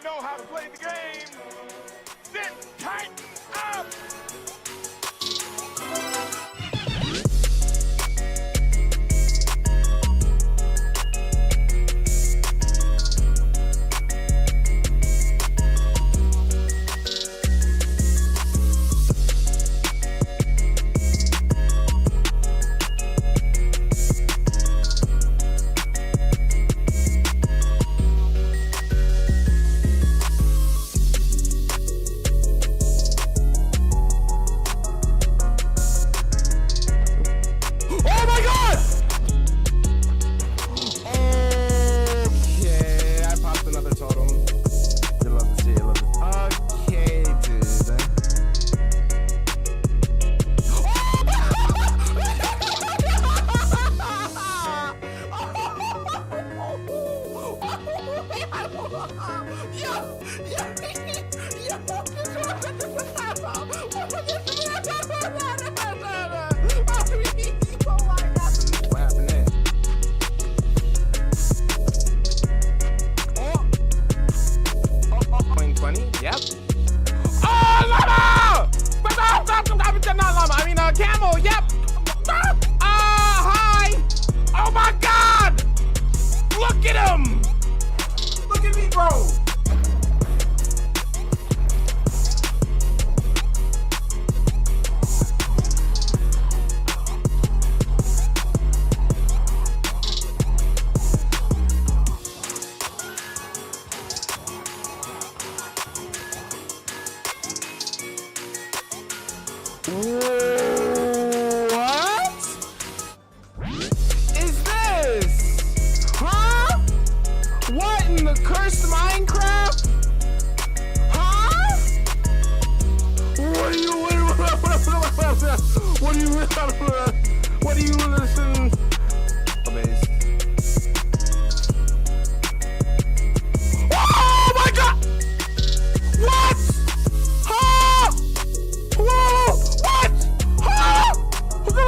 know how to play the game. Sit tight up. Camel, yep. Hi. Oh my God. Look at him. Look at me, bro. What is this? Huh? What in the cursed Minecraft? Huh? What do you listen? Oh my God! What? Huh? Whoa! What? Huh? What?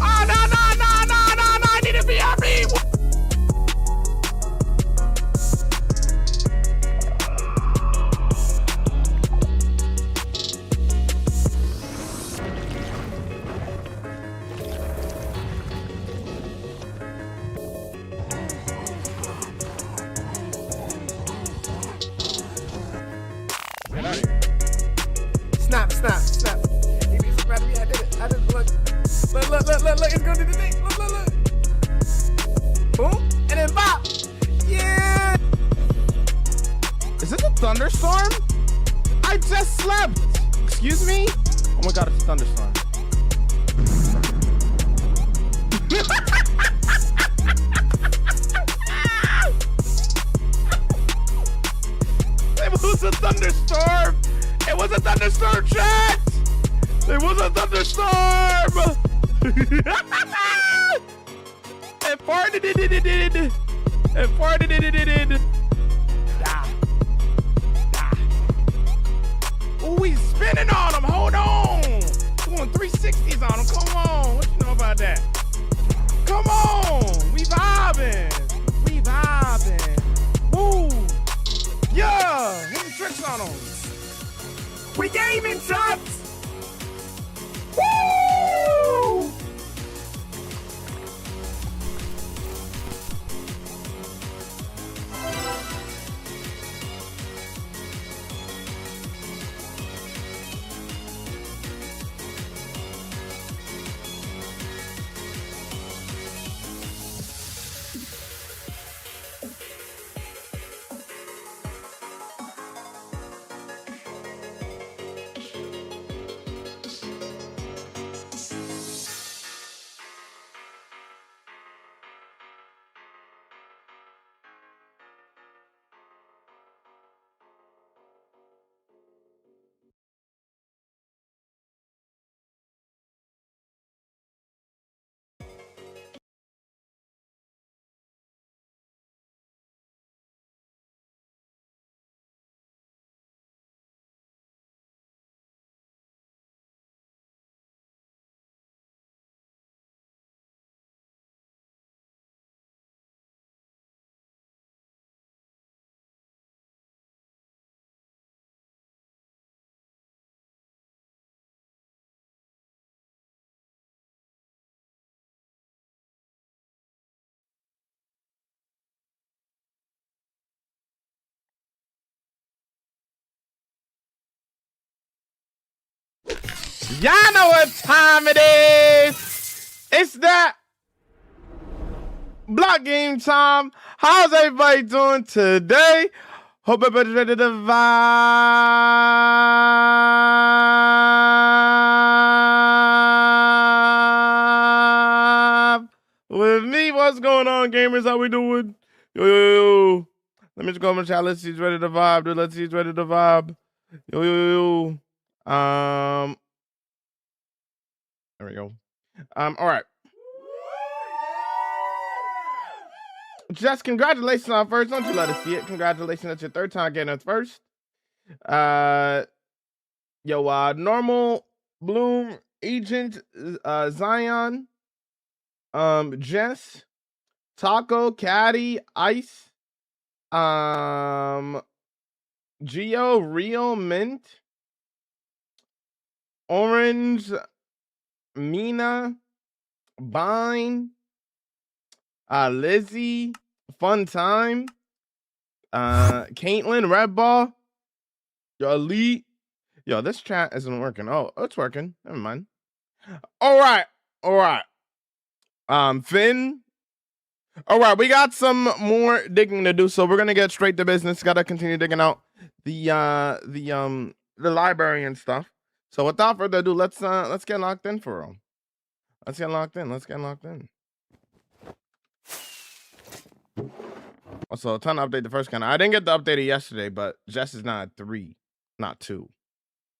Oh, no, I need to be happy. Get out of here. Snap. He's so proud of me. I did it. Look. Look. It's gonna do the thing. Look. Boom. And then bop. Yeah. Is it a thunderstorm? I just slept. Excuse me? Oh my God, it's a thunderstorm. It was a thunderstorm! It was a thunderstorm, chat! It was a thunderstorm! It farted it. It farted it. Oh, he's spinning on him. Hold on. Doing 360s on him. Come on. What you know about that? Come on. We vibing. Woo. Yeah. Hit the tricks on him. We gaming, shots. Woo. Y'all know what time it is. It's that block game time. How's everybody doing today? Hope everybody's ready to vibe with me. What's going on, gamers? How we doing? Yo, yo, yo. Let me just go in the chat. Let's see who's ready to vibe, dude. Let's see who's ready to vibe. Yo, yo, yo. There we go. All right. Jess, congratulations on first. Don't you let us see it. Congratulations. That's your third time getting it first. Normal, Bloom, Agent, Zion, Jess, Taco, Caddy, Ice, Geo, Real, Mint, Orange, Mina, Bine, Lizzie, Fun Time, Caitlin, Red Ball, yo, Elite. Yo, this chat isn't working. Oh, it's working. Never mind. All right. Finn. All right, we got some more digging to do, so we're gonna get straight to business. Gotta continue digging out the library and stuff. So without further ado, let's get locked in for real. Let's get locked in. Also, time to update the first kind. I didn't get the updated yesterday, but Jess is now at 3, not 2.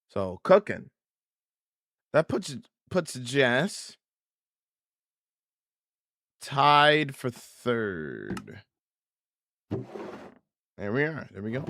So cooking. That puts Jess tied for 3rd. There we are. There we go.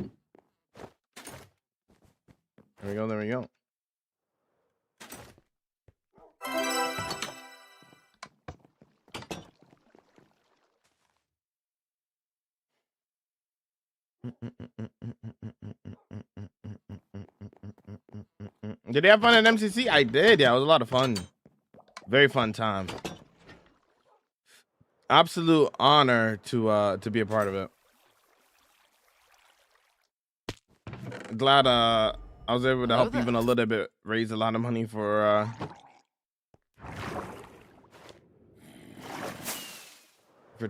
Did you have fun at MCC? I did. Yeah, it was a lot of fun. Very fun time. Absolute honor to be a part of it. Glad I was able to help even a little bit, raise a lot of money for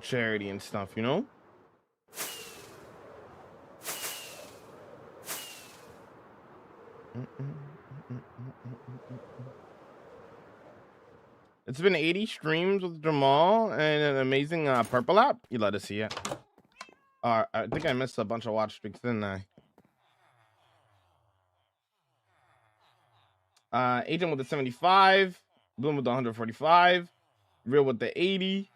charity and stuff, you know? It's been 80 streams with Jamal and an amazing purple app. You let us see it. I think I missed a bunch of watch streaks, didn't I? Agent with the 75, Bloom with the 145, Real with the 80,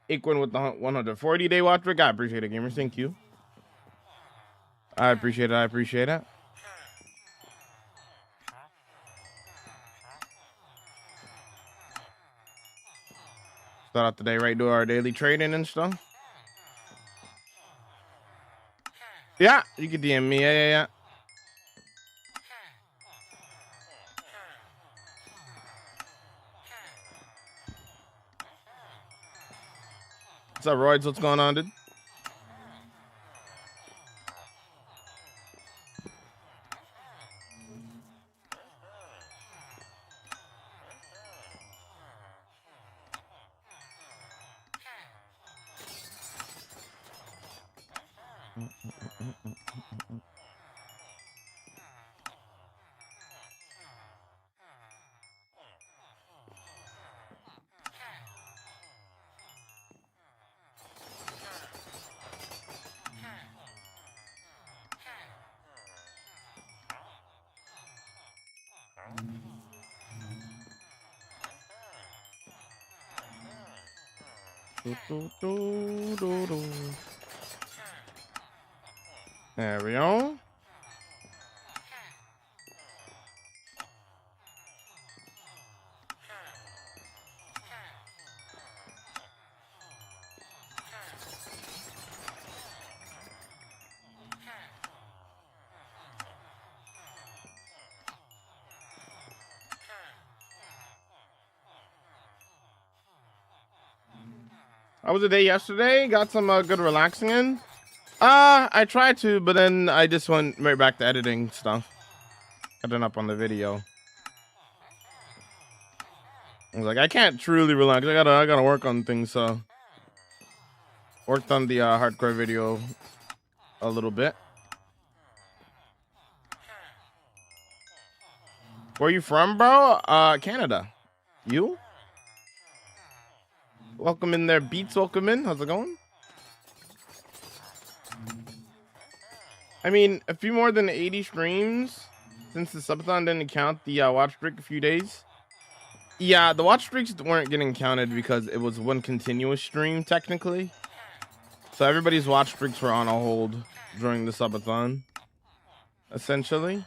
Acorn with the 140-day watch streak. I appreciate it, gamers. Thank you. I appreciate it. Start out the day right, do our daily trading and stuff. Yeah, you can DM me. Yeah. What's up, Royds? What's going on, dude? There we go. How was the day yesterday? Got some good relaxing in. I tried to, but then I just went right back to editing stuff. Got done up on the video. I was like, I can't truly relax. I gotta work on things. So worked on the hardcore video a little bit. Where you from, bro? Canada. You? Welcome in there, Beats. Welcome in. How's it going? I mean, a few more than 80 streams since the subathon didn't count the watch streak a few days. Yeah, the watch streaks weren't getting counted because it was one continuous stream technically. So everybody's watch streaks were on a hold during the subathon, essentially.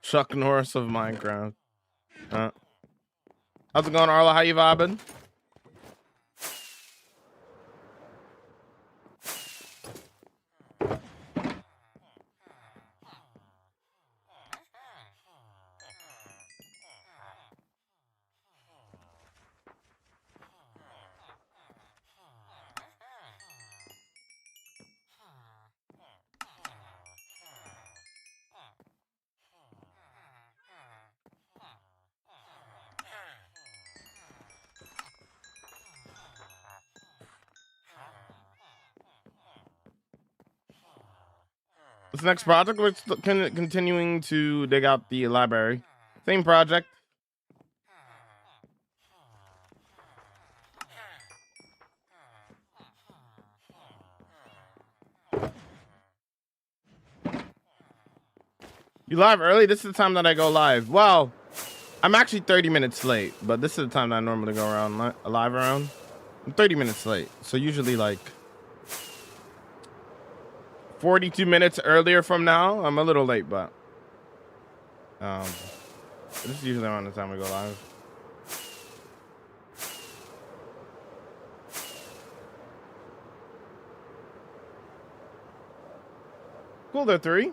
Chuck Norris of Minecraft. How's it going, Arla? How you vibing? This next project, we're continuing to dig out the library. Same project. You live early? This is the time that I go live. Well, I'm actually 30 minutes late, but this is the time that I normally go around live around. I'm 30 minutes late, so usually like 42 minutes earlier from now. I'm a little late, but this is usually around the time we go live. Cool, there, 3.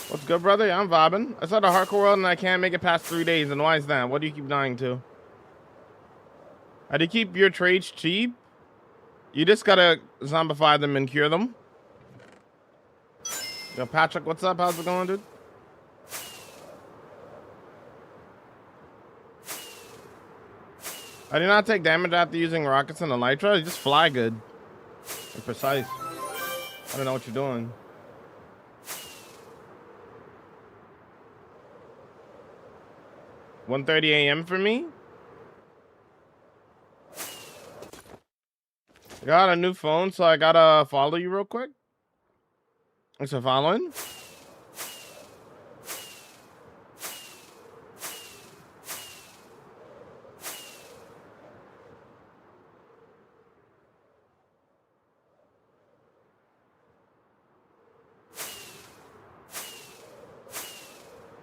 What's good, brother? Yeah, I'm vibing. I saw the hardcore world and I can't make it past 3 days. And why is that? What do you keep dying to? How do you keep your trades cheap? You just gotta zombify them and cure them. Yo, Patrick, what's up? How's it going, dude? I do not take damage after using rockets and elytra. You just fly good and precise. I don't know what you're doing. $1:30 a.m. for me. I got a new phone, so I gotta follow you real quick. Thanks for following.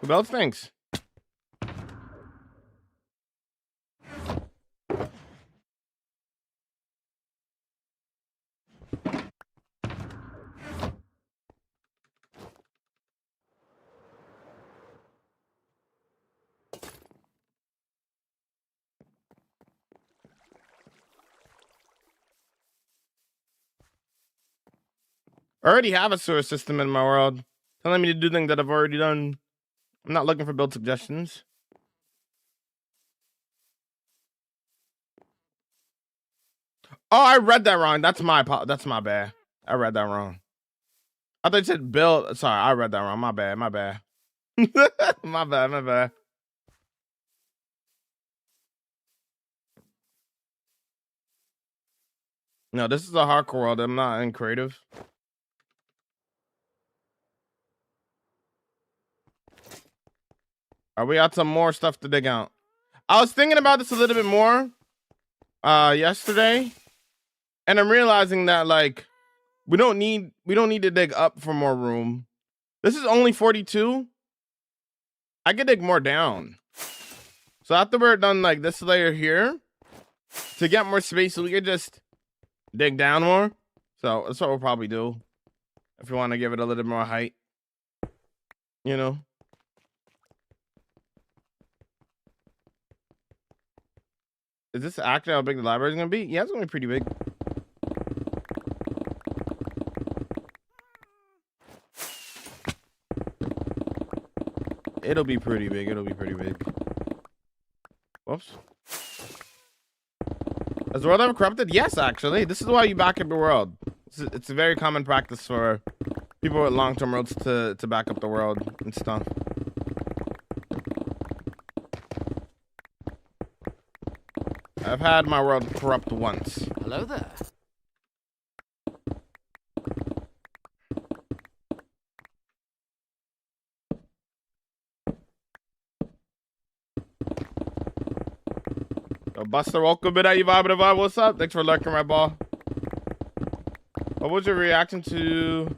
Who else? Thanks. I already have a sewer system in my world, telling me to do things that I've already done. I'm not looking for build suggestions. Oh, I read that wrong. That's my bad. I read that wrong. I thought you said build. Sorry, I read that wrong. My bad. My bad. My bad. My bad. No, this is a hardcore world. I'm not in creative. Are we got some more stuff to dig out? I was thinking about this a little bit more yesterday, and I'm realizing that like we don't need to dig up for more room. This is only 42. I could dig more down. So after we're done like this layer here, to get more space, we could just dig down more. So that's what we'll probably do if we want to give it a little more height. You know. Is this actually how big the library is gonna be? Yeah, it's gonna be pretty big. It'll be pretty big. It'll be pretty big. Whoops. Has the world ever corrupted? Yes, actually. This is why you back up your world. It's a very common practice for people with long-term worlds to back up the world and stuff. I've had my world corrupt once. Hello there. Yo, Buster, welcome to that. You vibing the vibe? What's up? Thanks for lurking, my ball. What was your reaction to?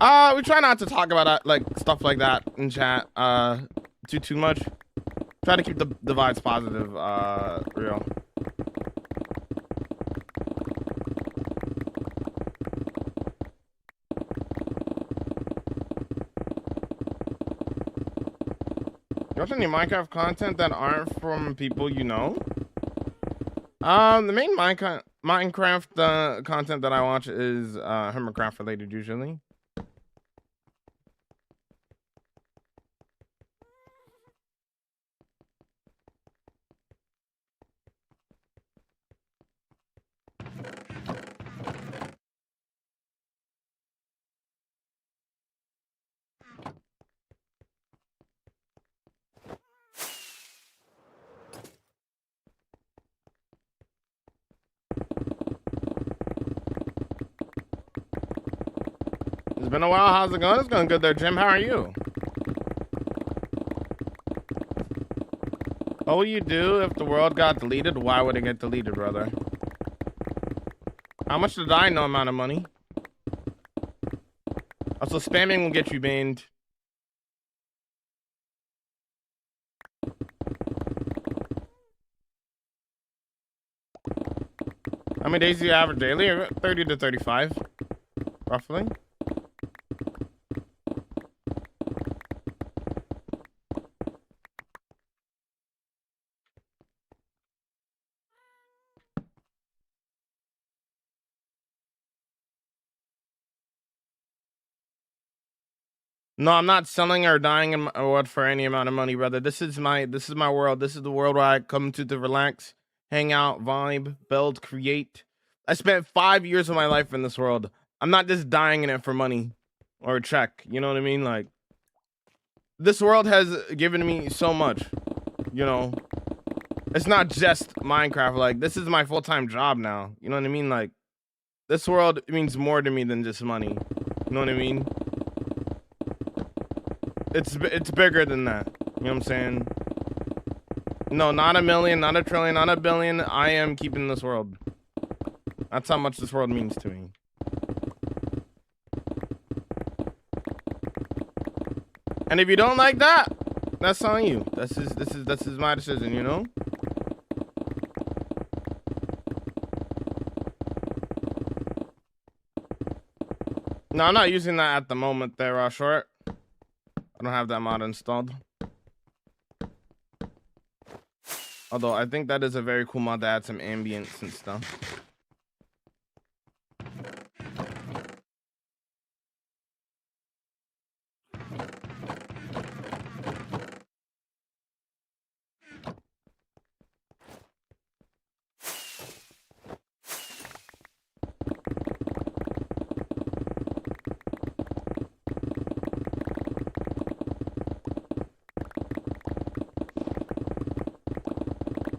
We try not to talk about like stuff like that in chat. Too much. Try to keep the vibes positive. Real. You watch any Minecraft content that aren't from people you know? The main Minecraft content that I watch is Hermitcraft related usually. It's been a while. How's it going? It's going good there, Jim. How are you? What would you do if the world got deleted? Why would it get deleted, brother? How much did I know? Amount of money. Also, spamming will get you banned. How many days do you average daily? 30 to 35, roughly. No, I'm not selling or dying in my world for any amount of money, brother. This is my world. This is the world where I come to relax, hang out, vibe, build, create. I spent 5 years of my life in this world. I'm not just dying in it for money or a check. You know what I mean? Like, this world has given me so much. You know, it's not just Minecraft. Like, this is my full-time job now. You know what I mean? Like, this world means more to me than just money. You know what I mean? It's bigger than that. You know what I'm saying? No, not a million, not a trillion, not a billion. I am keeping this world. That's how much this world means to me. And if you don't like that, that's on you. This is my decision, you know? No, I'm not using that at the moment there, Short. I don't have that mod installed. Although I think that is a very cool mod to add some ambience and stuff.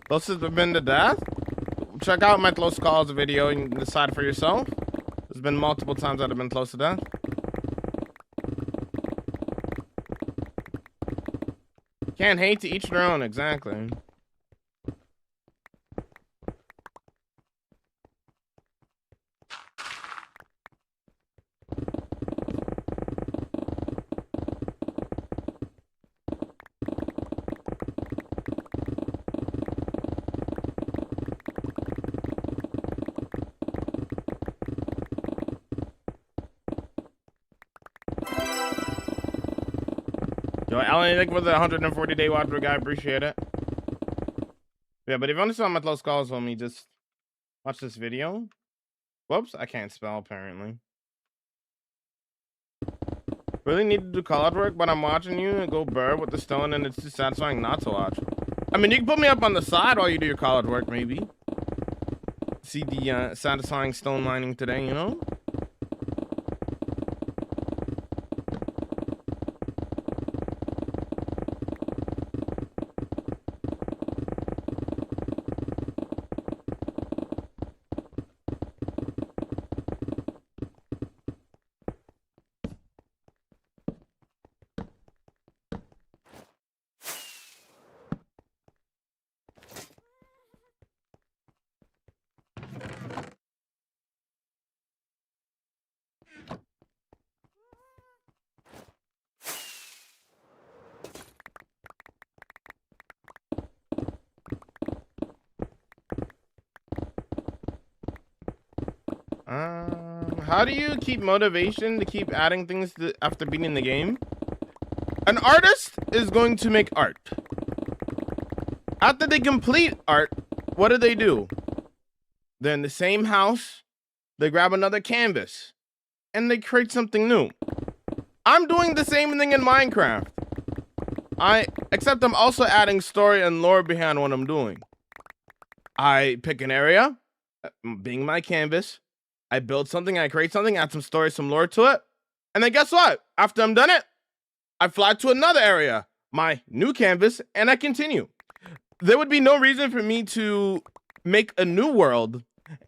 Closest have been to death? Check out my close calls video and decide for yourself. There's been multiple times that I've been close to death. Can't hate, to each their own, exactly. Yo, Alan, thank you for the 140-day watch, guy. Appreciate it. Yeah, but if you want to see my close calls on me, just watch this video. Whoops, I can't spell apparently. But Really need to do college work, but I'm watching you go burr with the stone, and it's too satisfying not to watch. I mean, you can put me up on the side while you do your college work, maybe. See the satisfying stone mining today, you know? How do you keep motivation to keep adding things after beating the game? An artist is going to make art. After they complete art, what do? They're in the same house, they grab another canvas, and they create something new. I'm doing the same thing in Minecraft. Except I'm also adding story and lore behind what I'm doing. I pick an area, being my canvas, I build something, I create something, add some story, some lore to it, and then guess what? After I'm done it, I fly to another area, my new canvas, and I continue. There would be no reason for me to make a new world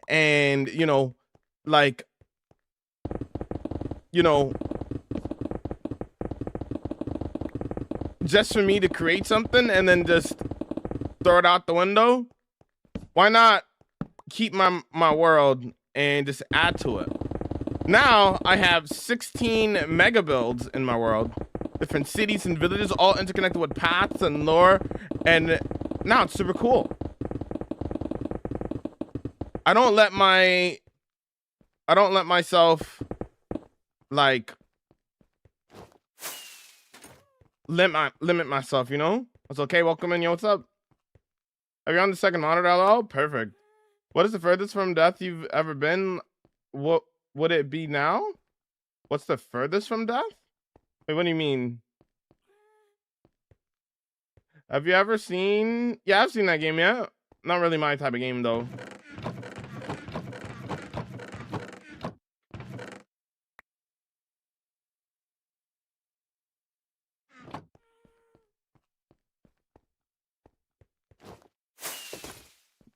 and, just for me to create something and then just throw it out the window. Why not keep my world and just add to it? Now I have 16 mega builds in my world, different cities and villages, all interconnected with paths and lore, and now it's super cool. I don't let myself like limit myself, you know? It's okay. Welcome in, yo. What's up? Are you on the second monitor? Oh, perfect. What is the furthest from death you've ever been? What would it be now? What's the furthest from death? Wait, what do you mean? Have you ever seen? Yeah, I've seen that game, yeah. Not really my type of game, though.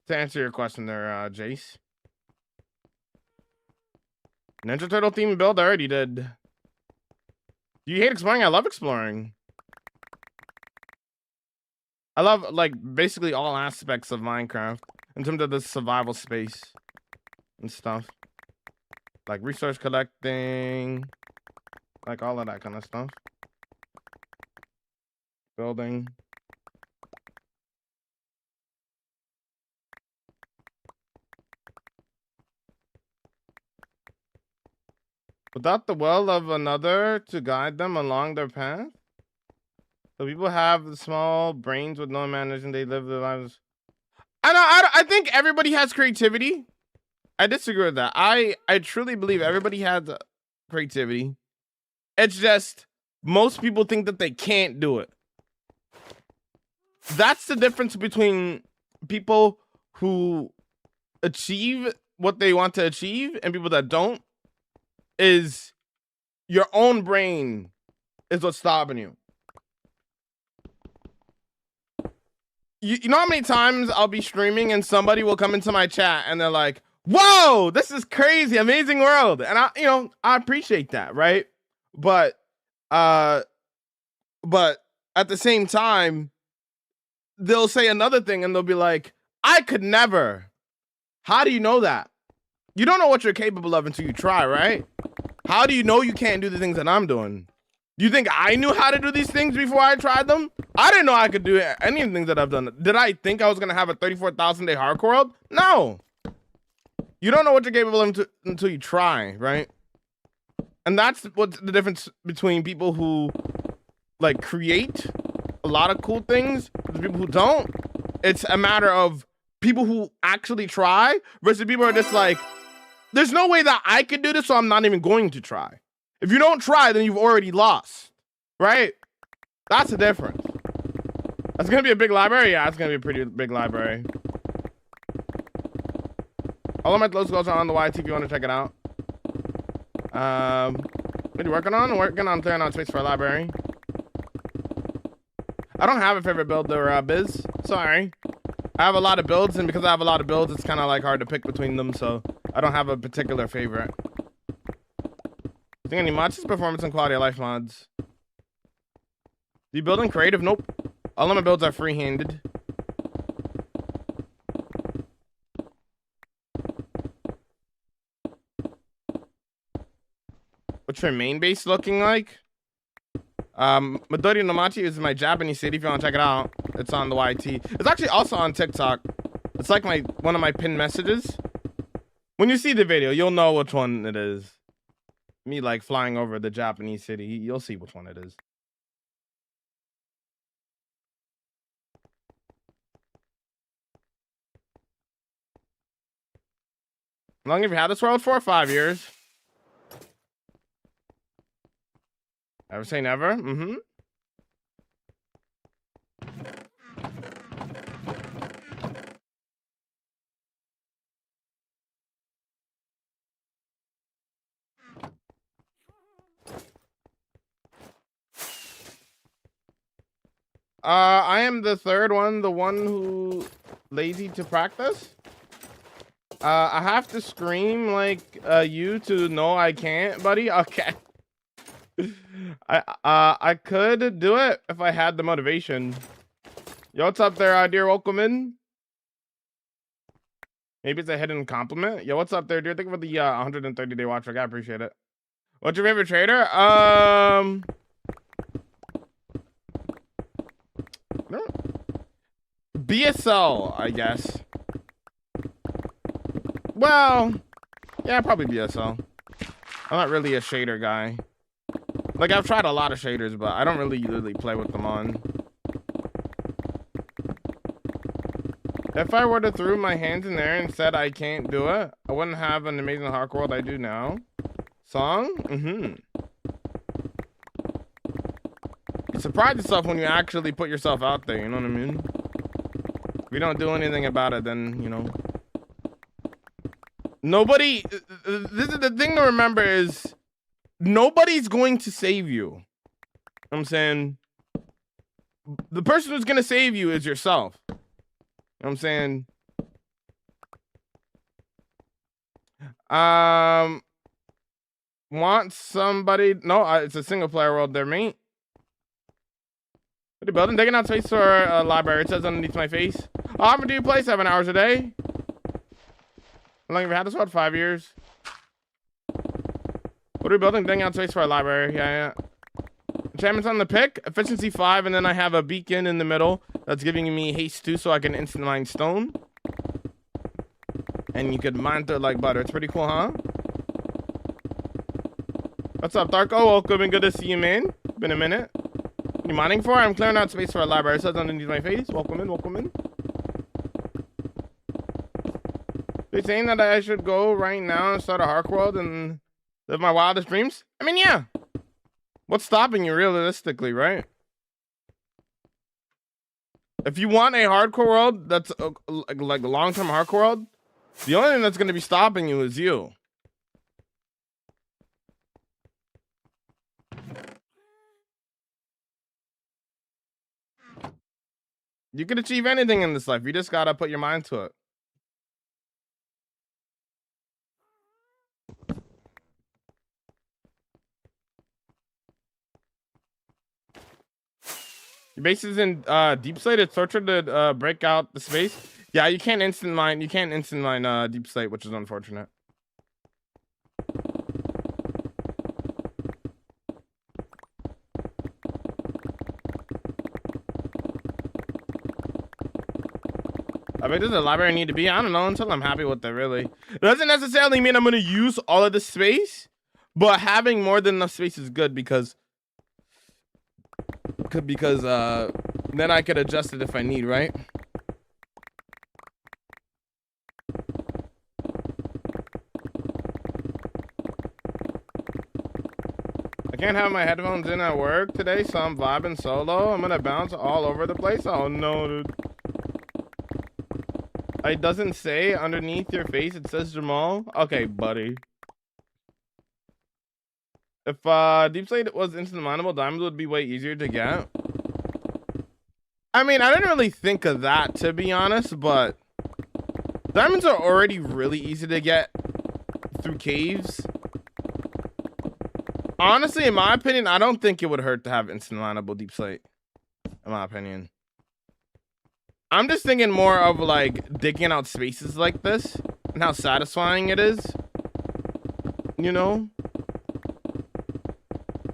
To answer your question there, Jace. Ninja Turtle theme build, I already did. Do you hate exploring? I love exploring. I love, like, basically all aspects of Minecraft in terms of the survival space and stuff. Like resource collecting, like all of that kind of stuff. Building. Without the will of another to guide them along their path? So people have small brains with no manners and they live their lives. I think everybody has creativity. I disagree with that. I truly believe everybody has creativity. It's just most people think that they can't do it. That's the difference between people who achieve what they want to achieve and people that don't. Is your own brain is what's stopping you. You know how many times I'll be streaming and somebody will come into my chat and they're like, whoa, this is crazy, amazing world. And I appreciate that, right? But at the same time, they'll say another thing and they'll be like, I could never. How do you know that? You don't know what you're capable of until you try, right? How do you know you can't do the things that I'm doing? Do you think I knew how to do these things before I tried them? I didn't know I could do any of the things that I've done. Did I think I was going to have a 34,000 day hardcore world? No. You don't know what you're capable of until you try, right? And that's what's the difference between people who like create a lot of cool things and people who don't. It's a matter of people who actually try versus people who are just like, there's no way that I could do this, so I'm not even going to try. If you don't try, then you've already lost, right? That's the difference. That's gonna be a big library. Yeah, it's gonna be a pretty big library. All of my clothes are on the YT if you want to check it out. What are you working on? Working on clearing out space for a library. I don't have a favorite build or biz. Sorry. I have a lot of builds, and because I have a lot of builds, it's kind of like hard to pick between them, so I don't have a particular favorite. Think any mods? Just performance and quality of life mods. Do you build in creative? Nope. All of my builds are free-handed. What's your main base looking like? Midori no Machi is my Japanese city if you want to check it out. It's on the YT. It's actually also on TikTok. It's like one of my pinned messages. When you see the video, you'll know which one it is. Me like flying over the Japanese city. You'll see which one it is. How long have you had this world for? 5 years. Ever say never? Mm-hmm. I am the third one, the one who lazy to practice. I have to scream like you to know I can't, buddy. Okay. I could do it if I had the motivation. Yo, what's up there, dear? Welcome in. Maybe it's a hidden compliment. Yo, what's up there, dear? Thank you for the 130-day watch. I appreciate it. What's your favorite trader? BSL, I guess. Well, yeah, probably BSL. I'm not really a shader guy. Like, I've tried a lot of shaders, but I don't really play with them on. If I were to throw my hands in there and said I can't do it, I wouldn't have an amazing hardcore world I do now. Song? Mm-hmm. You surprise yourself when you actually put yourself out there, you know what I mean? If you don't do anything about it, then, you know. Nobody, this is the thing to remember is, nobody's going to save you. You know what I'm saying? The person who's going to save you is yourself. You know what I'm saying? Want somebody? No, it's a single player world there, mate. What are you building? Digging out space for a library. It says underneath my face. How often do you play? 7 hours a day? How long have you had this world? 5 years. What are we building? Digging out space for a library. Yeah. Enchantments on the pick. Efficiency 5, and then I have a beacon in the middle that's giving me haste 2 so I can instant mine stone. And you could mine through it like butter. It's pretty cool, huh? What's up, Darko? Welcome and good to see you, man. Been a minute. What are you mining for? I'm clearing out space for a library. It says underneath my face. Welcome in, welcome in. They're saying that I should go right now and start a hardcore world and live my wildest dreams? I mean, yeah. What's stopping you realistically, right? If you want a hardcore world that's like a long-term hardcore world, the only thing that's going to be stopping you is you. You can achieve anything in this life. You just got to put your mind to it. Your base is in deep slate. It's tortured to break out the space. Yeah, you can't instant mine. You can't instant mine deep slate, which is unfortunate. I mean, does the library need to be? I don't know until I'm happy with it, really. It doesn't necessarily mean I'm going to use all of the space, but having more than enough space is good because then I could adjust it if I need, right? I can't have my headphones in at work today, so I'm vibing solo. I'm gonna bounce all over the place. Oh no, dude. It doesn't say underneath your face, it says Jamal. Okay, buddy. If Deep Slate was instant mineable, diamonds would be way easier to get. I mean, I didn't really think of that, to be honest, but diamonds are already really easy to get through caves. Honestly, in my opinion, I don't think it would hurt to have instant mineable Deep Slate. In my opinion. I'm just thinking more of like digging out spaces like this and how satisfying it is. You know?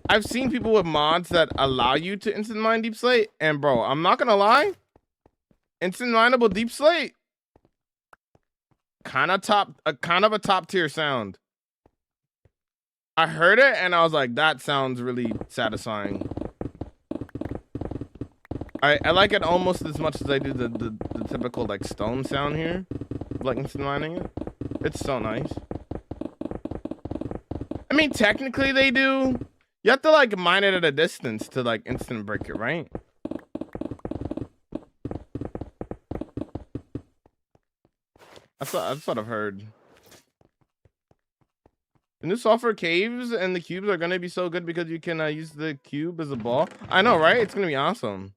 I've seen people with mods that allow you to instant mine Deep Slate, and bro, I'm not gonna lie. Instant mineable Deep Slate, kind of a top tier sound. I heard it and I was like, that sounds really satisfying. I like it almost as much as I do the typical like stone sound here, like instant mining it. It's so nice. I mean, technically they do. You have to like mine it at a distance to like instant break it, right? That's what I've heard. The new software caves and the cubes are gonna be so good because you can use the cube as a ball. I know, right? It's gonna be awesome.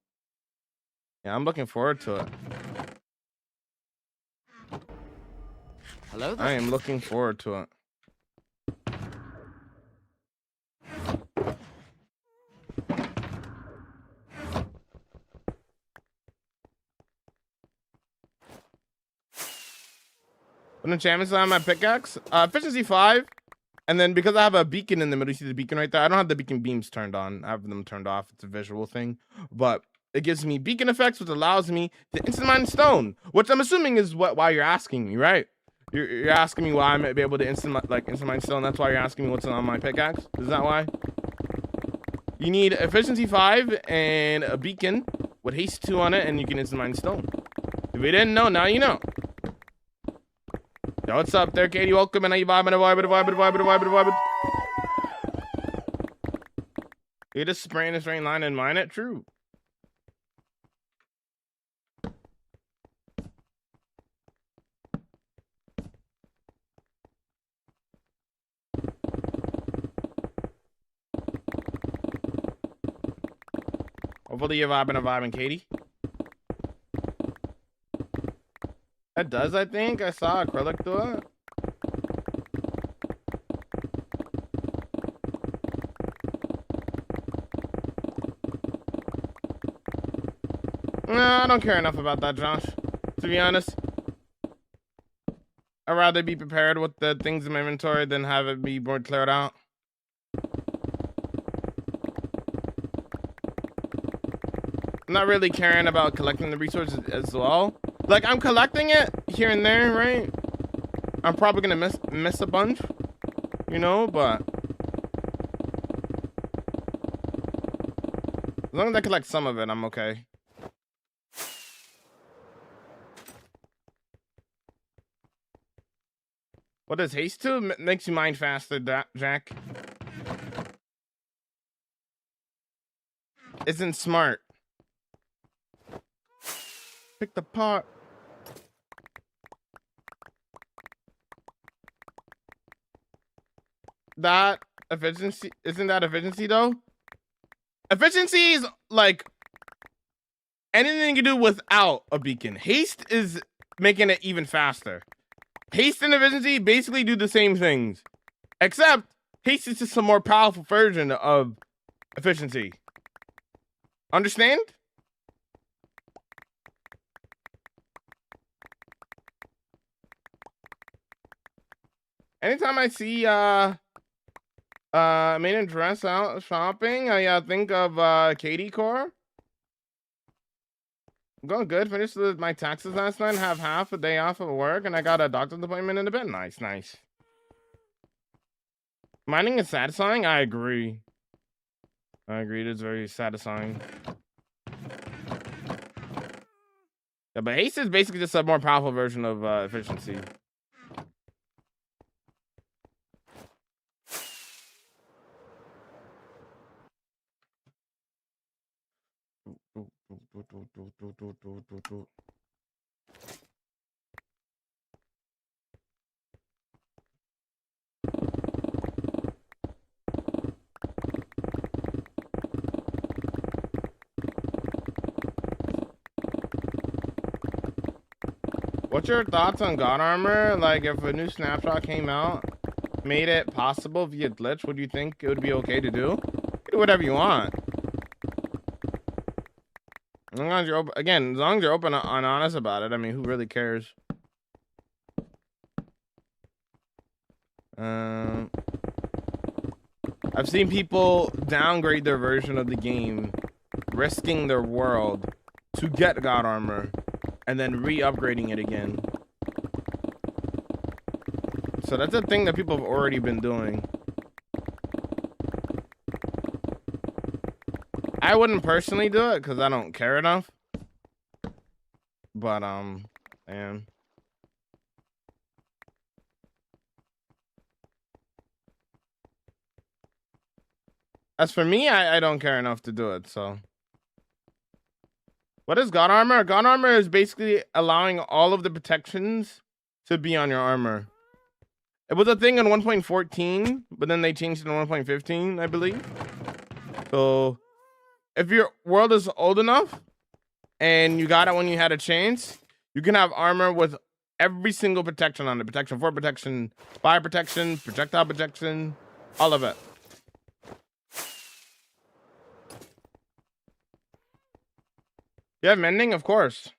Yeah, I'm looking forward to it. Hello there. I am looking forward to it. When enchantments on my pickaxe, efficiency 5, and then because I have a beacon in the middle, you see the beacon right there. I don't have the beacon beams turned on. I have them turned off. It's a visual thing, but it gives me beacon effects, which allows me to instant mine stone, which I'm assuming is why you're asking me, right? You're asking me why I might be able to instant mine stone. That's why you're asking me what's on my pickaxe. Is that why? You need efficiency 5 and a beacon with haste 2 on it, and you can instant mine stone. If you didn't know, now you know. Yo, what's up there, Katie? Welcome, and how you vibing? You just spray in a straight line and mine it? True. Hopefully you're vibing, Katie. That does, I think. I saw acrylic do it. No, I don't care enough about that, Josh. To be honest. I'd rather be prepared with the things in my inventory than have it be more cleared out. I'm not really caring about collecting the resources as well. Like, I'm collecting it here and there, right? I'm probably gonna miss a bunch, you know, but as long as I collect some of it, I'm okay. What does haste do? Makes you mine faster, Jack. Isn't smart. Pick the part. That efficiency, isn't that efficiency though? Efficiency is like anything you do without a beacon. Haste is making it even faster. Haste and efficiency basically do the same things, except haste is just a more powerful version of efficiency. Understand? Anytime I see made in dress out shopping, I think of Katie Core. I'm going good. Finished my taxes last night. Have half a day off of work, and I got a doctor's appointment in a bit. Nice, nice. Mining is satisfying. I agree. It is very satisfying. Yeah, but haste is basically just a more powerful version of efficiency. What's your thoughts on God Armor? Like, if a new snapshot came out, made it possible via glitch, would you think it would be okay to do? Do whatever you want. As long as you're open, again, as long as you're open and honest about it. I mean, who really cares? I've seen people downgrade their version of the game, risking their world to get God Armor, and then re-upgrading it again. So that's a thing that people have already been doing. I wouldn't personally do it because I don't care enough. But man. As for me, I don't care enough to do it, so. What is God Armor? God Armor is basically allowing all of the protections to be on your armor. It was a thing in 1.14, but then they changed it in 1.15, I believe. So, if your world is old enough, and you got it when you had a chance, you can have armor with every single protection on it. Protection 4 protection, fire protection, projectile protection, all of it. You have mending, of course.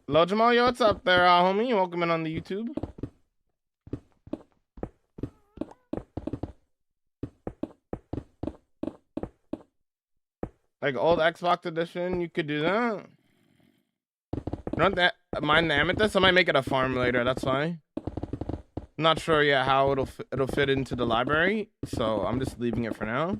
Hello, Jamal. Yo, what's up there, homie? Welcome in on the YouTube. Like old Xbox edition, you could do that. Not that mind the amethyst. I might make it a farm later. That's fine. I'm not sure yet how it'll fit into the library, so I'm just leaving it for now.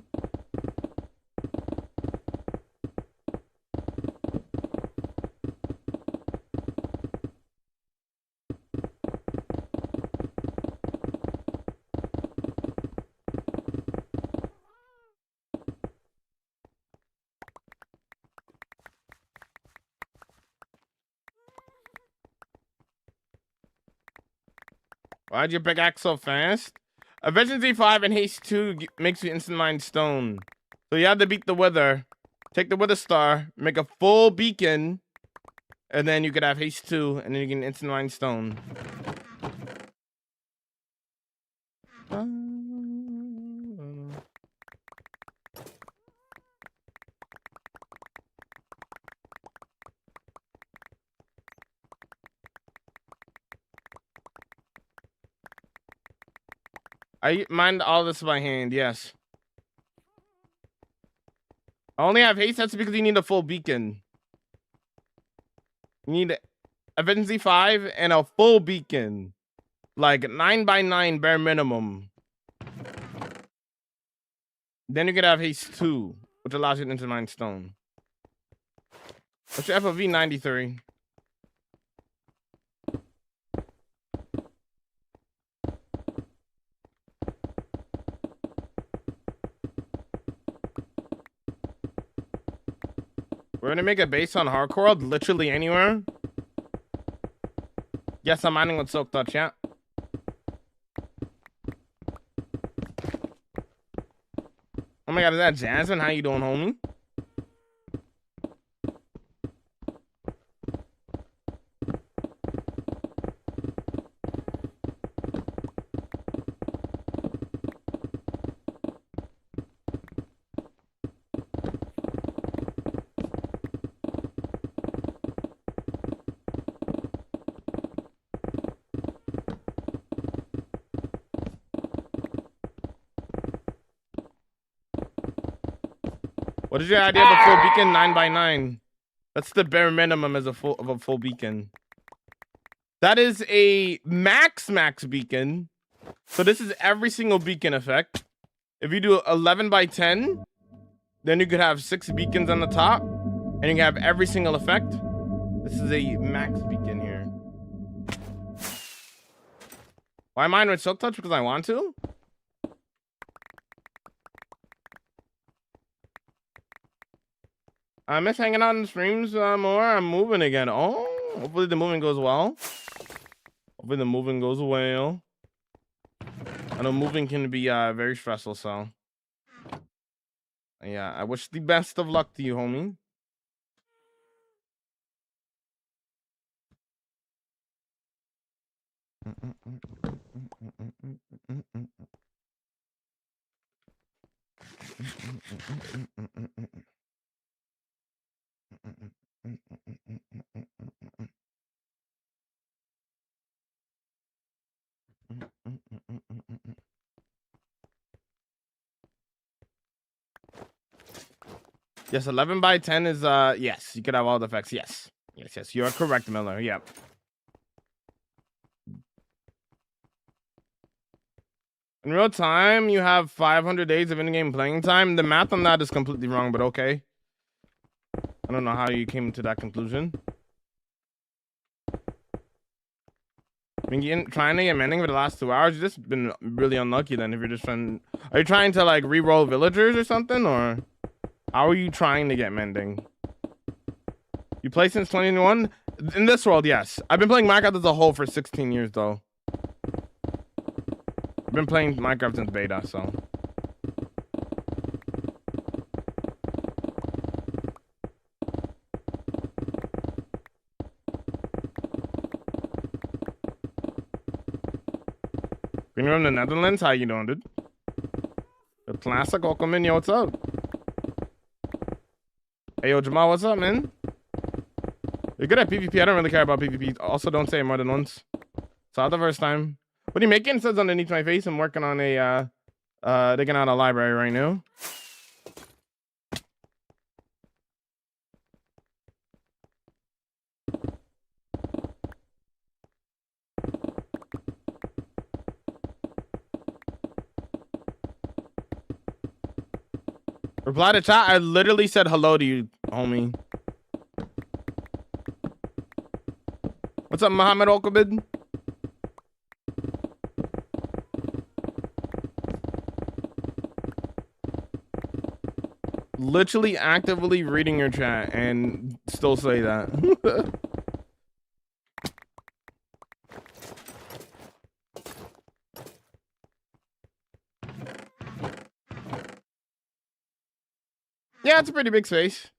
Why'd you pickaxe so fast? Efficiency 5 and haste 2 makes you instant mind stone. So you have to beat the wither. Take the wither star, make a full beacon, and then you could have haste 2, and then you can instant mind stone. I mined all this by hand, yes. I only have haste, that's because you need a full beacon. You need efficiency 5 and a full beacon. Like 9 by 9 bare minimum. Then you could have haste 2, which allows you to into mine stone. What's your FOV? 93. We're gonna make a base on Hardcore, literally anywhere. Yes, I'm mining with Silk Touch, yeah. Oh my god, is that Jasmine? How you doing, homie? What is your idea of a full beacon? 9 by 9. That's the bare minimum as a full beacon. That is a max beacon. So this is every single beacon effect. If you do 11 by 10, then you could have 6 beacons on the top, and you can have every single effect. This is a max beacon here. Why mine with Silk Touch? Because I want to. I miss hanging out in the streams more. I'm moving again. Oh, hopefully the moving goes well. Hopefully the moving goes well. I know moving can be very stressful, so yeah, I wish the best of luck to you, homie. Yes, 11 by 10 is yes, you could have all the effects. Yes, you are correct, Miller. Yep. In real time, you have 500 days of in-game playing time. The math on that is completely wrong, but okay. I don't know how you came to that conclusion. I mean, trying to get mending for the last 2 hours, you've just been really unlucky then if you're just trying... Are you trying to, like, re-roll villagers or something, or... How are you trying to get mending? You play since 2021? In this world, yes. I've been playing Minecraft as a whole for 16 years, though. I've been playing Minecraft since beta, so... Green from the Netherlands, how you doing, dude? The classic, welcome in, yo, what's up? Hey, yo, Jamal, what's up, man? You're good at PvP, I don't really care about PvP. Also, don't say it more than once. It's not the first time. What are you making? It says underneath my face, I'm working on a, digging out a library right now. Reply to chat. I literally said hello to you, homie. What's up, Muhammad Okabid? Literally actively reading your chat and still say that. Yeah, it's a pretty big space.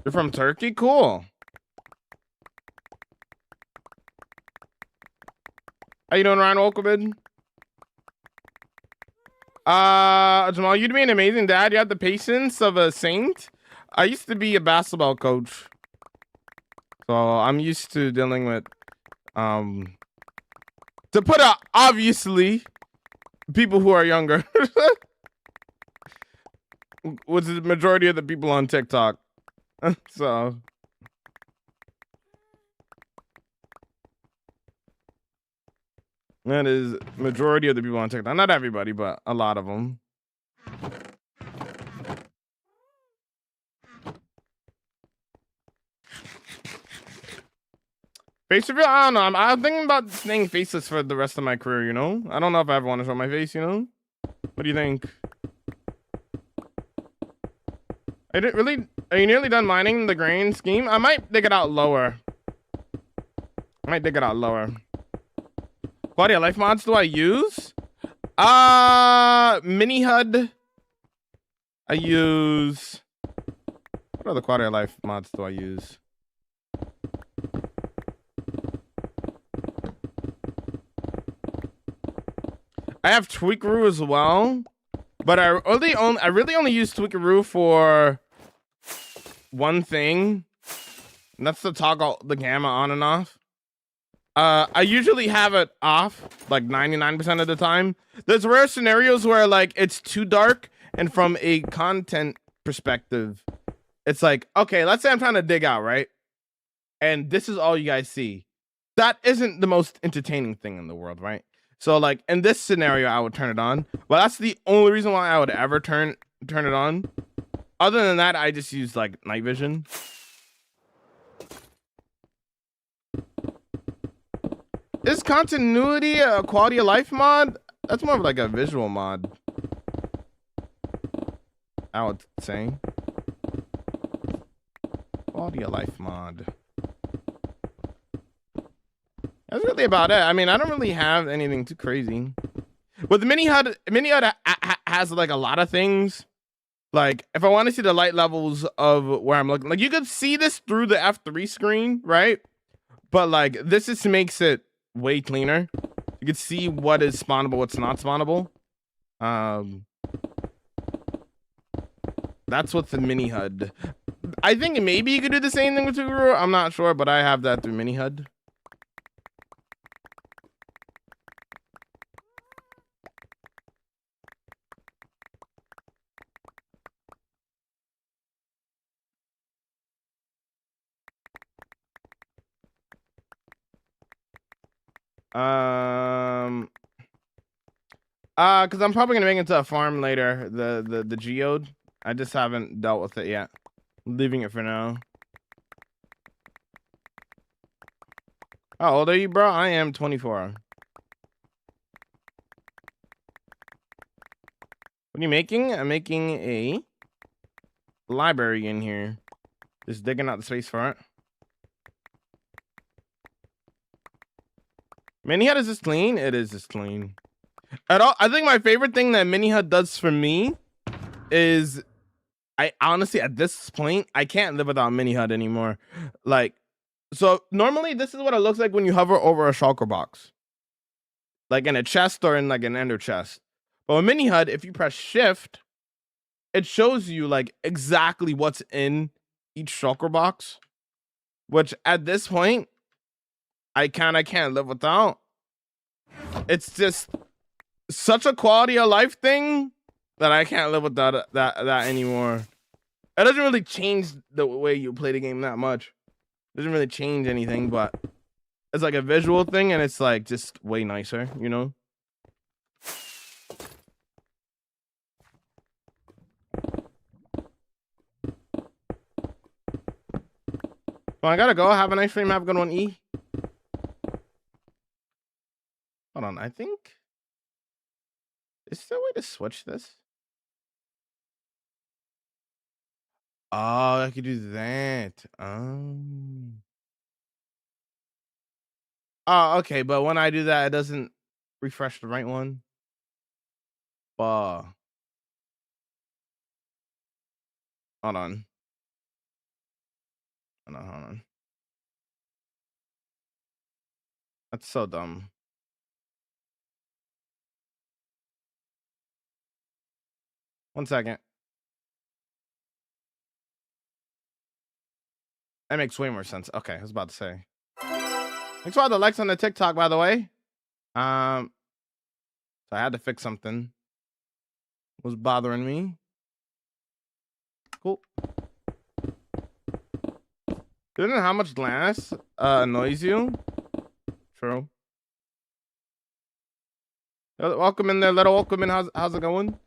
You're from Turkey? Cool. How you doing, Ryan Wolkobid? Jamal, you'd be an amazing dad. You have the patience of a saint. I used to be a basketball coach, so I'm used to dealing with, to put it obviously, people who are younger. Which is the majority of the people on TikTok. So that is majority of the people on TikTok. Not everybody, but a lot of them. Face reveal? I don't know. I'm thinking about staying faceless for the rest of my career, you know? I don't know if I ever want to show my face, you know? What do you think? Are you nearly done mining the grain scheme? I might dig it out lower. Quality of life mods do I use? Mini HUD. I use... What other quality of life mods do I use? I have Tweakaroo as well, but I really only use Tweakaroo for one thing, and that's to toggle the gamma on and off. I usually have it off like 99% of the time. There's rare scenarios where like it's too dark, and from a content perspective, it's like, okay, let's say I'm trying to dig out, right? And this is all you guys see. That isn't the most entertaining thing in the world, right? So like in this scenario, I would turn it on. But that's the only reason why I would ever turn it on. Other than that, I just use like night vision. Is continuity a quality of life mod? That's more of like a visual mod, I would say. Quality of life mod. That's really about it. I mean, I don't really have anything too crazy. But the mini HUD has like a lot of things. Like if I want to see the light levels of where I'm looking, like you could see this through the F3 screen, right? But like this just makes it way cleaner. You can see what is spawnable, what's not spawnable. That's what's the mini HUD. I think maybe you could do the same thing with Tuguru. I'm not sure, but I have that through mini HUD. Because I'm probably gonna make it into a farm later. The geode. I just haven't dealt with it yet. Leaving it for now. How old are you, bro? I am 24. What are you making? I'm making a library in here. Just digging out the space for it. Mini HUD is just clean. It is just clean. I think my favorite thing that Mini HUD does for me is, I honestly at this point I can't live without Mini HUD anymore. Like, so normally this is what it looks like when you hover over a shulker box, like in a chest or in like an ender chest. But with Mini HUD, if you press shift, it shows you like exactly what's in each shulker box, which at this point I kind of can't live without. It's just such a quality of life thing that I can't live without that anymore. It doesn't really change the way you play the game that much. It doesn't really change anything, but it's like a visual thing, and it's like just way nicer, you know? Well, I gotta go. Have a nice stream. Have a good one, E. Hold on, I think... Is there a way to switch this? Oh, I could do that. Oh, okay, but when I do that, it doesn't refresh the right one. Hold on. Hold on. That's so dumb. One second. That makes way more sense. Okay, I was about to say. Thanks for all the likes on the TikTok, by the way. So I had to fix something. Was bothering me. Cool. Do you know how much glass annoys you? True. Welcome in there, Little. Welcome in. How's it going?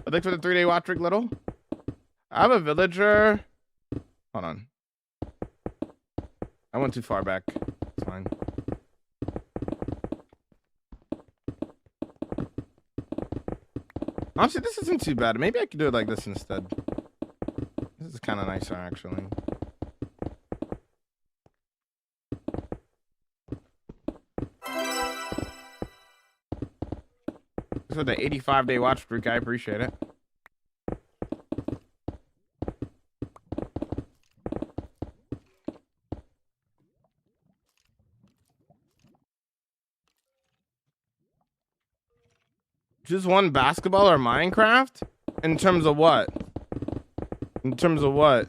Thanks for the 3-day watch trick, Little. I have a villager. Hold on. I went too far back. It's fine. Honestly, this isn't too bad. Maybe I could do it like this instead. This is kind of nicer, actually. Thanks for the 85-day watch streak. I appreciate it. Just one basketball or Minecraft? In terms of what? In terms of what?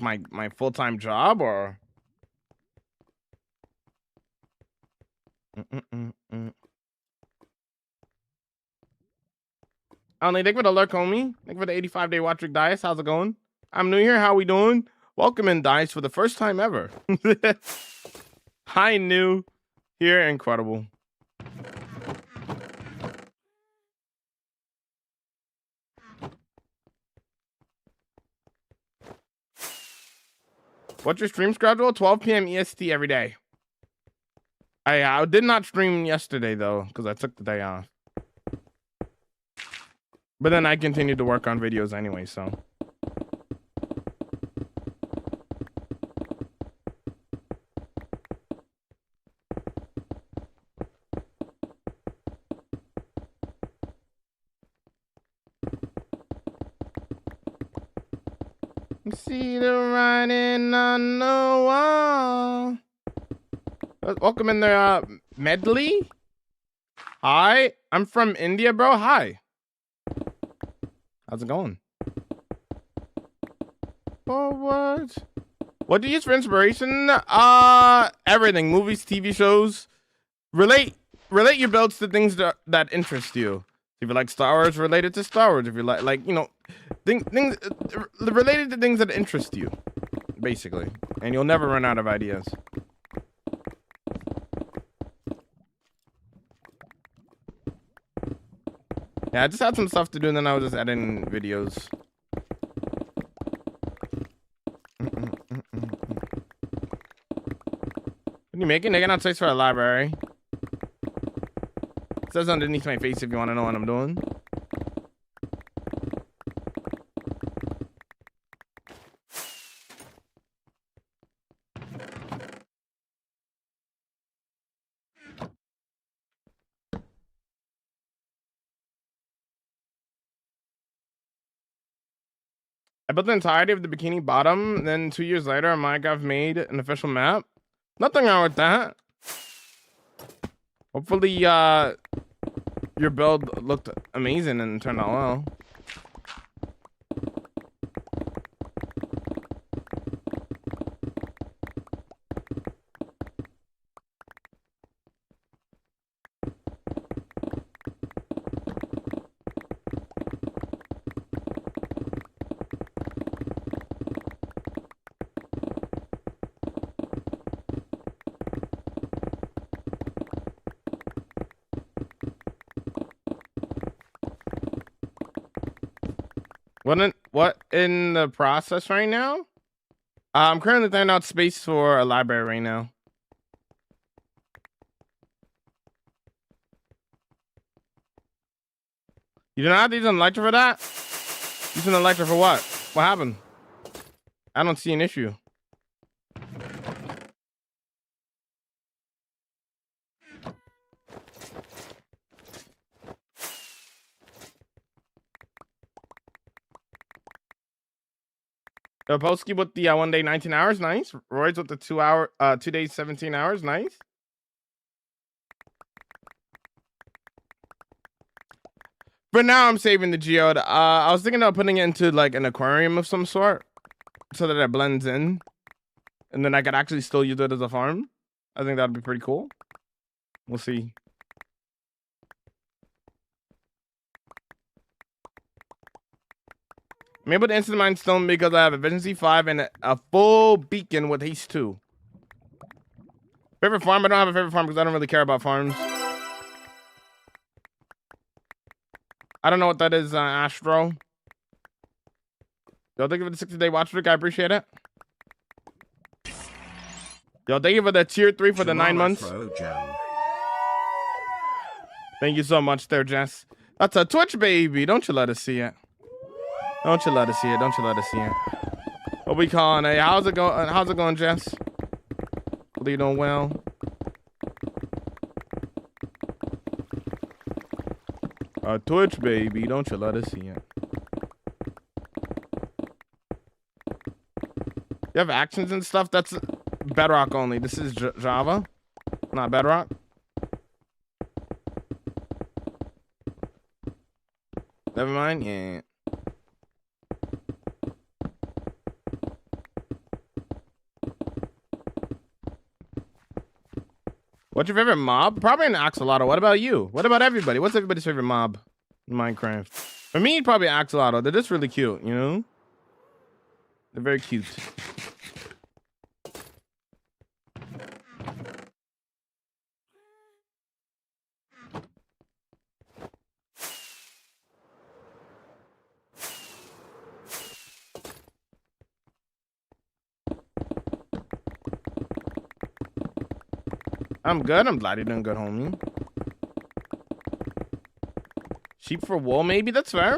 Like my full-time job, or? Only thank you for the lurk, homie. Thank you for the 85-day watch week, Dice. How's it going? I'm new here. How we doing? Welcome in, Dice, for the first time ever. Hi, new. Here, incredible. What's your stream schedule? 12 p.m. EST every day. I did not stream yesterday, though, because I took the day off. But then I continued to work on videos anyway, so. See the writing on the wall. Welcome in there, Medley. Hi, I'm from India, bro. Hi. How's it going? Forward. What do you use for inspiration? Everything. Movies, TV shows. Relate your builds to things that interest you. If you like Star Wars, related to Star Wars. If you like you know, things related to things that interest you, basically. And you'll never run out of ideas. Yeah, I just had some stuff to do, and then I was just editing videos. What are you making? They got no space for a library. It says underneath my face if you want to know what I'm doing. I built the entirety of the Bikini Bottom, then 2 years later, Minecraft made an official map. Nothing wrong with that. Hopefully, your build looked amazing and turned out well. What in the process right now? I'm currently throwing out space for a library right now. You do not use an Electra for that? Use an Electra for what? What happened? I don't see an issue. Polsky with the 1 day 19 hours, nice. Roy's with the 2 days 17 hours, nice. For now, I'm saving the geode. I was thinking of putting it into like an aquarium of some sort, so that it blends in, and then I could actually still use it as a farm. I think that'd be pretty cool. We'll see. I'm able to instant mine stone because I have efficiency 5 and a full beacon with haste 2. Favorite farm? I don't have a favorite farm because I don't really care about farms. I don't know what that is, Astro. Yo, thank you for the 60-day watch streak. I appreciate it. Yo, thank you for the tier 3 for the 9 months. Thank you so much there, Jess. That's a Twitch baby. Don't you let us see it. Don't you let us see it. Don't you let us see it. What we calling? Hey, how's it going? How's it going, Jess? Hope you doing well. Twitch baby. Don't you let us see it. You have actions and stuff? That's Bedrock only. This is Java, not Bedrock. Never mind. Yeah. What's your favorite mob? Probably an axolotl. What about you? What about everybody? What's everybody's favorite mob in Minecraft? For me, probably axolotl. They're just really cute, you know? They're very cute. I'm good. I'm glad you're doing good, homie. Sheep for wool, maybe? That's fair.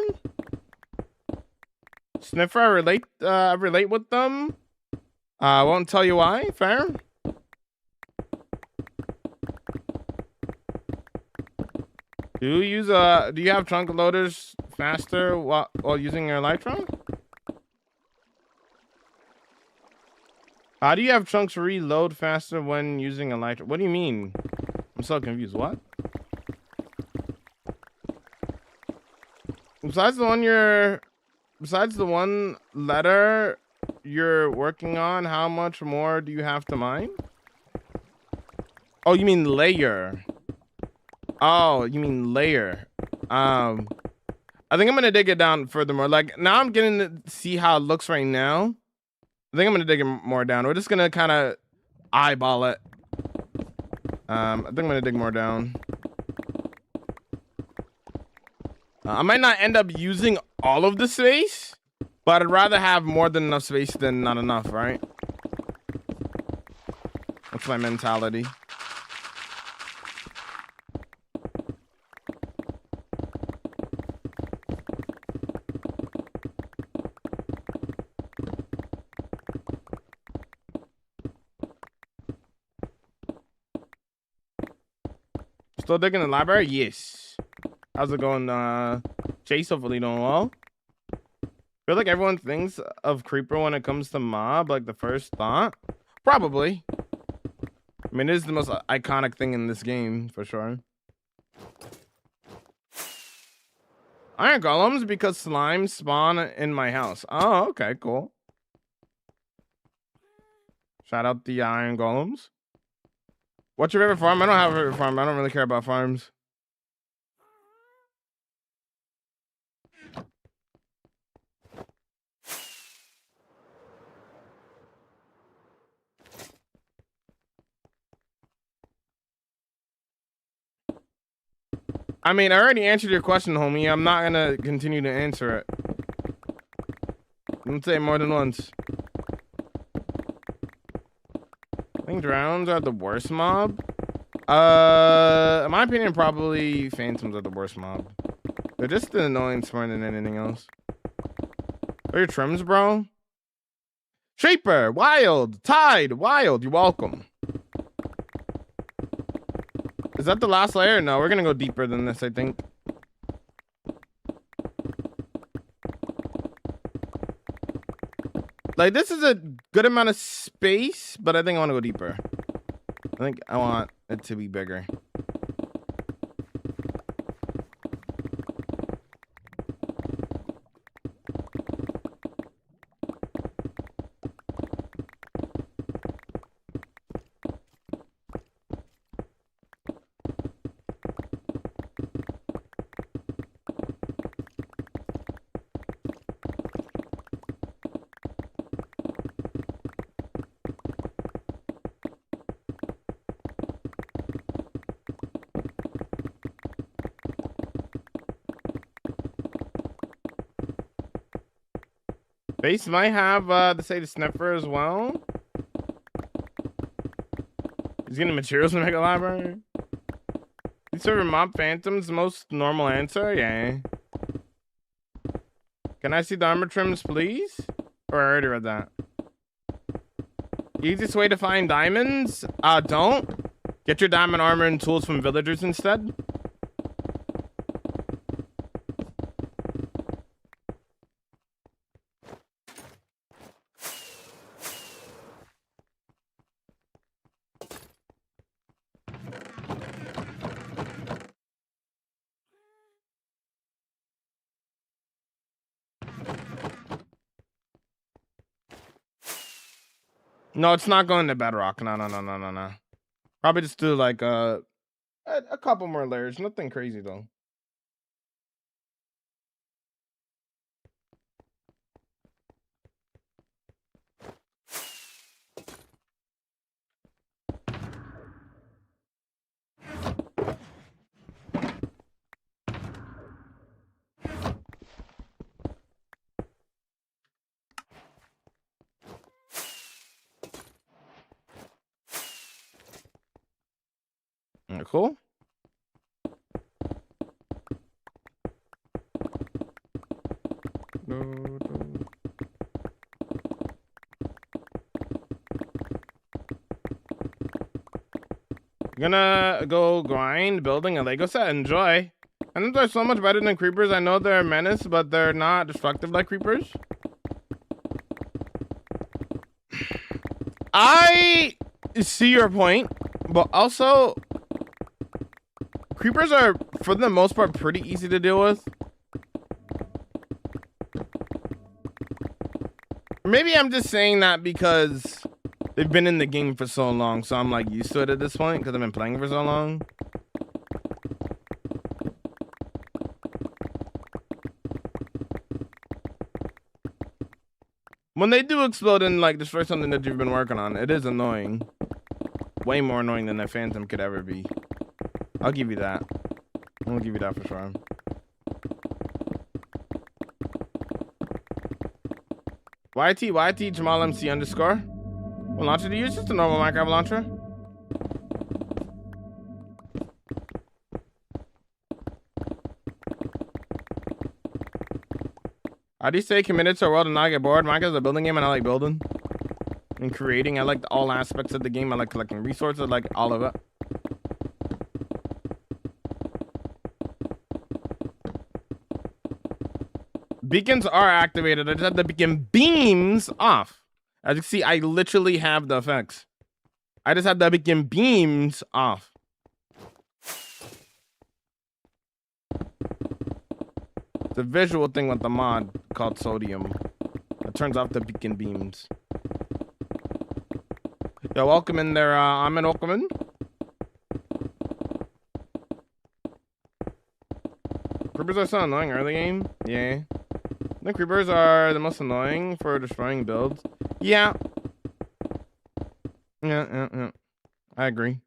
Sniffer, I relate with them. I won't tell you why. Fair. Do you have trunk loaders faster while using your elytra? How do you have trunks reload faster when using elytra? What do you mean? I'm so confused. What? Besides the one letter you're working on, how much more do you have to mine? Oh, you mean layer. Oh, you mean layer. I think I'm gonna dig it down furthermore. Like now I'm getting to see how it looks right now. I think I'm gonna dig it more down. We're just gonna kind of eyeball it. I think I'm gonna dig more down. I might not end up using all of the space, but I'd rather have more than enough space than not enough, right? That's my mentality. Still digging in the library? Yes. How's it going, Chase? Hopefully doing well. I feel like everyone thinks of Creeper when it comes to mob, like the first thought. Probably. I mean, it is the most iconic thing in this game, for sure. Iron golems because slimes spawn in my house. Oh, okay, cool. Shout out the iron golems. What's your favorite farm? I don't have a favorite farm. I don't really care about farms. I mean, I already answered your question, homie. I'm not gonna continue to answer it. Don't say it more than once. I think drowns are the worst mob. In my opinion, probably phantoms are the worst mob. They're just an annoyance more than anything else. Are your trims, bro? Shaper, wild, tide, wild. You're welcome. Is that the last layer? No, we're gonna go deeper than this, I think. Like, this is a good amount of space, but I think I want to go deeper. I think I want it to be bigger. Base might have the say the sniffer as well. He's getting materials to make a library. You serving mob phantoms, most normal answer? Yeah. Can I see the armor trims, please? Or I already read that. Easiest way to find diamonds? Don't. Get your diamond armor and tools from villagers instead. No, it's not going to bedrock. No. Probably just do like a couple more layers. Nothing crazy though. Cool. Gonna go grind building a Lego set. Enjoy. I know they're so much better than creepers. I know they're a menace, but they're not destructive like creepers. I see your point, but also creepers are, for the most part, pretty easy to deal with. Maybe I'm just saying that because they've been in the game for so long, so I'm like used to it at this point because I've been playing for so long. When they do explode and like destroy something that you've been working on, it is annoying. Way more annoying than a phantom could ever be. I'll give you that. I'll give you that for sure. YT Jamal MC underscore. What launcher do you use? Just a normal Minecraft launcher. How do you stay committed to a world and not get bored? Minecraft is a building game and I like building and creating. I like all aspects of the game. I like collecting resources. I like all of it. Beacons are activated. I just have the beacon beams off. As you can see, I literally have the effects. I just have the beacon beams off. It's a visual thing with the mod called Sodium. It turns off the beacon beams. Yo, welcome in there, I'm an welcome in. Creepers are so annoying early game. Yeah. The creepers are the most annoying for destroying builds. Yeah. Yeah. I agree.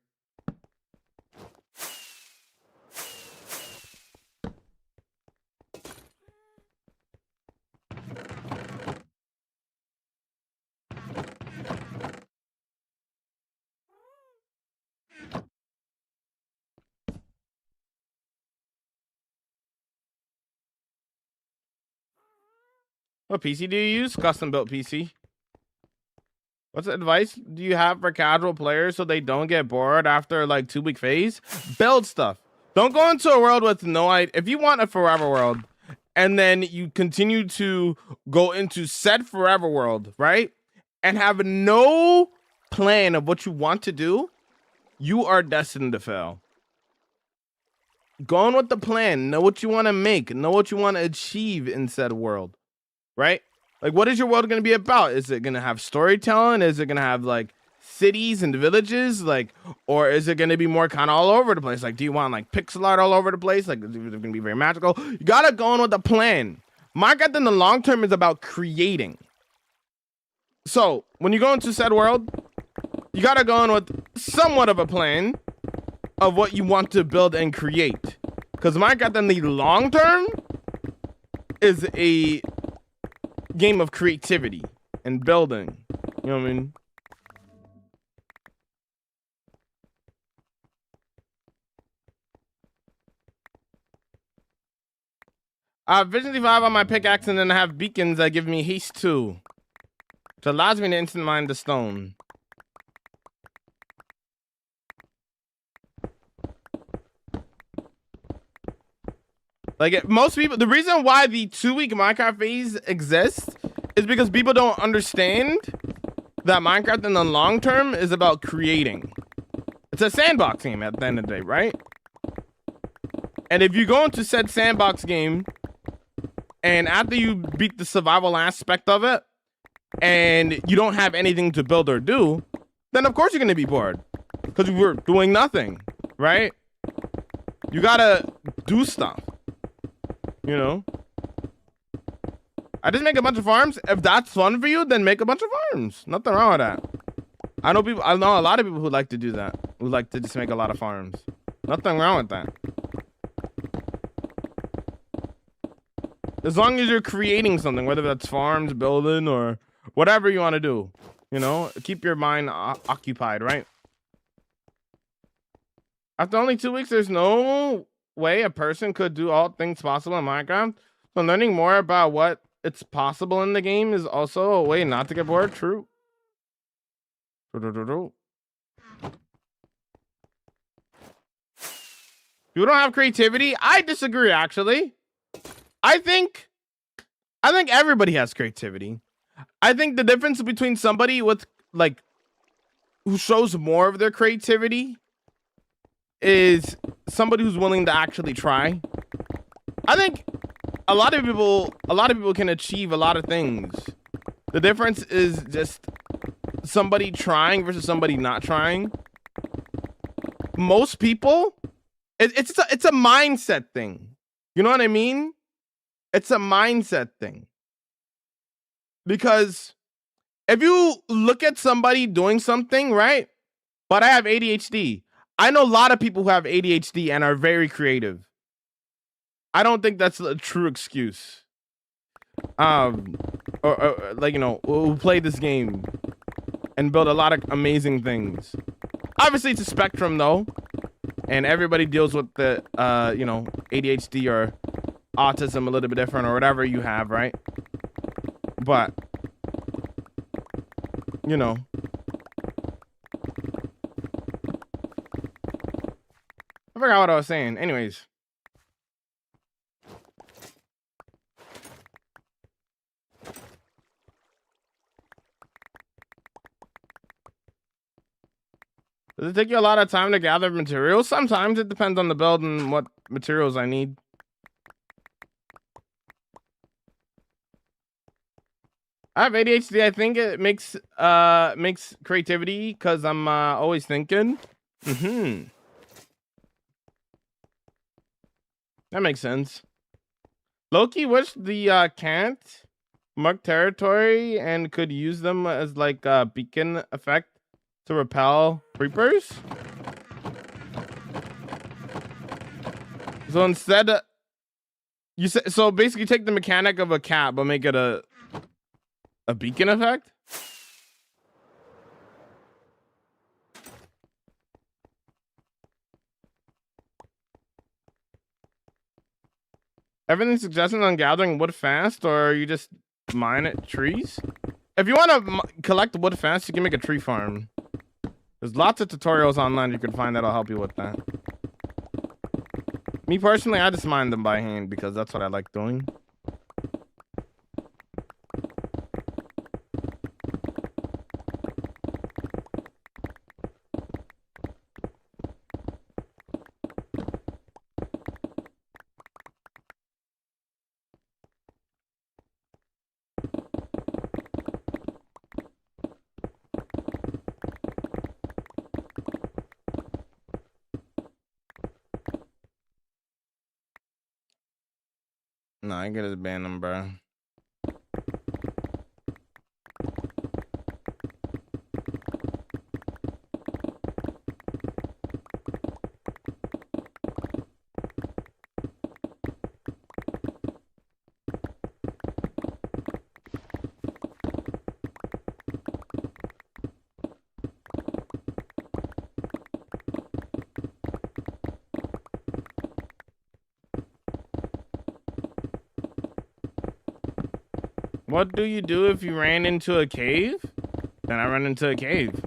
What PC do you use? Custom built PC. What's advice do you have for casual players so they don't get bored after like 2-week phase? Build stuff. Don't go into a world with no idea. If you want a forever world and then you continue to go into said forever world, right? And have no plan of what you want to do, you are destined to fail. Go on with the plan. Know what you want to make. Know what you want to achieve in said world. Right? Like, what is your world going to be about? Is it going to have storytelling? Is it going to have, like, cities and villages? Like, or is it going to be more kind of all over the place? Like, do you want, like, pixel art all over the place? Like, is it going to be very magical? You got to go in with a plan. Minecraft in the long term is about creating. So, when you go into said world, you got to go in with somewhat of a plan of what you want to build and create. Because Minecraft in the long term is a game of creativity and building. You know what I mean? Vision 5 on my pickaxe, and then I have beacons that give me haste 2, which allows me to instant mine the stone. Like, most people, the reason why the 2-week Minecraft phase exists is because people don't understand that Minecraft in the long term is about creating. It's a sandbox game at the end of the day, right? And if you go into said sandbox game and after you beat the survival aspect of it and you don't have anything to build or do, then of course you're going to be bored. Because because we're doing nothing, right? You gotta do stuff, you know? I just make a bunch of farms. If that's fun for you, then make a bunch of farms. Nothing wrong with that. I know a lot of people who like to do that. Who like to just make a lot of farms. Nothing wrong with that. As long as you're creating something, whether that's farms, building, or whatever you want to do, you know, keep your mind occupied, right? After only 2 weeks, there's no way a person could do all things possible in Minecraft. So learning more about what it's possible in the game is also a way not to get bored. True. People don't have creativity. I disagree, actually. I think everybody has creativity. I think the difference between somebody with like who shows more of their creativity is somebody who's willing to actually try. I think a lot of people can achieve a lot of things. The difference is just somebody trying versus somebody not trying. Most people, it's a mindset thing. You know what I mean? It's a mindset thing. Because if you look at somebody doing something, right? But I have ADHD. I know a lot of people who have ADHD and are very creative. I don't think that's a true excuse. Or like, you know, who play this game and build a lot of amazing things. Obviously, it's a spectrum, though. And everybody deals with the, you know, ADHD or autism a little bit different or whatever you have, right? But, you know. I forgot what I was saying. Anyways. Does it take you a lot of time to gather materials? Sometimes. It depends on the build and what materials I need. I have ADHD. I think it makes creativity because I'm always thinking. That makes sense. Loki wish the can't mark territory and could use them as like a beacon effect to repel creepers. So instead, you say so. Basically, take the mechanic of a cat, but make it a beacon effect. Everything suggested on gathering wood fast, or you just mine at trees? If you want to collect wood fast, you can make a tree farm. There's lots of tutorials online you can find that'll help you with that. Me personally, I just mine them by hand because that's what I like doing. No, I get his band number. What do you do if you ran into a cave? Then I run into a cave.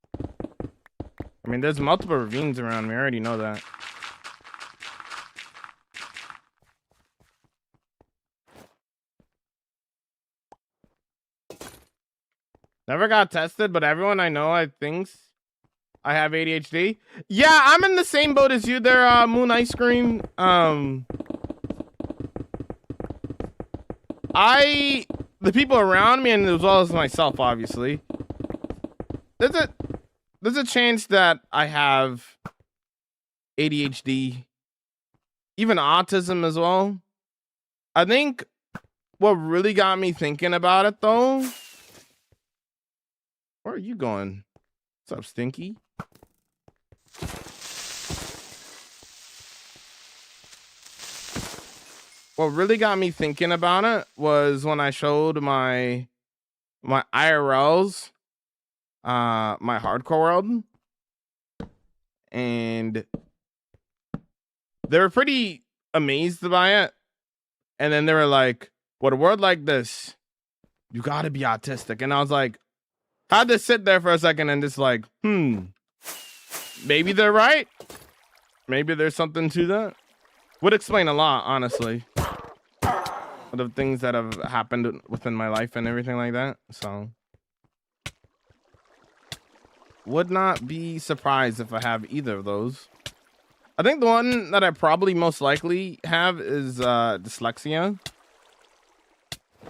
I mean, there's multiple ravines around me. I already know that. Never got tested, but everyone I know thinks I have ADHD. Yeah, I'm in the same boat as you there, Moon Ice Cream. The people around me and as well as myself, obviously. There's there's a chance that I have ADHD, even autism as well. I think what really got me thinking about it though. Where are you going? What's up, Stinky? What really got me thinking about it was when I showed my IRLs, my hardcore world, and they were pretty amazed by it. And then they were like, "What a world like this, you gotta be autistic." And I was like, I had to sit there for a second and just like, maybe they're right. Maybe there's something to that. Would explain a lot, honestly, of the things that have happened within my life and everything like that. So would not be surprised if I have either of those. I think the one that I probably most likely have is dyslexia.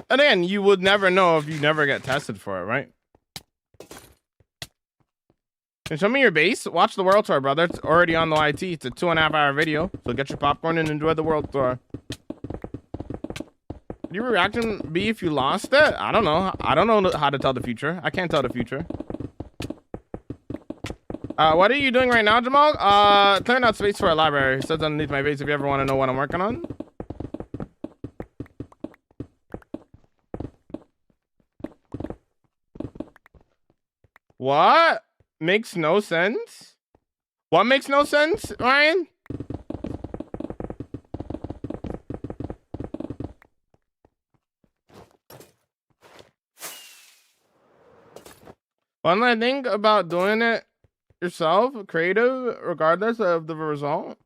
And again, you would never know if you never get tested for it, right? Can you show me your base? Watch the world tour, brother. It's already on the YT. It's a 2.5-hour video. So get your popcorn and enjoy the world tour. Would your reaction be if you lost it? I don't know. I don't know how to tell the future. I can't tell the future. What are you doing right now, Jamal? Clearing out space for a library. It says underneath my base if you ever want to know what I'm working on. What? Makes no sense? What makes no sense, Ryan? One I think about doing it yourself, creative, regardless of the result.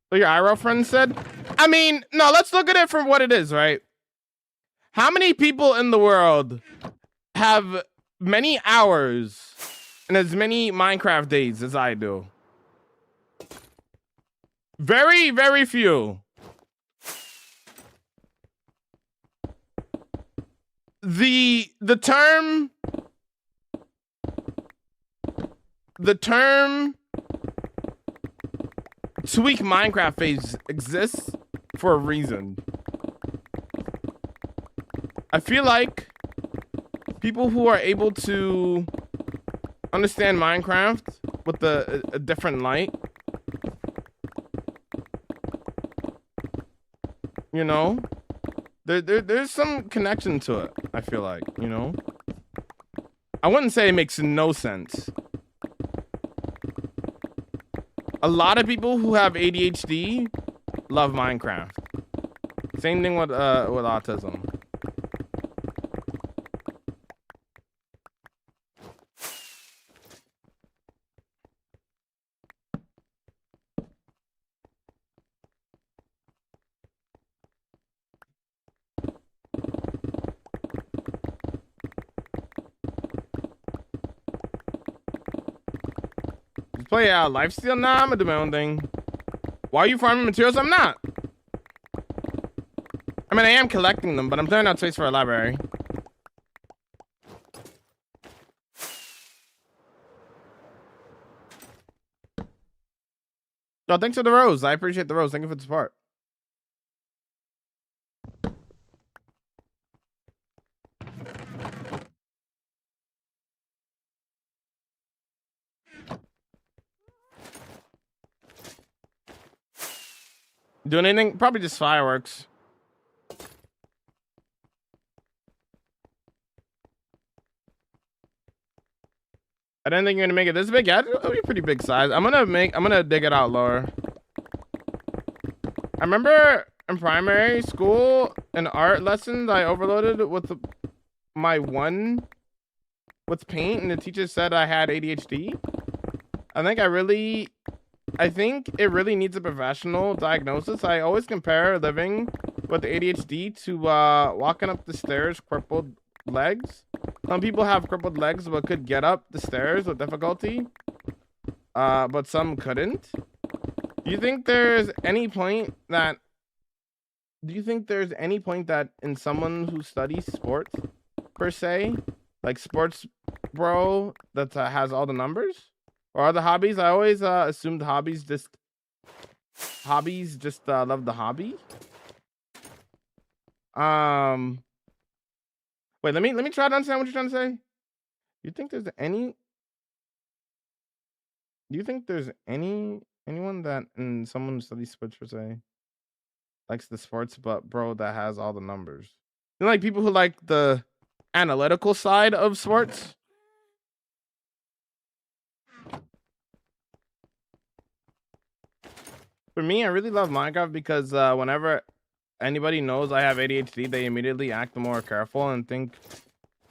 So your IRL friend said, I mean, no, let's look at it for what it is, right? How many people in the world have many hours and as many Minecraft days as I do? Very, very few. The term tweak Minecraft phase exists for a reason. I feel like people who are able to understand Minecraft with a different light, you know, there's some connection to it. I feel like, you know, I wouldn't say it makes no sense. A lot of people who have ADHD love Minecraft. Same thing with autism. Play lifesteal? Nah, I'm gonna do my own thing. Why are you farming materials? I'm not. I mean, I am collecting them, but I'm clearing out space for a library. No, thanks for the rose. I appreciate the rose. Thank you for the support. Doing anything? Probably just fireworks. I didn't think you're gonna make it this big. Yeah, it'll be a pretty big size. I'm gonna dig it out lower. I remember in primary school, in art lessons, I overloaded with my one with paint, and the teacher said I had ADHD. I think it really needs a professional diagnosis. I always compare living with ADHD to walking up the stairs crippled legs. Some people have crippled legs but could get up the stairs with difficulty, but some couldn't. Do you think there's any point that in someone who studies sports, per se, like sports bro, that has all the numbers? Or are the hobbies? I always assumed hobbies just love the hobby. Wait, let me try to understand what you're trying to say. You think there's any? Do you think there's anyone that in someone who studies sports per se likes the sports, but bro, that has all the numbers? You know, like people who like the analytical side of sports. For me, I really love Minecraft because whenever anybody knows I have ADHD, they immediately act more careful and think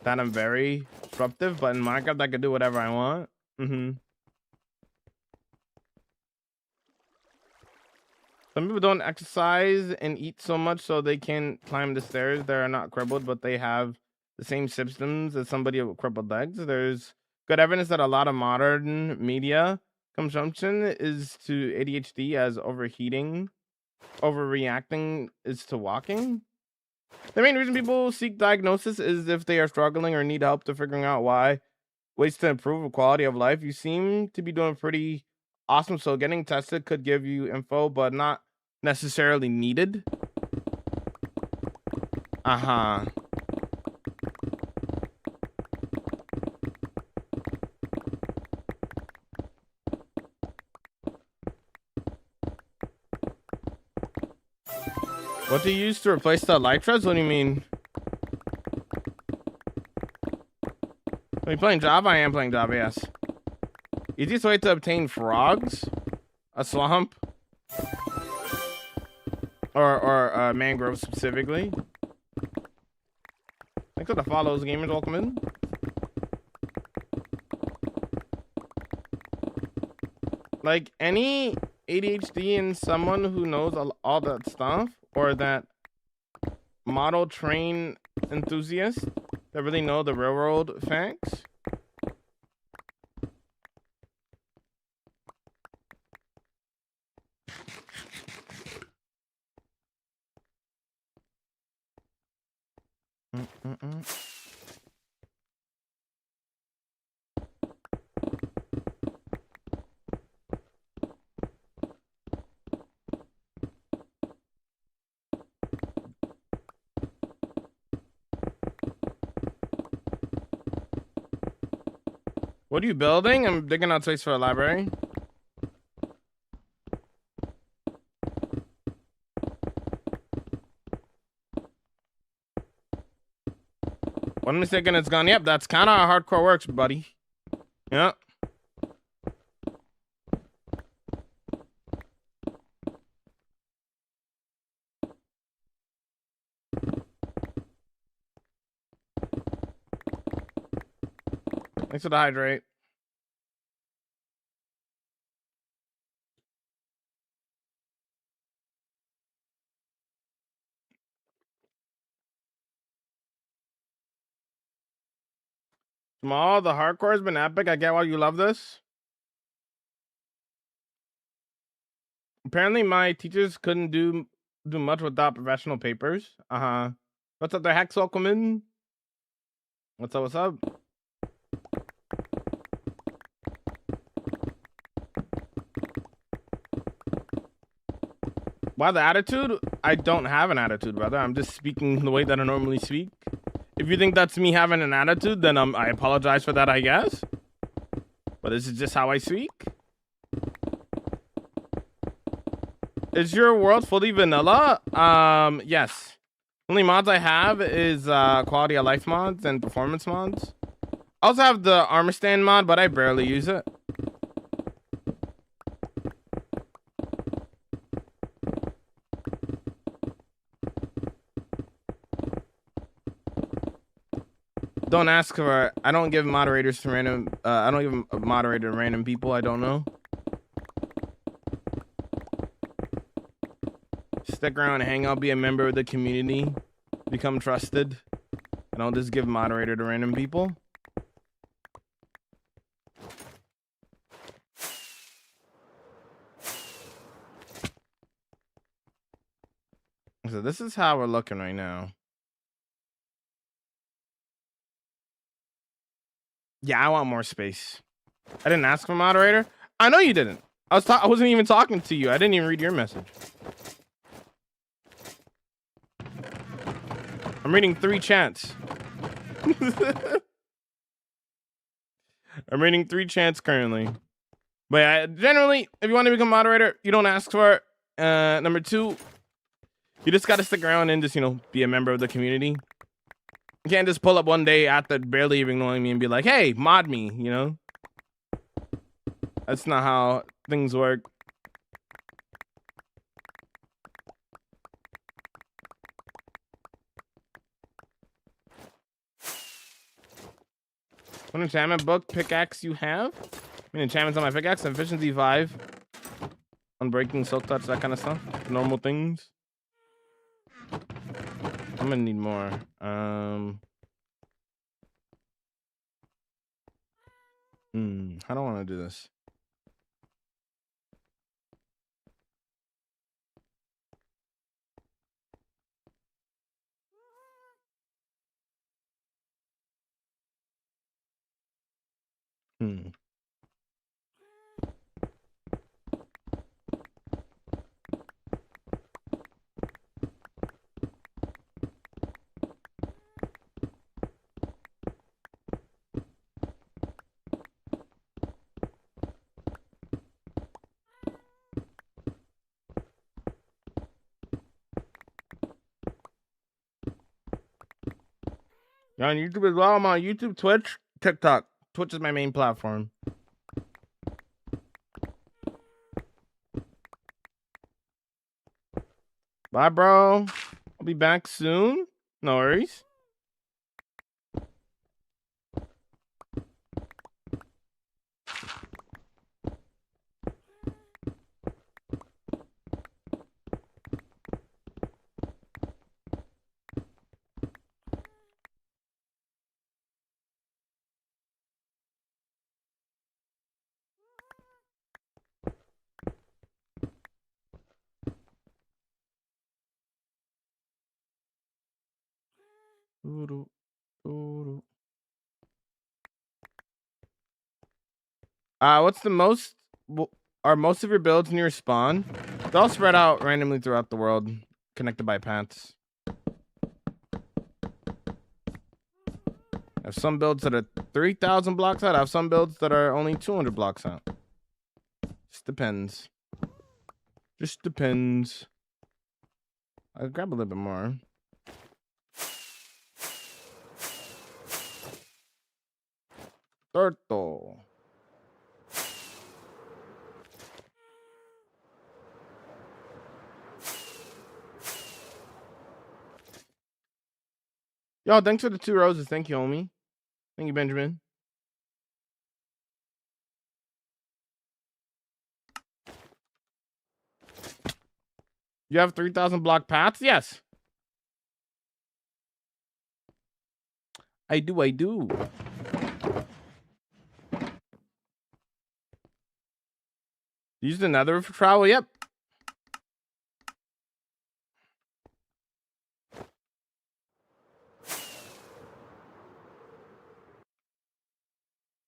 that I'm very disruptive. But in Minecraft, I can do whatever I want. Some people don't exercise and eat so much so they can climb the stairs. They are not crippled, but they have the same symptoms as somebody with crippled legs. There's good evidence that a lot of modern media consumption is to ADHD as overheating. Overreacting is to walking. The main reason people seek diagnosis is if they are struggling or need help to figuring out why. Ways to improve the quality of life. You seem to be doing pretty awesome. So getting tested could give you info, but not necessarily needed. Uh-huh. What do you use to replace the elytras? What do you mean? Are you playing Java? I am playing Java, yes. Easiest way to obtain frogs? A swamp? Or mangrove specifically? Thanks for the follows, gamers. Welcome in. Like any ADHD in someone who knows all that stuff, or that model train enthusiast that really know the railroad facts. What are you building? I'm digging out space for a library. One mistake and it's gone. Yep, that's kind of how hardcore works, buddy. Yep. Thanks for the hydrate. Small, the hardcore has been epic. I get why you love this. Apparently, my teachers couldn't do much without professional papers. What's up, the hacks? Welcome in. What's up? What's up? Why the attitude? I don't have an attitude, brother. I'm just speaking the way that I normally speak. If you think that's me having an attitude, then I apologize for that, I guess. But this is just how I speak. Is your world fully vanilla? Yes. Only mods I have is quality of life mods and performance mods. I also have the armor stand mod, but I barely use it. Don't ask for. I don't give moderators to random. I don't give a moderator to random people I don't know. Stick around and hang out. Be a member of the community. Become trusted. I don't just give moderator to random people. So this is how we're looking right now. Yeah, I want more space. I didn't ask for moderator. I know you didn't. I wasn't even talking to you. I didn't even read your message. I'm reading 3 chats. I'm reading 3 chats currently. But yeah, generally, if you want to become moderator, you don't ask for it. Number 2, you just got to stick around and just, be a member of the community. You can't just pull up one day after barely even knowing me and be like, hey, mod me, That's not how things work. What enchantment book pickaxe you have? Enchantments on my pickaxe, efficiency 5. Unbreaking, silk touch, that kind of stuff. Normal things. I'm gonna need more. How do I want to do this? You're on YouTube as well. I'm on YouTube, Twitch, TikTok. Twitch is my main platform. Bye, bro. I'll be back soon. No worries. What's the most? Are most of your builds near spawn? They're all spread out randomly throughout the world, connected by paths. I have some builds that are 3,000 blocks out. I have some builds that are only 200 blocks out. Just depends. Just depends. I'll grab a little bit more. Turtle. Yo, thanks for the 2 roses. Thank you, homie. Thank you, Benjamin. You have 3,000 block paths? Yes. I do. Use the nether for travel? Yep.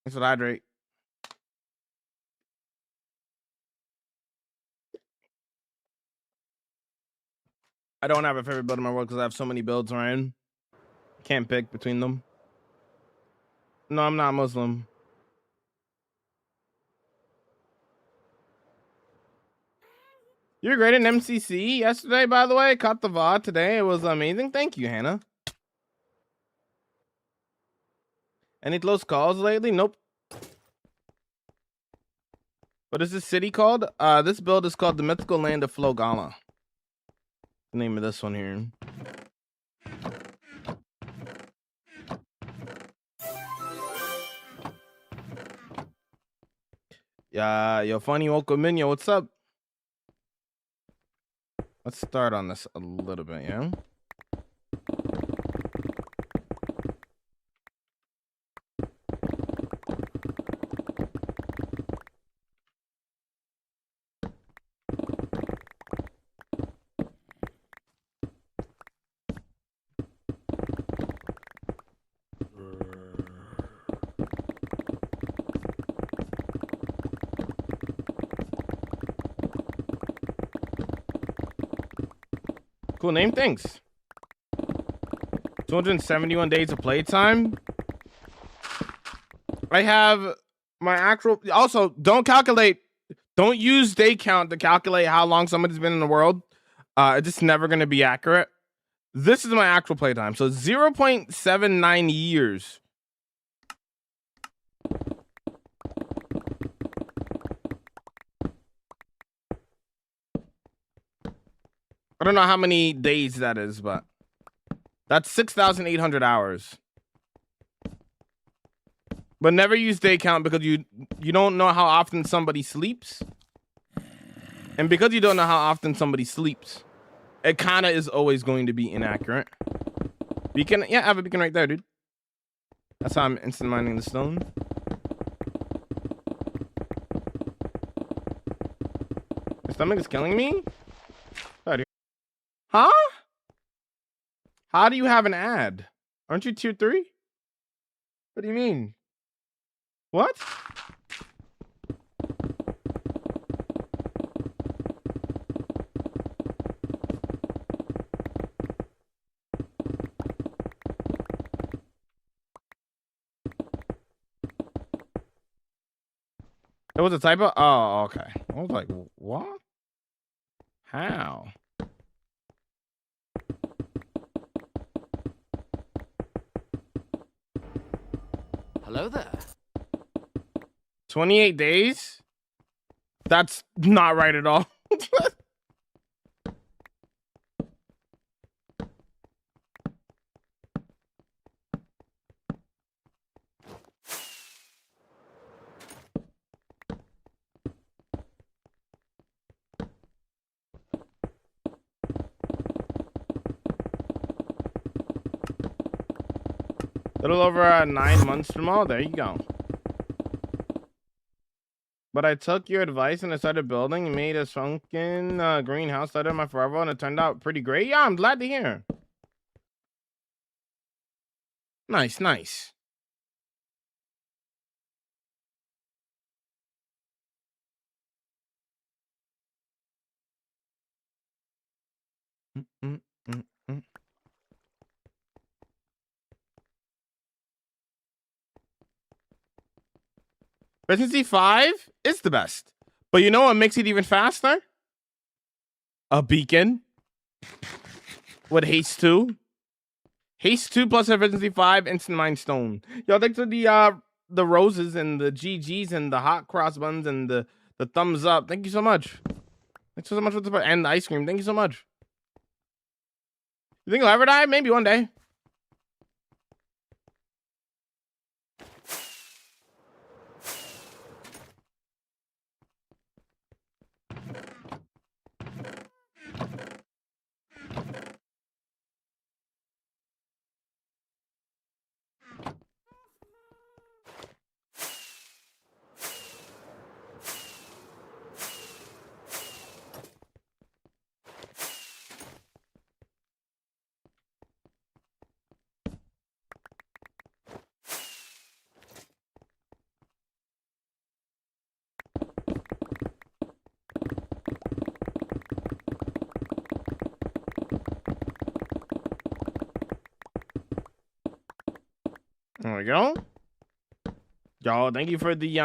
That's what I'd rate. I don't have a favorite build in my world because I have so many builds, Ryan. Can't pick between them. No, I'm not Muslim. You were great in MCC yesterday, by the way. Caught the VOD today. It was amazing. Thank you, Hannah. Any close calls lately? Nope. What is this city called? This build is called the Mythical Land of Flogala. The name of this one here. Yeah, yo, funny Okominyo, what's up? Let's start on this a little bit, yeah? Cool name, thanks. 271 days of playtime. I have my actual. Also, don't use day count to calculate how long somebody's been in the world. It's just never going to be accurate. This is my actual playtime. So 0.79 years. I don't know how many days that is, but that's 6,800 hours. But never use day count because you don't know how often somebody sleeps. And because you don't know how often somebody sleeps, it kind of is always going to be inaccurate. Beacon, yeah, I have a beacon right there, dude. That's how I'm instant mining the stone. My stomach is killing me? Huh? How do you have an ad? Aren't you tier 3? What do you mean? What? It was a typo? Oh, okay. I was like, what? How? Hello there. 28 days? That's not right at all. Little over 9 months from now. There you go. But I took your advice and I started building and made a sunken greenhouse, started my forever, and it turned out pretty great. Yeah, I'm glad to hear. Nice, nice. Efficiency 5 is the best. But you know what makes it even faster? A beacon. With haste 2. Haste 2 plus efficiency 5, instant mine stone. Yo, thanks for the roses and the GGs and the hot cross buns and the thumbs up. Thank you so much. Thanks so much for the and the ice cream. Thank you so much. You think I'll ever die? Maybe one day. There we go. Y'all, thank you for the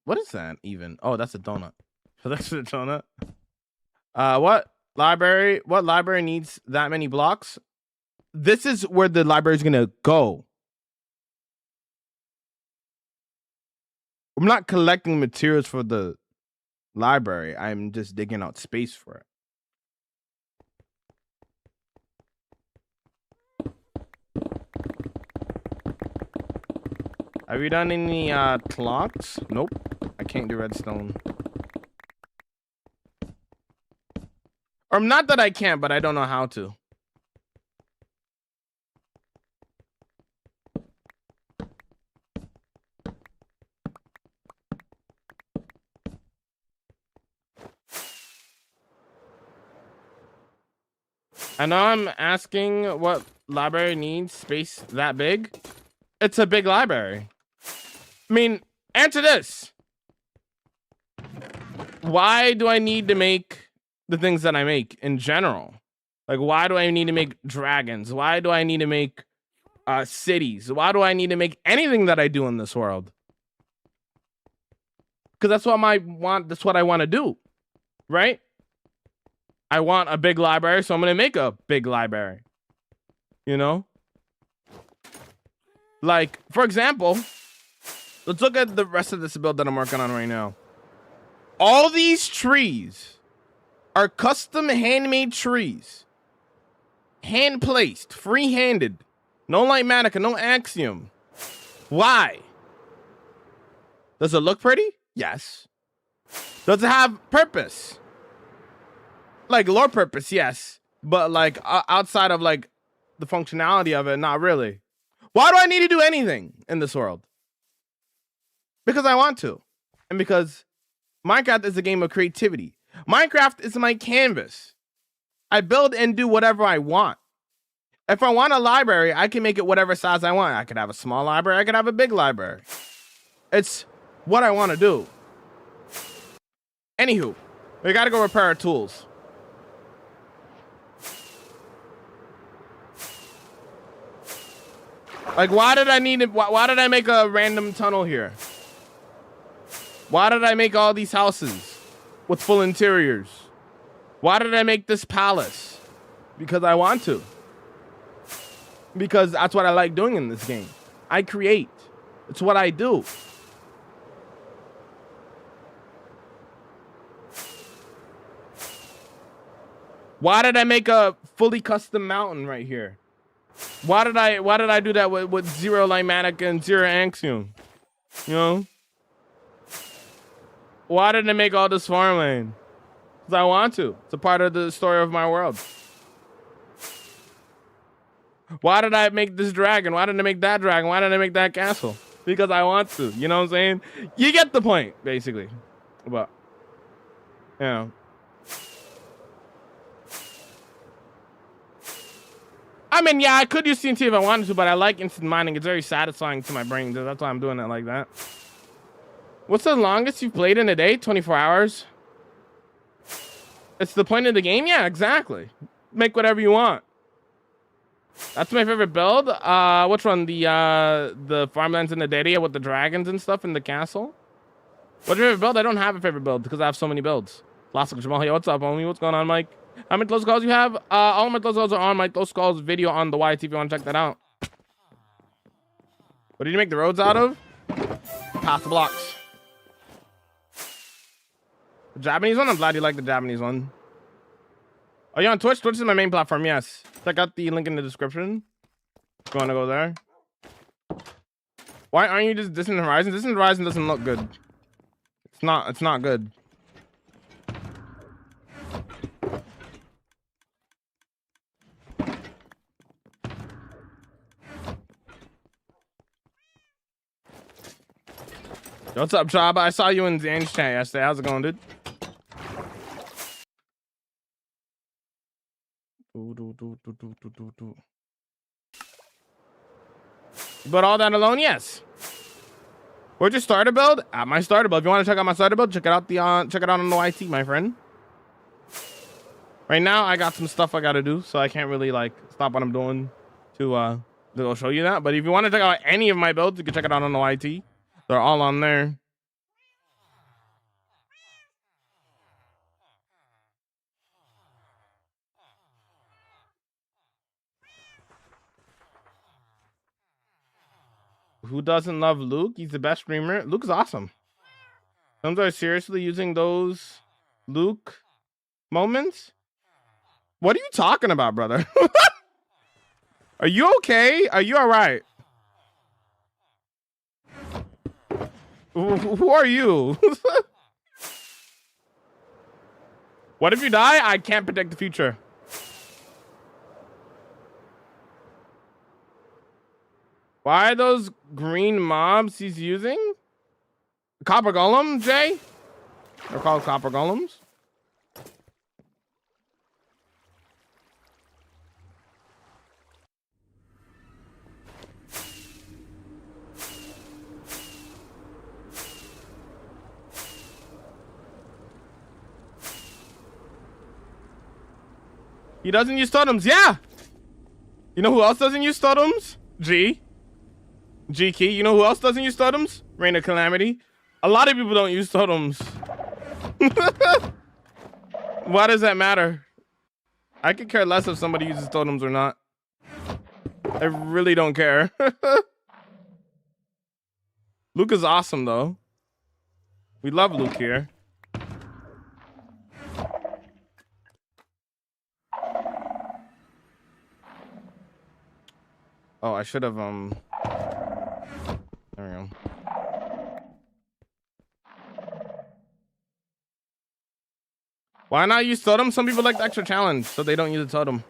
what is that even? Oh, that's a donut. That's a donut. What library needs that many blocks? This is where the library is gonna go. I'm not collecting materials for the library. I'm just digging out space for it. Have you done any clocks? Nope. I can't do redstone. Or not that I can't, but I don't know how to. I know I'm asking what library needs space that big. It's a big library. I mean, answer this. Why do I need to make the things that I make in general? Like, why do I need to make dragons? Why do I need to make cities? Why do I need to make anything that I do in this world? Because that's what that's what I want to do, right? I want a big library, so I'm gonna make a big library. You know? Like, for example, let's look at the rest of this build that I'm working on right now. All these trees are custom handmade trees. Hand placed, free-handed. No Lightmatica, no Axiom. Why? Does it look pretty? Yes. Does it have purpose? Like lore purpose, yes. But like outside of like the functionality of it, not really. Why do I need to do anything in this world? Because I want to. And because Minecraft is a game of creativity. Minecraft is my canvas. I build and do whatever I want. If I want a library, I can make it whatever size I want. I could have a small library. I could have a big library. It's what I want to do. Anywho, we got to go repair our tools. Like, why did I need it? Why did I make a random tunnel here? Why did I make all these houses with full interiors? Why did I make this palace? Because I want to. Because that's what I like doing in this game. I create. It's what I do. Why did I make a fully custom mountain right here? Why did I do that with 0 Lightmatica and 0 Axiom? You know? Why did I make all this farmland? Because I want to. It's a part of the story of my world. Why did I make this dragon? Why did I make that dragon? Why did I make that castle? Because I want to. You know what I'm saying? You get the point, basically. But, you know. I mean, yeah, I could use TNT if I wanted to, but I like instant mining. It's very satisfying to my brain. That's why I'm doing it like that. What's the longest you've played in a day? 24 hours. It's the point of the game? Yeah, exactly. Make whatever you want. That's my favorite build. Which one? The farmlands in the area with the dragons and stuff in the castle? What's your favorite build? I don't have a favorite build because I have so many builds. Classic Jamal. Hey, what's up, homie? What's going on, Mike? How many close calls you have? All my close calls are on my close calls video on the YT if you want to check that out. What did you make the roads out of? Pass the blocks. The Japanese one? I'm glad you like the Japanese one. Are you on Twitch? Twitch is my main platform, yes. Check out the link in the description. If you want to go there. Why aren't you just Distant Horizon? Distant Horizon doesn't look good. It's not good. What's up, Chaba? I saw you in Zan's chat yesterday. How's it going, dude? But all that alone, yes. Where'd your starter build? At my starter build. If you want to check out my starter build, check it out on the YT, my friend. Right now, I got some stuff I gotta do, so I can't really like stop what I'm doing to go show you that. But if you want to check out any of my builds, you can check it out on the YT. They're all on there. Who doesn't love Luke? He's the best streamer. Luke's awesome. Some are seriously using those Luke moments. What are you talking about, brother? Are you okay? Are you all right? Who are you? What if you die? I can't predict the future. Why are those green mobs he's using? Copper golem, Jay? They're called copper golems. He doesn't use totems. Yeah. You know who else doesn't use totems? G Key. You know who else doesn't use totems? Reign of Calamity. A lot of people don't use totems. Why does that matter? I could care less if somebody uses totems or not. I really don't care. Luke is awesome though. We love Luke here. Oh, I should have there we go. Why not use totem? Some people like the extra challenge, so they don't use a totem.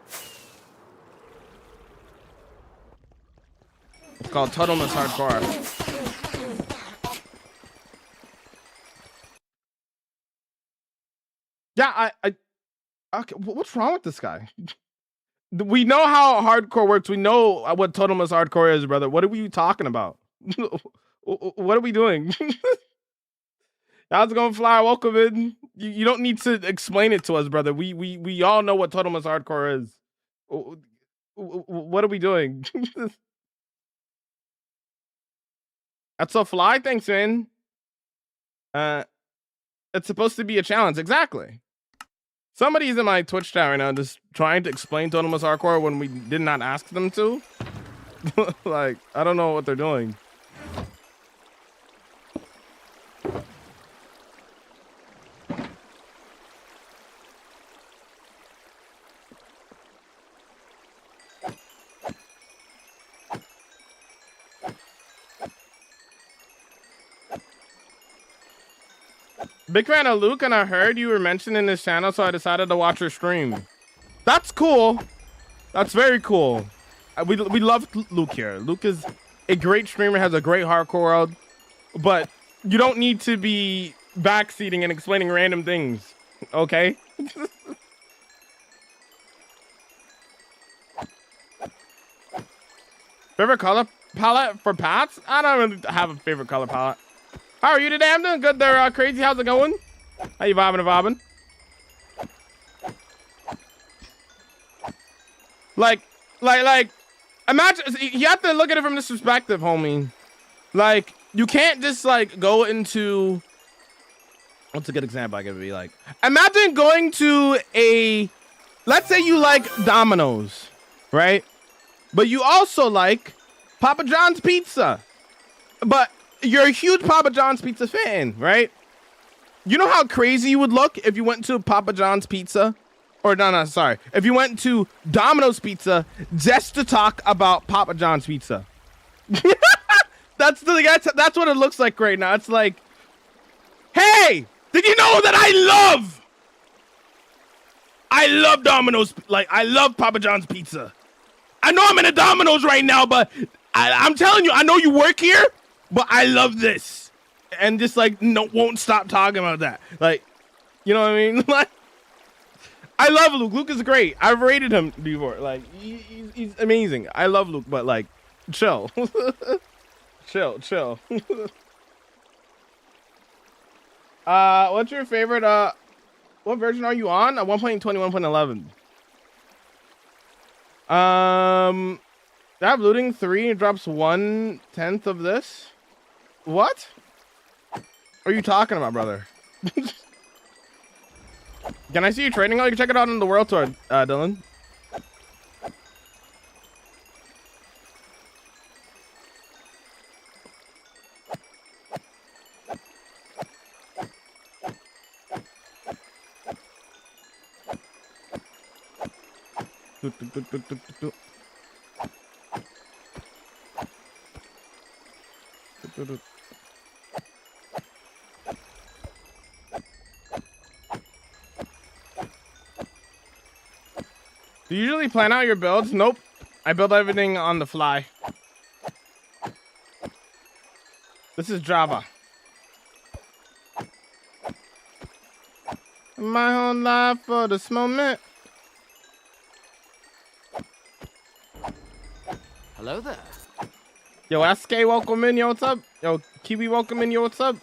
It's called Totemless Hardcore. Yeah, okay, what's wrong with this guy? We know how hardcore works. We know what Totemless Hardcore is, brother. What are we talking about? What are we doing? How's it going, Fly? Welcome in. You don't need to explain it to us, brother. We all know what Totemless Hardcore is. What are we doing? That's so Fly. Thanks, man. It's supposed to be a challenge. Exactly. Somebody's in my Twitch chat right now just trying to explain Totemless Hardcore when we did not ask them to. Like, I don't know what they're doing. Big fan of Luke, and I heard you were mentioned in his channel, so I decided to watch your stream. That's cool. That's very cool. We love Luke here. Luke is a great streamer, has a great hardcore world, but you don't need to be backseating and explaining random things, okay? Favorite color palette for Pats? I don't really have a favorite color palette. How are you today? I'm doing good there, Crazy. How's it going? How you vibing and vibing? Like, imagine, you have to look at it from this perspective, homie. Like, you can't just, like, go into, what's a good example I could be like? Imagine going to let's say you like Domino's, right? But you also like Papa John's Pizza. But you're a huge Papa John's Pizza fan, right? You know how crazy you would look if you went to Papa John's Pizza? Or no, sorry. If you went to Domino's Pizza just to talk about Papa John's Pizza. That's what it looks like right now. It's like, hey, did you know that I love Domino's, like I love Papa John's Pizza. I know I'm in a Domino's right now, but I'm telling you, I know you work here, but I love this. And just like, no, won't stop talking about that. Like, you know what I mean? Like, I love Luke. Luke is great. I've rated him before. Like, he's amazing. I love Luke, but like, chill. chill. What's your favorite, what version are you on? 1.20, 1.11. I have looting 3. It drops 1/10 of this. What are you talking about, brother? Can I see you trading? Oh, you can check it out on the World Tour, Dylan. Do you usually plan out your builds? Nope. I build everything on the fly. This is Java. My whole life for this moment. Hello there. Yo, SK, welcome in. Yo, what's up? Yo, Kiwi, welcome in. Yo, what's up?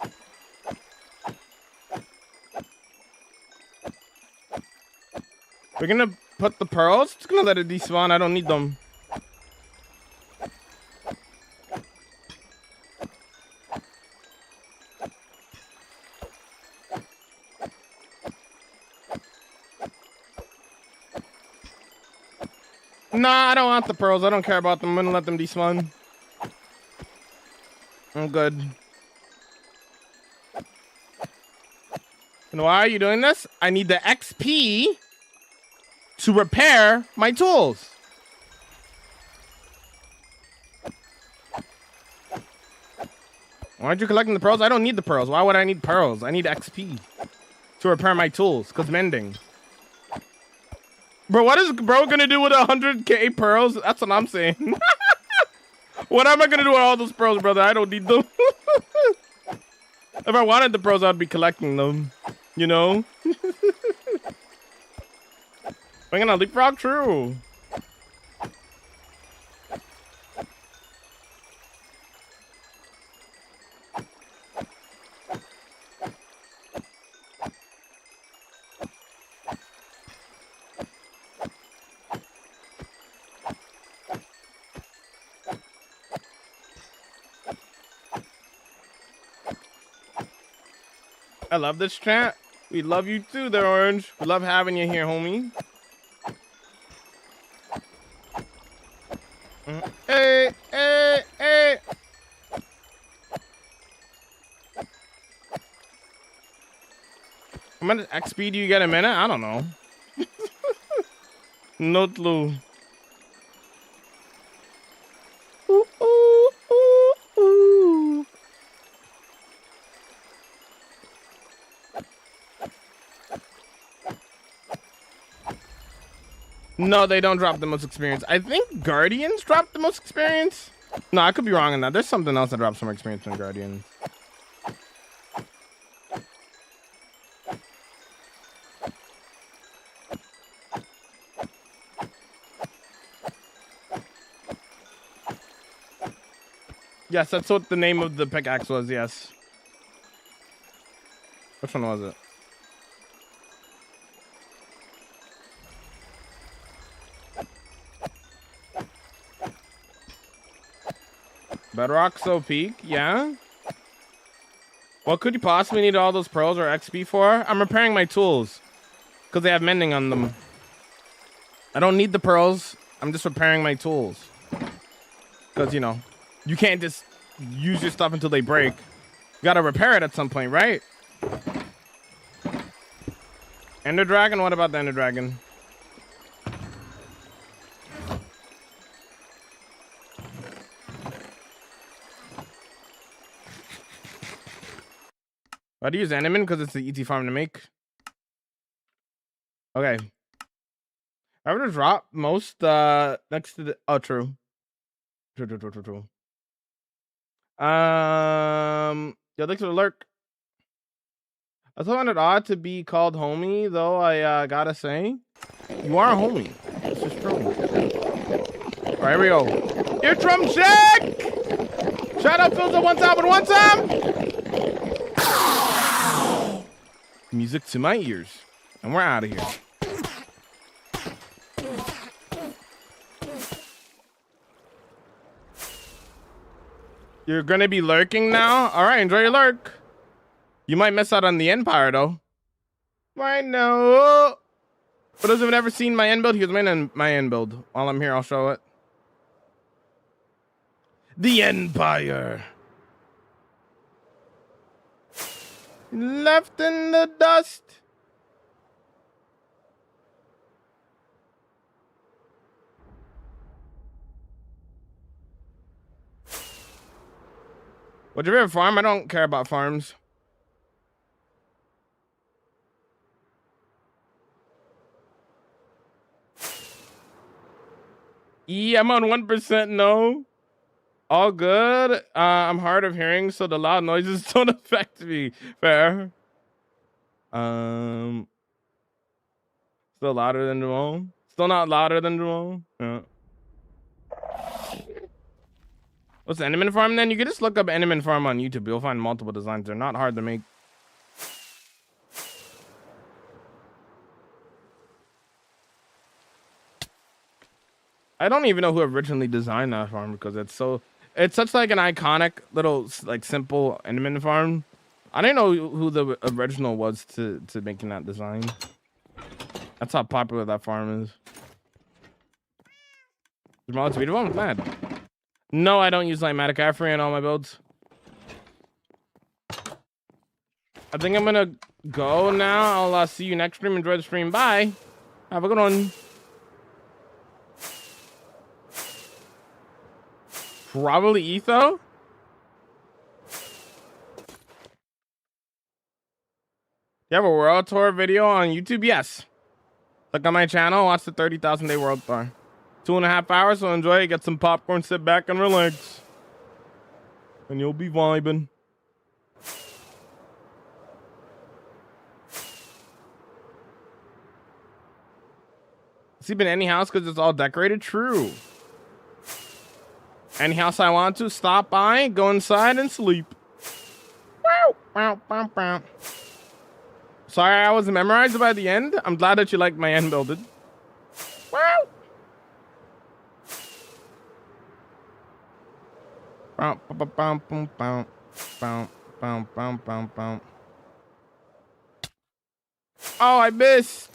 We're gonna put the pearls. It's gonna let it despawn. I don't need them. Nah, I don't want the pearls. I don't care about them. I'm gonna let them despawn. I'm good. And why are you doing this? I need the XP to repair my tools. Why aren't you collecting the pearls? I don't need the pearls. Why would I need pearls? I need XP to repair my tools, because mending. Bro, what is bro gonna do with 100k pearls? That's what I'm saying. What am I gonna do with all those pearls, brother? I don't need them. If I wanted the pearls, I'd be collecting them. You know? I'm gonna leapfrog? True. I love this chat. We love you too there, Orange. We love having you here, homie. Hey, hey, hey. How much XP do you get a minute? I don't know. No clue. Ooh, ooh, ooh, ooh. No, they don't drop the most experience. I think Guardians drop the most experience. No, I could be wrong on that. There's something else that drops some experience than Guardians. Yes, that's what the name of the pickaxe was, yes. Which one was it? Bedrock so peak, yeah. What could you possibly need all those pearls or XP for? I'm repairing my tools because they have mending on them. I don't need the pearls. I'm just repairing my tools because, you know, you can't just use your stuff until they break. You gotta repair it at some point, right? Ender Dragon? What about the Ender Dragon? Why do you use Enderman? Because it's the easy farm to make. Okay. I would have dropped most next to the true. True. Yeah, thanks for the lurk. I found it odd to be called homie, though. I gotta say, you are a homie. This is true. All right, here we go. Eardrum check. Shout out Phil's at one time and one time. Music to my ears, and we're out of here. You're gonna be lurking now? All right, enjoy your lurk. You might miss out on the Empire, though. I know. For those who have never seen my end build, here's my end build. While I'm here, I'll show it. The Empire. Left in the dust. What's your favorite farm? I don't care about farms. Yeah, I'm on 1%. No. All good. I'm hard of hearing, so the loud noises don't affect me. Fair. Still louder than normal. Still not louder than normal. Yeah. What's the Enderman farm then? You can just look up Enderman farm on YouTube. You'll find multiple designs. They're not hard to make. I don't even know who originally designed that farm because it's such like an iconic little like simple Enderman farm. I didn't know who the original was to making that design. That's how popular that farm is. Jamal, it's beautiful. I'm glad. No, I don't use Lighmatic. I have free on all my builds. I think I'm gonna go now. I'll see you next stream. Enjoy the stream. Bye. Have a good one. Probably Etho. You have a world tour video on YouTube? Yes. Click on my channel. Watch the 30,000 day world tour. 2.5 hours, so enjoy it. Get some popcorn, sit back and relax. And you'll be vibing. Sleep in any house because it's all decorated? True. Any house I want to, stop by, go inside and sleep. Sorry I wasn't memorized by the end. I'm glad that you liked my end builded. Oh, I missed.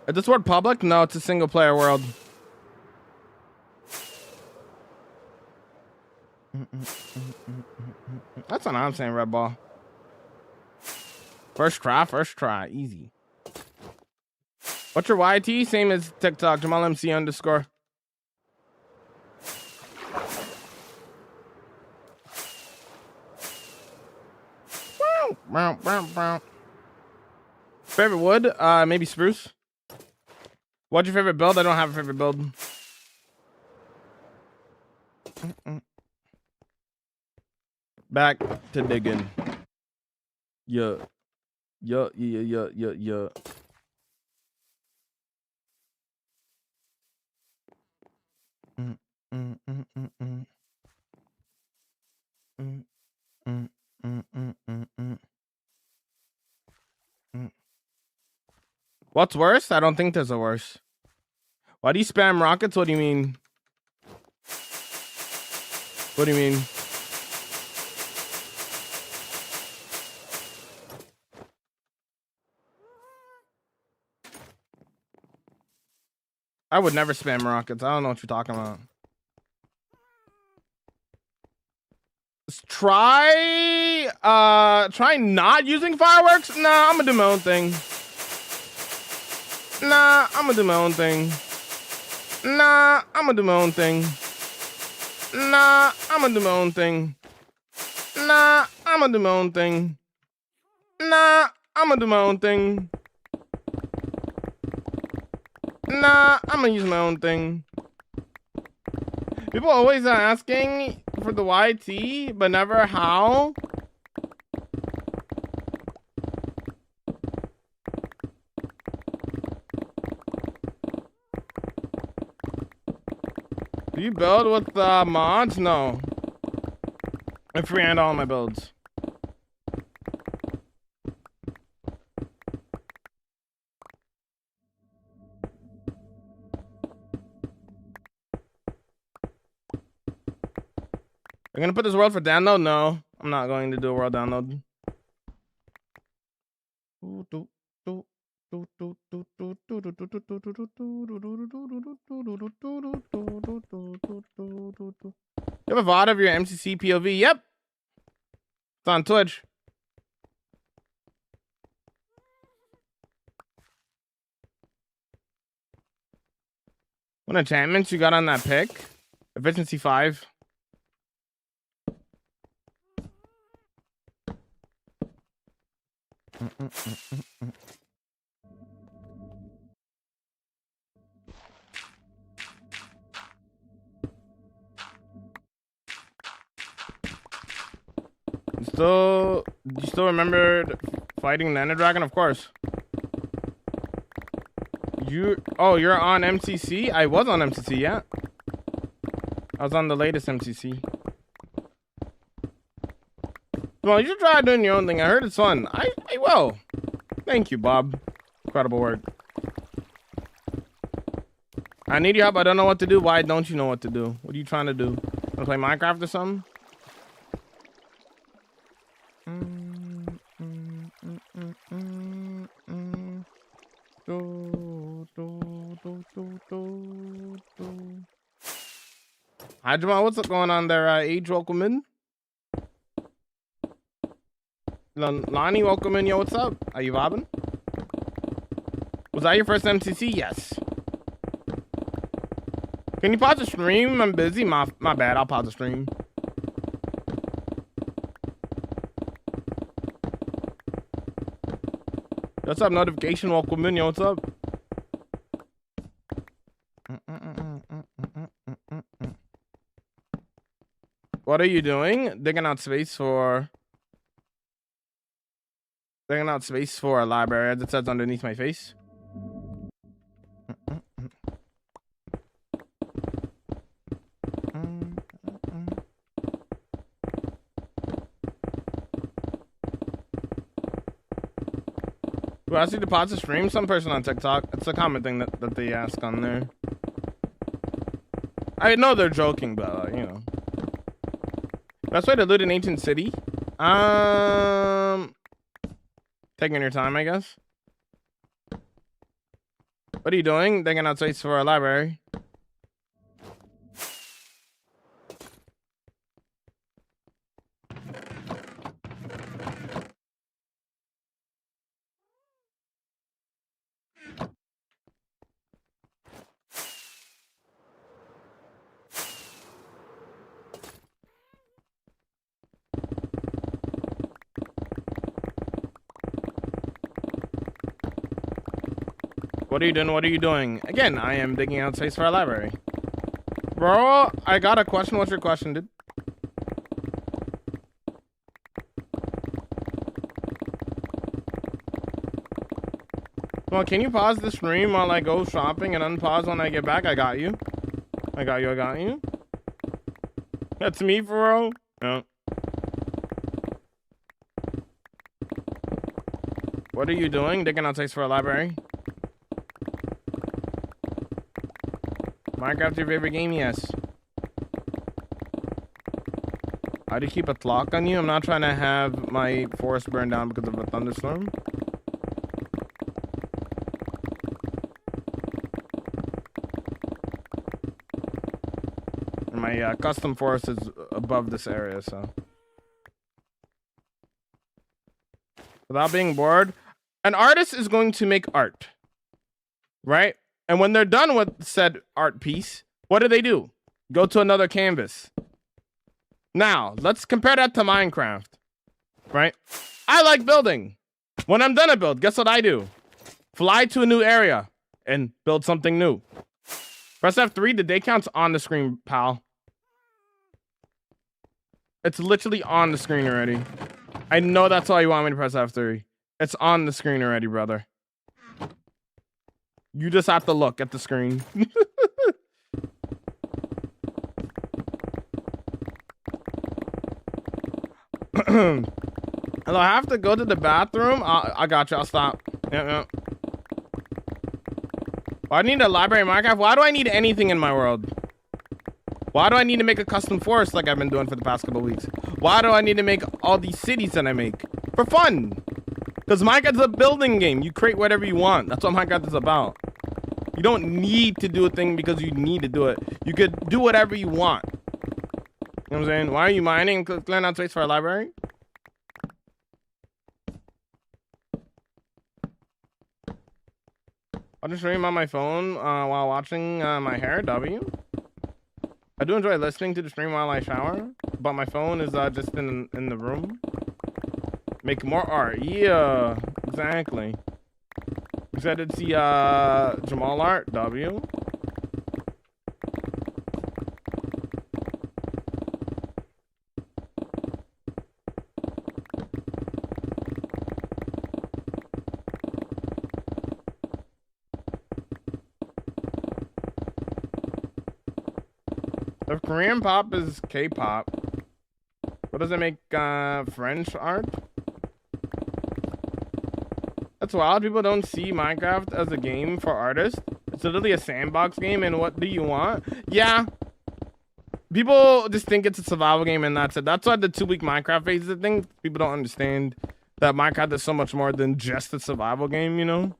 Is this word public? No, it's a single player world. That's what I'm saying, Red Ball. First try, easy. What's your YT? Same as TikTok, Jamal MC _ Favorite wood? Maybe spruce. What's your favorite build? I don't have a favorite build. Back to digging. Yeah. What's worse? I don't think there's a worse. Why do you spam rockets? What do you mean? What do you mean? I would never spam rockets. I don't know what you're talking about. Try not using fireworks? Nah, I'm gonna do my own thing. Nah, I'm gonna do my own thing. Nah, I'm gonna do my own thing. Nah, I'm gonna do my own thing. Nah, I'm gonna do my own thing. Nah, I'm gonna do my own thing. Nah, I'm gonna use my own thing. People always are asking for the YT, but never how. Do you build with mods? No. I freehand all my builds. I'm gonna put this world for download? No, I'm not going to do a world download. You have a VOD of your MCC POV? Yep. It's on Twitch. What enchantments you got on that pick? Efficiency 5. Do you still remember fighting the Ender Dragon? Of course. You're on MCC? I was on MCC, yeah. I was on the latest MCC. Well, you should try doing your own thing. I heard it's fun. I will. Thank you, Bob. Incredible work. I need your help. I don't know what to do. Why don't you know what to do? What are you trying to do? Wanna play Minecraft or something? Hi, Jamal. What's going on there? Age, welcome in. Lonnie, welcome in. Yo, what's up? Are you vibing? Was that your first MCC? Yes. Can you pause the stream? I'm busy. My bad. I'll pause the stream. What's up? Notification. Welcome in. Yo, what's up? What are you doing? Digging out space for a library, as it says underneath my face. Do I see to pause the stream? Some person on TikTok. It's a common thing that they ask on there. I know they're joking, but you know. Best way to loot an ancient city? Taking your time, I guess. What are you doing? Digging out space for a library. What are you doing? What are you doing? Again, I am digging out space for a library. Bro, I got a question. What's your question, dude? Well, can you pause the stream while I go shopping and unpause when I get back? I got you. I got you. That's me, bro. No. What are you doing? Digging out space for a library? Minecraft's your favorite game? Yes. How do you keep a clock on you? I'm not trying to have my forest burn down because of a thunderstorm. And my custom forest is above this area, so. Without being bored, an artist is going to make art, right? And when they're done with said art piece, what do? Go to another canvas. Now, let's compare that to Minecraft, right? I like building. When I'm done a build, guess what I do? Fly to a new area and build something new. Press F3, the day count's on the screen, pal. It's literally on the screen already. I know that's why you want me to press F3. It's on the screen already, brother. You just have to look at the screen. Hello, I have to go to the bathroom. I got you. I'll stop. Yep. Why do I need a library in Minecraft? Why do I need anything in my world? Why do I need to make a custom forest like I've been doing for the past couple weeks? Why do I need to make all these cities that I make? For fun. Because Minecraft's a building game. You create whatever you want. That's what Minecraft is about. You don't need to do a thing because you need to do it. You could do whatever you want. You know what I'm saying? Why are you mining? Clearing out space for a library? I'll just stream on my phone while watching my hair. W. I do enjoy listening to the stream while I shower, but my phone is just in the room. Make more art. Yeah, exactly. Excited to see Jamal art. W. If Korean pop is K-pop, what does it make French art? That's wild. People don't see Minecraft as a game for artists. It's literally a sandbox game, and what do you want? Yeah. People just think it's a survival game, and that's it. That's why the 2-week Minecraft phase is a thing. People don't understand that Minecraft is so much more than just a survival game, you know?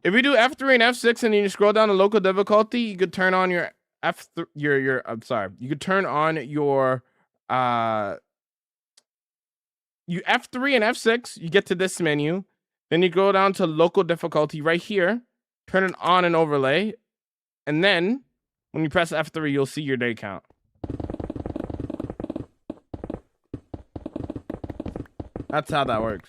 If you do F3 and F6 and you scroll down to local difficulty, you could turn on your I'm sorry. You could turn on your you F3 and F6, you get to this menu. Then you go down to local difficulty right here, turn it on and overlay. And then when you press F3, you'll see your day count. That's how that works.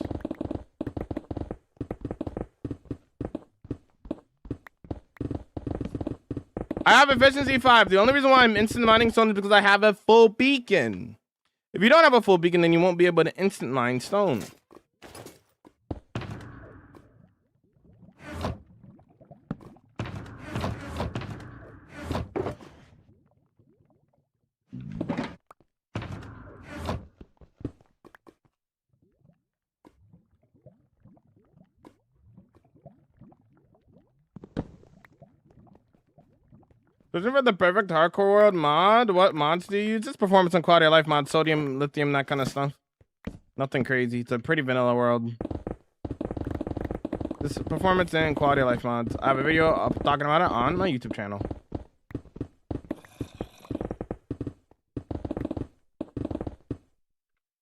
I have efficiency 5. The only reason why I'm instant mining stone is because I have a full beacon. If you don't have a full beacon, then you won't be able to instant mine stone. Looking for the perfect hardcore world mod. What mods do you use? Just performance and quality of life mod, sodium, lithium, that kind of stuff. Nothing crazy. It's a pretty vanilla world. This performance and quality of life mods. I have a video up talking about it on my YouTube channel.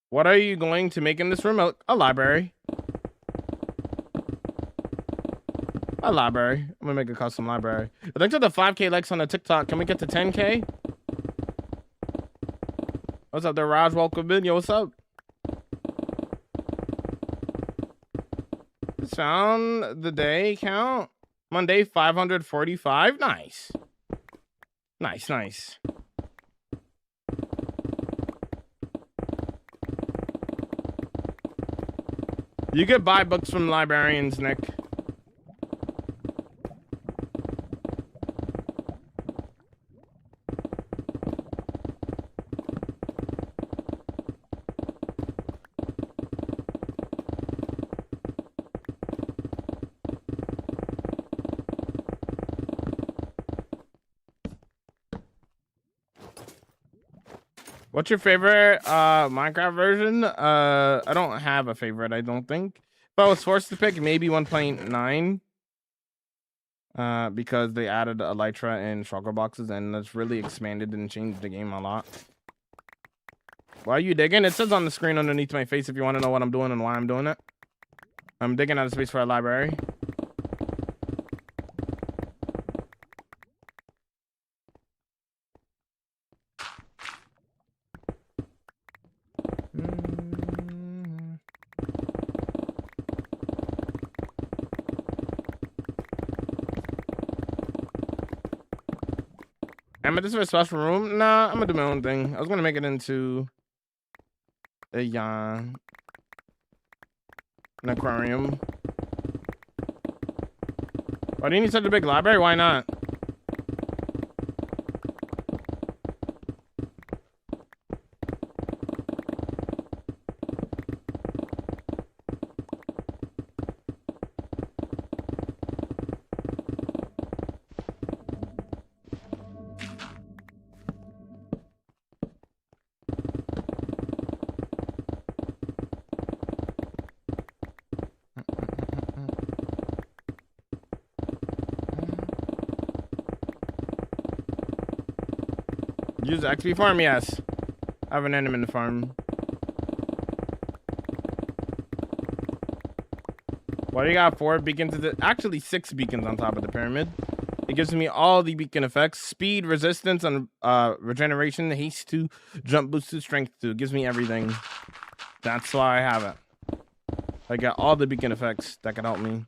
What are you going to make in this room? A library. A library. I'm gonna make a custom library. Thanks to the 5K likes on the TikTok. Can we get to 10K? What's up there, Raj? Welcome in. Yo, what's up? Just found the day count. Monday, 545. Nice. Nice, nice. You could buy books from librarians, Nick. What's your favorite Minecraft version? I don't have a favorite, I don't think. If I was forced to pick, maybe 1.9. Because they added Elytra and shulker boxes, and that's really expanded and changed the game a lot. Why are you digging? It says on the screen underneath my face if you want to know what I'm doing and why I'm doing it. I'm digging out of space for a library. Am I this for a special room? Nah, I'm gonna do my own thing. I was gonna make it into a an aquarium. Why do you need such a big library? Why not? Use the XP farm? Yes. I have an enderman farm. Why do you got 4 beacons? Actually 6 beacons on top of the pyramid. It gives me all the beacon effects. Speed, resistance, and regeneration, haste 2, jump boost 2, strength 2. It gives me everything. That's why I have it. I got all the beacon effects that can help me.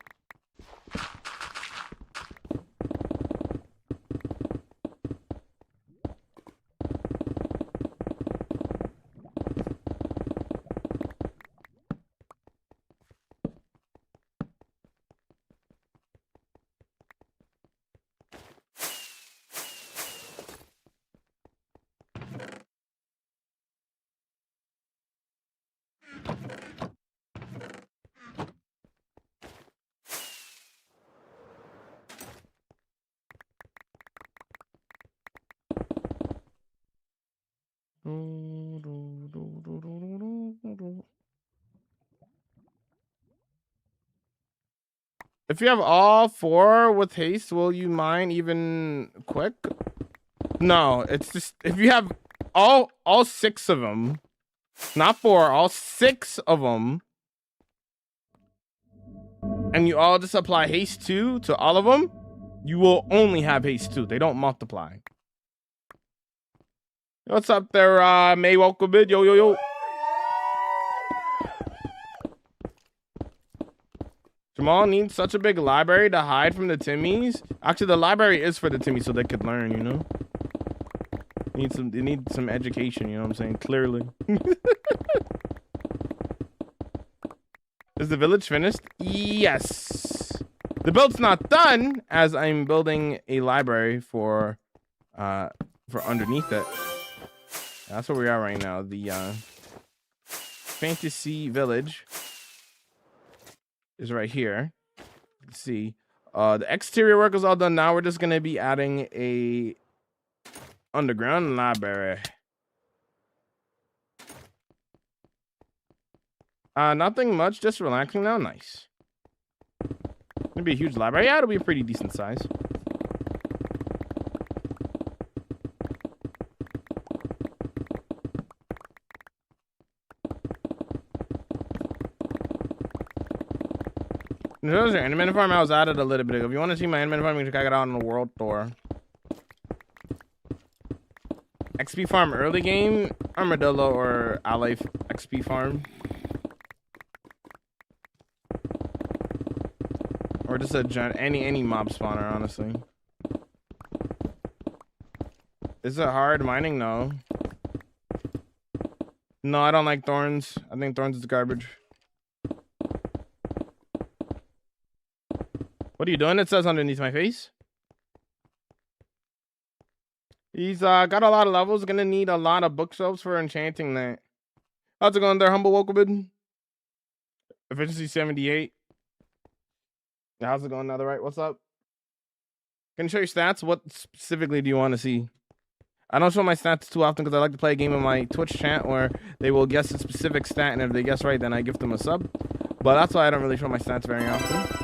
If you have all 4 with haste, will you mine even quick? No, it's just if you have all 6 of them, not 4, all 6 of them, and you all just apply haste 2 to all of them, you will only have haste 2. They don't multiply. What's up there, May? Welcome in. Yo. Jamal needs such a big library to hide from the Timmies. Actually, the library is for the Timmies so they could learn, you know? They need some education, you know what I'm saying? Clearly. Is the village finished? Yes. The build's not done as I'm building a library for underneath it. That's where we are right now. The fantasy village is right here. Let's see. The exterior work is all done now. We're just gonna be adding a underground library. Nothing much, just relaxing now. Nice. Gonna be a huge library. Yeah, it'll be a pretty decent size. There's your Enderman farm. I was at it a little bit ago. If you want to see my Enderman farm, you can check it out on the world tour. XP farm early game, Armadillo or Ally XP farm. Or just any mob spawner, honestly. Is it hard mining? No. No, I don't like thorns. I think thorns is garbage. What are you doing? It says underneath my face. He's got a lot of levels. Gonna need a lot of bookshelves for enchanting that. How's it going there, Humble Welcome? Efficiency 78. How's it going, Netherite? What's up? Can you show your stats? What specifically do you want to see? I don't show my stats too often because I like to play a game in my Twitch chat where they will guess a specific stat, and if they guess right, then I give them a sub. But that's why I don't really show my stats very often.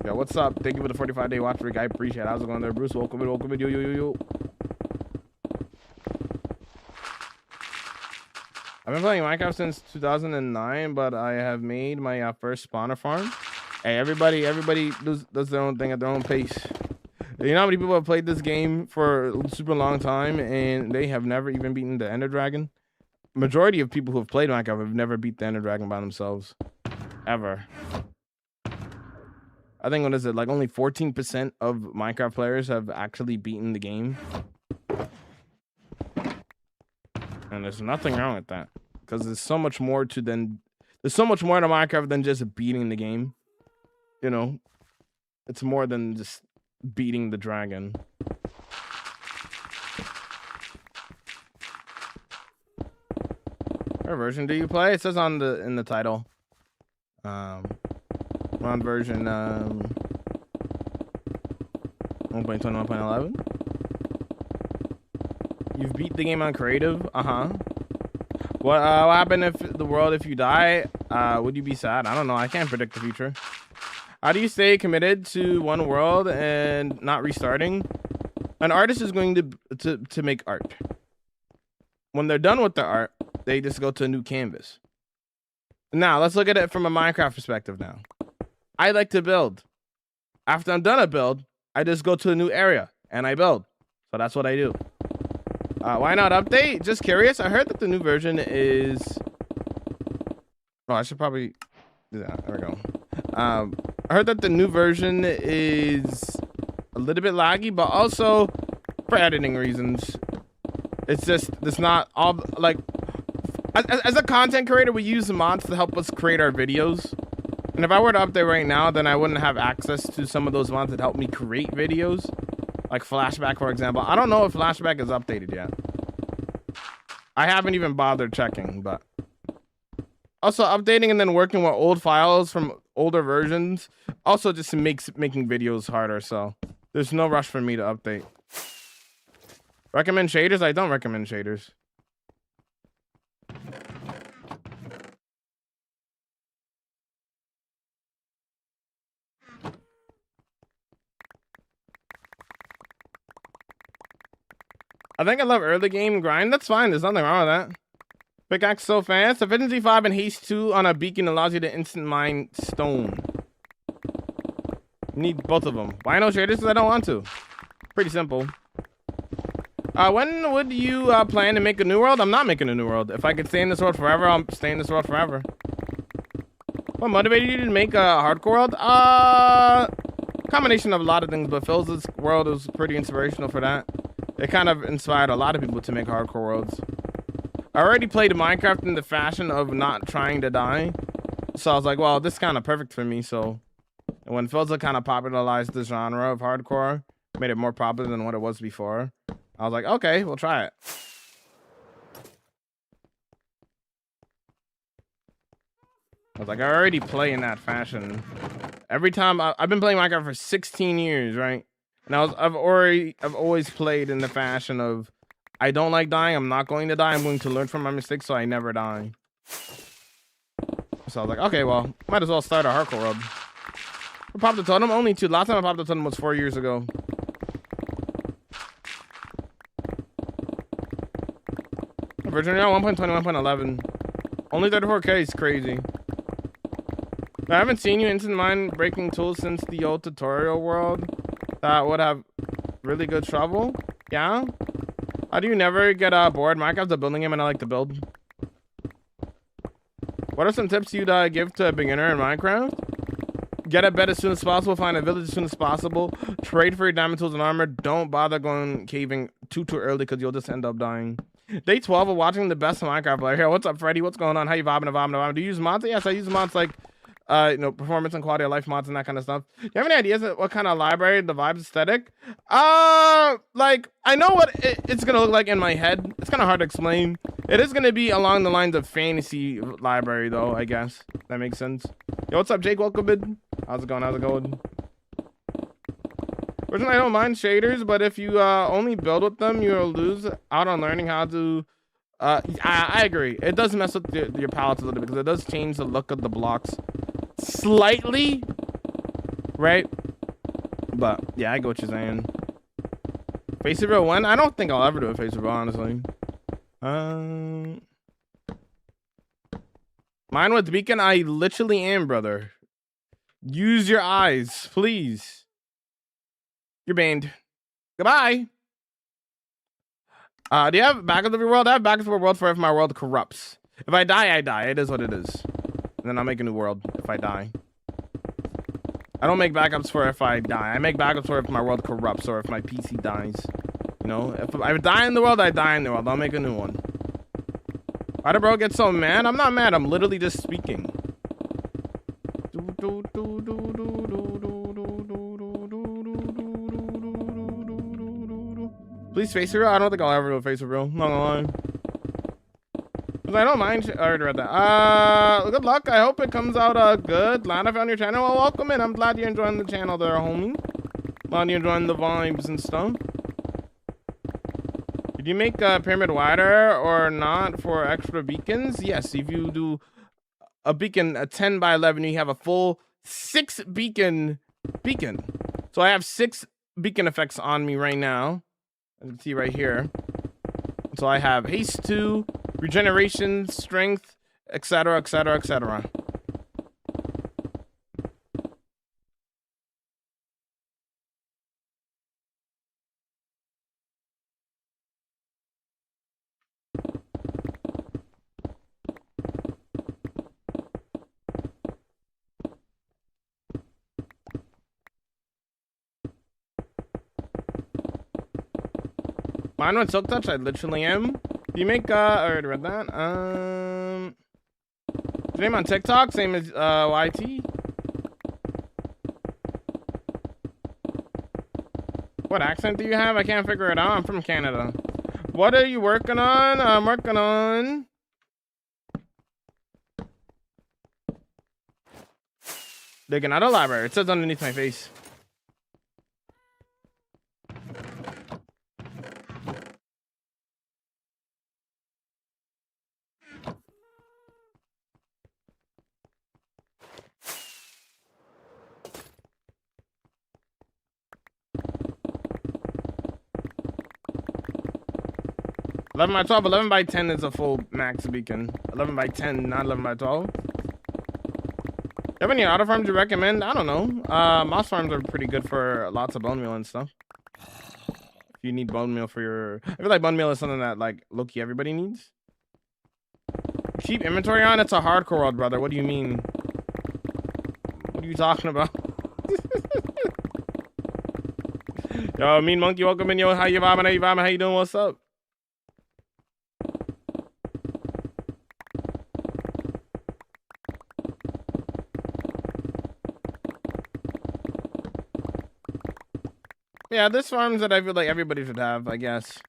Yo, what's up? Thank you for the 45-day watch freak. I appreciate it. How's it going there, Bruce? Welcome in. Yo. I've been playing Minecraft since 2009, but I have made my first spawner farm. Hey, everybody does their own thing at their own pace. You know how many people have played this game for a super long time and they have never even beaten the Ender Dragon? Majority of people who have played Minecraft have never beat the Ender Dragon by themselves. Ever. I think, what is it, like only 14% of Minecraft players have actually beaten the game. And there's nothing wrong with that. Because there's so much more to Minecraft than just beating the game. You know? It's more than just beating the dragon. What version do you play? It says in the title. We're on version 1.21.11. You've beat the game on creative? What happened if you die? Would you be sad? I don't know. I can't predict the future. How do you stay committed to one world and not restarting? An artist is going to make art. When they're done with their art, they just go to a new canvas. Now, let's look at it from a Minecraft perspective now. I like to build. After I'm done a build, I just go to a new area and I build. So that's what I do. Why not update? Just curious. I heard that the new version is... Oh, I should probably do that. There we go. I heard that the new version is a little bit laggy, but also for editing reasons. It's not all, like... As a content creator, we use mods to help us create our videos. And if I were to update right now, then I wouldn't have access to some of those mods that help me create videos. Like Flashback, for example. I don't know if Flashback is updated yet. I haven't even bothered checking, but also updating and then working with old files from older versions also just makes making videos harder. So there's no rush for me to update. Recommend shaders? I don't recommend shaders. I think I love early game grind. That's fine. There's nothing wrong with that. Pickaxe so fast. Efficiency 5 and haste 2 on a beacon allows you to instant mine stone. Need both of them. Why no shaders? Because I don't want to. Pretty simple. When would you plan to make a new world? I'm not making a new world. If I could stay in this world forever, I'll stay in this world forever. What motivated you to make a hardcore world? Combination of a lot of things, but Phil's world was pretty inspirational for that. It kind of inspired a lot of people to make hardcore worlds. I already played Minecraft in the fashion of not trying to die. So I was like, well, this is kind of perfect for me. So when Philza kind of popularized the genre of hardcore, made it more popular than what it was before, I was like, okay, we'll try it. I was like, I already play in that fashion. Every time I've been playing Minecraft for 16 years, right? And I've always played in the fashion of I don't like dying. I'm not going to die. I'm going to learn from my mistakes, so I never die. So I was like, okay, well, might as well start a hardcore world. I popped the totem only 2. Last time I popped the totem was 4 years ago. Version now 1.21.11. Only 34K is crazy. I haven't seen you instant mine breaking tools since the old tutorial world. That would have really good trouble. Yeah? How do you never get bored? Minecraft's a building game and I like to build. What are some tips you'd give to a beginner in Minecraft? Get a bed as soon as possible. Find a village as soon as possible. Trade for your diamond tools and armor. Don't bother going caving too early because you'll just end up dying. Day 12 of watching the best Minecraft player. Here, what's up, Freddy? What's going on? How you vibing? Do you use mods? Yes, I use mods like performance and quality of life mods and that kind of stuff. You have any ideas of what kind of library the vibe aesthetic? Like I know what it's gonna look like in my head. It's kind of hard to explain. It is gonna be along the lines of fantasy library, though. I guess that makes sense. Yo, what's up, Jake? Welcome in. How's it going? Personally, I don't mind shaders, but if you only build with them, you'll lose out on learning how to. I agree. It does mess with your palette a little bit because it does change the look of the blocks slightly, right? But yeah, I get what you're saying. Face reveal when? I don't think I'll ever do a face reveal, honestly. Mine with beacon, I literally am, brother. Use your eyes, please. You're banned. Goodbye. Do you have backup of your world? I have backup of your world for if my world corrupts. If I die, I die. It is what it is. And then I'll make a new world if I die. I don't make backups for if I die. I make backups for if my world corrupts or if my PC dies. You know, if I die in the world, I die in the world. I'll make a new one. Why did bro get so mad? I'm not mad. I'm literally just speaking. Please face reveal. I don't think I'll ever do a face reveal. Not gonna lie. Cause I don't mind. I already read that. Good luck. I hope it comes out good. Glad I found your channel. Well, welcome in. I'm glad you're enjoying the channel there, homie. Glad you're enjoying the vibes and stuff. Did you make a pyramid wider or not for extra beacons? Yes. If you do a beacon, a 10 by 11, you have a full 6 beacon. So I have 6 beacon effects on me right now. As you can see right here. So I have haste 2, regeneration, strength, etc, etc, etc. Mine with silk touch, I literally am. Do you make I already read that. Your name on TikTok, same as YT. What accent do you have? I can't figure it out. I'm from Canada. What are you working on? I'm working on... digging out a library. It says underneath my face. (11 by 12). 11 by 10 is a full max beacon. 11 by 10, not 11 by 12. You have any auto farms you recommend? I don't know. Moss farms are pretty good for lots of bone meal and stuff. If you need bone meal for your... I feel like bone meal is something that, like, low-key everybody needs. Keep inventory on? It's a hardcore world, brother. What do you mean? What are you talking about? Yo, Mean Monkey, welcome in. Yo, how you vibing? How you vibing? How you doing? What's up? Yeah, there's farms that I feel like everybody should have, I guess.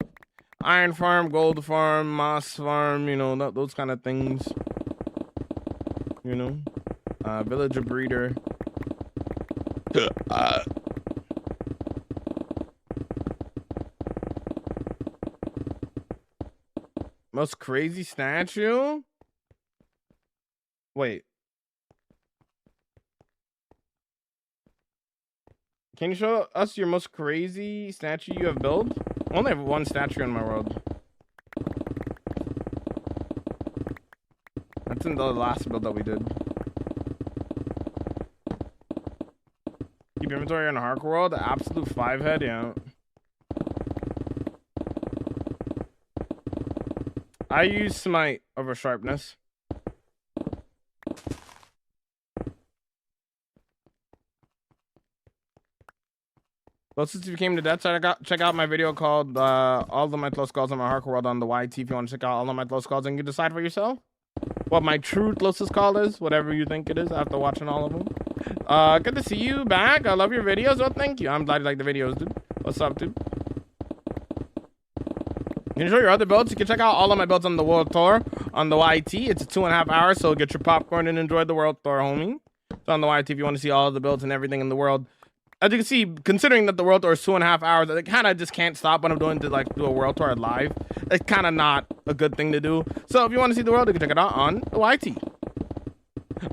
Iron farm, gold farm, moss farm, you know, those kind of things. You know? Villager breeder. Most crazy statue? Wait. Can you show us your most crazy statue you have built? I only have one statue in my world. That's in the last build that we did. Keep inventory on a hardcore world? Absolute 5-head, yeah. I use smite over sharpness. Well, since you came to that side, check out my video called all of my close calls on my hardcore world on the YT if you want to check out all of my close calls and you decide for yourself what my true closest call is, whatever you think it is after watching all of them. Good to see you back. I love your videos. Well, thank you. I'm glad you like the videos, dude. What's up, dude? You can show your other builds. You can check out all of my builds on the World Tour on the YT. It's a 2.5 hours, so get your popcorn and enjoy the World Tour, homie. It's on the YT if you want to see all of the builds and everything in the world. As you can see, considering that the World Tour is 2.5 hours, I kind of just can't stop what I'm doing to like do a World Tour live. It's kind of not a good thing to do. So if you want to see the world, you can check it out on the YT.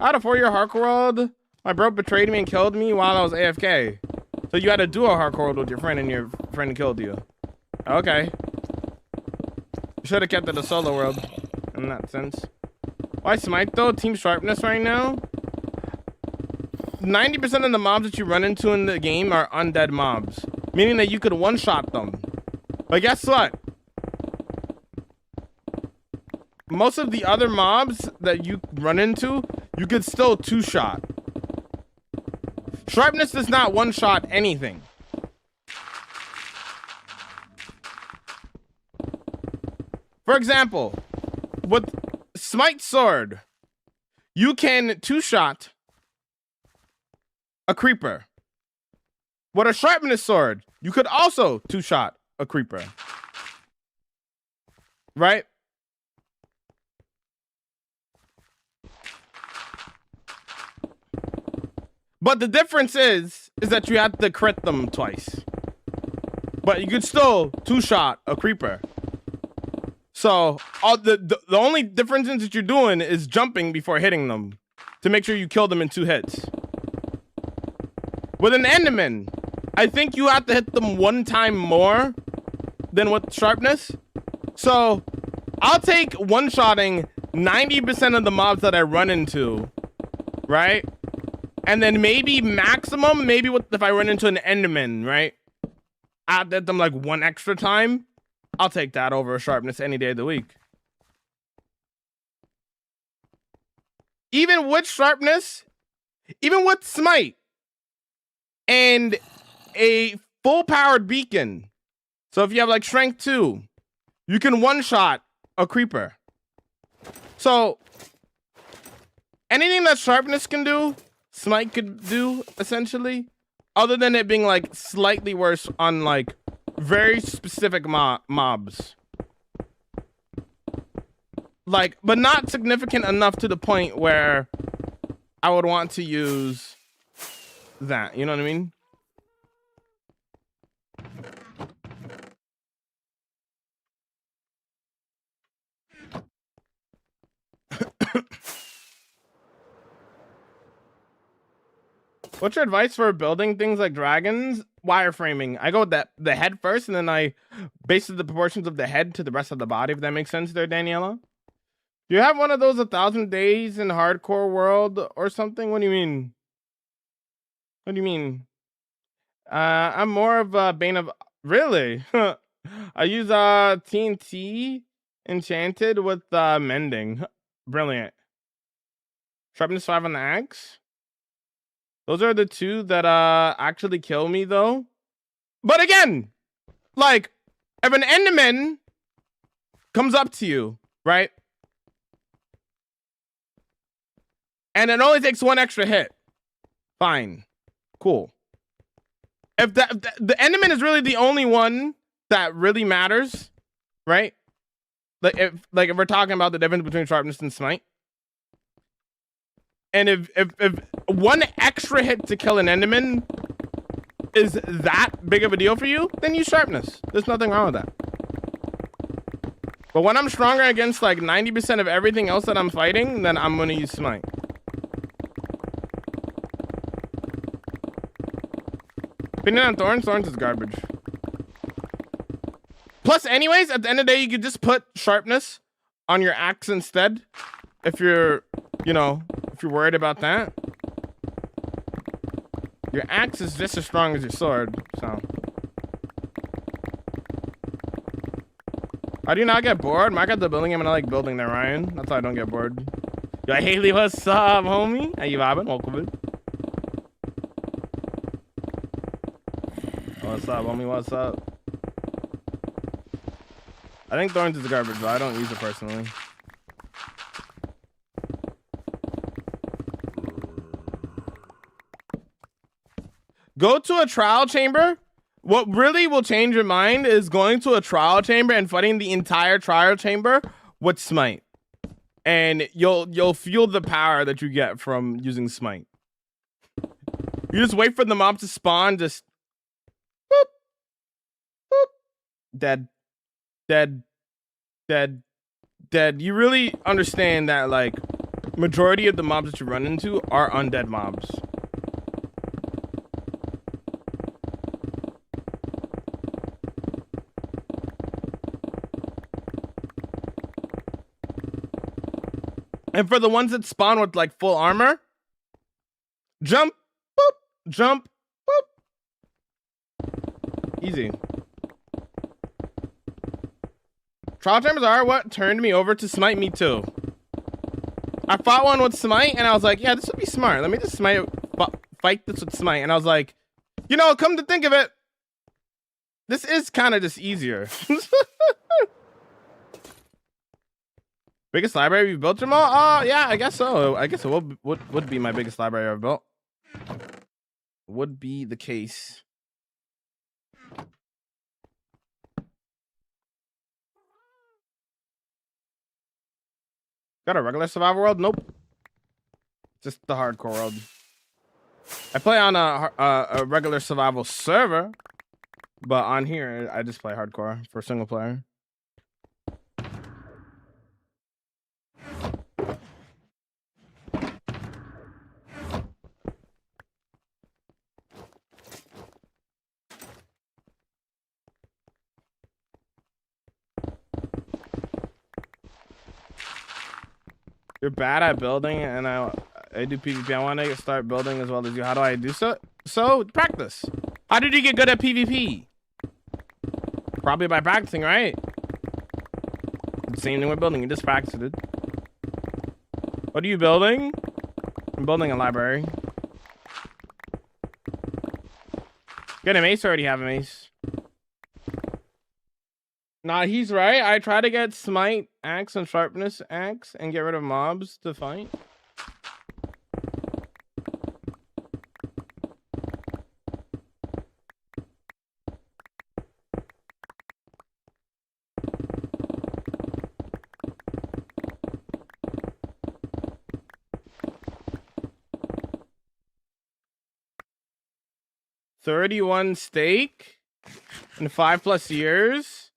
I had a 4-year hardcore world. My bro betrayed me and killed me while I was AFK. So you had to do a hardcore world with your friend and your friend killed you. Okay. You should have kept it a solo world in that sense. Why smite though? Team sharpness right now? 90% of the mobs that you run into in the game are undead mobs, meaning that you could one-shot them. But guess what? Most of the other mobs that you run into, you could still two-shot. Sharpness does not one-shot anything. For example, with Smite Sword, you can two-shot a creeper. With a sharpness sword, you could also two-shot a creeper. Right? But the difference is that you have to crit them twice. But you could still two-shot a creeper. So the only difference that you're doing is jumping before hitting them to make sure you kill them in 2 hits. With an Enderman, I think you have to hit them 1 time more than with sharpness. So I'll take one-shotting 90% of the mobs that I run into, right? And then maybe maximum, if I run into an Enderman, right? I'll hit them like 1 extra time. I'll take that over sharpness any day of the week. Even with sharpness, even with smite, and a full-powered beacon. So if you have like strength 2, you can one-shot a creeper. So anything that sharpness can do, smite could do, essentially. Other than it being like slightly worse on like very specific mobs. Like, but not significant enough to the point where I would want to use that. You know what I mean? What's your advice for building things like dragons? Wireframing. I go with the head first, and then I base the proportions of the head to the rest of the body, if that makes sense there, Daniela. Do you have one of those 1,000 days in hardcore world or something? What do you mean? What do you mean? I'm more of a Bane of... Really? I use TNT enchanted with mending. Brilliant. Sharpness 5 on the axe. Those are the two that actually kill me though. But again, like, if an enderman comes up to you, right? And it only takes one extra hit. Fine. Cool. If the enderman is really the only one that really matters, right? Like if we're talking about the difference between sharpness and smite. And if one extra hit to kill an enderman is that big of a deal for you, then use sharpness. There's nothing wrong with that. But when I'm stronger against like 90% of everything else that I'm fighting, then I'm gonna use smite. Opinion on thorns? Thorns is garbage. Plus, anyways, at the end of the day, you could just put sharpness on your axe instead. If you're, you know, if you're worried about that. Your axe is just as strong as your sword, so. How do you not get bored? I got the building game and I like building there, Ryan. That's how I don't get bored. Yo, Haley, what's up, homie? How you vibing? Welcome in. What's up, homie? What's up? I think thorns is garbage, but I don't use it personally. Go to a trial chamber. What really will change your mind is going to a trial chamber and fighting the entire trial chamber with smite. And you'll feel the power that you get from using smite. You just wait for the mob to spawn, just boop, boop, dead, dead, dead, dead. You really understand that like majority of the mobs that you run into are undead mobs. And for the ones that spawn with like full armor, jump, boop, jump, boop. Easy. Trial chambers are what turned me over to smite. Me too. I fought one with smite and I was like, yeah, this would be smart. Let me just fight this with smite. And I was like, you know, come to think of it, this is kind of just easier. Biggest library you've built, Jamal? Yeah, I guess so. I guess it would be my biggest library I've built. Would be the case. Got a regular survival world? Nope. Just the hardcore world. I play on a regular survival server, but on here I just play hardcore for single player. You're bad at building, and I do PvP. I want to start building as well as you. How do I do so? So practice. How did you get good at PvP? Probably by practicing, right? Same thing with building. You just practiced it. What are you building? I'm building a library. Get a mace, or already have a mace? Nah, he's right. I try to get smite, axe, and sharpness axe and get rid of mobs to fight. 31 steak in 5+ years.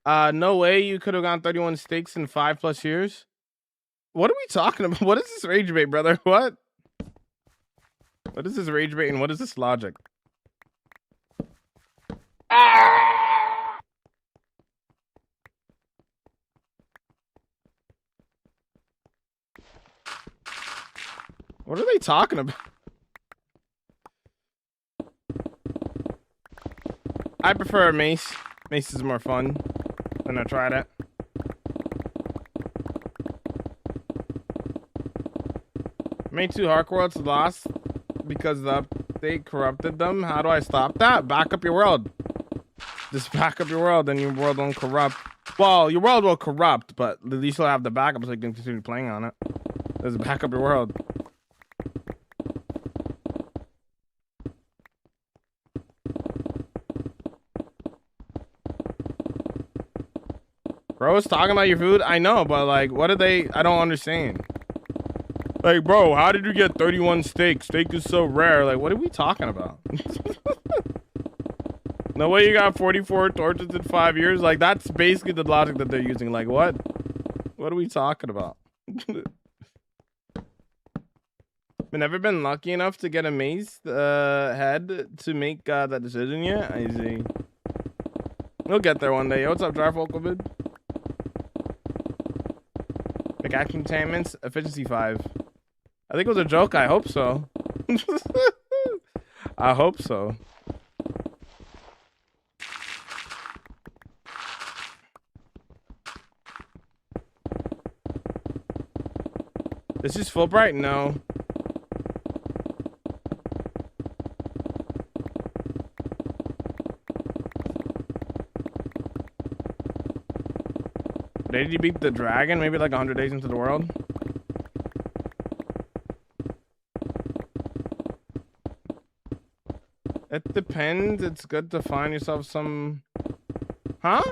No way you could have gone 31 steaks in 5+ years. What are we talking about? What is this rage bait, brother? What is this rage bait and what is this logic? What are they talking about? I prefer a mace. Mace is more fun. When I tried it. Made 2 Hark Worlds lost because the update corrupted them. How do I stop that? Back up your world. Just back up your world and your world won't corrupt. Well, your world will corrupt, but at least you'll have the backup so you can continue playing on it. Just back up your world. Bro is talking about your food. I know, but like, what are they? I don't understand. Like, bro, how did you get 31 steak? Steak is so rare. Like, what are we talking about? No way you got 44 torches in 5 years. Like, that's basically the logic that they're using. Like, what? What are we talking about? I've never been lucky enough to get a mace head to make that decision yet. I see. We'll get there one day. Yo, what's up, Dryfolkovid? Pickaxe containments, efficiency 5. I think it was a joke. I hope so. I hope so. This is Fulbright? No. Did you beat the dragon? Maybe like 100 days into the world? It depends. It's good to find yourself some... Huh?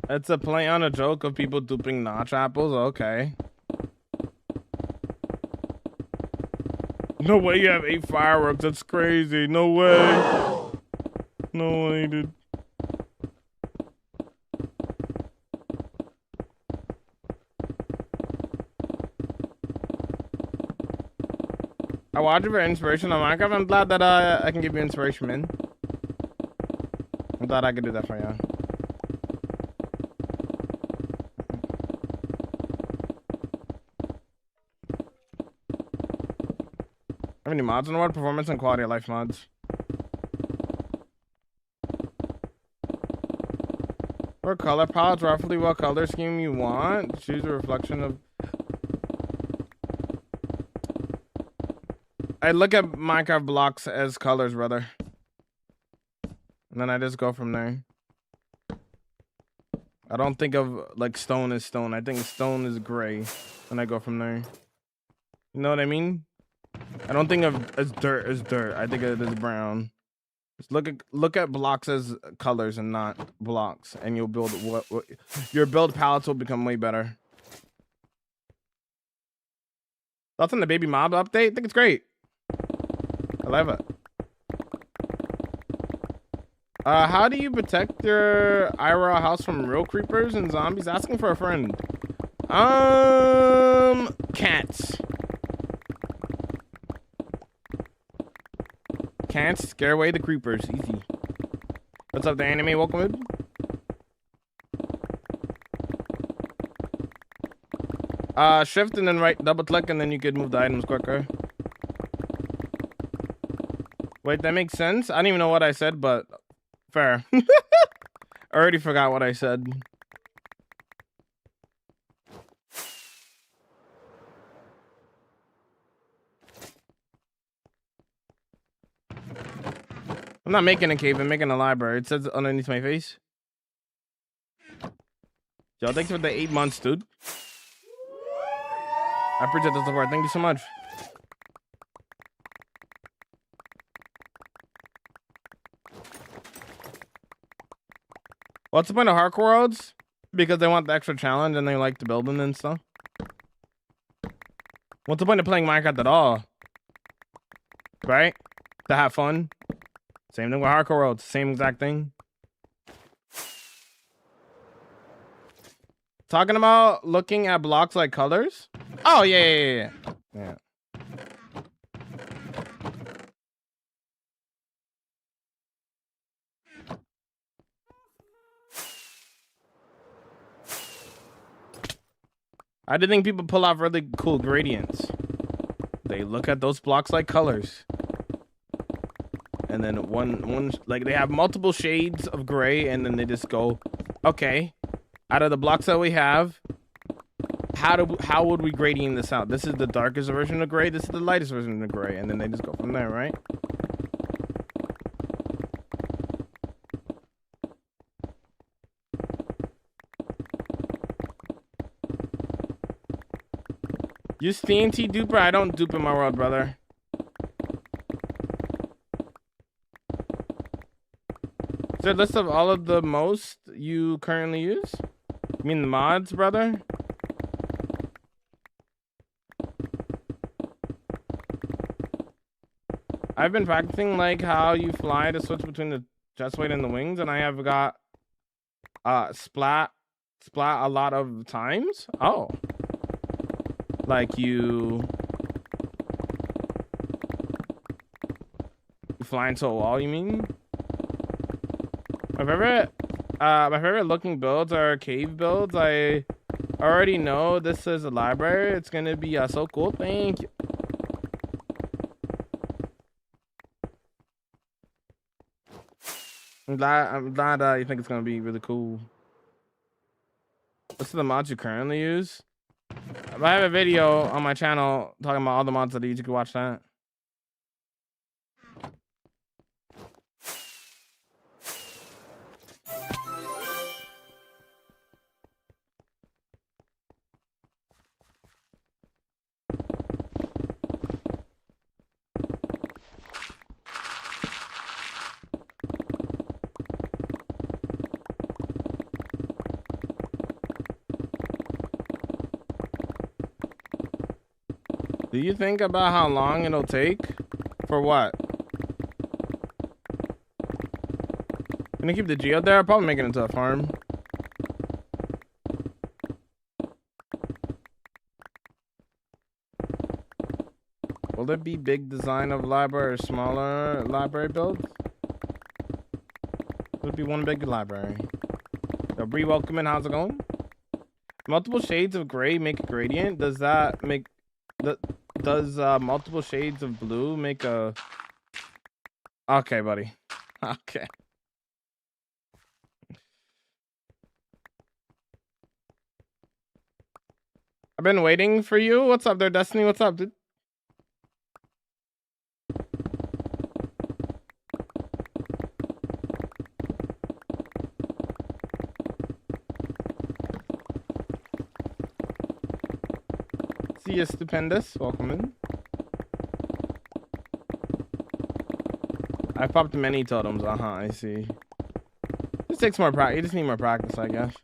It's a play on a joke of people duping notch apples? Okay. No way you have 8 fireworks. That's crazy. No way. No way, dude. I watch it for inspiration on Minecraft. I'm glad that I can give you inspiration, man. I'm glad I could do that for you. Have any mods on the world? Performance and quality of life mods. For color palettes, roughly what color scheme you want. Choose a reflection of... I look at Minecraft blocks as colors, brother. And then I just go from there. I don't think of like stone as stone. I think stone is gray. And I go from there. You know what I mean? I don't think of as dirt as dirt. I think of it as brown. Just look at blocks as colors and not blocks, and you'll build what your build palettes will become way better. Thoughts on the baby mob update? I think it's great. I love it. How do you protect your IRL house from real creepers and zombies? Asking for a friend. Cats. Can't scare away the creepers. Easy. What's up, the anime? Welcome in. Shift and then right double click and then you could move the items quicker. Wait, that makes sense? I don't even know what I said, but fair. I already forgot what I said. I'm not making a cave, I'm making a library. It says underneath my face. Yo, thanks for the 8 months, dude. I appreciate the support. Thank you so much. What's the point of hardcore worlds? because they want the extra challenge and they like to build them and stuff. What's the point of playing Minecraft at all? Right? To have fun. Same thing with Hardcore World. Same exact thing. Talking about looking at blocks like colors? Oh, yeah. I did think people pull off really cool gradients. They look at those blocks like colors. And then one like they have multiple shades of gray, and then they just go, okay, out of the blocks that we have, how would we gradient this out? This is the darkest version of gray, this is the lightest version of gray, and then they just go from there, right? Use TNT duper? I don't dupe in my world, brother. Is there a list of all of the most you currently use? You mean the mods, brother? I've been practicing like how you fly to switch between the chest plate and the wings, and I have got splat a lot of times. Oh. Like you fly into a wall, you mean? My favorite looking builds are cave builds. I already know this is a library. It's gonna be so cool. Thank you. I'm glad you think it's gonna be really cool. What's the mods you currently use? I have a video on my channel talking about all the mods that I use. You can watch that. Do you think about how long it'll take? For what? Gonna keep the geo there? I'll probably make it into a farm. Will there be big design of library or smaller library builds? Would be one big library. So Bree, welcome in. How's it going? Multiple shades of gray make a gradient. Does that make does multiple shades of blue make a... Okay, buddy. Okay. I've been waiting for you. What's up there, Destiny? What's up, dude? See you, stupendous. Welcome in. I popped many totems. I see. This takes more practice. You just need more practice, I guess.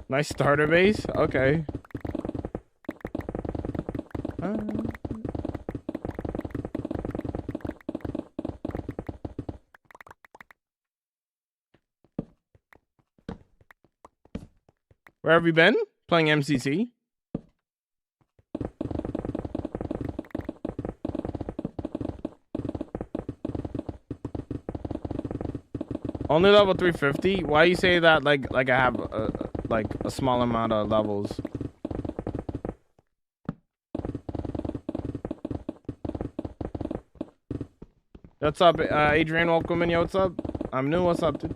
Nice starter base. Okay. Where have you been? Playing MCC? Only level 350? Why you say that like I have a small amount of levels? What's up, Adrian? Welcome in. Yo, what's up? I'm new. What's up, dude?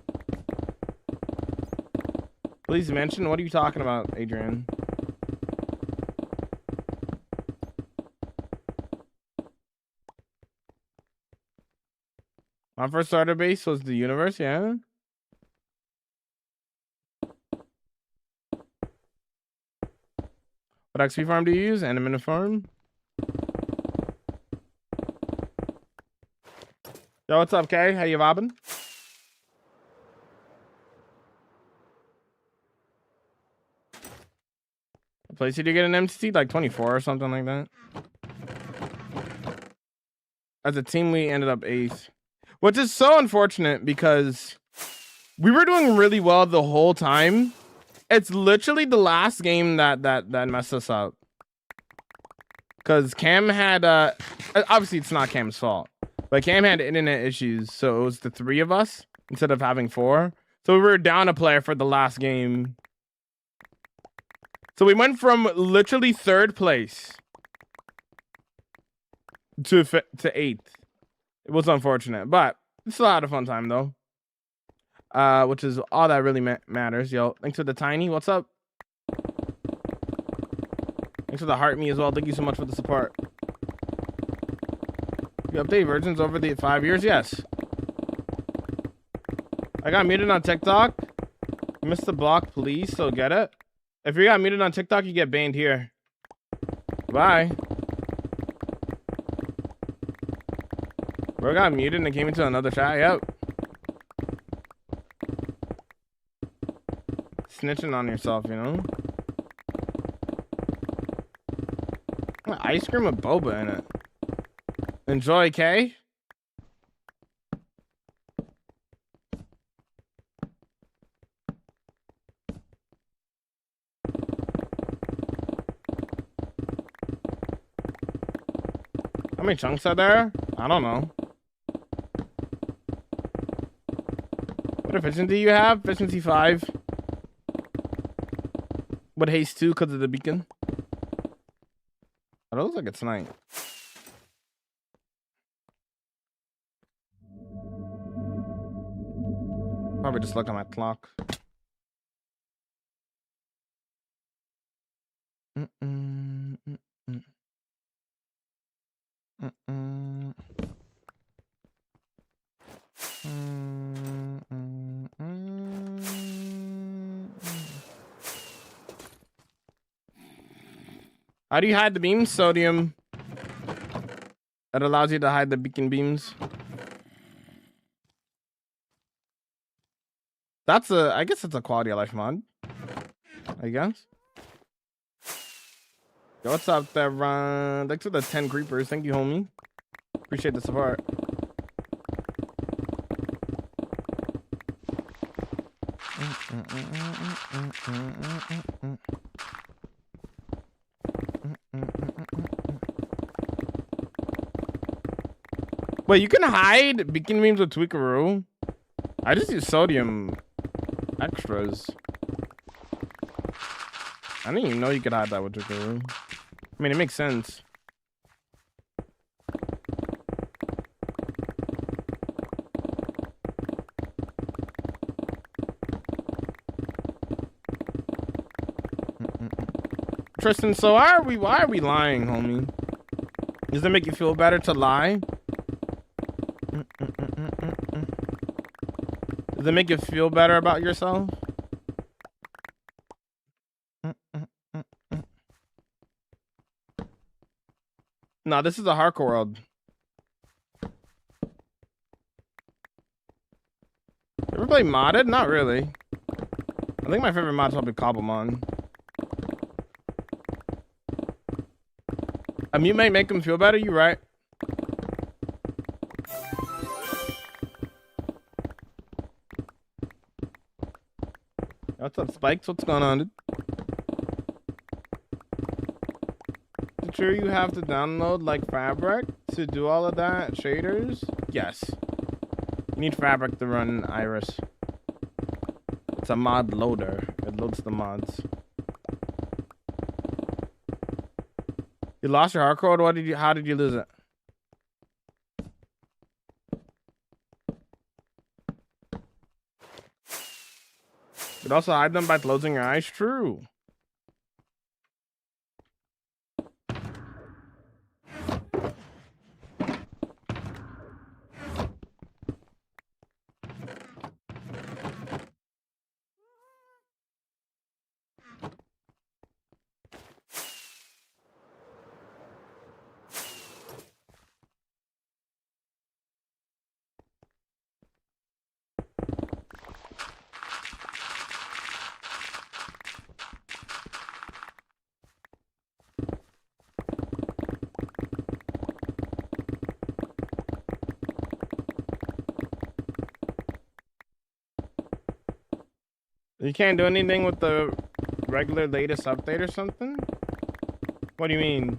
Please mention. What are you talking about, Adrian? My first starter base was the universe, yeah. What XP farm do you use? Animate farm. Yo, what's up, Kay? How you vibing? place did you get an MTT? Like 24 or something like that. As a team, we ended up 8th, which is so unfortunate because we were doing really well the whole time. It's literally the last game that messed us up. Because Cam had obviously it's not Cam's fault, but Cam had internet issues, so it was the 3 of us instead of having 4. So we were down a player for the last game. So we went from literally 3rd place to 8th. It was unfortunate, but we still had a fun time though. Which is all that really matters. Yo, thanks for the tiny. What's up? Thanks for the heart me as well. Thank you so much for the support. You update versions over the 5 years? Yes. I got muted on TikTok. Missed the block, please. So get it. If you got muted on TikTok, you get banned here. Bye. Bro got muted and came into another chat. Yep. Snitching on yourself, you know? Ice cream with boba in it. Enjoy, K. How many chunks are there? I don't know. What efficiency do you have? Efficiency 5. What haste 2 because of the beacon? It looks like it's night. Probably just look at my clock. How do you hide the beams? Sodium. That allows you to hide the beacon beams. That's I guess it's a quality of life mod. I guess. Yo, what's up there, Ron? Thanks for the 10 creepers. Thank you, homie. Appreciate the support. Wait, you can hide beacon beams with Tweakaroo? I just use sodium extras. I didn't even know you could hide that with Tweakaroo. I mean, it makes sense. Tristan, so why are we lying, homie? Does it make you feel better to lie? Does it make you feel better about yourself? No, this is a hardcore world. You ever play modded? Not really. I think my favorite mod's probably Cobblemon. A mute might make him feel better, you right. What's up, Spikes? What's going on, dude? Is it true you have to download like Fabric to do all of that? Shaders? Yes. You need Fabric to run Iris. It's a mod loader. It loads the mods. You lost your hardcore? What did you? How did you lose it? You could also hide them by closing your eyes. True. You can't do anything with the regular latest update or something? What do you mean?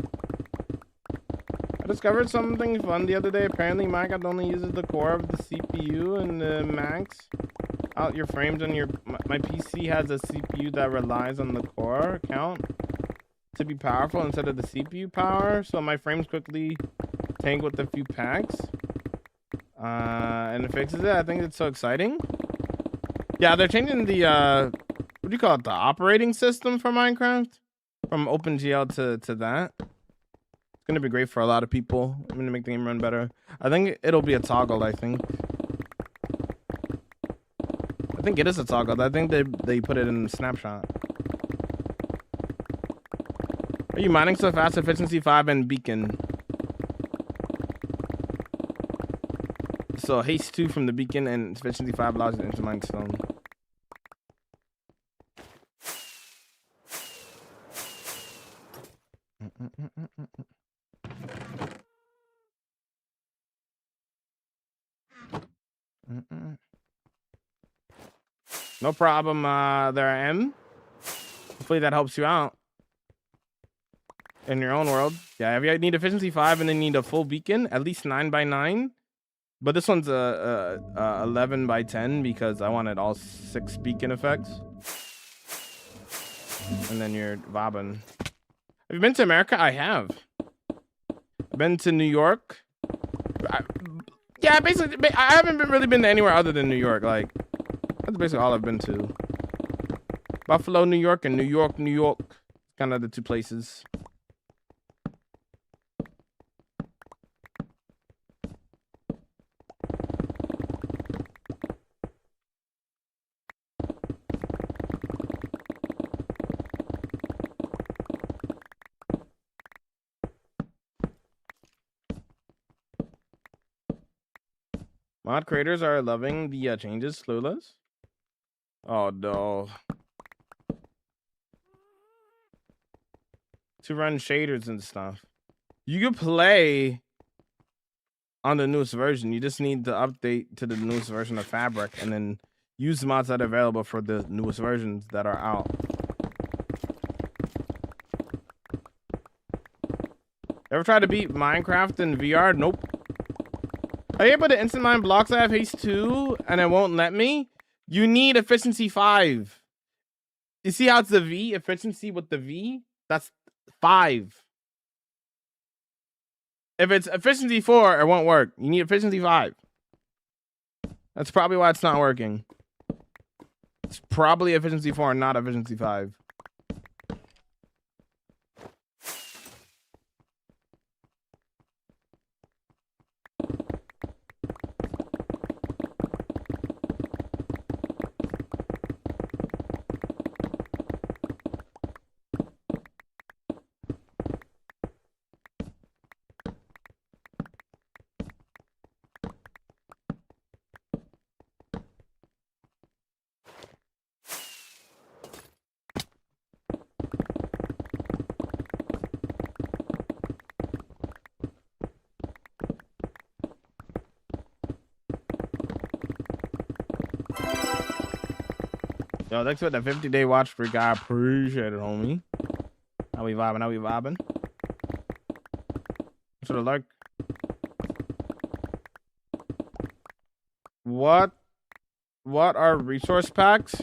I discovered something fun the other day. Apparently, Minecraft only uses the core of the CPU and the max out your frames on your. My PC has a CPU that relies on the core count to be powerful instead of the CPU power, so my frames quickly tank with a few packs. And it fixes it. I think it's so exciting. Yeah, they're changing the what do you call it? The operating system for Minecraft from OpenGL to that. It's gonna be great for a lot of people. I'm gonna make the game run better. I think it'll be a toggle. I think it is a toggle. I think they put it in snapshot. Are you mining so fast? Efficiency 5 and beacon. So haste 2 from the beacon and efficiency 5 allows you to mine stone. No problem, there, M. Hopefully that helps you out in your own world. Yeah, if you need efficiency 5 and then need a full beacon, at least 9x9. But this one's 11x10 because I wanted all 6 beacon effects. And then you're vibing. Have you been to America? I have. I've been to New York. Yeah, basically, I haven't really been to anywhere other than New York. Like, that's basically all I've been to. Buffalo, New York, and New York, New York. Kind of the 2 places. Mod creators are loving the changes, Clueless. Oh no. To run shaders and stuff. You can play on the newest version. You just need to update to the newest version of Fabric and then use the mods that are available for the newest versions that are out. Ever tried to beat Minecraft in VR? Nope. Are you able to instant mine blocks? I have haste 2 and it won't let me. You need efficiency 5. You see how it's the V? Efficiency with the V? That's 5. If it's efficiency 4, it won't work. You need efficiency 5. That's probably why it's not working. It's probably efficiency 4 and not efficiency 5. Yo, thanks for the 50-day watch streak. I appreciate it, homie. How we vibing? How we vibing? Sort of like. What are resource packs?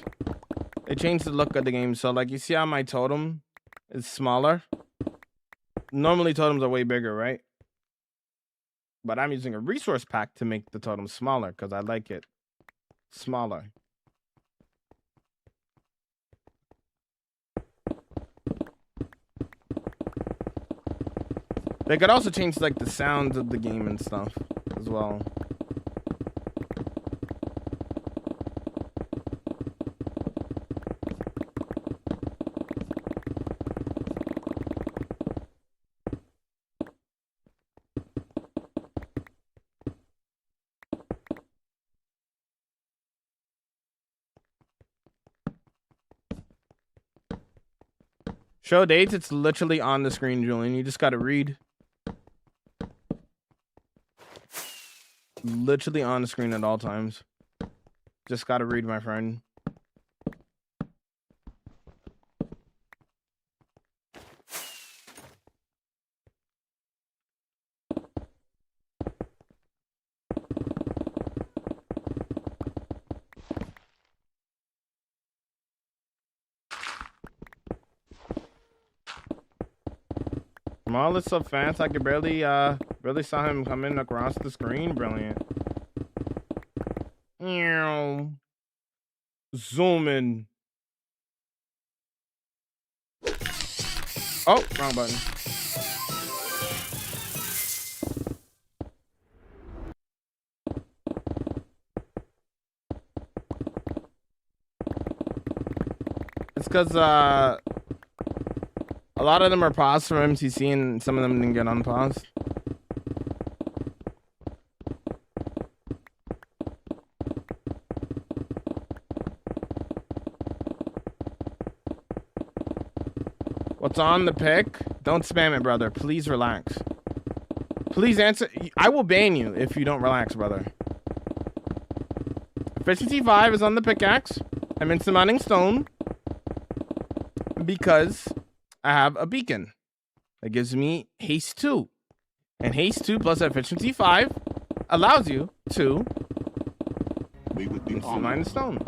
They changed the look of the game. So, like, you see how my totem is smaller? Normally, totems are way bigger, right? But I'm using a resource pack to make the totem smaller because I like it smaller. They could also change like the sounds of the game and stuff as well. Show dates, it's literally on the screen, Julian. You just gotta read. Literally on the screen at all times. Just gotta read, my friend. Jamal is so fast I could barely saw him coming across the screen. Brilliant. Zoom in. Oh, wrong button. It's because a lot of them are paused from MCC and some of them didn't get unpaused. What's on the pick? Don't spam it, brother. Please relax. Please answer. I will ban you if you don't relax, brother. Efficiency 5 is on the pickaxe. I'm instant mining stone because I have a beacon that gives me haste 2. And haste 2 plus efficiency 5 allows you to instant mine stone.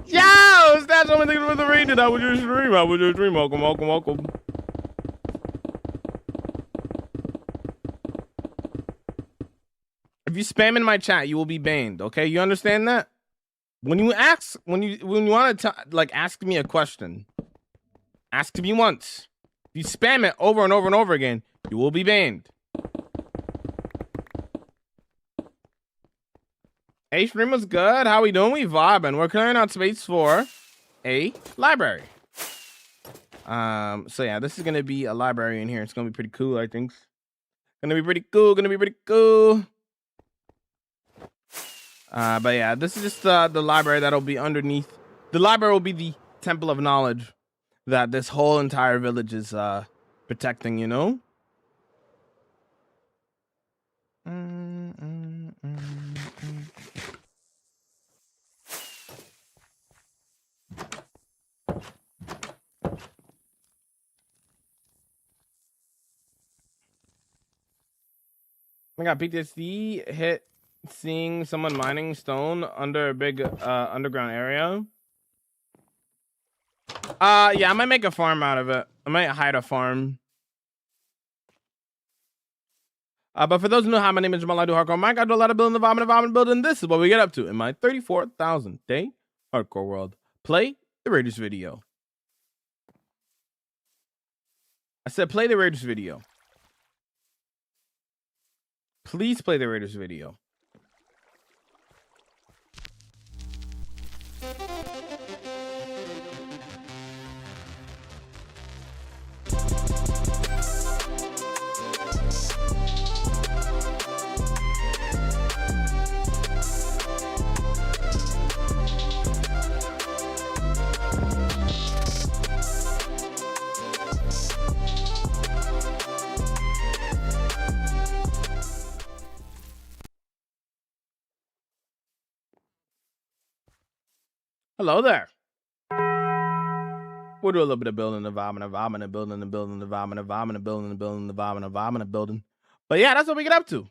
Yo, that's what I'm thinking with the rated. How was your stream? How was your stream? Welcome, welcome, welcome. If you spam in my chat, you will be banned. Okay, you understand that? When you want to like ask me a question, ask me once. If you spam it over and over and over again, you will be banned. Hey, stream was good. How we doing? We vibing. We're clearing out space for a library. So yeah, this is gonna be a library in here. It's gonna be pretty cool, I think. Gonna be pretty cool. But yeah, this is just the library that'll be underneath. The library will be the temple of knowledge that this whole entire village is protecting, you know? I got PTSD hit seeing someone mining stone under a big underground area. Yeah, I might make a farm out of it. I might hide a farm. But for those who know how my name is Jamal, I do hardcore Mike. I do a lot of building, the building. This is what we get up to in my 34,000 day hardcore world. Play the Raiders video. I said play the Raiders video. Please play the Raiders video. Hello there. We'll do a little bit of building, building. But yeah, that's what we get up to.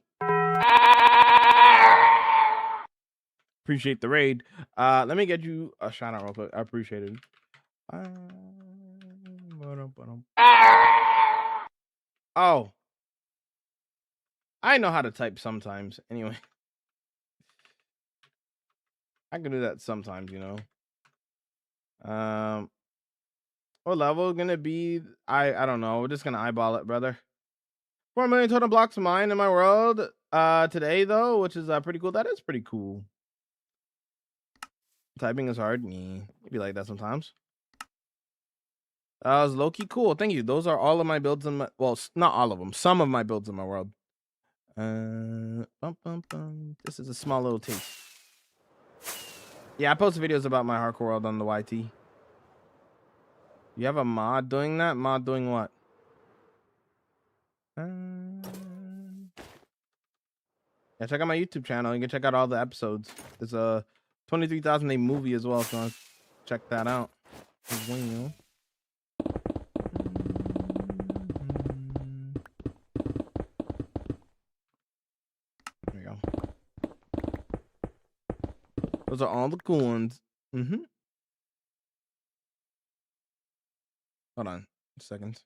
Appreciate the raid. Let me get you a shout out real quick. I appreciate it. Oh. I know how to type sometimes. Anyway. I can do that sometimes, you know. What level gonna be? I don't know. We're just gonna eyeball it, brother. 4 million total blocks mined in my world today though, which is pretty cool. That is pretty cool. Typing is hard. Yeah, it'd be like that sometimes. That was low-key cool. Thank you. Those are all of my builds in my, well, not all of them. Some of my builds in my world. This is a small little taste. Yeah, I post videos about my hardcore world on the YT. You have a mod doing that? Mod doing what? Yeah, check out my YouTube channel. You can check out all the episodes. There's a 23,000 day movie as well, if you want to check that out. There we go. Those are all the cool ones. Hold on a second.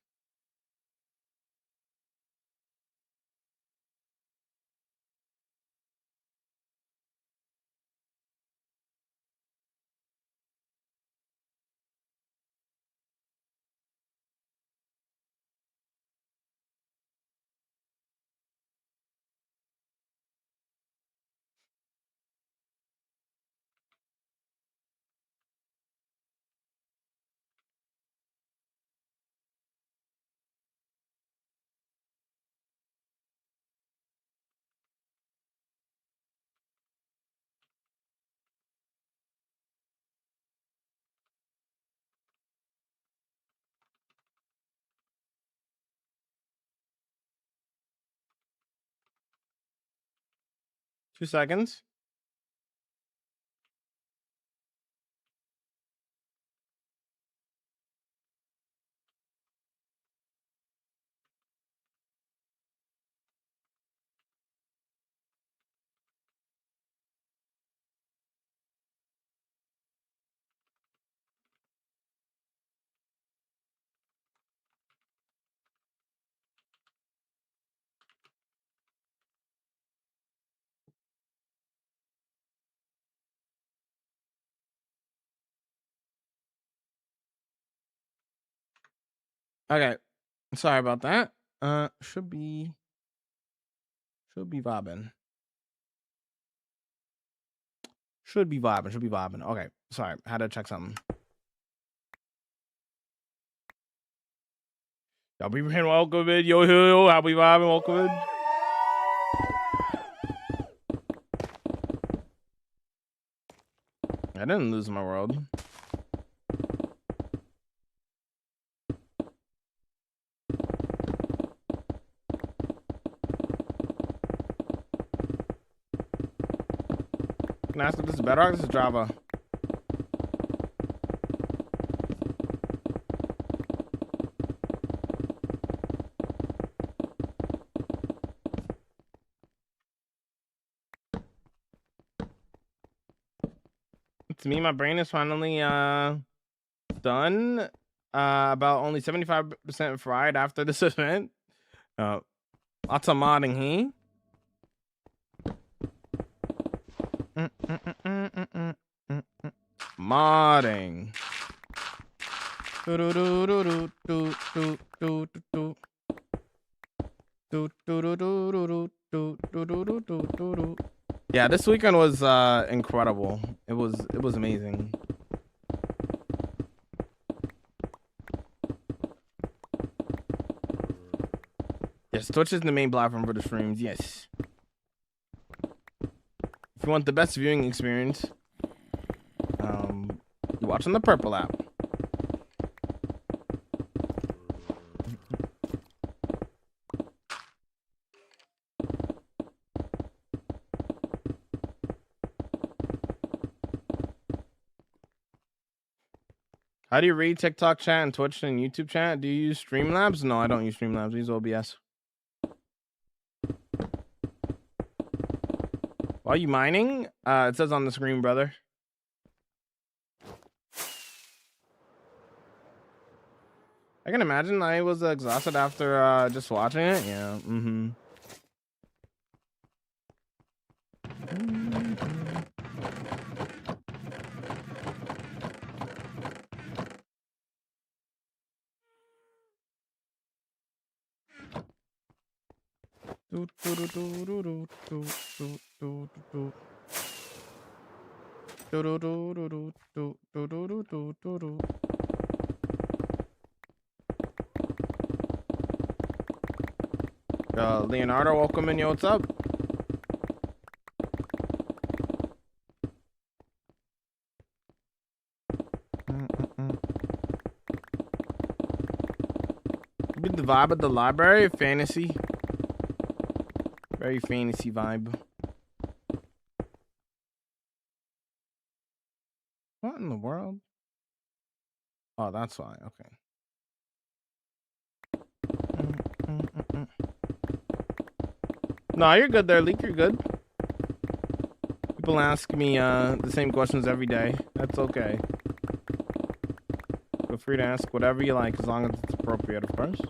2 seconds. Okay. Sorry about that. Should be vibing. Should be vibing. Okay. Sorry. Had to check something. Y'all be welcome in. Yo. How we vibing? Welcome in. I didn't lose my world. Can I ask if this is Bedrock? This is Java. To me, my brain is finally done. About only 75% fried after this event. Lots of modding here. Modding. Yeah, this weekend was incredible. It was amazing. Yes, Twitch is the main platform for the streams. Yes. If you want the best viewing experience, you watch on the Purple app. How do you read TikTok chat and Twitch and YouTube chat? Do you use Streamlabs? No, I don't use Streamlabs. I use OBS. Why are you mining? It says on the screen, brother. I can imagine I was exhausted after just watching it. Yeah. Mm-hmm. Leonardo, welcome in. Yo, what's up? Be the vibe of the library, fantasy. Very fantasy vibe. What in the world? Oh, that's why. Okay. No, you're good there, Leak. You're good. People ask me the same questions every day. That's okay. Feel free to ask whatever you like, as long as it's appropriate, of course.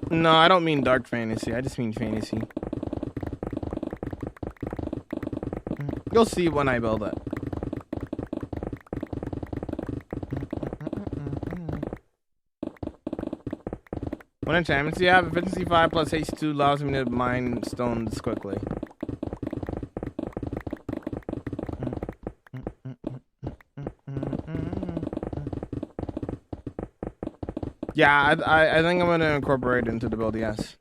No, I don't mean dark fantasy. I just mean fantasy. You'll see when I build it. What enchantments do you have? Efficiency 5 plus haste 2 allows me to mine stones quickly. Yeah, I think I'm gonna incorporate it into the build, yes.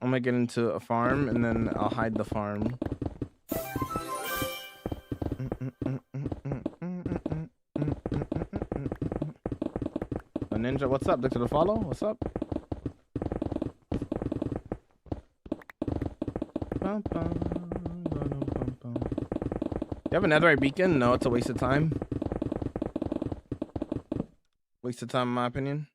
I'll make it into a farm and then I'll hide the farm. Ninja. What's up? Thanks for the follow. What's up? Bum, bum, bum, bum, bum. You have a netherite beacon? No, it's a waste of time. Waste of time, in my opinion.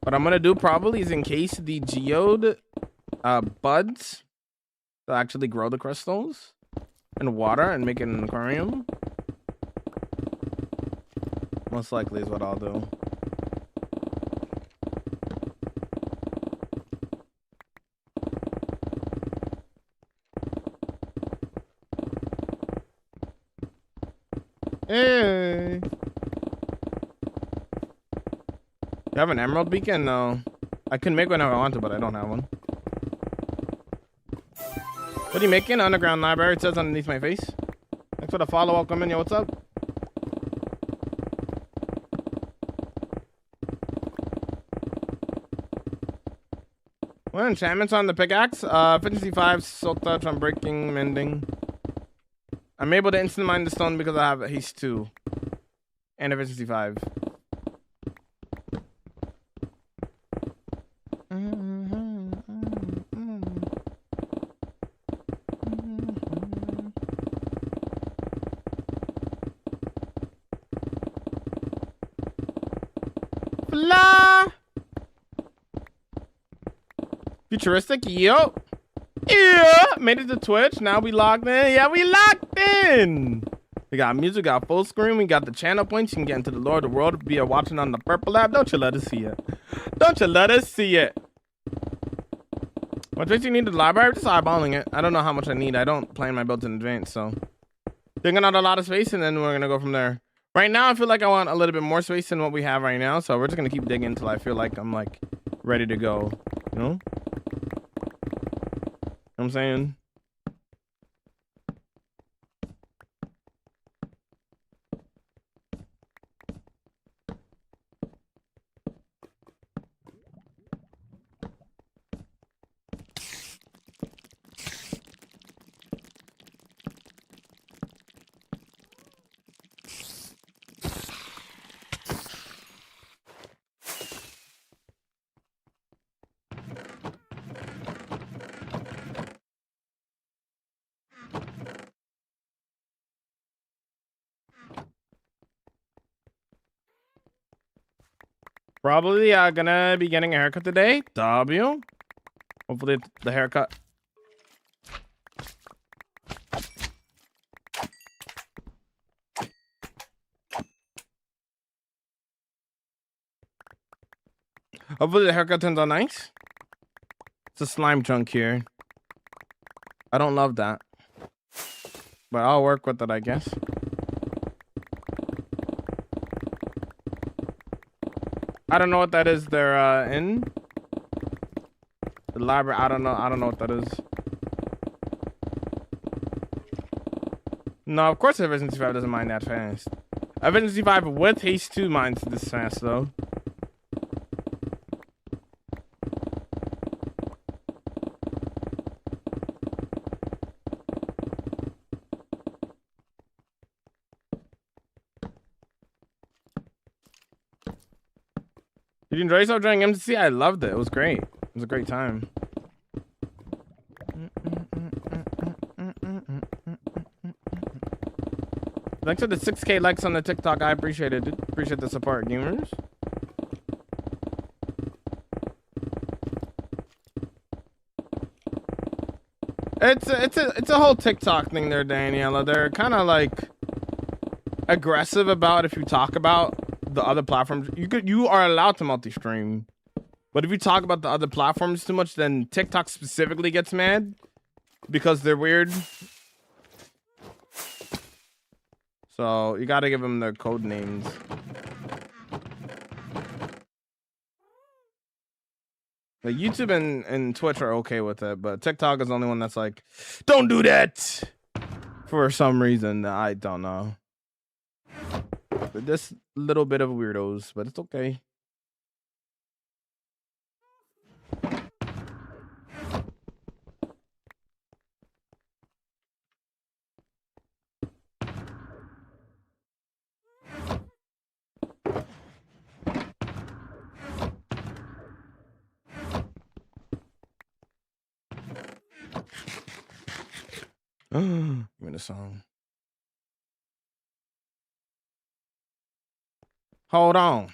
What I'm gonna do probably is encase the geode buds to actually grow the crystals in water and make it an aquarium. Most likely is what I'll do. Hey. You have an emerald beacon? No. I can make one if I want to, but I don't have one. What are you making? Underground library. It says underneath my face. Thanks for the follow. Welcome in. Yo, what's up? What enchantments on the pickaxe? Efficiency 5, silk touch on breaking, mending. I'm able to instant mine the stone because I have haste 2 and efficiency 5. Blah. Futuristic, yo. Yeah, made it to Twitch. Now we logged in. Yeah, we locked in. We got music, got full screen. We got the channel points. You can get into the lore of the world via watching on the purple app. Don't you let us see it. Don't you let us see it. What do you need the library? Just eyeballing it. I don't know how much I need. I don't plan my builds in advance, so digging out a lot of space, and then we're gonna go from there. Right now, I feel like I want a little bit more space than what we have right now, so we're just gonna keep digging until I feel like I'm like ready to go. You know? I'm saying? Probably gonna be getting a haircut today. W. Hopefully the haircut. Hopefully the haircut turns out nice. It's a slime chunk here. I don't love that. But I'll work with it, I guess. I don't know what that is they're in. The library, I don't know what that is. No, of course Efficiency 5 doesn't mine that fast. Efficiency 5 with Haste 2 mines this fast though. Did you enjoy yourself during MCC? I loved it. It was great. It was a great time. Thanks for the 6K likes on the TikTok. I appreciate it, dude. Appreciate the support, gamers. It's a whole TikTok thing there, Daniela. They're kind of like aggressive about if you talk about the other platforms. You are allowed to multi-stream, but if you talk about the other platforms too much, then TikTok specifically gets mad because they're weird. So you gotta give them their code names. Like YouTube and Twitch are okay with it, but TikTok is the only one that's like, don't do that for some reason. I don't know. But this little bit of weirdos, but it's okay. Give me the song. Hold on.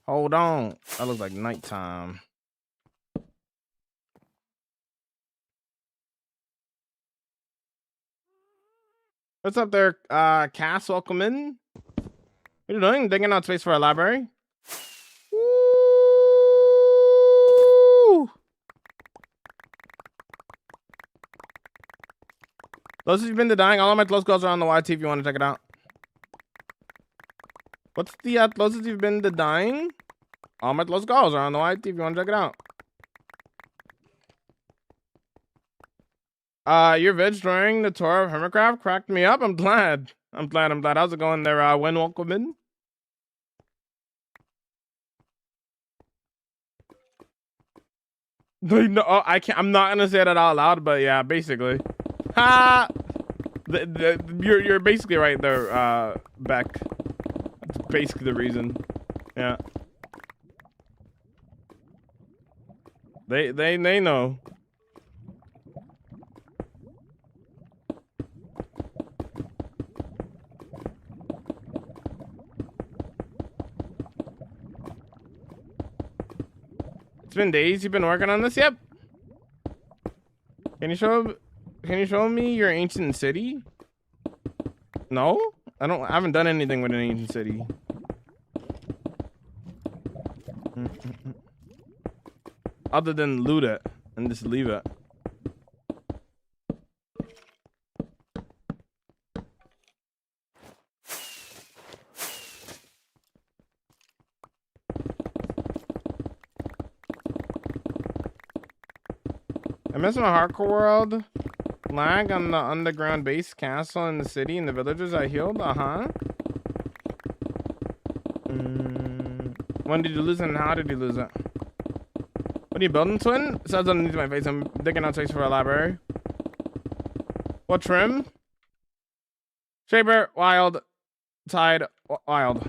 Hold on. That looks like nighttime. What's up there, Cass? Welcome in. What are you doing? Digging out space for a library? Woo! Those of you been to dying, all of my close calls are on the YT if you want to check it out. What's the closest you've been to dying? All my close calls are on the YT if you want to check it out. Your vid during the tour of Hermitcraft cracked me up. I'm glad. How's it going there, Win? Welcome in. No, I can't. I'm not gonna say that out loud, but yeah, basically. Ha! You're basically right there, Beck. That's basically the reason. Yeah. They know. It's been days you've been working on this? Yep. Can you show me your ancient city? No? I haven't done anything with an ancient city. Other than loot it and just leave it. I miss my hardcore world. Lag on the underground base castle in the city and the villagers I healed. When did you lose it and how did you lose it? What are you building, twin? It says underneath my face. I'm digging out space for a library. What trim? Shaper, wild, tide, wild.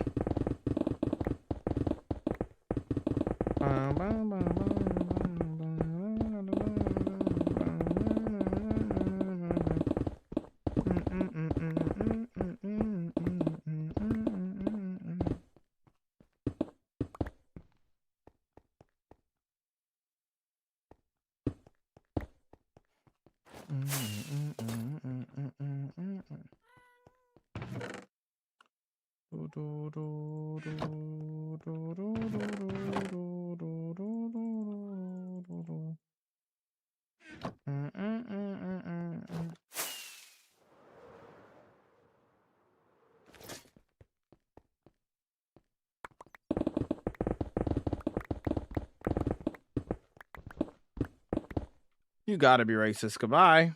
You gotta be racist. Goodbye.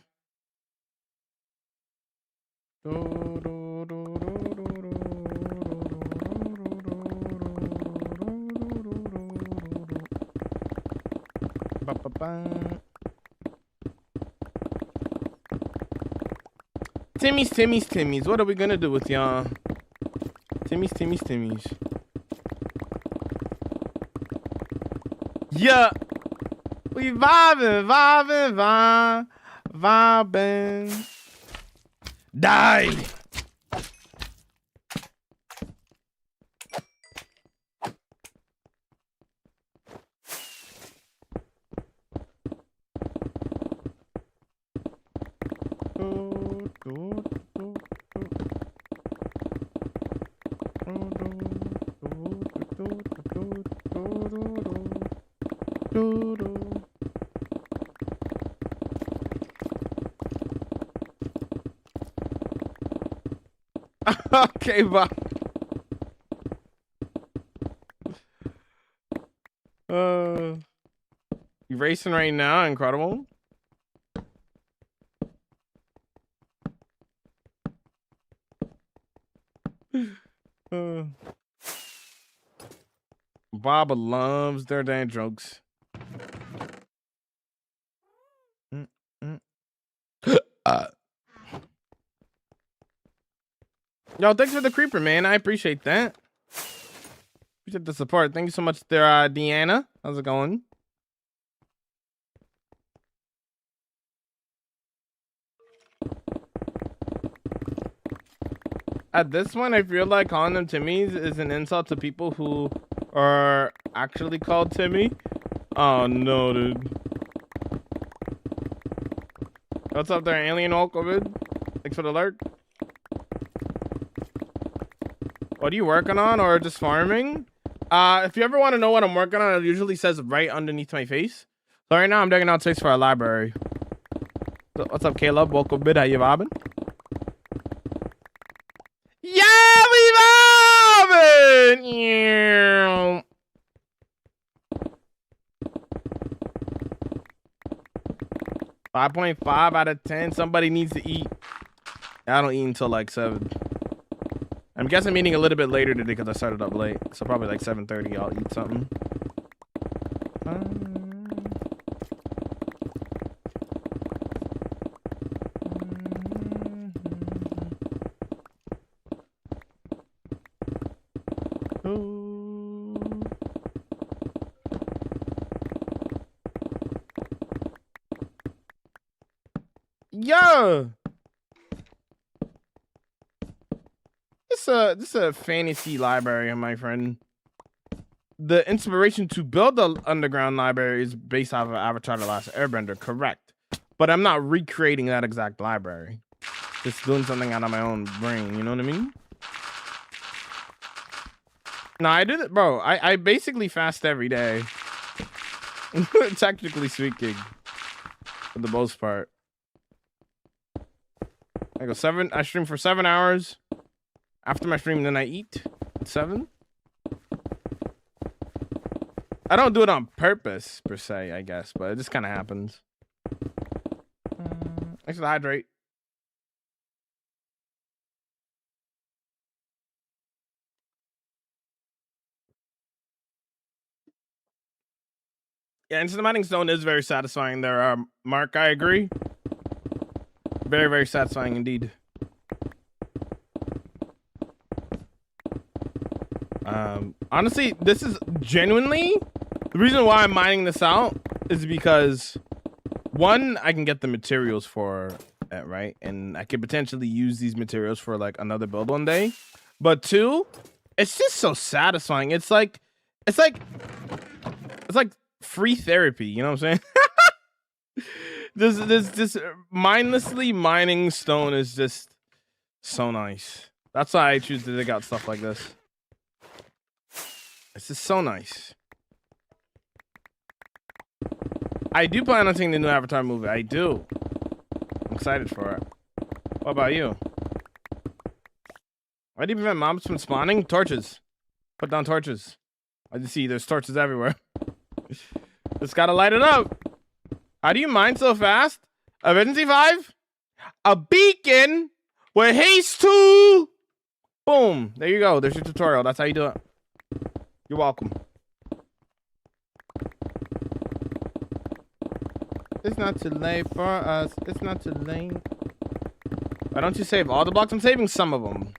Timmy's. What are we gonna do with y'all? Timmy's. Yeah. We vibing. Died. Okay, bye. You racing right now? Incredible. Bob loves their damn jokes. Yo, thanks for the creeper, man. I appreciate that. Appreciate the support. Thank you so much there, Deanna. How's it going? At this point, I feel like calling them Timmys is an insult to people who are actually called Timmy. Oh no, dude. What's up there, Alien Okovid? Thanks for the alert. What are you working on, or just farming? If you ever want to know what I'm working on, it usually says right underneath my face. So right now I'm digging out space for a library. So what's up, Caleb? Welcome, bid. How you vibing? Yeah, we vibing! Yeah. 5.5 out of 10. Somebody needs to eat. I don't eat until like 7. I'm guessing I'm eating a little bit later today because I started up late. So probably like 7:30 I'll eat something. Yo! This is a fantasy library, my friend. The inspiration to build the underground library is based off of Avatar: The Last Airbender, correct? But I'm not recreating that exact library. Just doing something out of my own brain, you know what I mean? No, I did it, bro. I basically fast every day. Technically speaking, for the most part. I stream for 7 hours. After my stream, then I eat at 7. I don't do it on purpose, per se, I guess, but it just kind of happens. I should hydrate. Yeah, instant mining stone is very satisfying there, Mark. I agree. Very, very satisfying indeed. Honestly, this is genuinely the reason why I'm mining this out is because 1, I can get the materials for it, right? And I could potentially use these materials for like another build one day. But 2, it's just so satisfying. It's like free therapy, you know what I'm saying? this mindlessly mining stone is just so nice. That's why I choose to dig out stuff like this. This is so nice. I do plan on seeing the new Avatar movie. I do. I'm excited for it. What about you? Why do you prevent mobs from spawning? Torches. Put down torches. I just see there's torches everywhere. Just gotta light it up. How do you mine so fast? Emergency 5? A beacon with haste 2. Boom. There you go. There's your tutorial. That's how you do it. You're welcome. It's not too late for us. It's not too late. Why don't you save all the blocks? I'm saving some of them.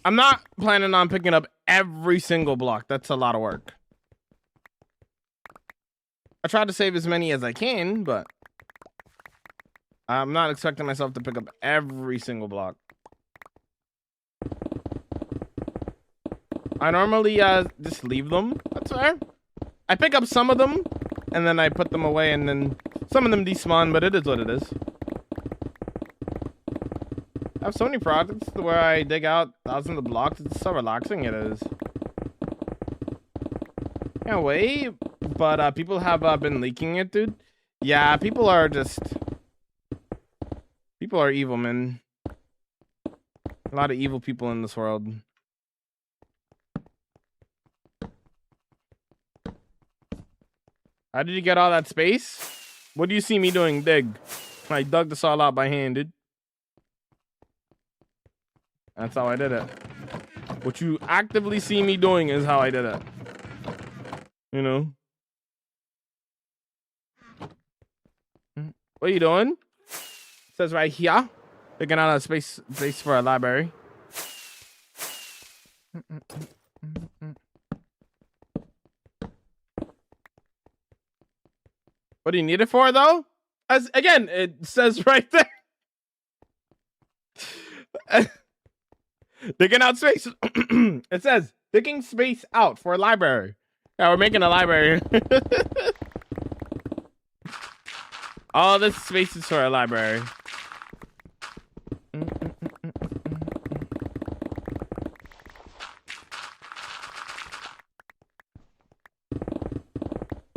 I'm not planning on picking up every single block. That's a lot of work. I try to save as many as I can, but I'm not expecting myself to pick up every single block. I normally just leave them. That's fair. I pick up some of them, and then I put them away, and then some of them despawn, but it is what it is. I have so many projects where I dig out thousands of blocks. It's so relaxing it is. Can't wait, but people have been leaking it, dude. Yeah, people are evil, man. A lot of evil people in this world. How did you get all that space? What do you see me doing? Dig. I dug this all out by hand, dude. That's how I did it. What you actively see me doing is how I did it. You know? What are you doing? It says right here. Picking out a space for a library. What do you need it for, though? As again, it says right there. Digging out space. It says digging space out for a library. Yeah, we're making a library. All this space is for a library.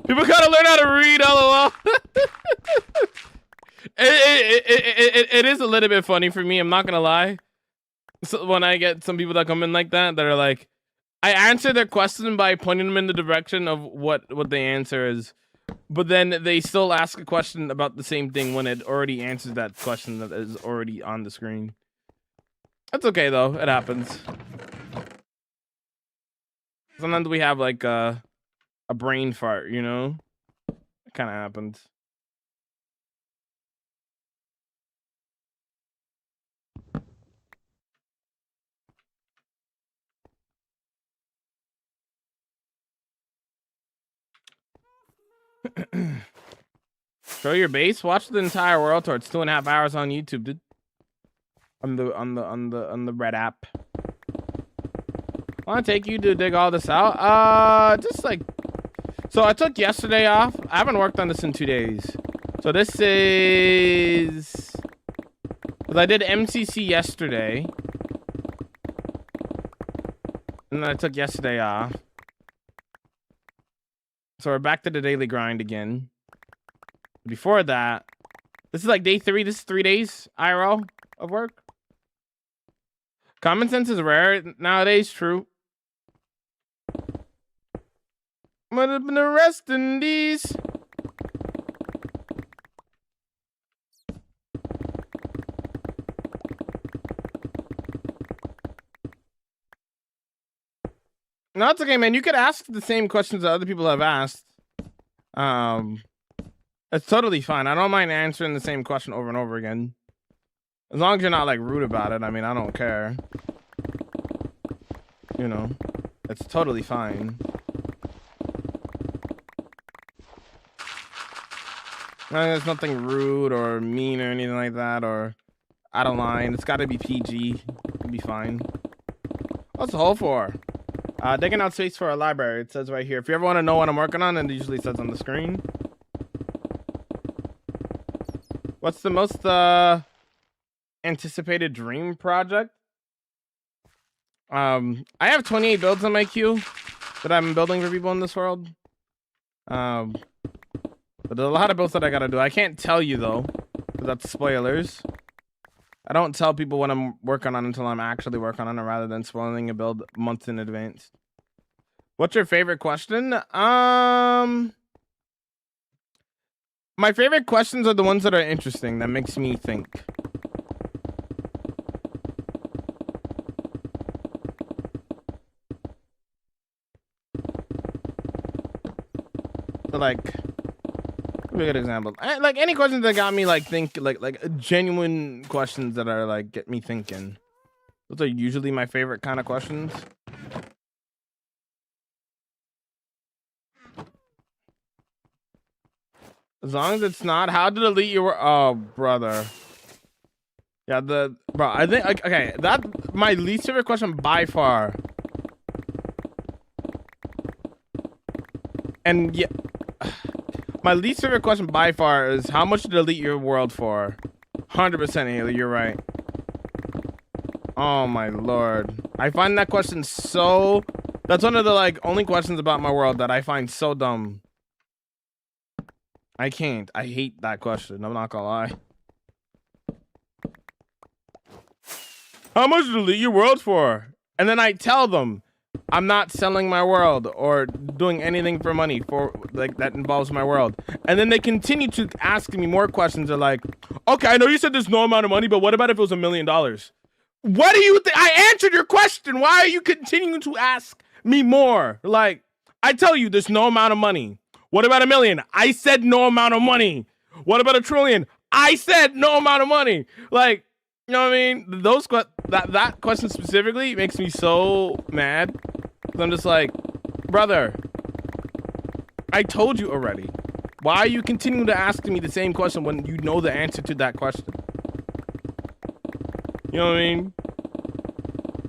People gotta learn how to read, lol. It is a little bit funny for me, I'm not gonna lie. So when I get some people that come in like that are like, I answer their question by pointing them in the direction of what the answer is, but then they still ask a question about the same thing when it already answers that question that is already on the screen. That's okay though, it happens. Sometimes we have like a brain fart, you know? It kind of happens. Show your base. Watch the entire world tour. It's 2.5 hours on YouTube, dude. On the red app. I want to take you to dig all this out. Just like, so I took yesterday off. I haven't worked on this in 2 days. So this is, because I did MCC yesterday, and then I took yesterday off. So we're back to the daily grind again. Before that, this is like day 3. This is 3 days IRL of work. Common sense is rare nowadays, true. Might have been the rest in these. No, it's okay, man. You could ask the same questions that other people have asked. It's totally fine. I don't mind answering the same question over and over again. As long as you're not like rude about it. I mean, I don't care. You know, it's totally fine. There's nothing rude or mean or anything like that, or out of line. It's got to be PG. It'll be fine. What's the hole for? Digging out space for a library. It says right here. If you ever want to know what I'm working on, and it usually says on the screen. What's the most anticipated dream project? I have 28 builds on my queue that I'm building for people in this world. But there's a lot of builds that I gotta do. I can't tell you though, because that's spoilers. I don't tell people what I'm working on until I'm actually working on it, rather than spoiling a build months in advance. What's your favorite question? My favorite questions are the ones that are interesting, that makes me think. So like, give me a good example. Like any questions that got me like think, like genuine questions that are like get me thinking. Those are usually my favorite kind of questions. As long as it's not how to delete your, oh brother. Yeah, bro, I think, okay, that my least favorite question by far. And yeah, my least favorite question by far is how much to delete your world for. 100% Haley, you're right. Oh my lord. I find that question so, that's one of the like only questions about my world that I find so dumb. I can't. I hate that question. I'm not gonna lie. How much to delete your world for? And then I tell them I'm not selling my world or doing anything for money for like that involves my world. And then they continue to ask me more questions. They're like, okay, I know you said there's no amount of money, but what about if it was $1 million? What do you think? I answered your question. Why are you continuing to ask me more? Like, I tell you, there's no amount of money. What about $1 million? I said no amount of money. What about $1 trillion? I said no amount of money. Like, you know what I mean? Those that question specifically makes me so mad. I'm just like, brother, I told you already. Why are you continuing to ask me the same question when you know the answer to that question? You know what I mean?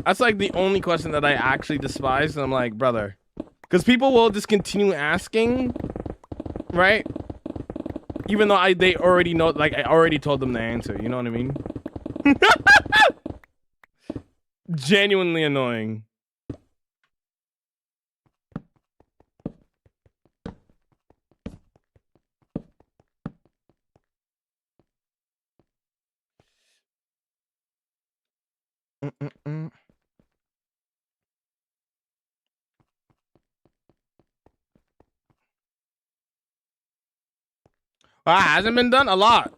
That's like the only question that I actually despise. And I'm like, brother, because people will just continue asking, right? Even though they already know, like I already told them the answer. You know what I mean? Genuinely annoying. Mm-mm-mm. Hasn't been done a lot.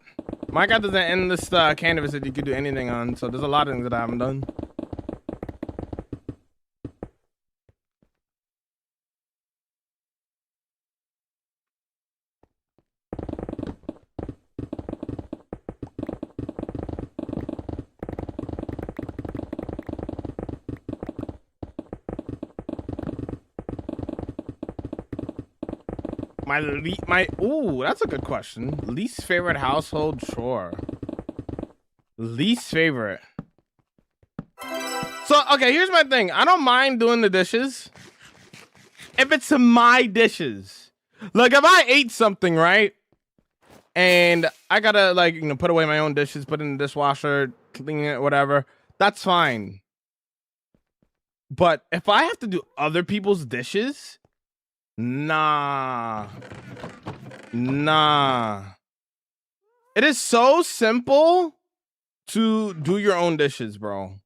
My guy doesn't end this canvas that you could do anything on, so there's a lot of things that I haven't done. Ooh, that's a good question. Least favorite household chore. Least favorite. So, okay, here's my thing. I don't mind doing the dishes if it's my dishes. Like, if I ate something, right? And I gotta, like, you know, put away my own dishes, put in the dishwasher, clean it, whatever. That's fine. But if I have to do other people's dishes, nah. It is so simple to do your own dishes, bro.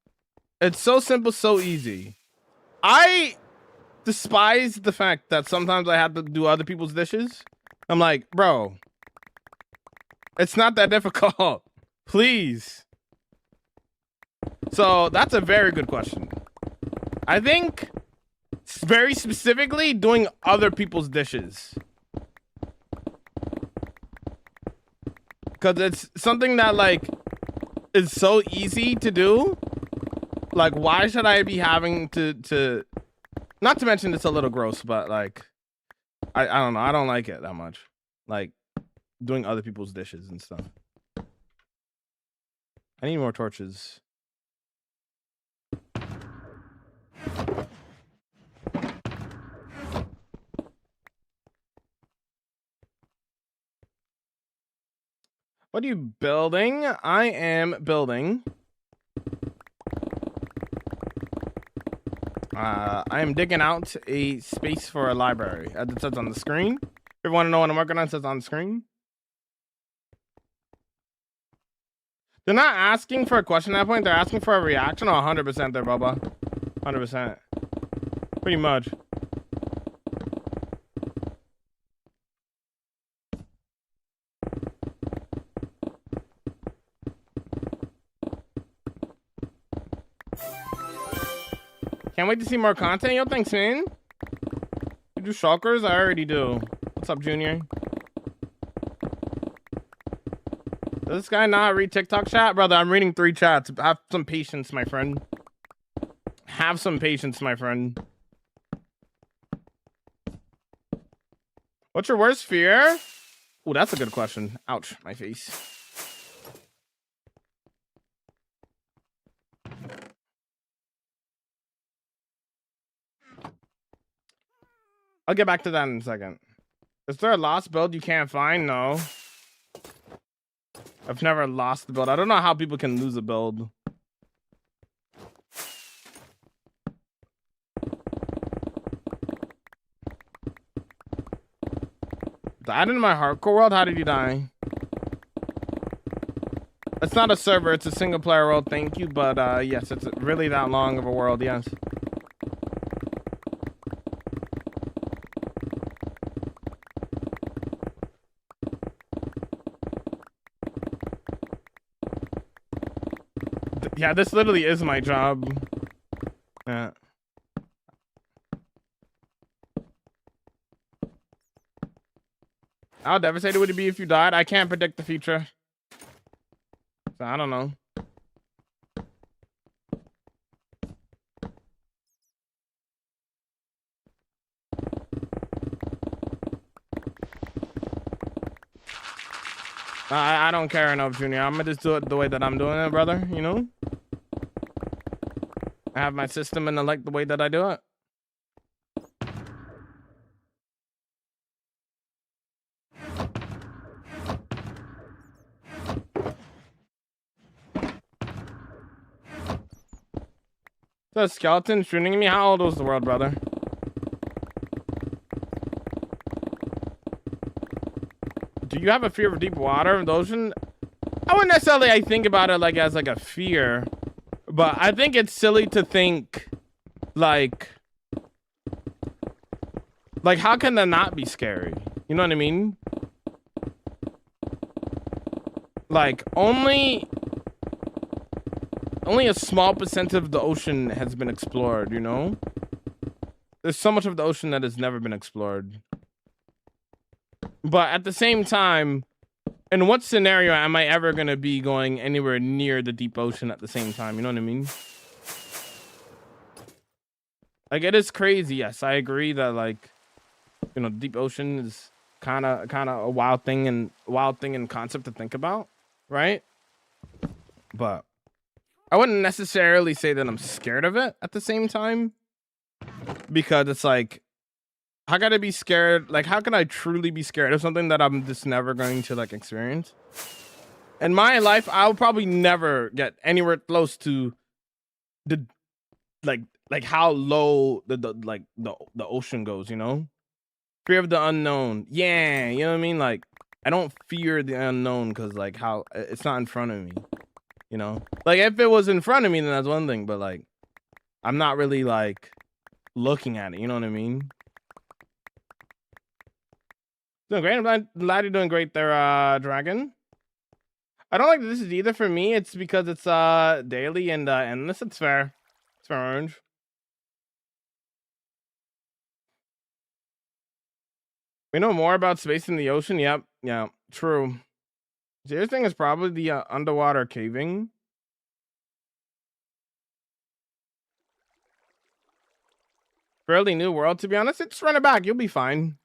It's so simple, so easy. I despise the fact that sometimes I have to do other people's dishes. I'm like, bro, it's not that difficult. Please. So that's a very good question. I think very specifically doing other people's dishes. Because it's something that, like, is so easy to do. Like, why should I be having to not to mention it's a little gross, but like I don't know, I don't like it that much. Like doing other people's dishes and stuff. I need more torches. What are you building? I am building. I am digging out a space for a library. As it says on the screen. If you want to know what I'm working on, it says on the screen. They're not asking for a question at that point. They're asking for a reaction. Oh, 100% there, Bubba. 100%. Pretty much. Can't wait to see more content. Yo, thanks, man. You do shulkers? I already do. What's up, Junior? Does this guy not read TikTok chat? Brother, I'm reading 3 chats. Have some patience, my friend. Have some patience, my friend. What's your worst fear? Oh, that's a good question. Ouch, my face. I'll get back to that in a second. Is there a lost build you can't find? No. I've never lost the build. I don't know how people can lose a build. Died in my hardcore world? How did you die? It's not a server, it's a single player world, thank you, but yes, it's really that long of a world, yes. Yeah, this literally is my job. Yeah. How devastated would it be if you died? I can't predict the future. So I don't know. I don't care enough, Junior. I'm gonna just do it the way that I'm doing it, brother, you know? I have my system and I like the way that I do it. The skeleton shooting me? How old was the world, brother? Do you have a fear of deep water in the ocean? I wouldn't necessarily think about it like as like a fear, but I think it's silly to think like how can that not be scary? You know what I mean? Like only a small percent of the ocean has been explored, you know? There's so much of the ocean that has never been explored. But at the same time, in what scenario am I ever going to be going anywhere near the deep ocean at the same time? You know what I mean? Like, it is crazy. Yes, I agree that, like, you know, deep ocean is kind of a wild thing and concept to think about, right? But I wouldn't necessarily say that I'm scared of it at the same time, because it's like, how can I be scared? Like, how can I truly be scared of something that I'm just never going to like experience? In my life, I'll probably never get anywhere close to the like how low the ocean goes, you know? Fear of the unknown. Yeah, you know what I mean? Like, I don't fear the unknown because like how it's not in front of me, you know? Like, if it was in front of me, then that's one thing, but like I'm not really like looking at it, you know what I mean? Doing great. I'm glad you're doing great there, Dragon. I don't like this is either for me. It's because it's daily and endless. It's fair. It's fair, Orange. We know more about space in the ocean. Yep. Yeah. True. The other thing is probably the underwater caving. Fairly new world, to be honest. It's run it back. You'll be fine.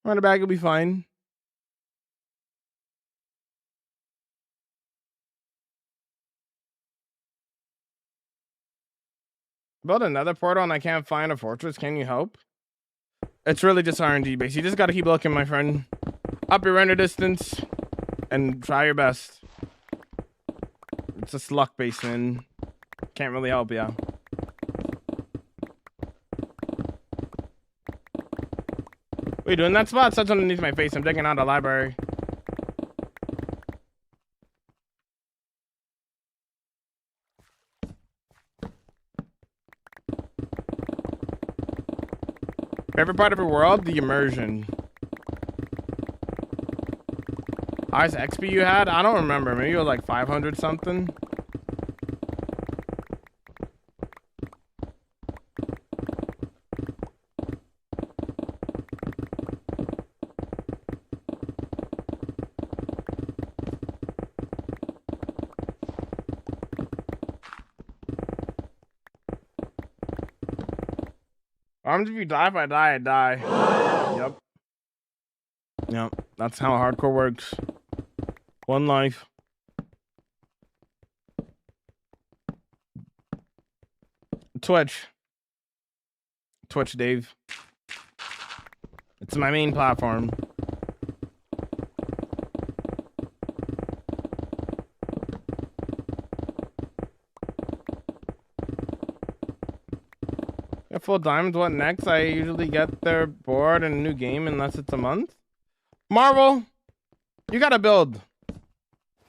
Run it back. You'll be fine. Build another portal and I can't find a fortress. Can you help? It's really just RNG based. You just gotta keep looking, my friend. Up your render distance and try your best. It's just luck based, man. Can't really help you. What are you doing? That spot sits underneath my face. I'm digging out a library. Favorite part of your world? The immersion. Highest XP you had? I don't remember. Maybe it was like 500 something. If you die, if I die, I die. Yep. Yep. That's how hardcore works. One life. Twitch, Dave. It's my main platform. Full diamonds, what next? I usually get their board and a new game unless it's a month. Marvel, you gotta build.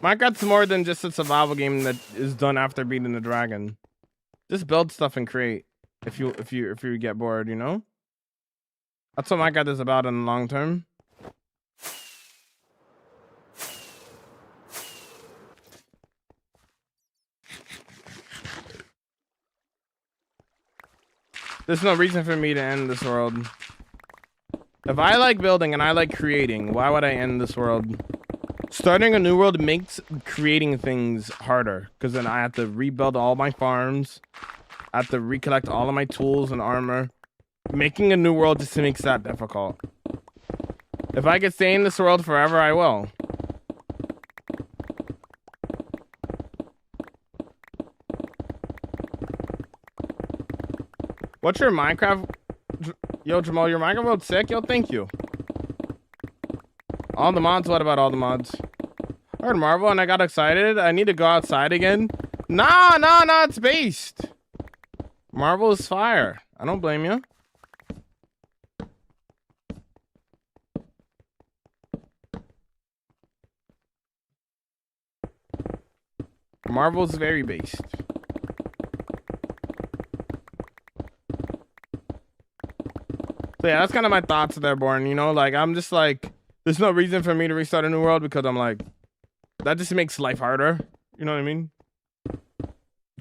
Minecraft's more than just a survival game that is done after beating the dragon. Just build stuff and create. If you get bored, you know? That's what Minecraft is about in the long term. There's no reason for me to end this world. If I like building and I like creating, why would I end this world? Starting a new world makes creating things harder, because then I have to rebuild all my farms. I have to recollect all of my tools and armor. Making a new world just makes that difficult. If I could stay in this world forever, I will. What's your Minecraft? Yo, Jamal, your Minecraft world sick? Yo, thank you. All the mods? What about all the mods? I heard Marvel and I got excited. I need to go outside again. Nah, it's based. Marvel is fire. I don't blame you. Marvel's very based. So yeah, that's kind of my thoughts there, Born. You know, like I'm just like, there's no reason for me to restart a new world because I'm like, that just makes life harder. You know what I mean?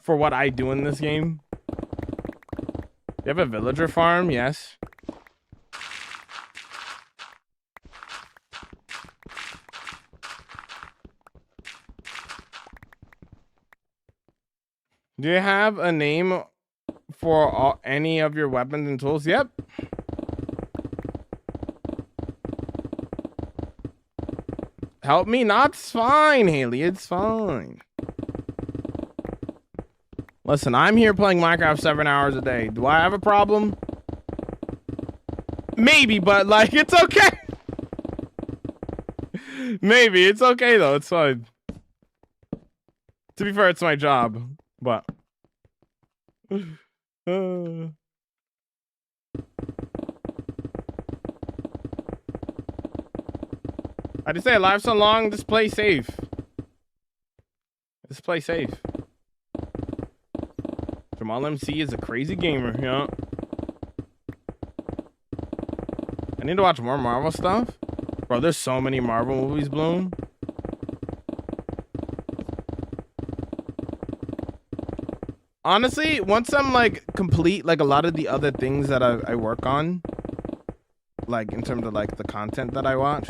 For what I do in this game. You have a villager farm? Yes. Do you have a name for any of your weapons and tools? Yep. Help me? Not fine, Haley. It's fine. Listen, I'm here playing Minecraft 7 hours a day. Do I have a problem? Maybe, but like, it's okay. Maybe. It's okay, though. It's fine. To be fair, it's my job. But... I just say live so long, just play safe. Just play safe. Jamal MC is a crazy gamer, yeah. I need to watch more Marvel stuff. Bro, there's so many Marvel movies, Bloom. Honestly, once I'm like complete like a lot of the other things that I work on, like in terms of like the content that I watch,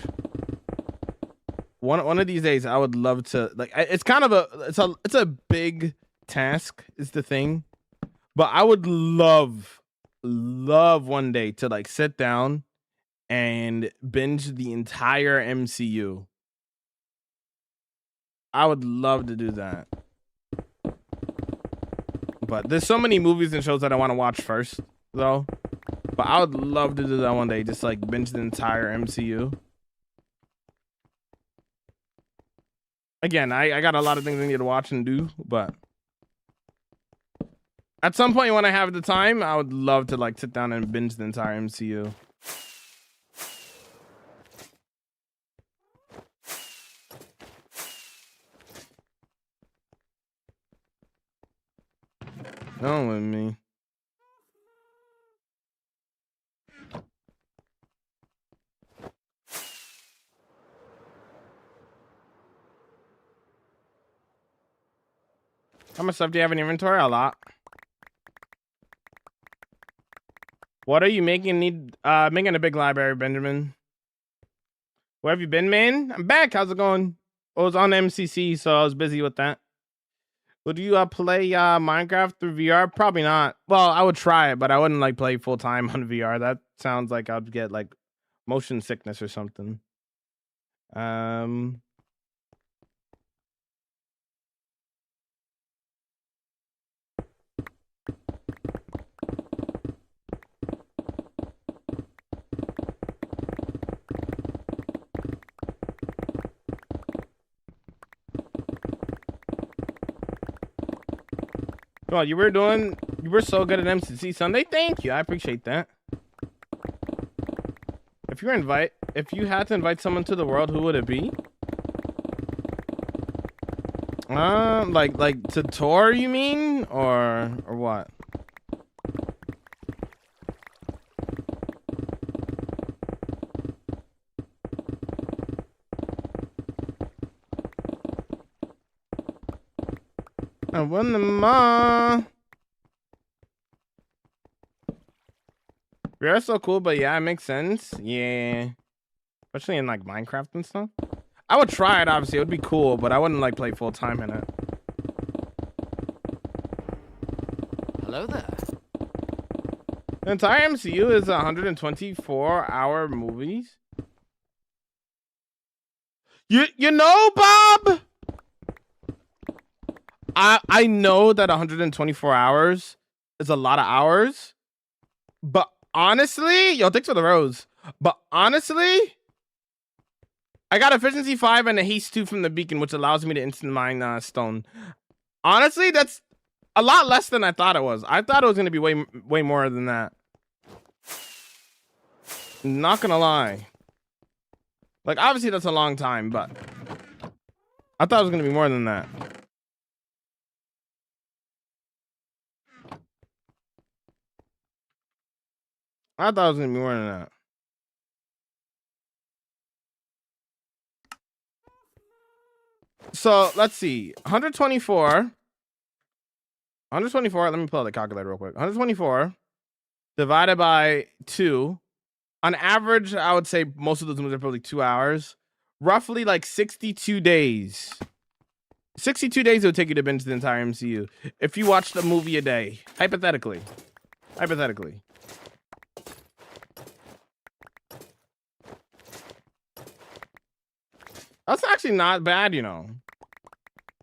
one of these days I would love to like, it's kind of it's a big task is the thing, but I would love one day to like sit down and binge the entire MCU. I would love to do that. But there's so many movies and shows that I want to watch first, though. But I would love to do that one day, just like binge the entire MCU. Again, I got a lot of things I need to watch and do, but at some point when I have the time, I would love to like sit down and binge the entire MCU. Don't with me. How much stuff do you have in inventory? A lot. What are you making? Making a big library, Benjamin. Where have you been, man? I'm back. How's it going? I was on MCC, so I was busy with that. Would you play Minecraft through VR? Probably not. Well, I would try it, but I wouldn't like play full time on VR. That sounds like I'd get like motion sickness or something. Well, you were so good at MCC Sunday. Thank you. I appreciate that. If you had to invite someone to the world, who would it be? Like to tour, you mean? Or what? I won the ma. VR is so cool, but yeah, it makes sense. Yeah. Especially in like Minecraft and stuff. I would try it, obviously. It would be cool, but I wouldn't like play full time in it. Hello there. The entire MCU is 124-hour movies. You know, Bob? I know that 124 hours is a lot of hours, But honestly, yo, thanks for the rose. But honestly, I got efficiency 5 and a haste 2 from the beacon, which allows me to instant mine stone. Honestly, that's a lot less than I thought it was. I thought it was going to be way more than that. Not gonna lie. Like, obviously that's a long time, but I thought it was gonna be more than that. I thought it was gonna be more than that. So let's see. 124. Let me pull out the calculator real quick. 124 divided by 2. On average, I would say most of those moves are probably 2 hours. Roughly like 62 days. 62 days it would take you to binge the entire MCU if you watched a movie a day. Hypothetically. That's actually not bad, you know.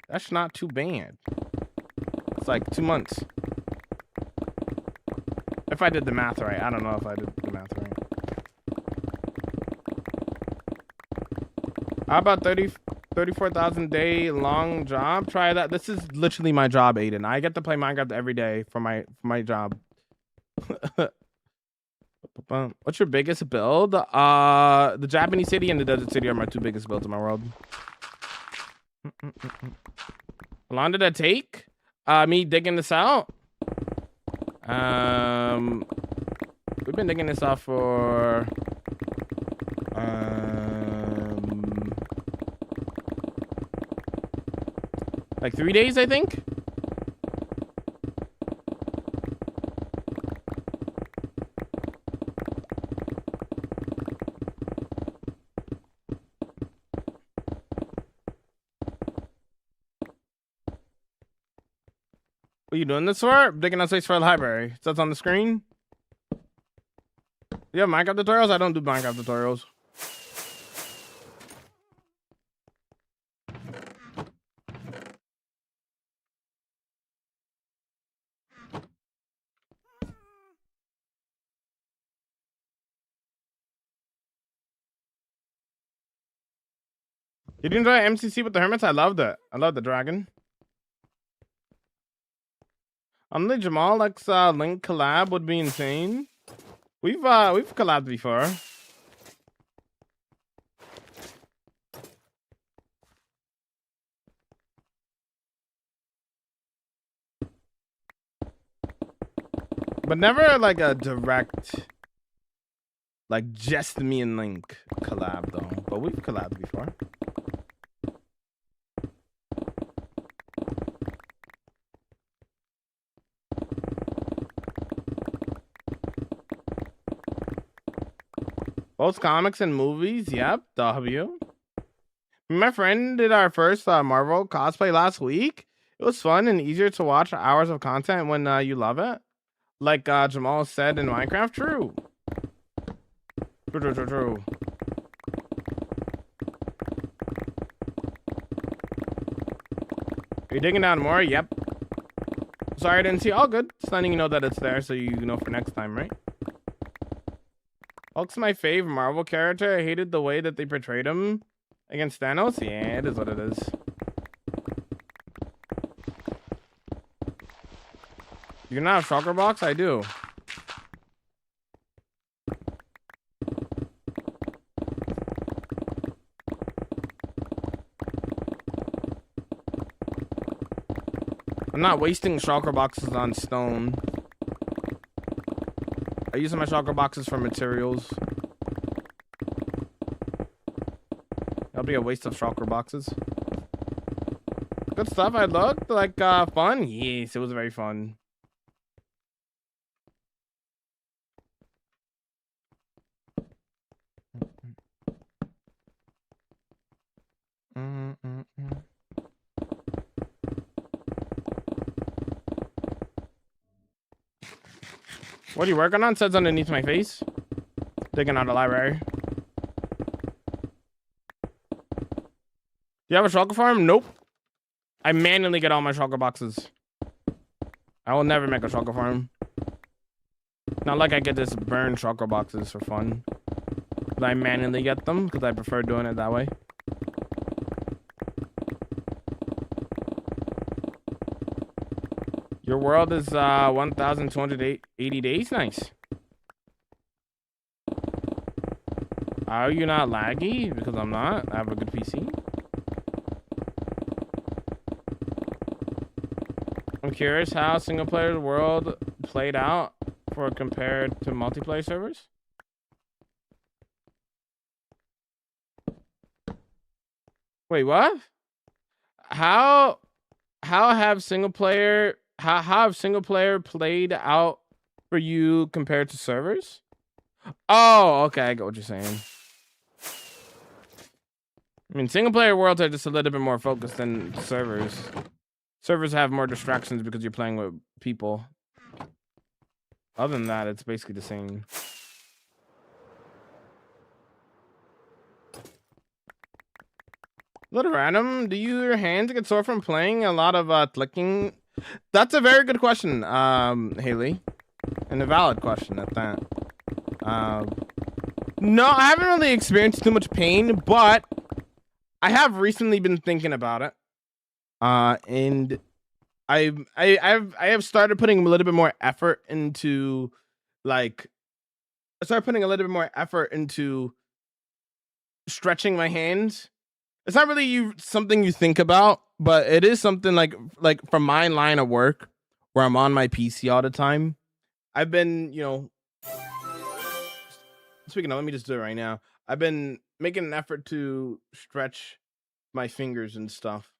That's not too bad. It's like 2 months. If I did the math right. I don't know if I did the math right. How about 34,000 day long job? Try that. This is literally my job, Aiden. I get to play Minecraft every day for my job. What's your biggest build? The Japanese city and the desert city are my 2 biggest builds in my world. How long did that take? Me digging this out? We've been digging this out for like 3 days, I think. What are you doing this for? Digging out space for the library. So that's on the screen. You have Minecraft tutorials? I don't do Minecraft tutorials. Did you enjoy MCC with the hermits? I loved it. I love the dragon. The Jamal X Link collab would be insane. We've collabed before. But never like a direct, like just me and Link collab though. But we've collabed before. Both comics and movies, yep, W. My friend did our first Marvel cosplay last week. It was fun and easier to watch hours of content when you love it. Like Jamal said in Minecraft, true. True. Are you digging down more? Yep. Sorry I didn't see. All good. Just letting you know that it's there so you know for next time, right? Hulk's my fave Marvel character. I hated the way that they portrayed him against Thanos. Yeah, it is what it is. You not have Shulker Box? I do. I'm not wasting Shulker Boxes on stone. I use my Shulker Boxes for materials. That'll be a waste of Shulker Boxes. Good stuff. I looked like fun. Yes, it was very fun. What are you working on? Says underneath my face. Digging out a library. Do you have a shulker farm? Nope. I manually get all my shulker boxes. I will never make a shulker farm. Not like I get this burn chakra boxes for fun. But I manually get them because I prefer doing it that way. Your world is 1,280 days. Nice. Are you not laggy? Because I'm not. I have a good PC. I'm curious how single player world played out for compared to multiplayer servers. Wait, what? How have single player played out for you compared to servers? Oh, okay, I get what you're saying. I mean, single player worlds are just a little bit more focused than servers. Servers have more distractions because you're playing with people. Other than that, it's basically the same. A little random. Do your hands get sore from playing a lot of clicking? That's a very good question, Haley, and a valid question at that. No, I haven't really experienced too much pain, but I have recently been thinking about it. And I have started putting a little bit more effort into, like, I started putting a little bit more effort into stretching my hands. It's not really something you think about, but it is something like from my line of work where I'm on my PC all the time. I've been, speaking of, let me just do it right now. I've been making an effort to stretch my fingers and stuff.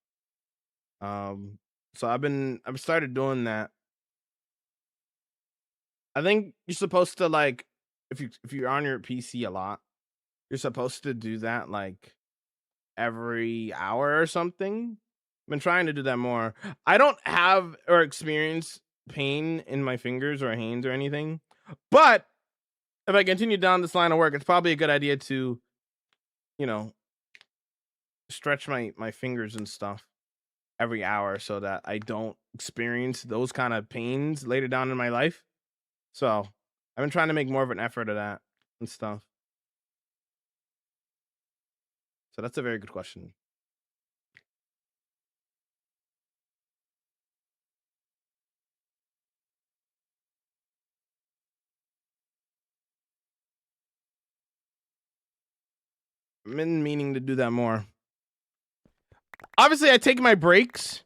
So I've started doing that. I think you're supposed to, like, if you're on your PC a lot, you're supposed to do that like every hour or something. I've been trying to do that more. I don't have or experience pain in my fingers or hands or anything, but if I continue down this line of work, it's probably a good idea to, stretch my fingers and stuff every hour so that I don't experience those kind of pains later down in my life. So I've been trying to make more of an effort of that and stuff. So that's a very good question. I've been meaning to do that more. Obviously, I take my breaks.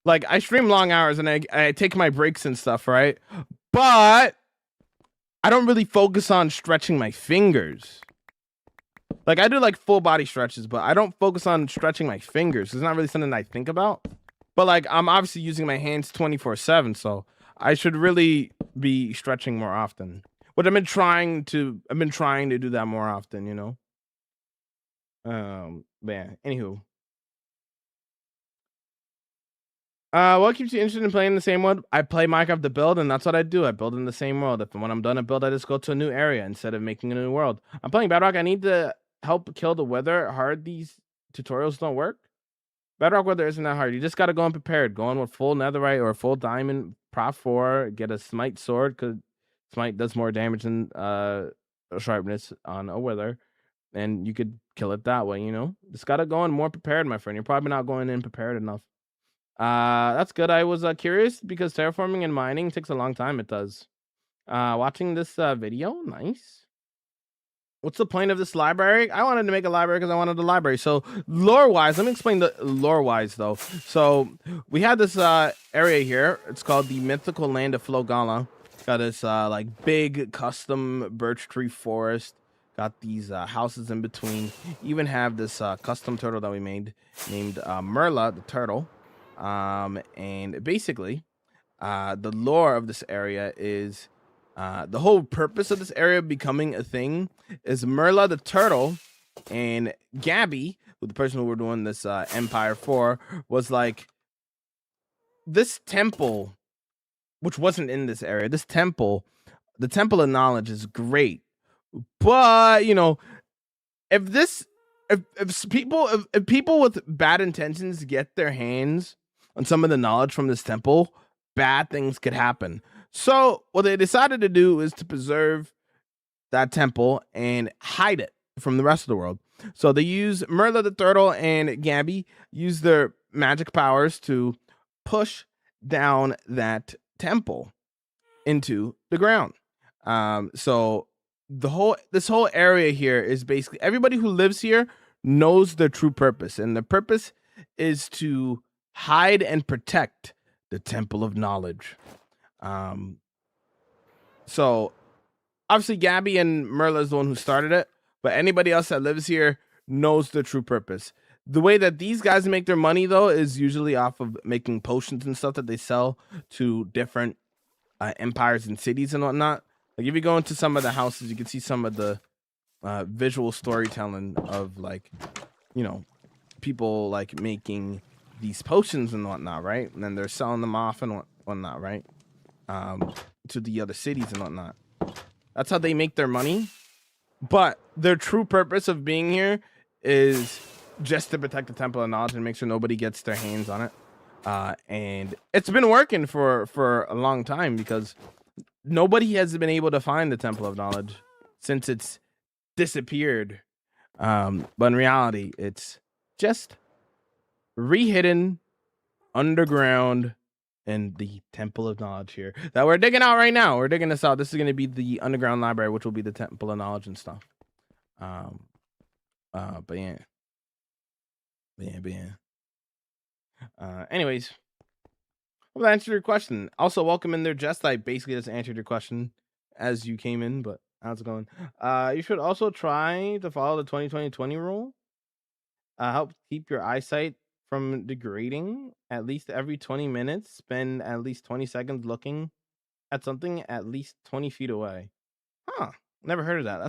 Like, I stream long hours and I take my breaks and stuff, right? But I don't really focus on stretching my fingers. Like, I do like full body stretches, but I don't focus on stretching my fingers. It's not really something I think about. But like, I'm obviously using my hands 24/7, so I should really be stretching more often. But I've been trying to do that more often, But yeah, anywho. What keeps you interested in playing the same world? I play Minecraft to build, and that's what I do. I build in the same world. If when I'm done a build, I just go to a new area instead of making a new world. I'm playing Bedrock. I need to help kill the weather. Hard these tutorials don't work. Bedrock weather isn't that hard. You just gotta go unprepared. Go in with full netherite or full diamond prop 4. Get a smite sword because smite does more damage than sharpness on a wither, and you could kill it that way. Just gotta go in more prepared, my friend. You're probably not going in prepared enough. That's good. I was curious because terraforming and mining takes a long time. It does. Watching this video, nice. What's the point of this library? I wanted to make a library because I wanted a library. So lore-wise, let me explain the lore-wise though. So we had this area here. It's called the mythical land of Flogala. Got this like big custom birch tree forest. Got these houses in between. Even have this custom turtle that we made named Merla the turtle. And basically, the lore of this area is the whole purpose of this area becoming a thing is Merla the turtle and Gabby, who the person who we're doing this Empire for, was like, this temple, which wasn't in this area, this temple, the temple of knowledge is great, but if people with bad intentions get their hands on some of the knowledge from this temple, bad things could happen. So what they decided to do is to preserve that temple and hide it from the rest of the world. So they use Merla the turtle and Gabby use their magic powers to push down that temple into the ground. So this whole area here is basically everybody who lives here knows their true purpose, and the purpose is to hide and protect the temple of knowledge. Um, so obviously Gabby and Merla is the one who started it, but anybody else that lives here knows the true purpose. The way that these guys make their money though is usually off of making potions and stuff that they sell to different empires and cities and whatnot. Like if you go into some of the houses, you can see some of the visual storytelling of like, you know, people like making these potions and whatnot, right? And then they're selling them off and whatnot, right? To the other cities and whatnot. That's how they make their money. But their true purpose of being here is just to protect the Temple of Knowledge and make sure nobody gets their hands on it. And it's been working for a long time because nobody has been able to find the Temple of Knowledge since it's disappeared. But in reality, it's just re-hidden underground in the Temple of Knowledge here that we're digging out right now. We're digging this out. This is going to be the underground library, which will be the Temple of Knowledge and stuff. But yeah. Anyways, hope that answered your question. Also, welcome in there, Jess. I basically just answered your question as you came in, but how's it going? You should also try to follow the 20-20-20 rule. Help keep your eyesight from degrading. At least every 20 minutes, spend at least 20 seconds looking at something at least 20 feet away. Huh? Never heard of that.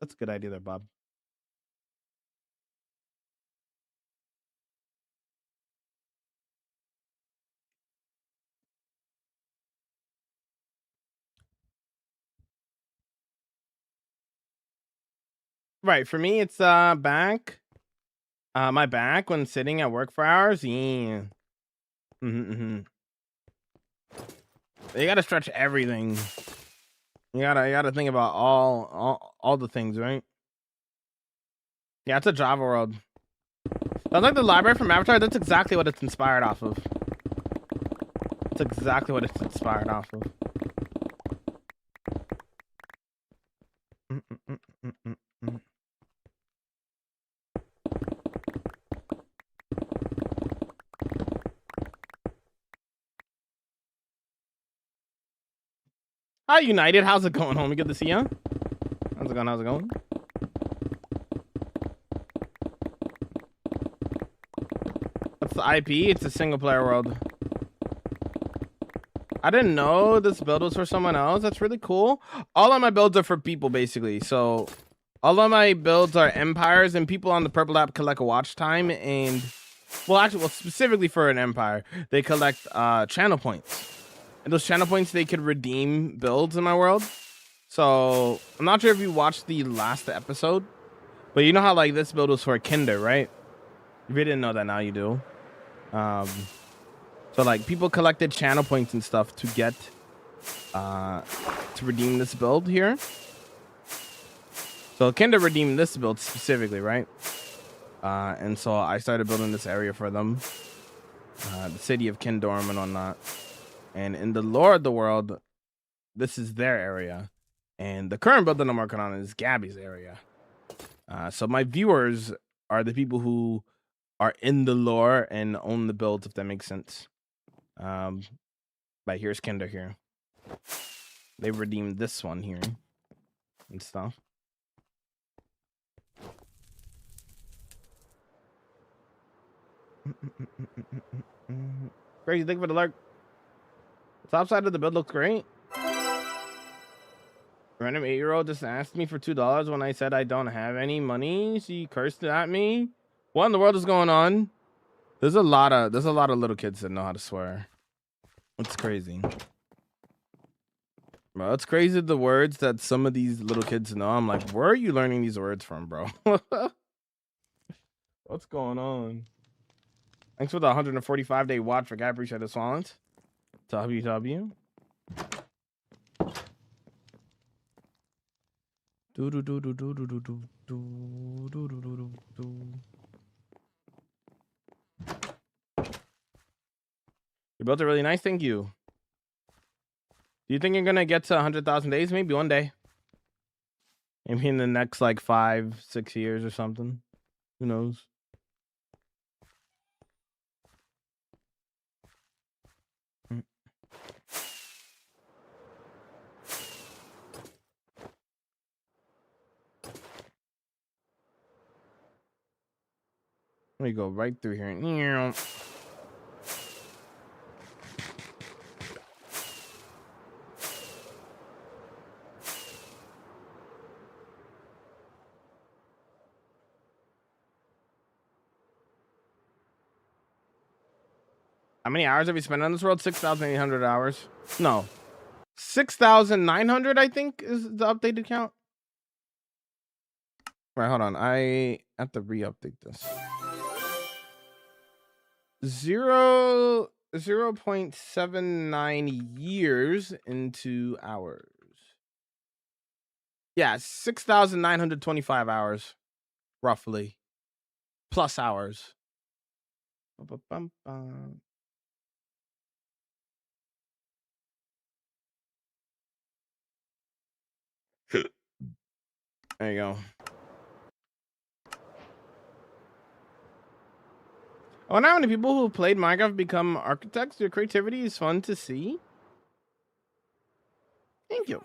That's a good idea there, Bob. Right, for me, it's back. My back when sitting at work for hours. Yeah. You gotta stretch everything. You gotta think about all the things, right? Yeah, it's a Java world. Sounds like the library from Avatar. That's exactly what it's inspired off of. That's exactly what it's inspired off of. Hi, United. How's it going, homie? Good to see you. How's it going? How's it going? What's the IP? It's a single player world. I didn't know this build was for someone else. That's really cool. All of my builds are for people, basically. So all of my builds are empires, and people on the purple app collect watch time. And well, specifically for an empire, they collect channel points. And those channel points, they could redeem builds in my world. So I'm not sure if you watched the last episode, but you know how like this build was for Kinder, right? If you didn't know that, now you do. So like people collected channel points and stuff to get to redeem this build here. So Kinder redeemed this build specifically, right? And so I started building this area for them, the city of Kindorm and whatnot. And in the lore of the world, this is their area. And the current build that I'm working on is Gabby's area. So my viewers are the people who are in the lore and own the builds, if that makes sense. But here's Kinder here. They redeemed this one here and stuff. Crazy, thank you for the lurk. The top side of the build looks great. Random 8-year-old just asked me for $2 when I said I don't have any money. She cursed at me. What in the world is going on? There's a lot of little kids that know how to swear. It's crazy. Bro, it's crazy the words that some of these little kids know. I'm like, where are you learning these words from, bro? What's going on? Thanks for the 145-day watch for guy. Appreciate this, Swallens. WW. Do do do do do do do do do do do do do. You built it really nice. Thank you. Do you think you're gonna get to 100,000 days? Maybe one day. Maybe in the next like 5-6 years or something. Who knows? Let me go right through here. How many hours have you spent on this world? 6,800 hours. No. 6,900, I think, is the updated count. Right, hold on. I have to re-update this. 0.79 years into hours. Yeah, 6,925 hours, roughly. Plus hours. There you go. Oh, now many people who played Minecraft become architects. Your creativity is fun to see. Thank you.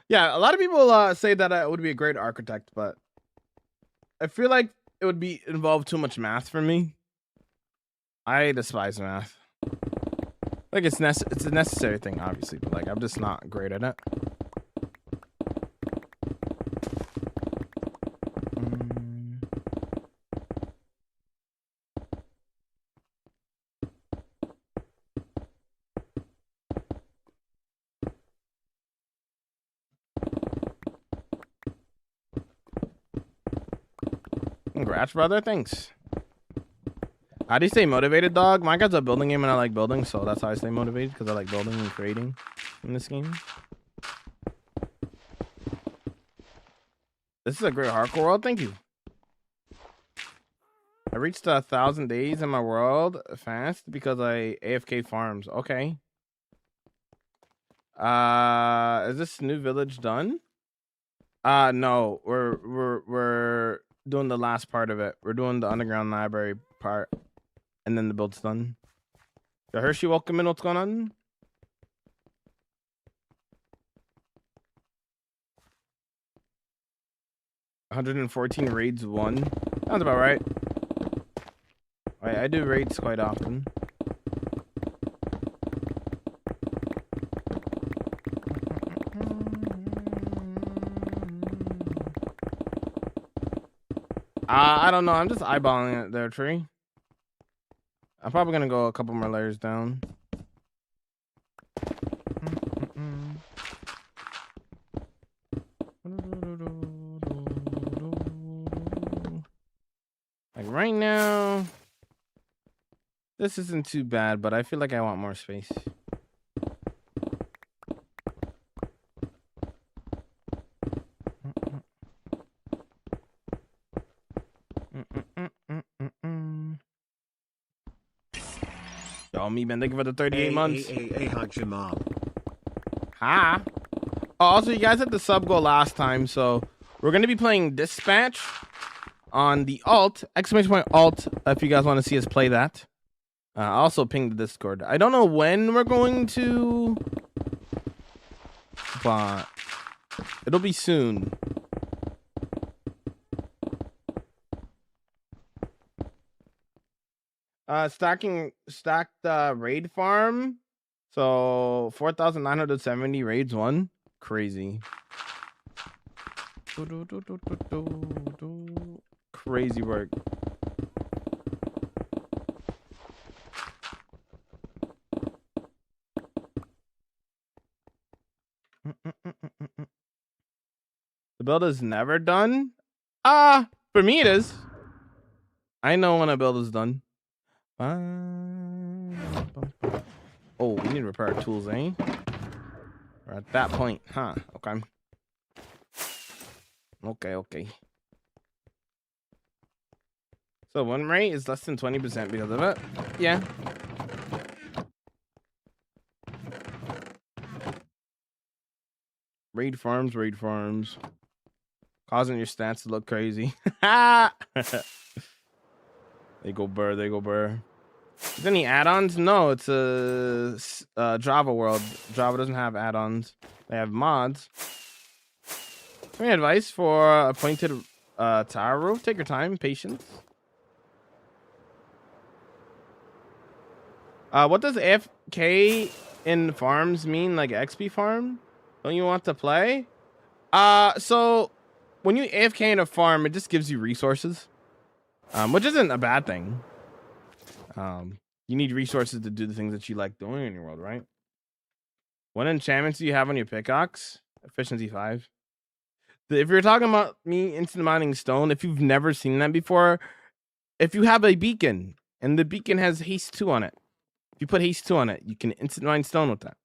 Yeah, a lot of people say that I would be a great architect, but I feel like it would be involve too much math for me. I despise math. Like it's a necessary thing, obviously, but like I'm just not great at it. Congrats, brother. Thanks. How do you stay motivated, dog? Minecraft's a building game and I like building, so that's how I stay motivated, because I like building and creating in this game. This is a great hardcore world. Thank you. I reached 1,000 days in my world fast because I AFK farms. Okay. Is this new village done? No, we're doing the last part of it. We're doing the underground library part, and then the build's done. So Hershey, welcome in. What's going on? $114 raids won. Sounds about right. I do raids quite often. I don't know. I'm just eyeballing it there, tree. I'm probably gonna go a couple more layers down. Like right now, this isn't too bad, but I feel like I want more space. Yo, me, man, thank you for the 38 months. Hey, hug your mom. Hi. Oh, also, you guys had the sub goal last time, so we're gonna be playing Dispatch on the alt, !alt, if you guys want to see us play that. Also ping the Discord. I don't know when we're going to, but it'll be soon. Stacked raid farm. So 4,970 raids won. Crazy. Crazy work. The build is never done. For me it is. I know when a build is done. Oh, we need to repair our tools, eh? We're at that point, huh? Okay. So win rate is less than 20% because of it. Yeah. Raid farms. Causing your stats to look crazy. They go burr. Is any add-ons? No, it's a Java world. Java doesn't have add-ons. They have mods. Any advice for a pointed tower roof? Take your time, patience. What does AFK in farms mean? Like XP farm? Don't you want to play? So when you AFK in a farm, it just gives you resources, which isn't a bad thing. You need resources to do the things that you like doing in your world, right? What enchantments do you have on your pickaxe? Efficiency 5. If you're talking about me instant mining stone, if you've never seen that before, if you have a beacon and the beacon has haste 2 on it, if you put haste 2 on it, you can instant mine stone with that.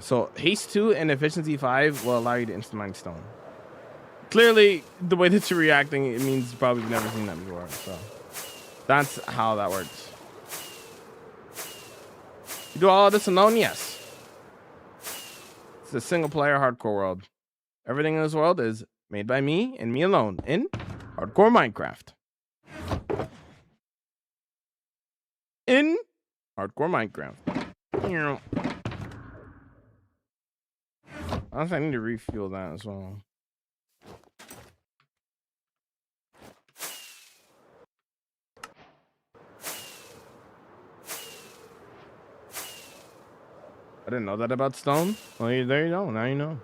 So haste 2 and efficiency 5 will allow you to instant mine stone. Clearly, the way that you're reacting, it means you've probably never seen that before. So that's how that works. You do all of this alone? Yes. It's a single player hardcore world. Everything in this world is made by me and me alone in hardcore Minecraft. In hardcore Minecraft. Honestly, I need to refuel that as well. I didn't know that about stone. Well, there you go. Now you know.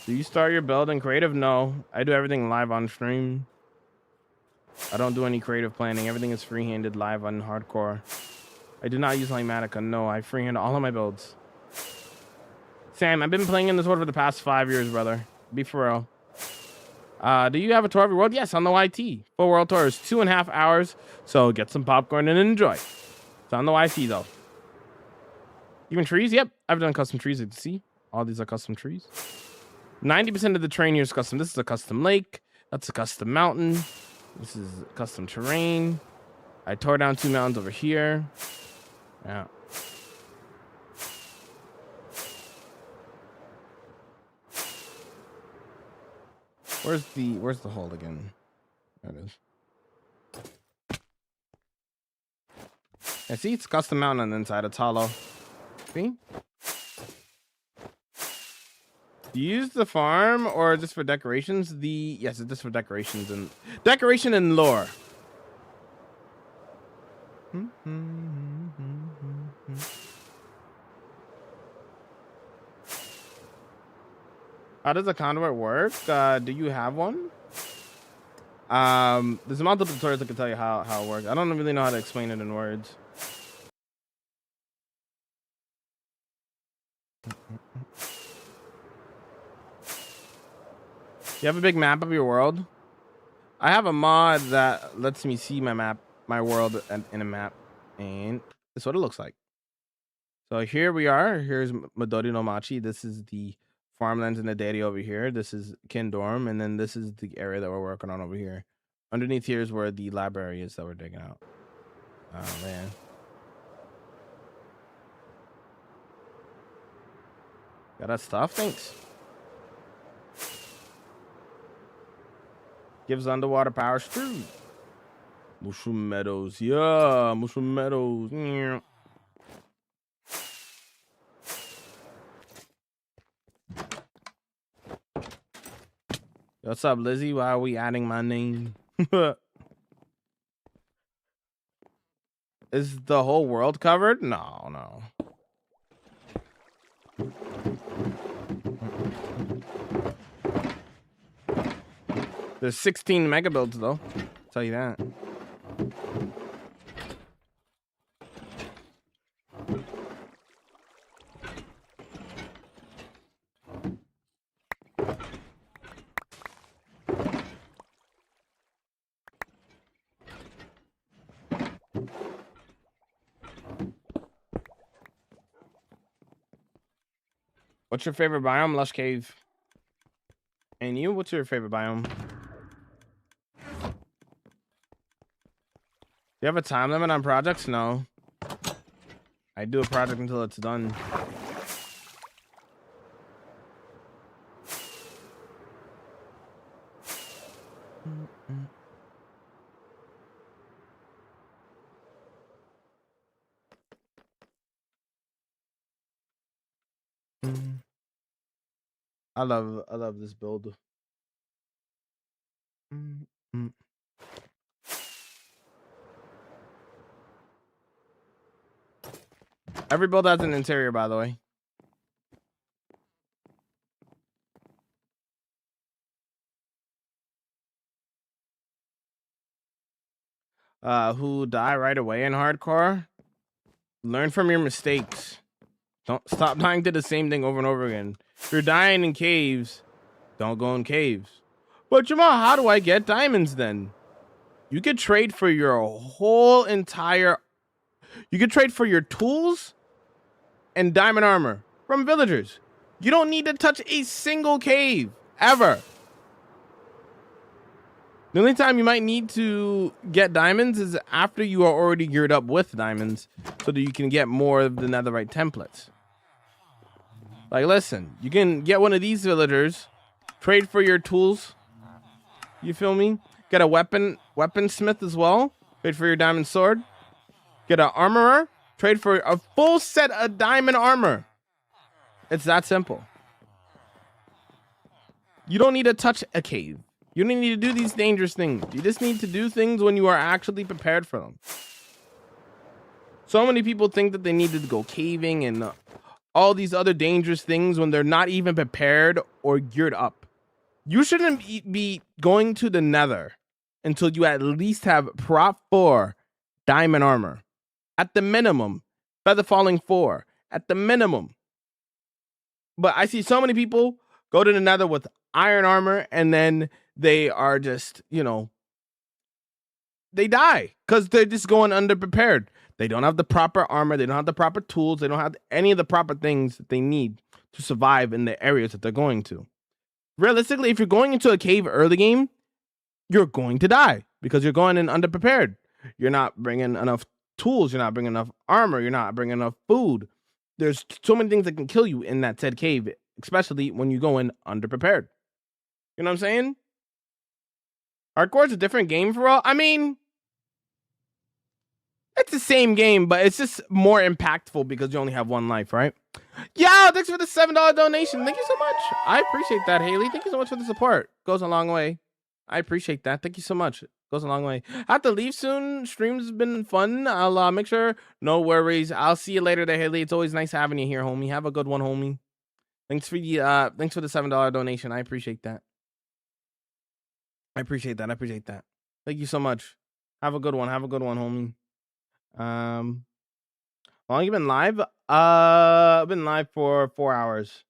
Do you start your build in creative? No, I do everything live on stream. I don't do any creative planning. Everything is free-handed live on hardcore. I do not use Lymatica. No, I freehand all of my builds. Sam, I've been playing in this world for the past 5 years, brother. Be for real. Do you have a tour of your world? Yes, on the YT. Full world tour is 2.5 hours. So get some popcorn and enjoy. It's on the YT though. Even trees? Yep, I've done custom trees. You can see all these are custom trees. 90% of the terrain here is custom. This is a custom lake. That's a custom mountain. This is custom terrain. I tore down 2 mountains over here. Yeah. Where's the hole again? There it is. I see it's custom mountain on the inside. It's hollow. See? Do you use the farm or just for decorations? Yes, it's just for decorations and decoration and lore. How does a conduit work? Do you have one? There's multiple tutorials that can tell you how it works. I don't really know how to explain it in words. You have a big map of your world? I have a mod that lets me see my world in a map, and this is what it looks like. So here we are. Here's Midori no Machi. This is the farmlands in the deity over here. This is Kindorm, and then this is the area that we're working on over here. Underneath here is where the library is that we're digging out. Oh man. Got that stuff? Thanks. Gives underwater power screw. Mushroom meadows. Yeah, mushroom meadows. Yeah. What's up, Lizzie? Why are we adding my name? Is the whole world covered? No. There's 16 mega builds though. I'll tell you that. What's your favorite biome? Lush Cave. And you, what's your favorite biome? You have a time limit on projects? No. I do a project until it's done. I love this build. Every build has an interior, by the way. Who die right away in hardcore? Learn from your mistakes. Don't stop dying to the same thing over and over again. If you're dying in caves, don't go in caves. But Jamal, how do I get diamonds then? You could trade for your whole entire... You could trade for your tools and diamond armor from villagers. You don't need to touch a single cave, ever. The only time you might need to get diamonds is after you are already geared up with diamonds so that you can get more of the netherite templates. Like, listen, you can get one of these villagers, trade for your tools. You feel me? Get a weaponsmith as well. Trade for your diamond sword. Get an armorer. Trade for a full set of diamond armor. It's that simple. You don't need to touch a cave. You don't need to do these dangerous things. You just need to do things when you are actually prepared for them. So many people think that they needed to go caving and all these other dangerous things when they're not even prepared or geared up. You shouldn't be going to the nether until you at least have prop 4 diamond armor. At the minimum, feather falling 4. At the minimum. But I see so many people go to the nether with iron armor and then they are just, they die because they're just going underprepared. They don't have the proper armor. They don't have the proper tools. They don't have any of the proper things that they need to survive in the areas that they're going to. Realistically, if you're going into a cave early game, you're going to die because you're going in underprepared. You're not bringing enough tools. You're not bringing enough armor. You're not bringing enough food. There's so many things that can kill you in that said cave, especially when you go in underprepared. You know what I'm saying? Hardcore is a different game for all. I mean, it's the same game, but it's just more impactful because you only have one life, right? Yeah, thanks for the $7 donation. Thank you so much. I appreciate that, Haley. Thank you so much for the support. Goes a long way. I appreciate that. Thank you so much. Goes a long way. I have to leave soon. Stream's been fun. I'll make sure. No worries. I'll see you later there, Haley. It's always nice having you here, homie. Have a good one, homie. Thanks for the $7 donation. I appreciate that. I appreciate that. Thank you so much. Have a good one. Have a good one, homie. How long you been live? I've been live for 4 hours.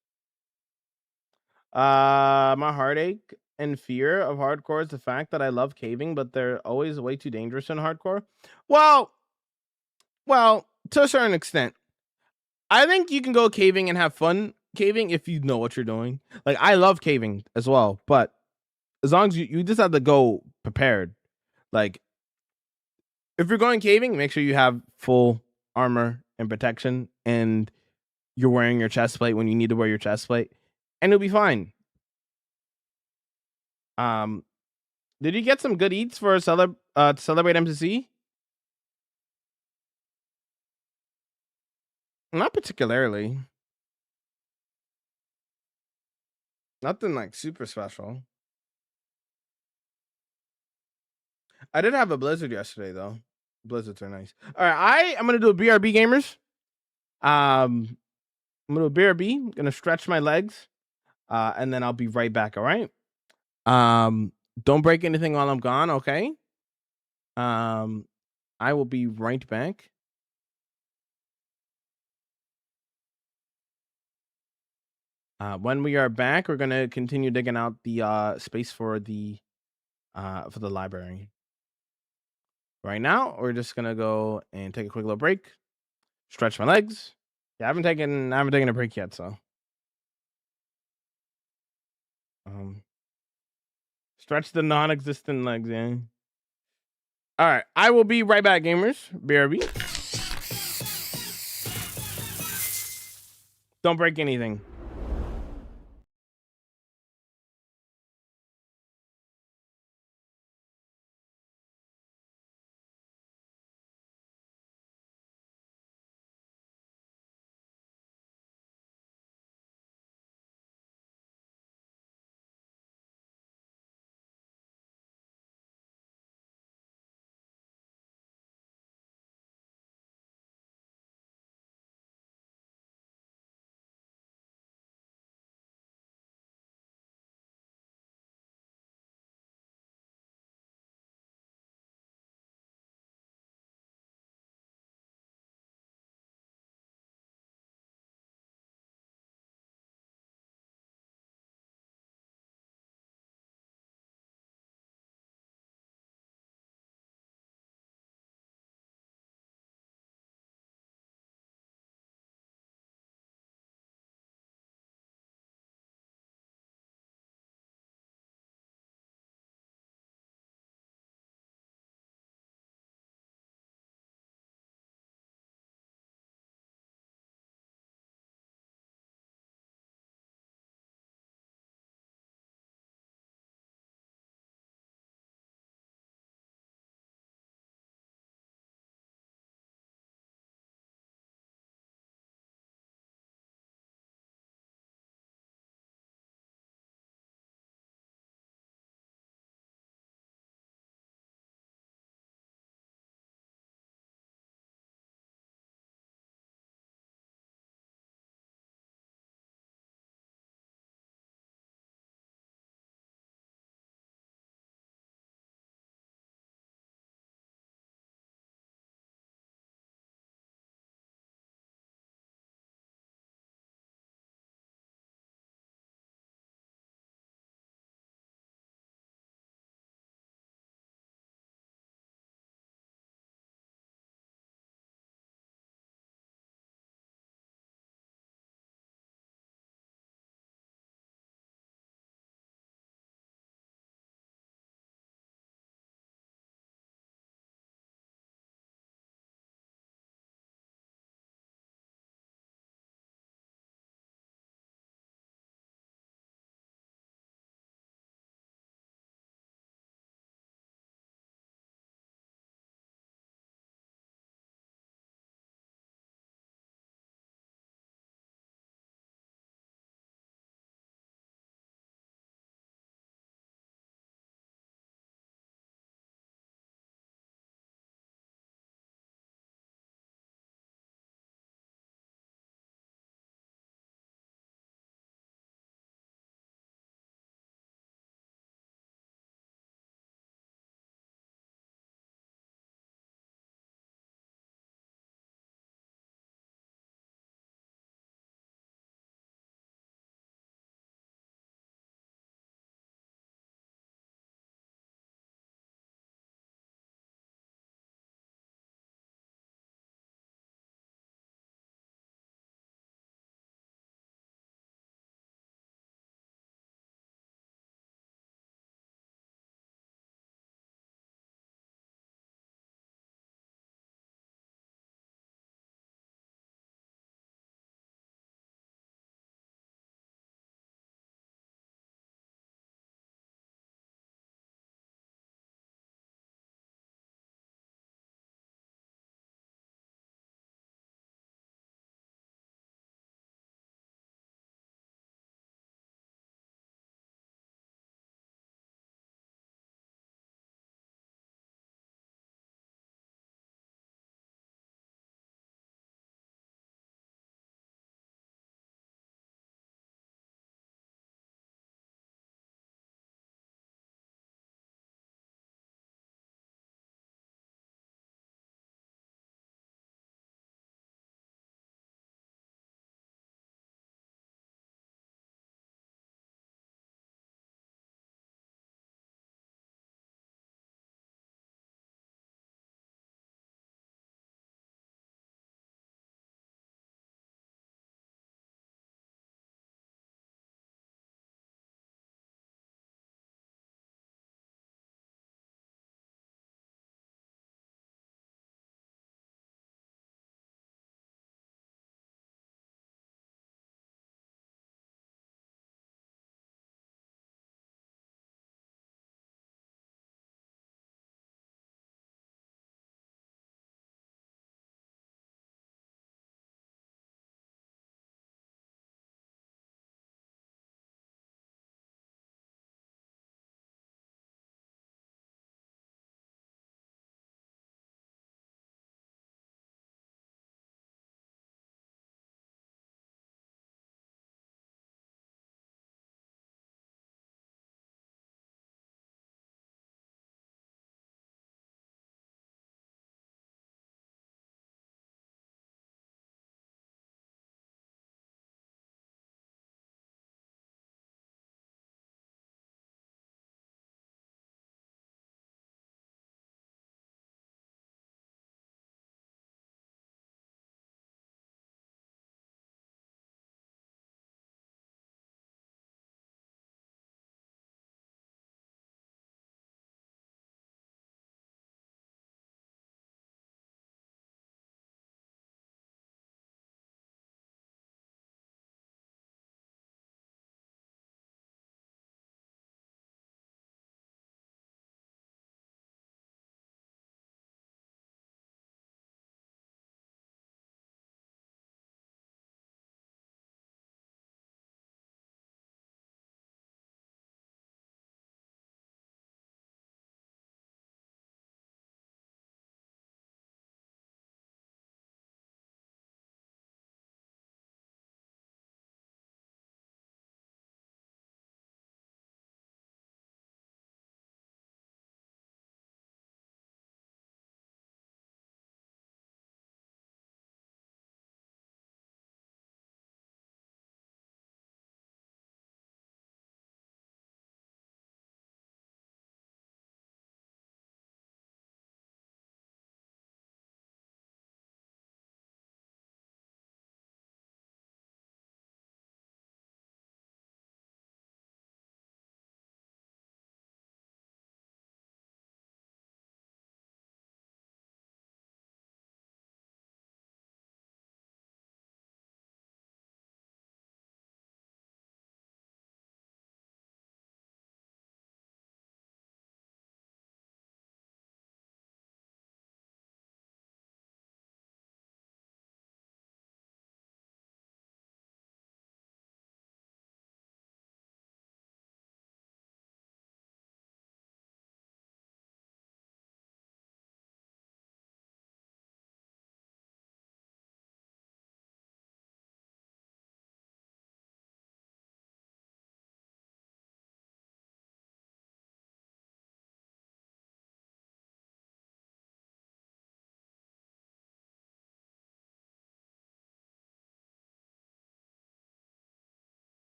My heartache and fear of hardcore is the fact that I love caving, but they're always way too dangerous in hardcore. Well, to a certain extent. I think you can go caving and have fun caving if you know what you're doing. Like, I love caving as well, but as long as you just have to go prepared. Like, if you're going caving, make sure you have full armor and protection and you're wearing your chest plate when you need to wear your chest plate, and it'll be fine. Did you get some good eats for to celebrate MCC? Not particularly. Nothing like super special. I did have a blizzard yesterday though. Blizzards are nice. All right, I'm gonna do a BRB, gamers. I'm gonna do a BRB. Gonna stretch my legs, and then I'll be right back. All right. Don't break anything while I'm gone, okay? I will be right back. When we are back, we're gonna continue digging out the space for the library. Right now, we're just gonna go and take a quick little break, stretch my legs. Yeah, I haven't taken a break yet, so stretch the non-existent legs, yeah. All right, I will be right back, gamers. BRB. Don't break anything.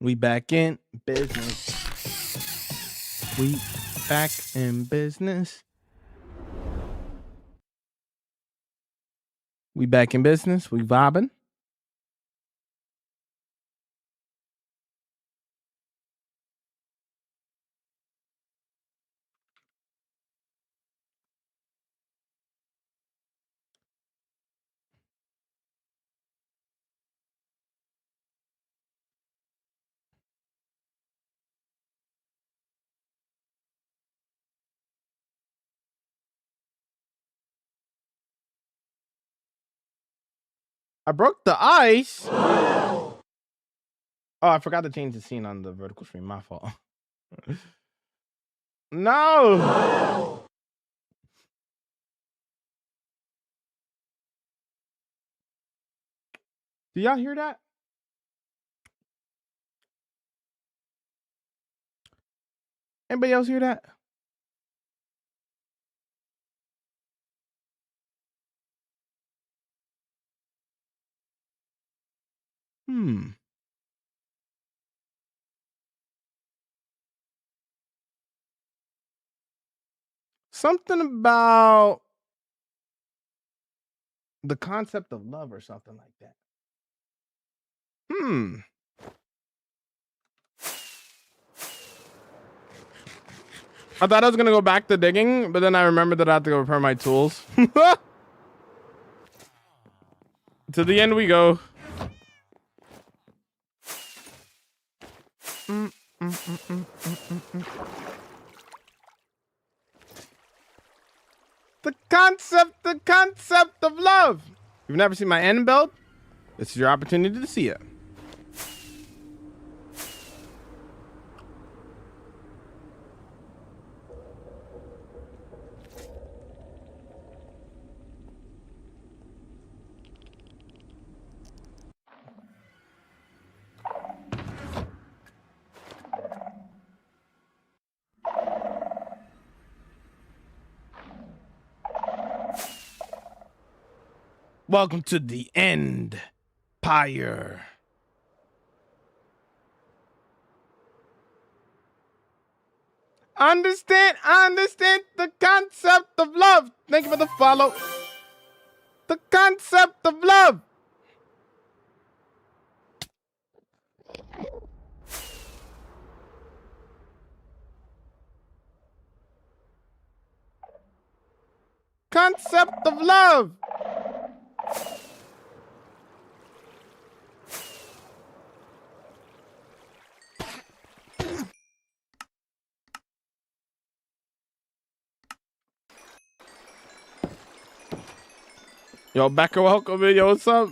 We back in business. We back in business. We back in business. We vibing. I broke the ice. Oh, I forgot to change the scene on the vertical stream. My fault. No. Do y'all hear that? Anybody else hear that? Something about the concept of love or something like that. I thought I was gonna go back to digging, but then I remembered that I have to go repair my tools. To the end we go. The concept of love. You've never seen my end build? This is your opportunity to see it. Welcome to the end, Pyre. Understand the concept of love. Thank you for the follow. The concept of love. Concept of love. Yo, Becca, welcome in. Yo, what's up?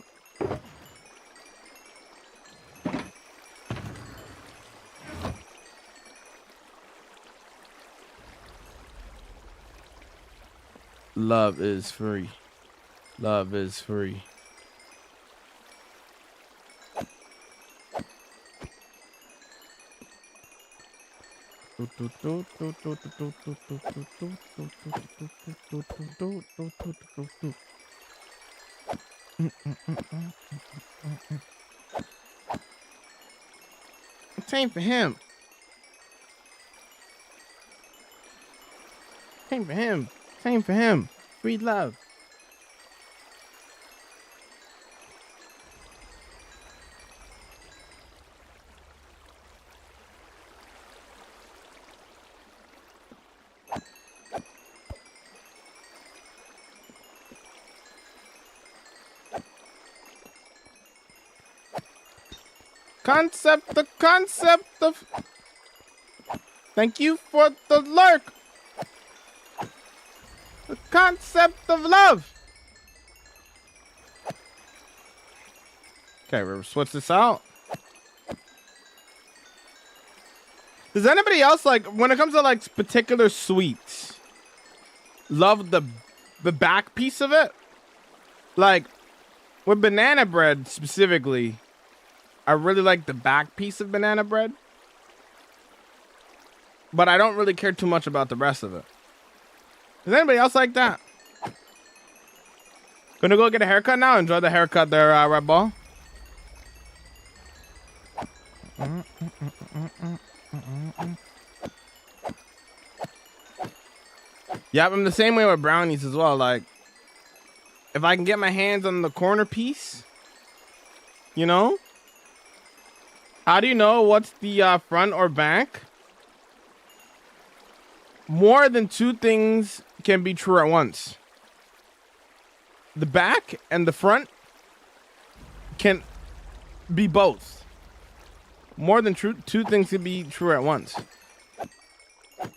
Love is free. Love is free. Same for him. Same for him. Same for him. Free love. The concept of. Thank you for the lurk. The concept of love. Okay, we'll switch this out. Does anybody else, like, when it comes to like particular sweets, love the back piece of it? Like with banana bread specifically, I really like the back piece of banana bread, but I don't really care too much about the rest of it. Does anybody else like that? Gonna go get a haircut now. Enjoy the haircut there, Red Ball. Yeah, I'm the same way with brownies as well. Like, if I can get my hands on the corner piece, you know? How do you know what's the front or back? More than two things can be true at once. The back and the front can be both. More than two things can be true at once.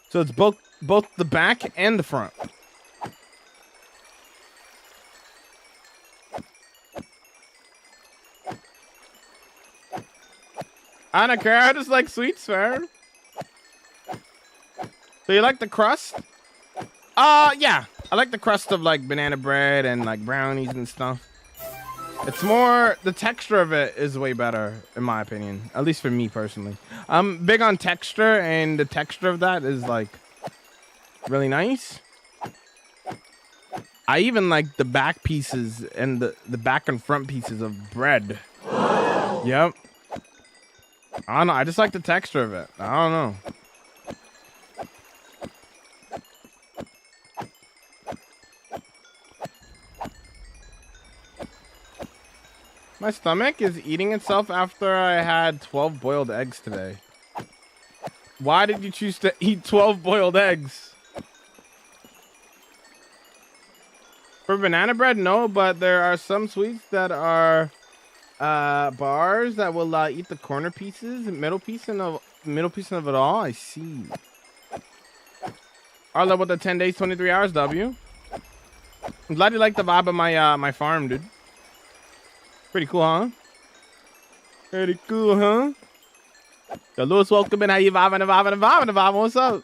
So it's both the back and the front. I don't care. I just like sweets, man. So you like the crust? Yeah. I like the crust of like banana bread and like brownies and stuff. It's more, the texture of it is way better, in my opinion. At least for me personally. I'm big on texture, and the texture of that is like really nice. I even like the back pieces and the back and front pieces of bread. Yep. I don't know. I just like the texture of it. I don't know. My stomach is eating itself after I had 12 boiled eggs today. Why did you choose to eat 12 boiled eggs? For banana bread, no, but there are some sweets that are bars that will eat the corner pieces, middle piece of it all. I see. Arlo with the 10 days, 23 hours, W. I'm glad you like the vibe of my my farm, dude. Pretty cool, huh? Pretty cool, huh? Yo, Lewis, welcome in. How you vibing? What's up?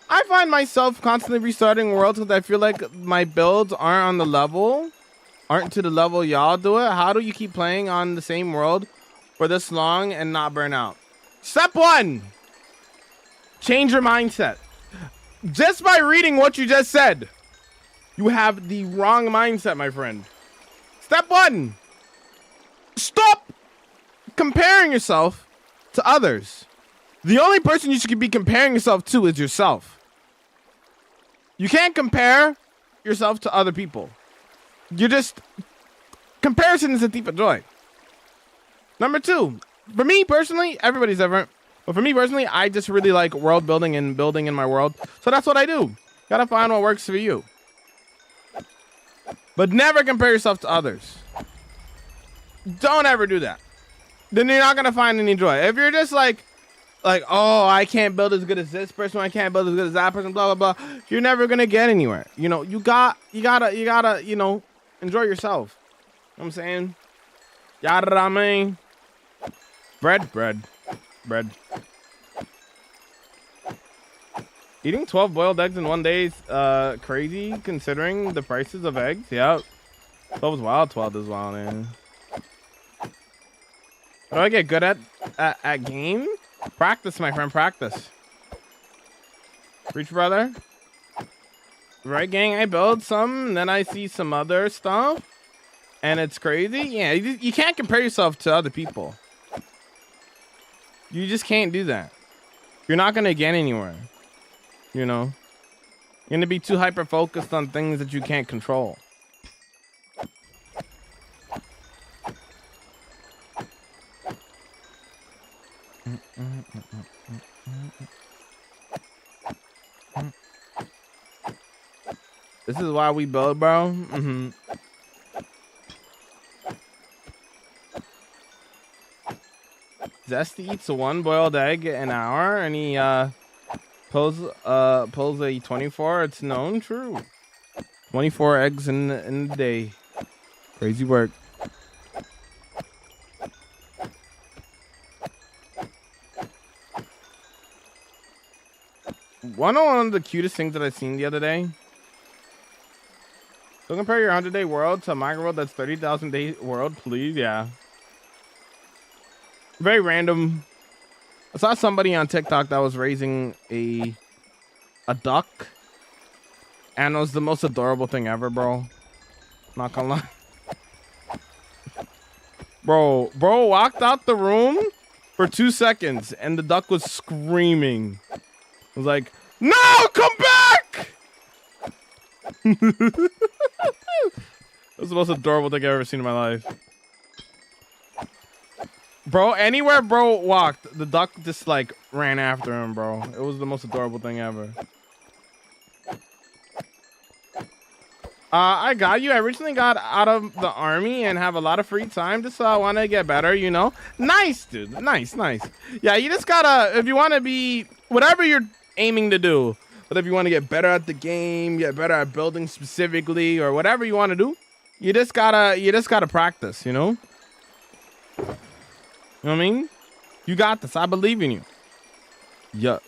I find myself constantly restarting worlds because I feel like my builds aren't to the level y'all do it. How do you keep playing on the same world for this long and not burn out? Step 1. Change your mindset. Just by reading what you just said, you have the wrong mindset, my friend. Step 1. Stop comparing yourself to others. The only person you should be comparing yourself to is yourself. You can't compare yourself to other people. Comparison is a thief of joy. Number 2, for me personally, everybody's different. But for me personally, I just really like world building and building in my world. So that's what I do. Gotta find what works for you. But never compare yourself to others. Don't ever do that. Then you're not gonna find any joy. If you're just like, oh, I can't build as good as this person, I can't build as good as that person, blah blah blah, you're never gonna get anywhere. You know, you gotta, you know, enjoy yourself. You know what I'm saying? Yada I mean. Bread. Eating 12 boiled eggs in one day is crazy considering the prices of eggs. Yeah. 12 is wild, 12 is wild, man. How do I get good at game? Practice, my friend, practice. Reach, brother. Right, gang, I build some, and then I see some other stuff, and it's crazy. Yeah, you can't compare yourself to other people. You just can't do that. You're not going to get anywhere. You know? You're going to be too hyper-focused on things that you can't control. This is why we build, bro. Zesty eats a 1 boiled egg an hour, and he pulls a 24. It's known, true. 24 eggs in a day. Crazy work. One of the cutest things that I seen the other day. So compare your 100-day world to a micro world that's 30,000 day world, please. Yeah. Very random. I saw somebody on TikTok that was raising a duck, and it was the most adorable thing ever, bro. Not gonna lie. Bro walked out the room for 2 seconds and the duck was screaming. I was like, no, come back! That was the most adorable thing I've ever seen in my life. Bro, anywhere bro walked, the duck just like ran after him, bro. It was the most adorable thing ever. I got you. I recently got out of the army and have a lot of free time. Just want to get better, you know? Nice, dude. Nice. Yeah, you just gotta, if you want to be, whatever you're aiming to do, but if you want to get better at the game, get better at building specifically, or whatever you want to do, you just gotta practice, you know? You know what I mean? You got this. I believe in you. Yeah.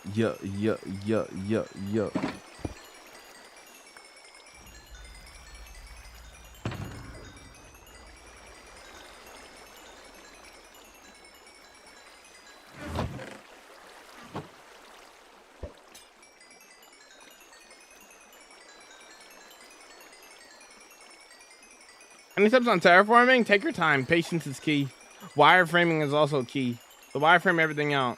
Any tips on terraforming? Take your time. Patience is key. Wireframing is also key. So wireframe everything out.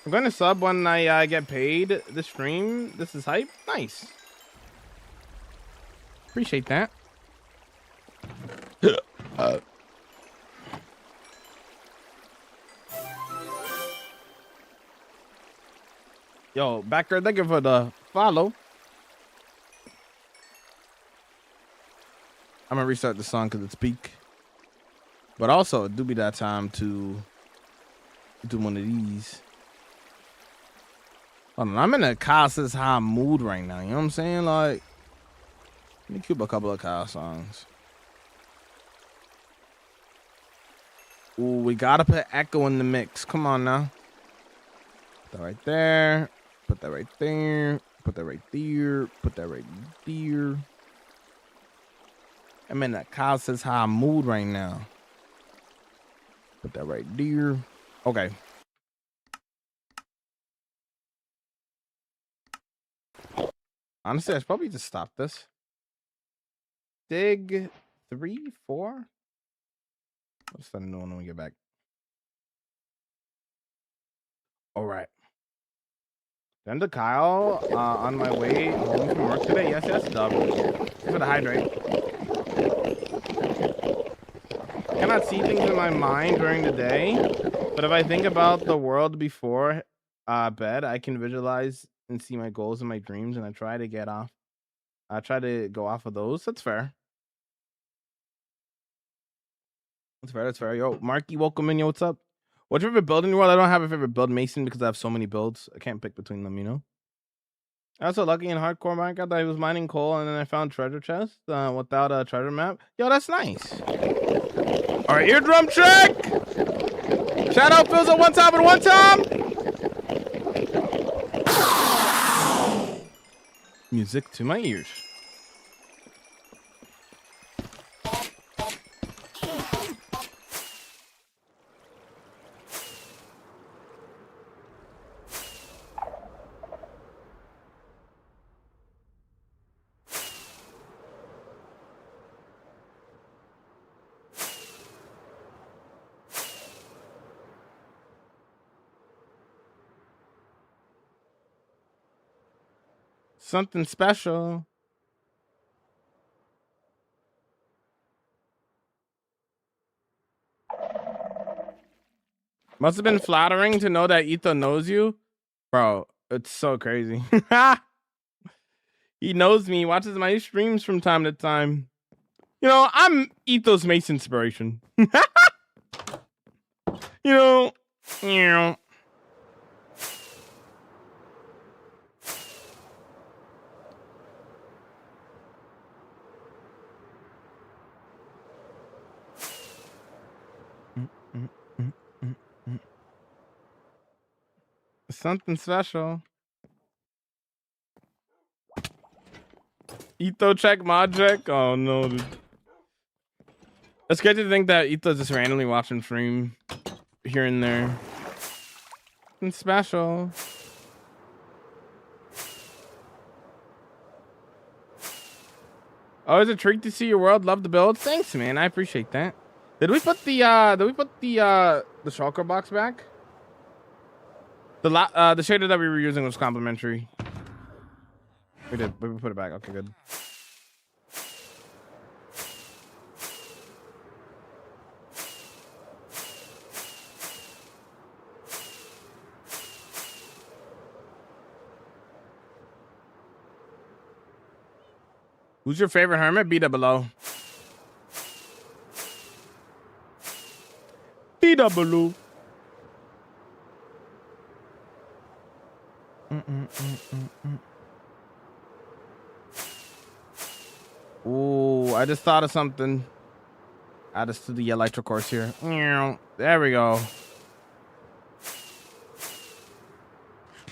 I'm going to sub when I get paid this stream. This is hype. Nice. Appreciate that. Yo, backer, thank you for the follow. I'm gonna restart the song because it's peak. But also, it do be that time to do one of these. Hold on, I'm in a Kyle Says Hi mood right now. You know what I'm saying? Like, let me keep a couple of Kyle songs. Ooh, we gotta put Echo in the mix. Come on now. Put that right there. Put that right there. Put that right there. Put that right there. I'm in that Kyle Says Hi mood right now. Put that right there. Okay. Honestly, I should probably just stop this. Dig 3, 4. What's that new one when we get back? All right. Then to Kyle on my way home from work today. Yes, dub. For the hydrate. I cannot see things in my mind during the day, but if I think about the world before bed, I can visualize and see my goals and my dreams, and I try to get off. I try to go off of those. That's fair. That's fair. Yo, Marky, welcome in. Yo, what's up? What's your favorite build in the world? I don't have a favorite build, Mason, because I have so many builds. I can't pick between them, you know? I was so lucky in hardcore Minecraft that I was mining coal and then I found treasure chests without a treasure map. Yo, that's nice. All right, eardrum check. Shout out Phil's at one time and one time. Music to my ears. Something special. Must have been flattering to know that Ethan knows you. Bro, it's so crazy. He knows me, watches my streams from time to time. You know, I'm Ethos Mace inspiration. You know. Something special. Etho check, mod check. Oh no, dude. It's good to think that Etho's just randomly watching stream here and there. Something special. Oh, it's a treat to see your world. Love the build. Thanks, man. I appreciate that. Did we put the shulker box back? The shader that we were using was complimentary. We did. We put it back. Okay, good. Who's your favorite hermit? Be below. Be below. Ooh, I just thought of something. Add us to the electric course here. There we go.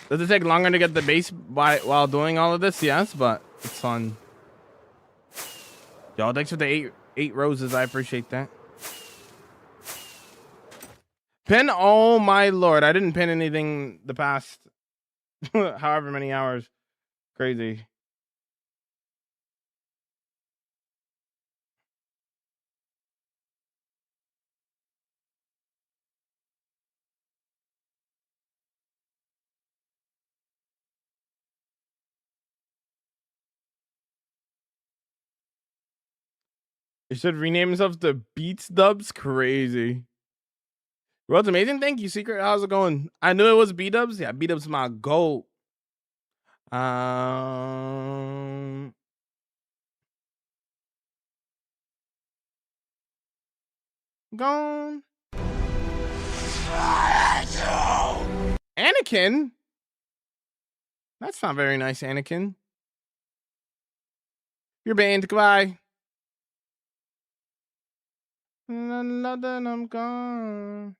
Does it take longer to get the base while doing all of this? Yes, but it's fun. Yo, thanks for the eight roses. I appreciate that. Pin? Oh my lord. I didn't pin anything the past however many hours. Crazy. He should rename himself to Beats Dubs. Crazy. Well, it's amazing. Thank you, Secret. How's it going? I knew it was B Dubs. Yeah, B Dubs my goal. Gone. Anakin? That's not very nice, Anakin. You're banned. Goodbye. Then I'm gone.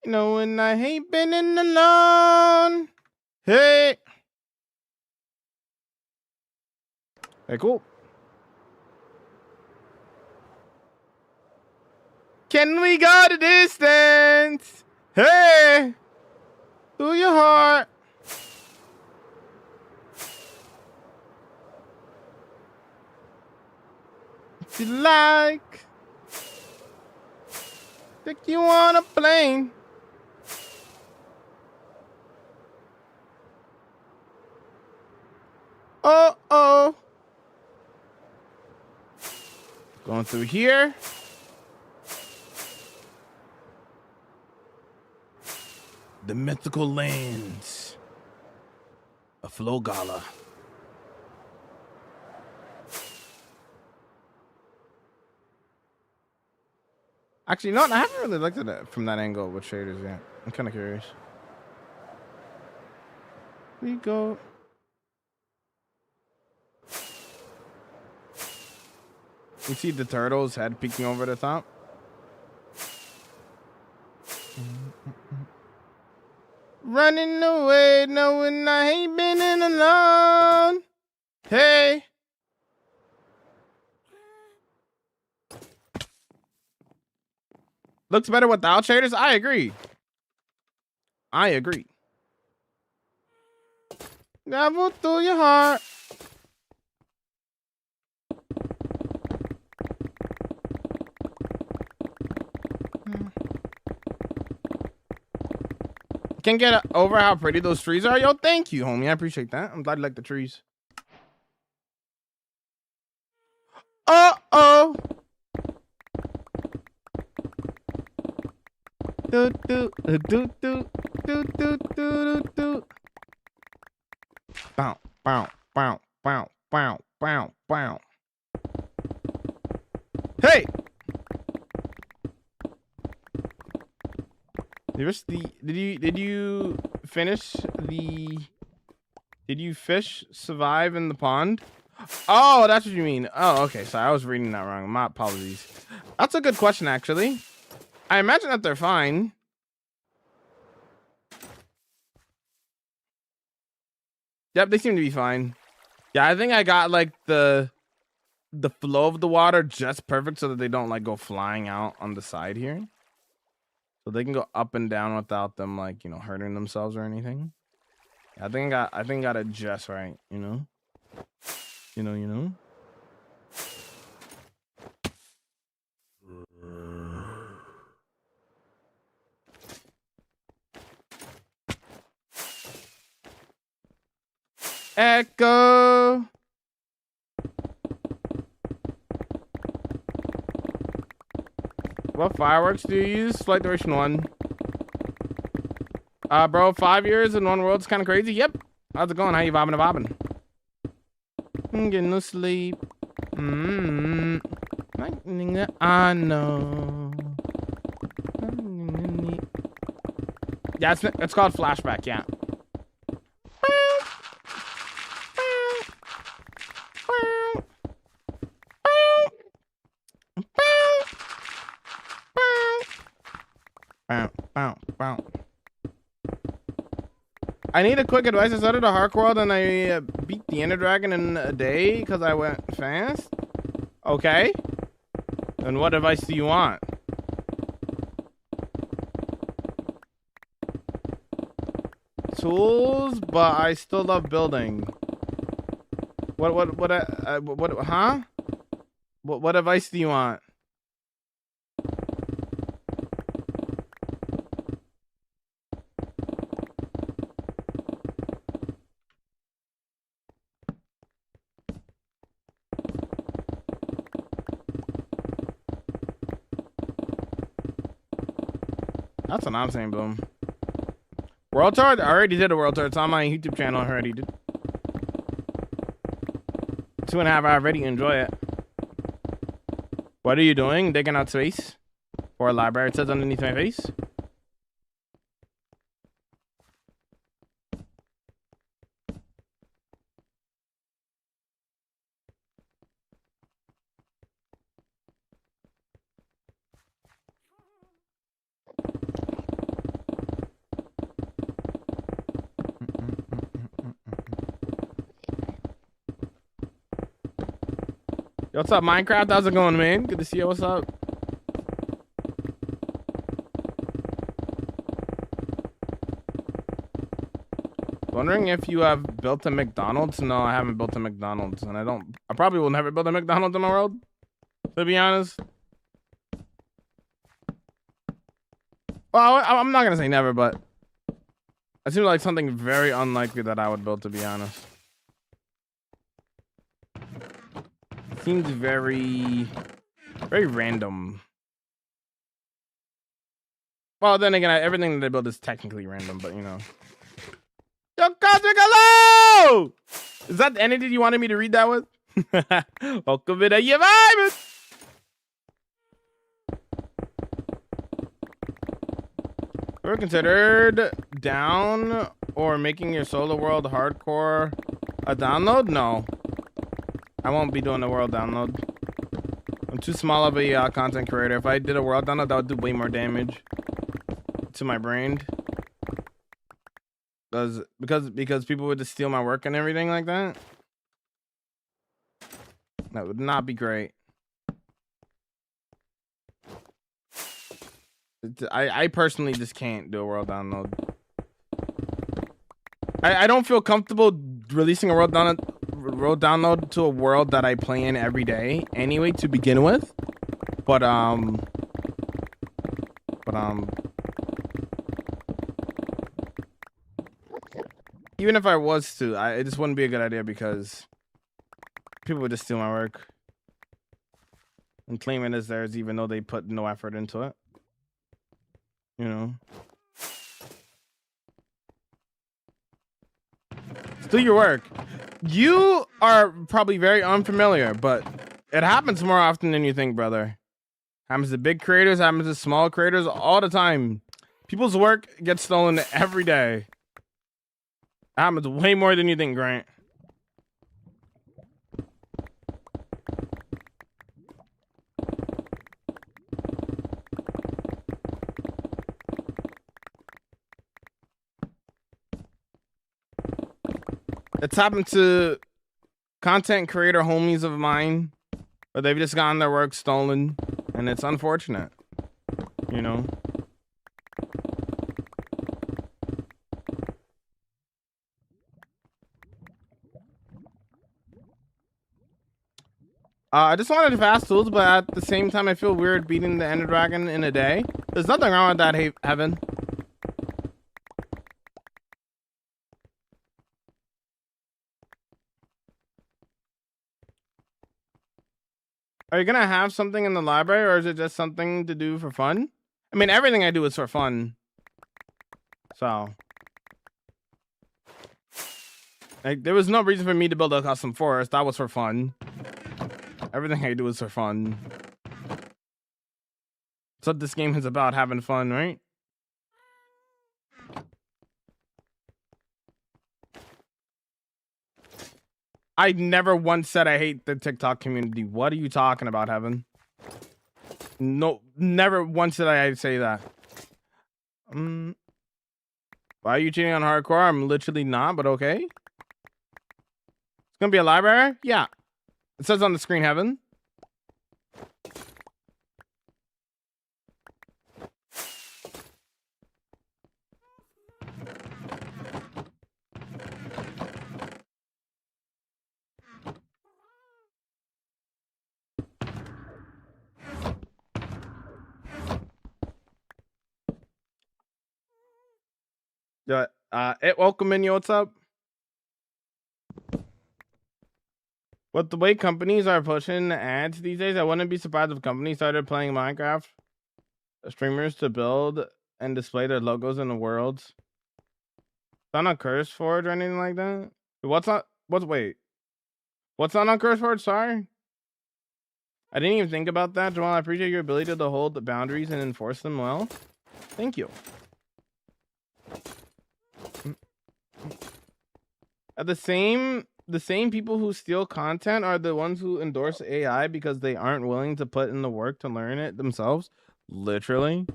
You know when I hate being alone. Hey. Hey, cool. Can we go the distance? Hey. Through your heart. If you like. Think you on a plane. Oh, oh. Going through here. The mythical lands of Flogala. Actually, no, I haven't really looked at it from that angle with shaders yet. I'm kind of curious. We go. You see the turtle's head peeking over the top? Running away, knowing I ain't been in alone. Hey. Looks better without shaders? I agree. I agree. Travel through your heart. Can't get over how pretty those trees are. Yo, thank you, homie. I appreciate that. I'm glad you like the trees. Uh-oh. Do, do, do, do, do, do, do, do, do. Bow, bow, bow, bow, bow, bow, bow. Hey! Did you finish the did you fish survive in the pond? Oh, that's what you mean. Oh, okay. Sorry, I was reading that wrong. My apologies. That's a good question, actually. I imagine that they're fine. Yep, they seem to be fine. Yeah, I think I got like the flow of the water just perfect so that they don't like go flying out on the side here. So they can go up and down without them like, you know, hurting themselves or anything. I think I got it just right, you know. You know. Echo. What fireworks do you use? Flight duration 1. Bro, 5 years in one world's kind of crazy. Yep. How's it going? How you bobbing and bobbing? I'm getting no sleep. I know. Yeah, it's called flashback. Yeah. I need a quick advice. I started a hardcore world and I beat the Ender Dragon in a day because I went fast. Okay. And what advice do you want? Tools, but I still love building. What huh? What advice do you want? That's what I'm saying, Boom. World Tour? I already did a World Tour. It's on my YouTube channel already, dude. 2.5 hours ready. Enjoy it. What are you doing? Digging out space? For a library, it says underneath my face. Yo, what's up, Minecraft? How's it going, man? Good to see you. What's up? Wondering if you have built a McDonald's? No, I haven't built a McDonald's, and I probably will never build a McDonald's in the world, to be honest. Well, I'm not gonna say never, but it seems like something very unlikely that I would build, to be honest. Seems very random. Well, then again, everything that they build is technically random, but you know. Yo, Cosmic, hello! Is that the entity you wanted me to read that with? Welcome to the vibe. Ever considered down or making your solo world hardcore a download? No. I won't be doing a world download. I'm too small of a content creator. If I did a world download, that would do way more damage to my brain. Because people would just steal my work and everything like that. That would not be great. I personally just can't do a world download. I don't feel comfortable releasing a world download to a world that I play in every day anyway to begin with. But even if I was to, it just wouldn't be a good idea because people would just steal my work and claim it as theirs even though they put no effort into it. You know. Do your work. You are probably very unfamiliar, but it happens more often than you think, brother. Happens to big creators, happens to small creators all the time. People's work gets stolen every day. Happens way more than you think, Grant. It's happened to content creator homies of mine, but they've just gotten their work stolen, and it's unfortunate, you know. I just wanted fast tools, but at the same time, I feel weird beating the Ender Dragon in a day. There's nothing wrong with that, Heaven. Are you gonna have something in the library, or is it just something to do for fun? I mean, everything I do is for fun. So, like, there was no reason for me to build a custom forest. That was for fun. Everything I do is for fun. That's what this game is about, having fun, right? I never once said I hate the TikTok community. What are you talking about, Heaven? No, never once did I say that. Why are you cheating on hardcore? I'm literally not, but okay. It's gonna be a library? Yeah. It says on the screen, Heaven. Welcome in, yo, what's up? What the way companies are pushing ads these days, I wouldn't be surprised if companies started playing Minecraft streamers to build and display their logos in the worlds. It's not on CurseForge or anything like that. What's on CurseForge? Sorry. I didn't even think about that, Jamal. I appreciate your ability to hold the boundaries and enforce them well. Thank you. The same people who steal content are the ones who endorse AI because they aren't willing to put in the work to learn it themselves. Literally.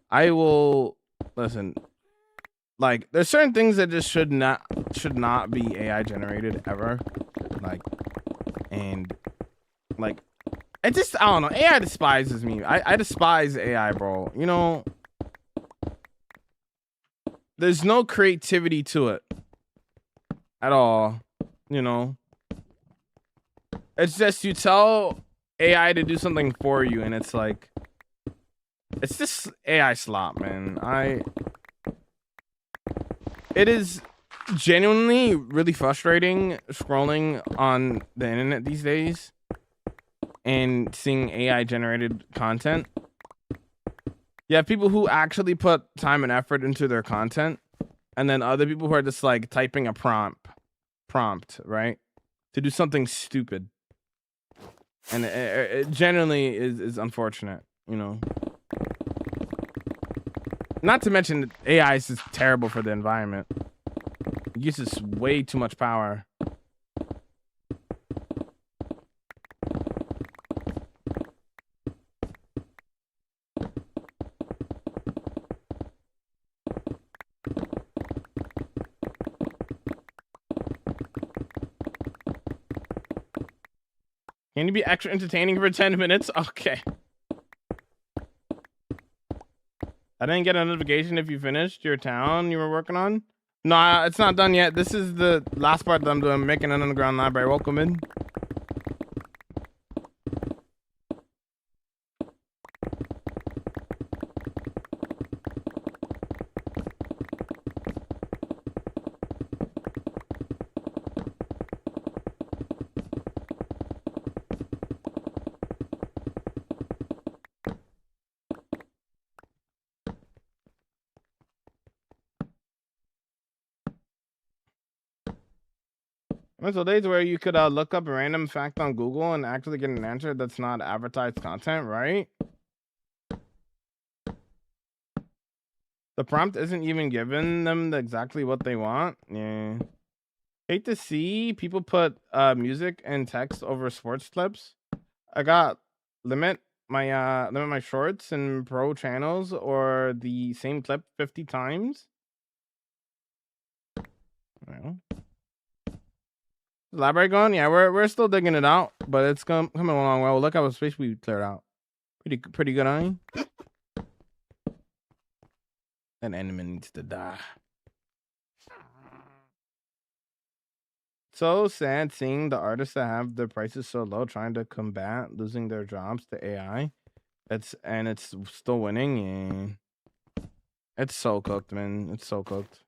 I will listen. Like, there's certain things that just should not be AI generated ever. Like, and like, I don't know. AI despises me. I despise AI, bro. You know, there's no creativity to it at all. You know, it's just you tell AI to do something for you, and it's like, it's just AI slop, man. It is genuinely really frustrating scrolling on the internet these days and seeing AI generated content. You have people who actually put time and effort into their content, and then other people who are just like typing a prompt, right, to do something stupid. And it generally is unfortunate, you know. Not to mention that AI is just terrible for the environment. It uses way too much power. Can you be extra entertaining for 10 minutes? Okay. I didn't get a notification if you finished your town you were working on. No, it's not done yet. This is the last part that I'm doing, making an underground library. Welcome in. So days where you could look up a random fact on Google and actually get an answer that's not advertised content, right? The prompt isn't even giving them exactly what they want. Yeah. Hate to see people put music and text over sports clips. I got limit my shorts and pro channels or the same clip 50 times. Well, library going? Yeah, we're still digging it out, but it's coming along well. Look how much space we cleared out. Pretty good, huh? That enemy needs to die. so sad seeing the artists that have their prices so low trying to combat losing their jobs to AI. It's still winning, and it's so cooked, man. It's so cooked.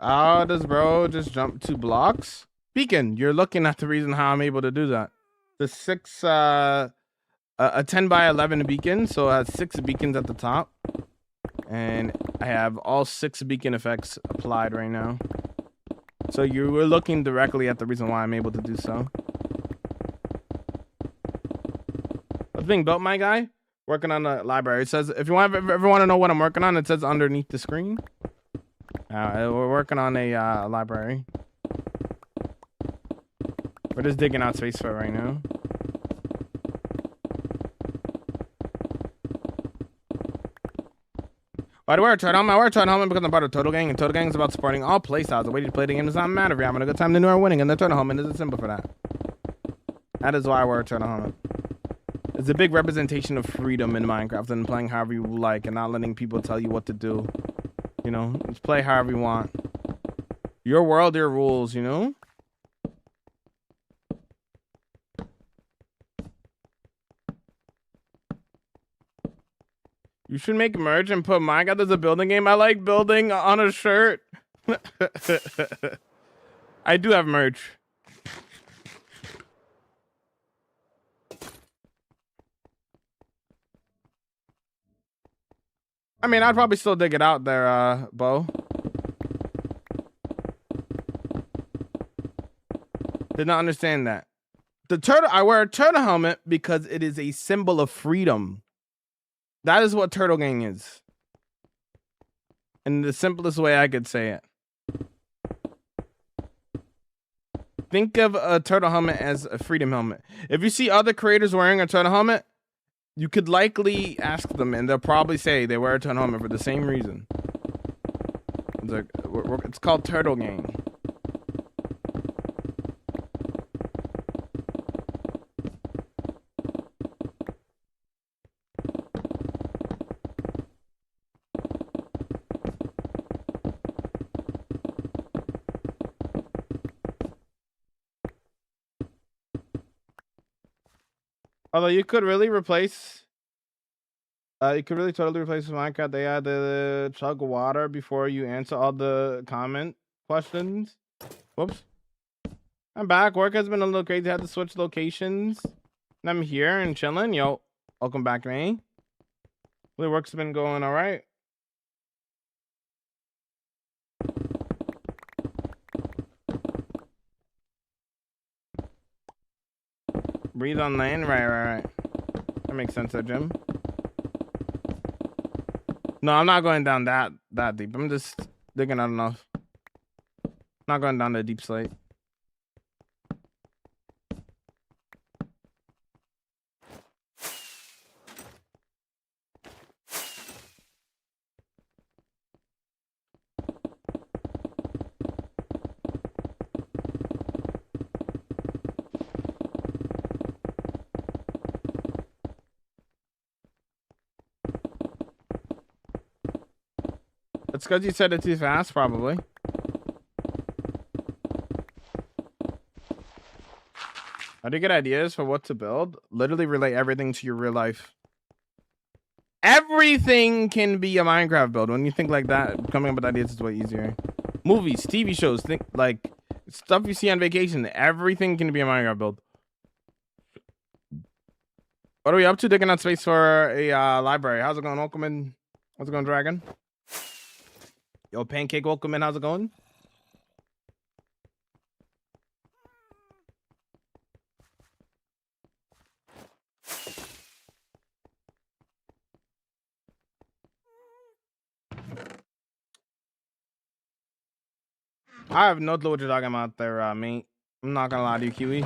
Oh, does bro just jump 2 blocks? Beacon, you're looking at the reason how I'm able to do that. The 6 a 10 by 11 beacon, so it has 6 beacons at the top. And I have all 6 beacon effects applied right now. So you were looking directly at the reason why I'm able to do so. What's being built, my guy? Working on the library. It says, if you ever want to know what I'm working on, it says underneath the screen. We're working on a library. We're just digging out space for it right now. Why do I wear a turtle helmet? I wear a turtle helmet because I'm part of Turtle Gang, and Turtle Gang is about supporting all playstyles. The way you play the game does not matter if you're having a good time, then you are winning, and the turtle helmet is a symbol for that. That is why I wear a turtle helmet. It's a big representation of freedom in Minecraft and playing however you like and not letting people tell you what to do. You know, just play however you want. Your world, your rules, you know? You should make merch and put Minecraft as a building game. I like building on a shirt. I do have merch. I mean, I'd probably still dig it out there, Bo. Did not understand that. I wear a turtle helmet because it is a symbol of freedom. That is what Turtle Gang is. In the simplest way I could say it. Think of a turtle helmet as a freedom helmet. If you see other creators wearing a turtle helmet, you could likely ask them, and they'll probably say they wear a turtle helmet for the same reason. It's like it's called Turtle Gang. Although you could really replace, you could really totally replace Minecraft. They had to chug water before you answer all the comment questions. Whoops. I'm back. Work has been a little crazy. I had to switch locations. And I'm here and chilling. Yo, welcome back, man. The work's been going all right. Breathe on land. Right. That makes sense there, Jim. No, I'm not going down that deep. I'm just digging out enough. Not going down the deep slate. It's because you said it too fast, probably. How do you get ideas for what to build? Literally relate everything to your real life. Everything can be a Minecraft build. When you think like that, coming up with ideas is way easier. Movies, TV shows, think like stuff you see on vacation. Everything can be a Minecraft build. What are we up to? Digging out space for a library. How's it going, welcome in? How's it going, Dragon? Yo, Pancake, welcome in. How's it going? I have no clue what you're talking about there, mate. I'm not gonna lie to you, Kiwi.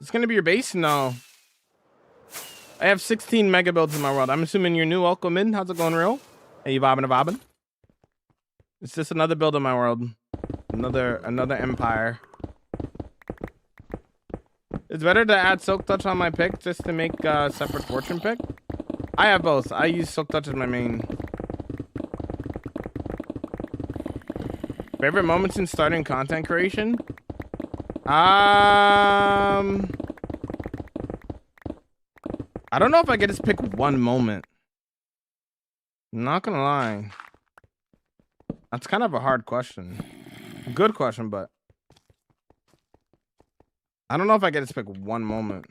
It's gonna be your base? No. I have 16 mega builds in my world. I'm assuming you're new. Welcome in. How's it going, real? Hey, you bobbing a bobbing? It's just another build in my world. Another empire. It's better to add Silk Touch on my pick just to make a separate fortune pick. I have both. I use Silk Touch as my main. Favorite moments in starting content creation? I don't know if I could just pick one moment. Not gonna lie. That's kind of a hard question. Good question, but I don't know if I could just pick one moment.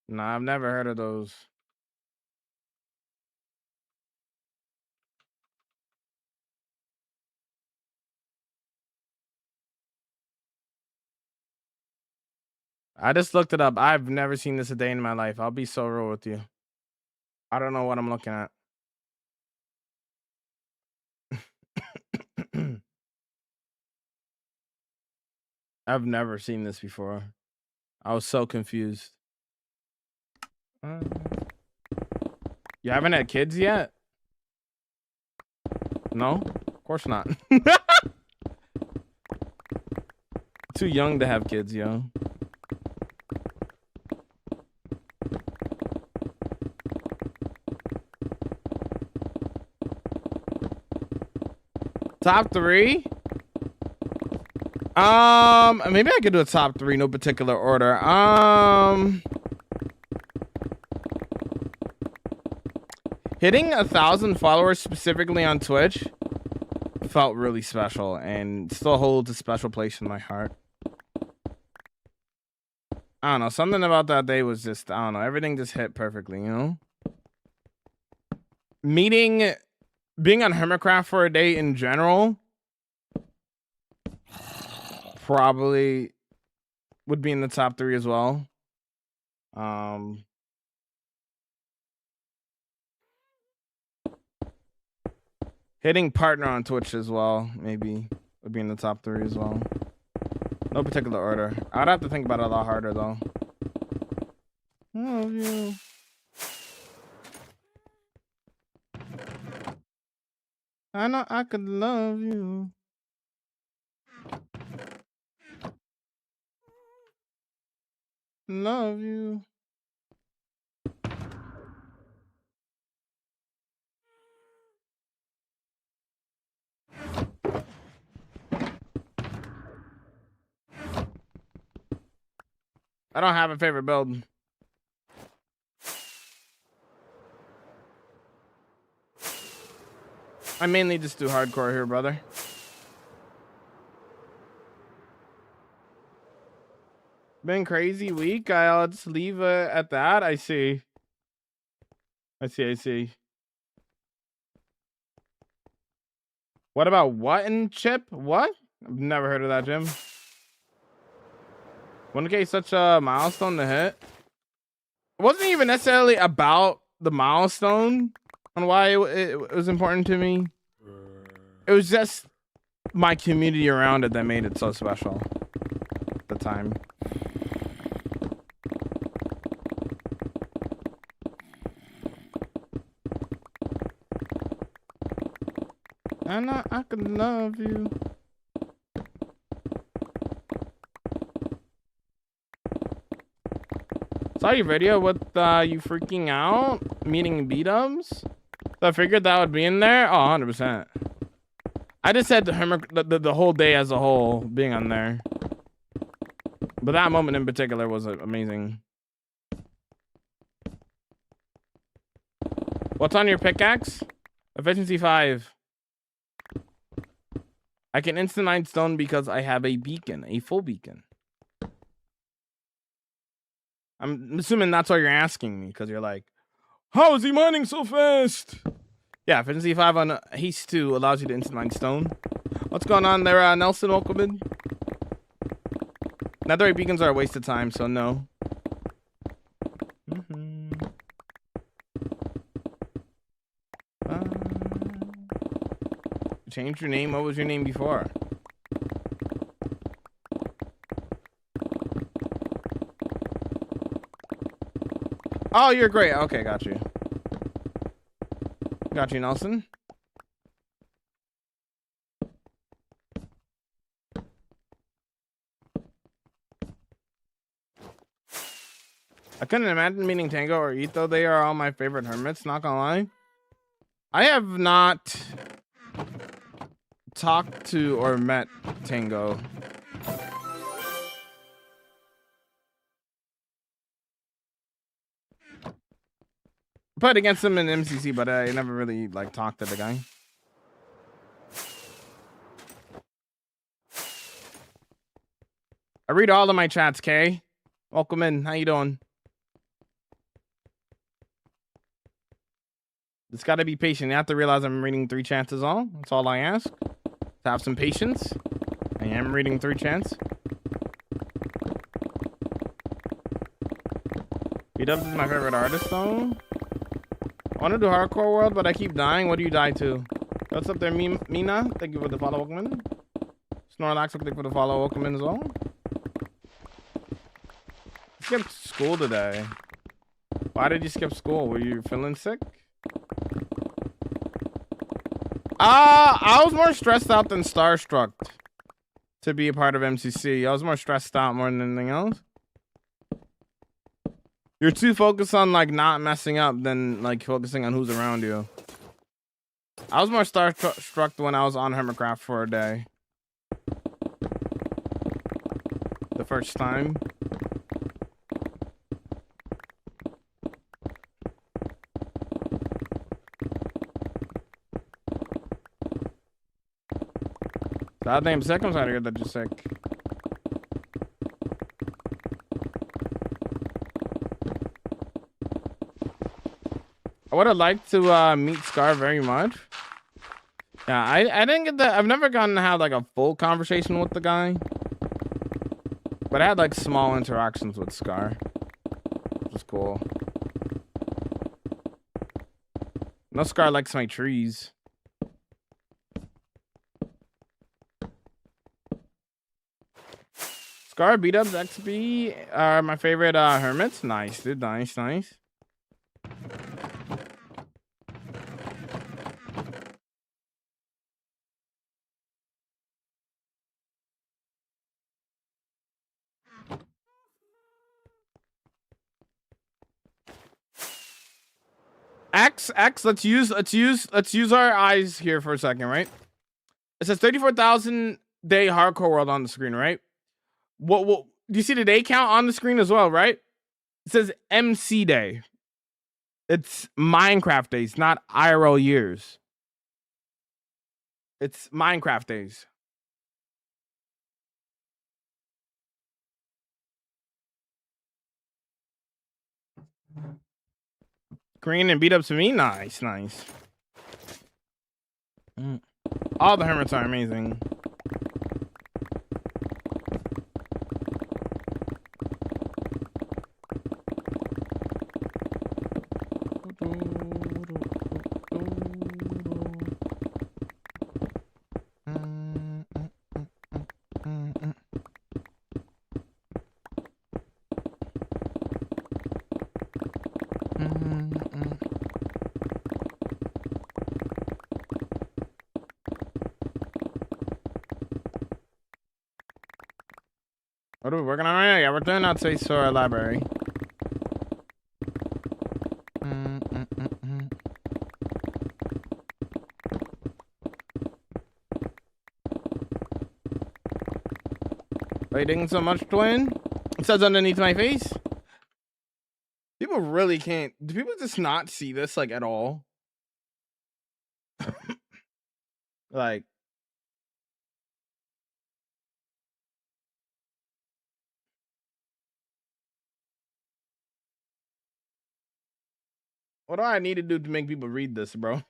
Nah, I've never heard of those. I just looked it up. I've never seen this a day in my life. I'll be so real with you. I don't know what I'm looking at. I've never seen this before. I was so confused. You haven't had kids yet? No? Of course not. Too young to have kids, yo. Top 3? Maybe I could do a top 3, no particular order. Hitting 1,000 followers specifically on Twitch felt really special and still holds a special place in my heart. I don't know, something about that day was just, I don't know, everything just hit perfectly, you know? Being on Hermitcraft for a day in general probably would be in the top 3 as well. Hitting partner on Twitch as well, maybe would be in the top 3 as well. No particular order. I'd have to think about it a lot harder though. Love you. I know I could love you. Love you. I don't have a favorite build. I mainly just do hardcore here, brother. Been crazy week. I'll just leave at that. I see. I see. What about what in Chip? What? I've never heard of that, Jim. 1K such a milestone to hit. It wasn't even necessarily about the milestone on why it was important to me. It was just my community around it that made it so special at the time. I know I could love you. Saw your video with you freaking out, meeting B-dubs. So I figured that would be in there. Oh, 100%. I just said the whole day as a whole being on there. But that moment in particular was amazing. What's on your pickaxe? Efficiency 5. I can instant 9 stone because I have a beacon, a full beacon. I'm assuming that's why you're asking me, because you're like, how is he mining so fast? Yeah, efficiency 5 on haste 2 allows you to instant 9 stone. What's going on there, Nelson? Welcome in. Netherite beacons are a waste of time, so no. change your name. What was your name before? Oh, you're great. Okay, got you. Got you, Nelson. I couldn't imagine meeting Tango or Ito. They are all my favorite hermits, not gonna lie. I have not talked to or met Tango. Played against him in MCC, but I never really like talked to the guy. I read all of my chats, Kay. Welcome in. How you doing? It's got to be patient. You have to realize I'm reading 3 chats is all. That's all I ask. To have some patience. I am reading 3 chats. B-Dubs is my favorite artist, though. I want to do Hardcore World, but I keep dying. What do you die to? What's up there, Mina? Thank you for the follow, welcome in. Snorlax, thank you for the follow, welcome in as well. Skipped school today. Why did you skip school? Were you feeling sick? I was more stressed out than starstruck to be a part of MCC. I was more stressed out more than anything else. You're too focused on like not messing up than like focusing on who's around you. I was more starstruck when I was on Hermitcraft for a day. The first time. God damn sick, I'm sorry to hear that you're sick. I would have liked to meet Scar very much. Yeah, I didn't get that. I've never gotten to have like a full conversation with the guy. But I had like small interactions with Scar. Which was cool. No, Scar likes my trees. Scar, B-Dubs, XB are my favorite hermits. Nice, dude. Nice, nice. X, let's use our eyes here for a second, right? It says 34,000 day hardcore world on the screen, right? What do you see the day count on the screen as well, right? It says MC day. It's Minecraft days, not IRL years. It's Minecraft days. Green and beat up to me. Nice, nice. All the hermits are amazing. What are we working on right now? Yeah, we're doing out space for our library. Are you digging so much, twin? It says underneath my face. People really can't. Do people just not see this like at all? Like. What do I need to do to make people read this, bro?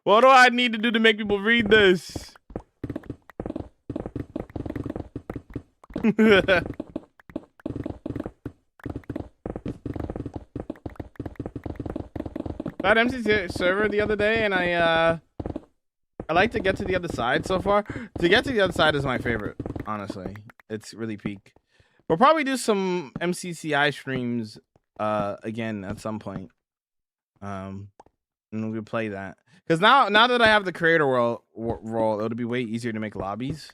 What do I need to do to make people read this? that MCC server the other day, and I like to get to the other side so far. To get to the other side is my favorite, honestly. It's really peak. We'll probably do some MCCI streams again at some point. And we'll play that. Because now that I have the creator role, it'll be way easier to make lobbies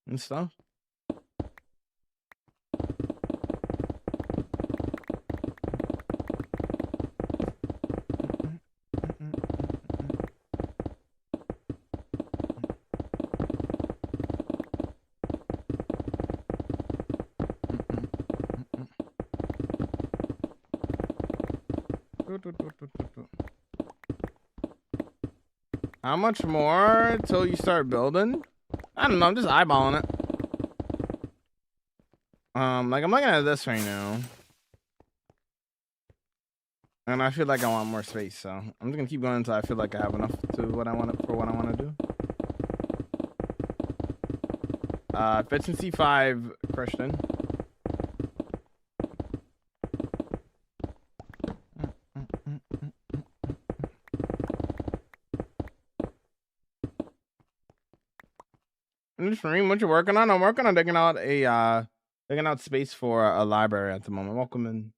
and stuff. How much more till you start building? I don't know. I'm just eyeballing it. Like I'm looking at this right now, and I feel like I want more space. So I'm just gonna keep going until I feel like I have enough to what I want to do. Efficiency 5, Christian. What you working on? I'm working on digging out space for a library at the moment. Welcome in.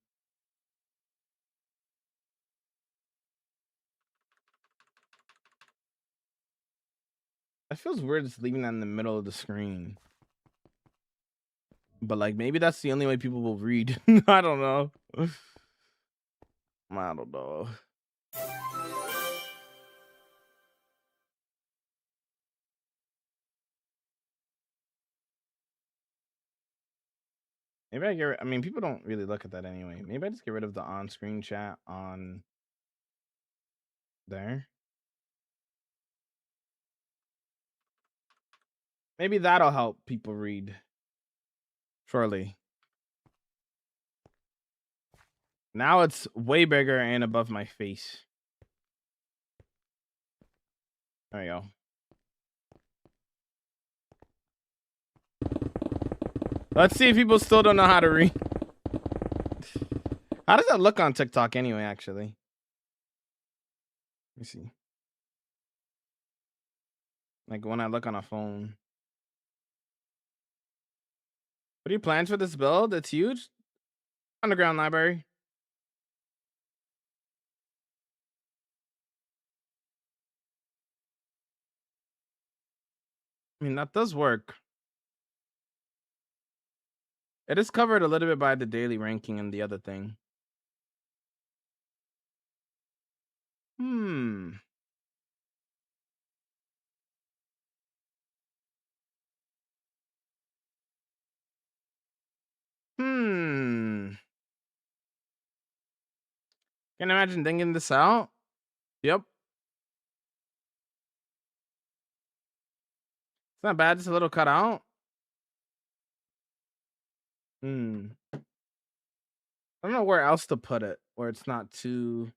It feels weird just leaving that in the middle of the screen. But like maybe that's the only way people will read. I don't know. I don't know. Maybe I get. I mean, people don't really look at that anyway. Maybe I just get rid of the on-screen chat on there. Maybe that'll help people read. Surely. Now it's way bigger and above my face. There you go. Let's see if people still don't know how to read. How does that look on TikTok anyway, actually? Let me see. Like when I look on a phone. What are your plans for this build? It's huge. Underground library. I mean, that does work. It is covered a little bit by the daily ranking and the other thing. Hmm. Can you imagine thinking this out? Yep. It's not bad, just a little cut out. I don't know where else to put it where it's not too.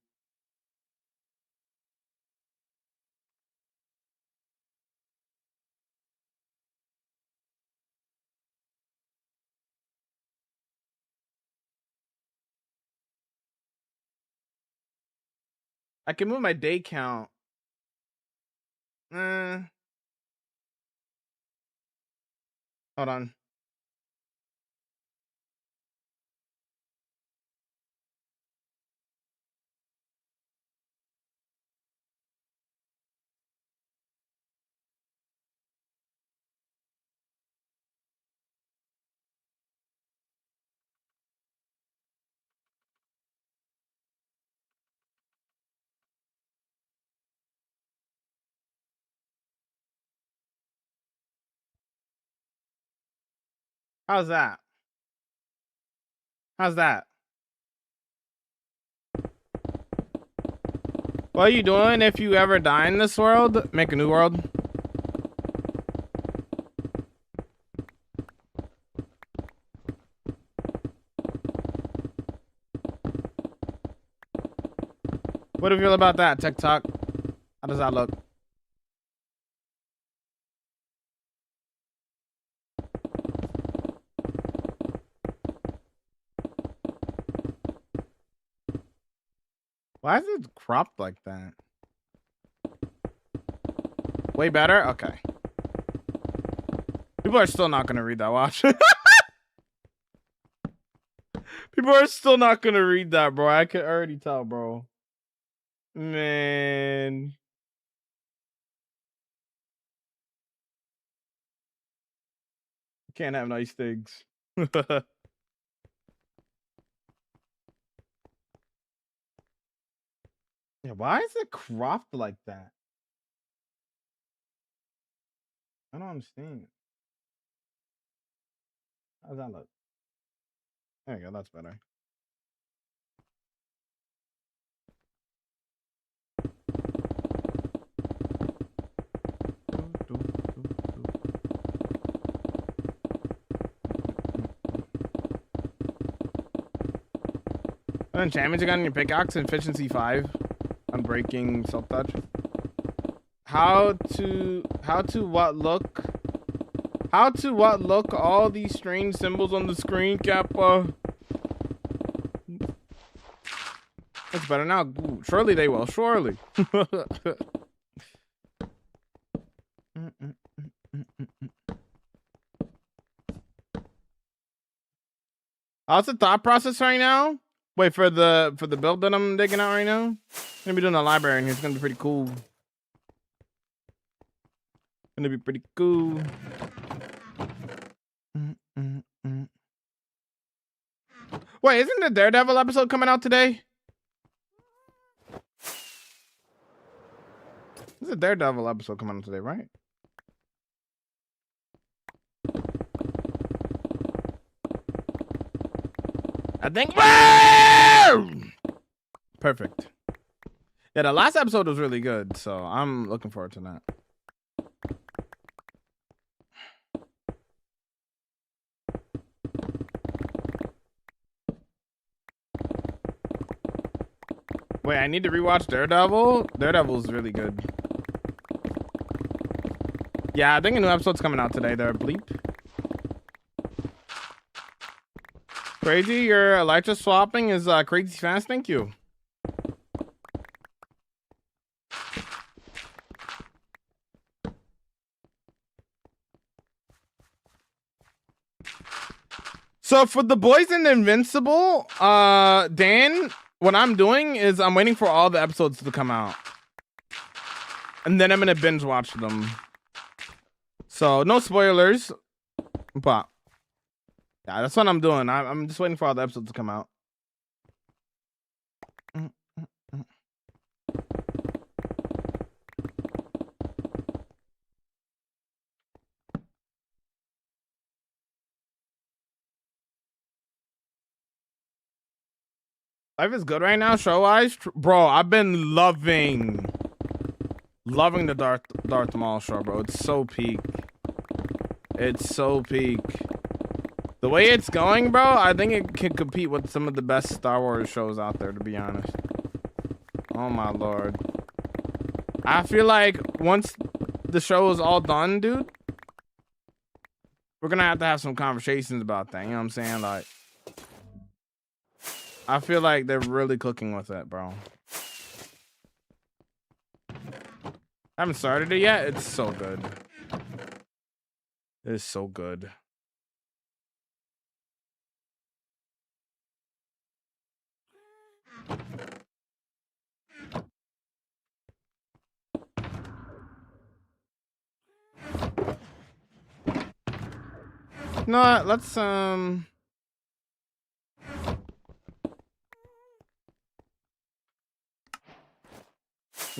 I can move my day count. Hold on. How's that? How's that? What are you doing if you ever die in this world? Make a new world. What do you feel about that, TikTok? How does that look? Why is it cropped like that? Way better? Okay. People are still not gonna read that. Watch. People are still not gonna read that, bro. I can already tell, bro. Man. Can't have nice things. Yeah, why is it cropped like that? I don't understand. How's that look? There you go, that's better. What enchantments you got on your pickaxe? Efficiency 5. Unbreaking, self-touch. How to what look? How to what look? All these strange symbols on the screen, Kappa. It's better now. Ooh, surely they will. Surely. How's the thought process right now? Wait for the build that I'm digging out right now. I'm gonna be doing a library in here. It's gonna be pretty cool. Gonna be pretty cool. Wait, isn't the Daredevil episode coming out today? There's a Daredevil episode coming out today, right? I think. Perfect. Yeah, the last episode was really good, so I'm looking forward to that. Wait, I need to rewatch Daredevil. Daredevil's really good. Yeah, I think a new episode's coming out today. There, bleep. Crazy, your Elytra swapping is crazy fast. Thank you. So for the boys in Invincible, Dan, what I'm doing is I'm waiting for all the episodes to come out. And then I'm gonna binge watch them. So no spoilers. But yeah, that's what I'm doing. I'm just waiting for all the episodes to come out. Life is good right now, show-wise. Bro, I've been loving the Darth Maul show, bro. It's so peak. It's so peak. The way it's going, bro, I think it can compete with some of the best Star Wars shows out there, to be honest. Oh my lord. I feel like once the show is all done, dude, we're gonna have to have some conversations about that. You know what I'm saying? Like, I feel like they're really cooking with it, bro. I haven't started it yet. It's so good. It is so good. No, let's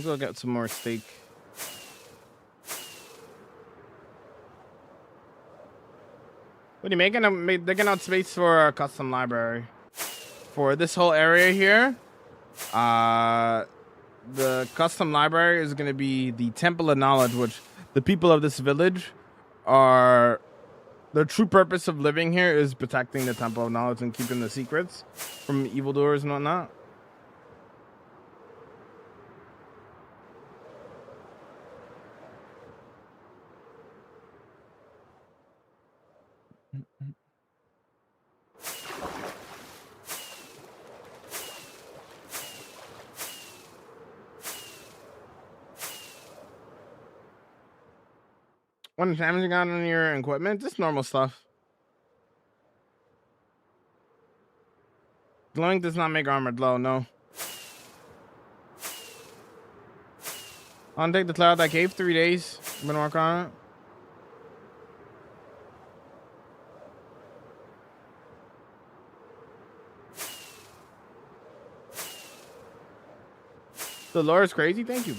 go get some more steak. What are you making? I'm digging out space for a custom library. For this whole area here, the custom library is going to be the Temple of Knowledge, which the people of this village are... Their true purpose of living here is protecting the Temple of Knowledge and keeping the secrets from evildoers and whatnot. What damage you got on your equipment? Just normal stuff. Glowing does not make armor glow, no. I'll take the cloud that cave 3 days. Been working on it. The lore is crazy. Thank you.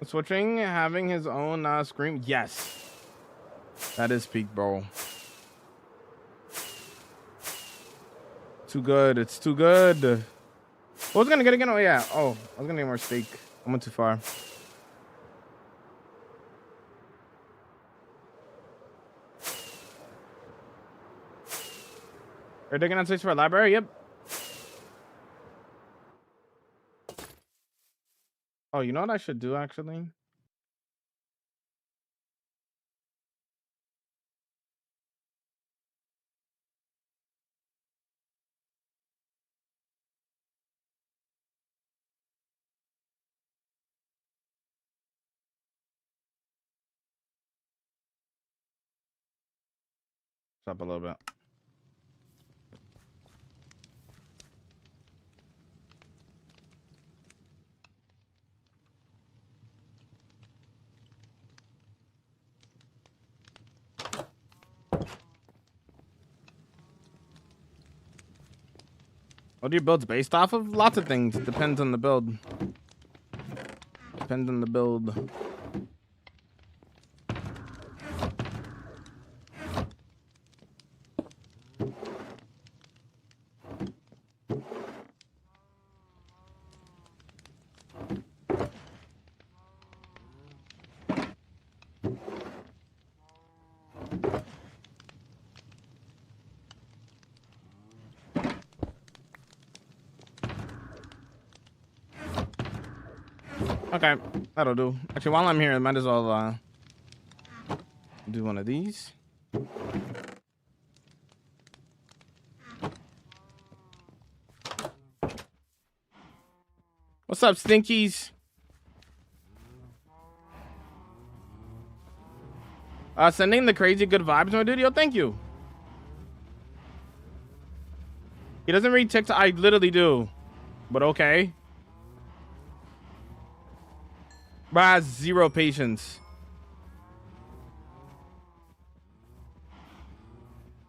Switching, having his own scream. Yes, that is peak, bro. Too good. It's too good. What was gonna get again? Oh yeah. Oh, I was gonna get more steak. I went too far. Are you digging on space for a library? Yep. Oh, you know what I should do actually? Up a little bit. What are your builds based off of? Lots of things. Depends on the build. Depends on the build. Okay, that'll do. Actually, while I'm here, I might as well do one of these. What's up, Stinkies? Sending the crazy good vibes, my dude. Yo, thank you. He doesn't read TikTok. I literally do, but okay. Bro has zero patience.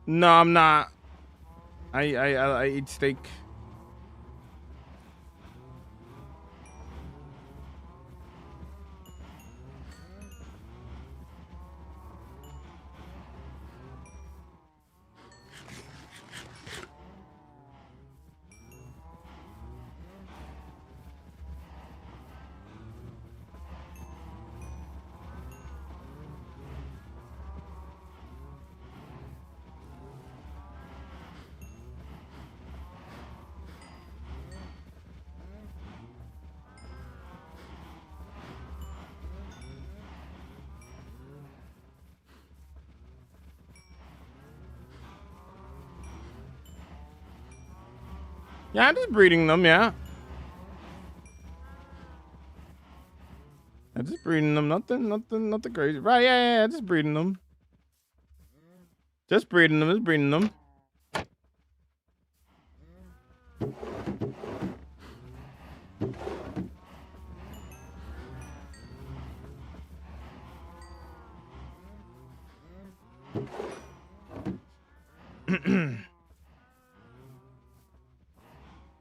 No, I'm not. I eat steak. Yeah, I'm just breeding them, yeah. I'm just breeding them, nothing crazy. Right, yeah, just breeding them. Just breeding them.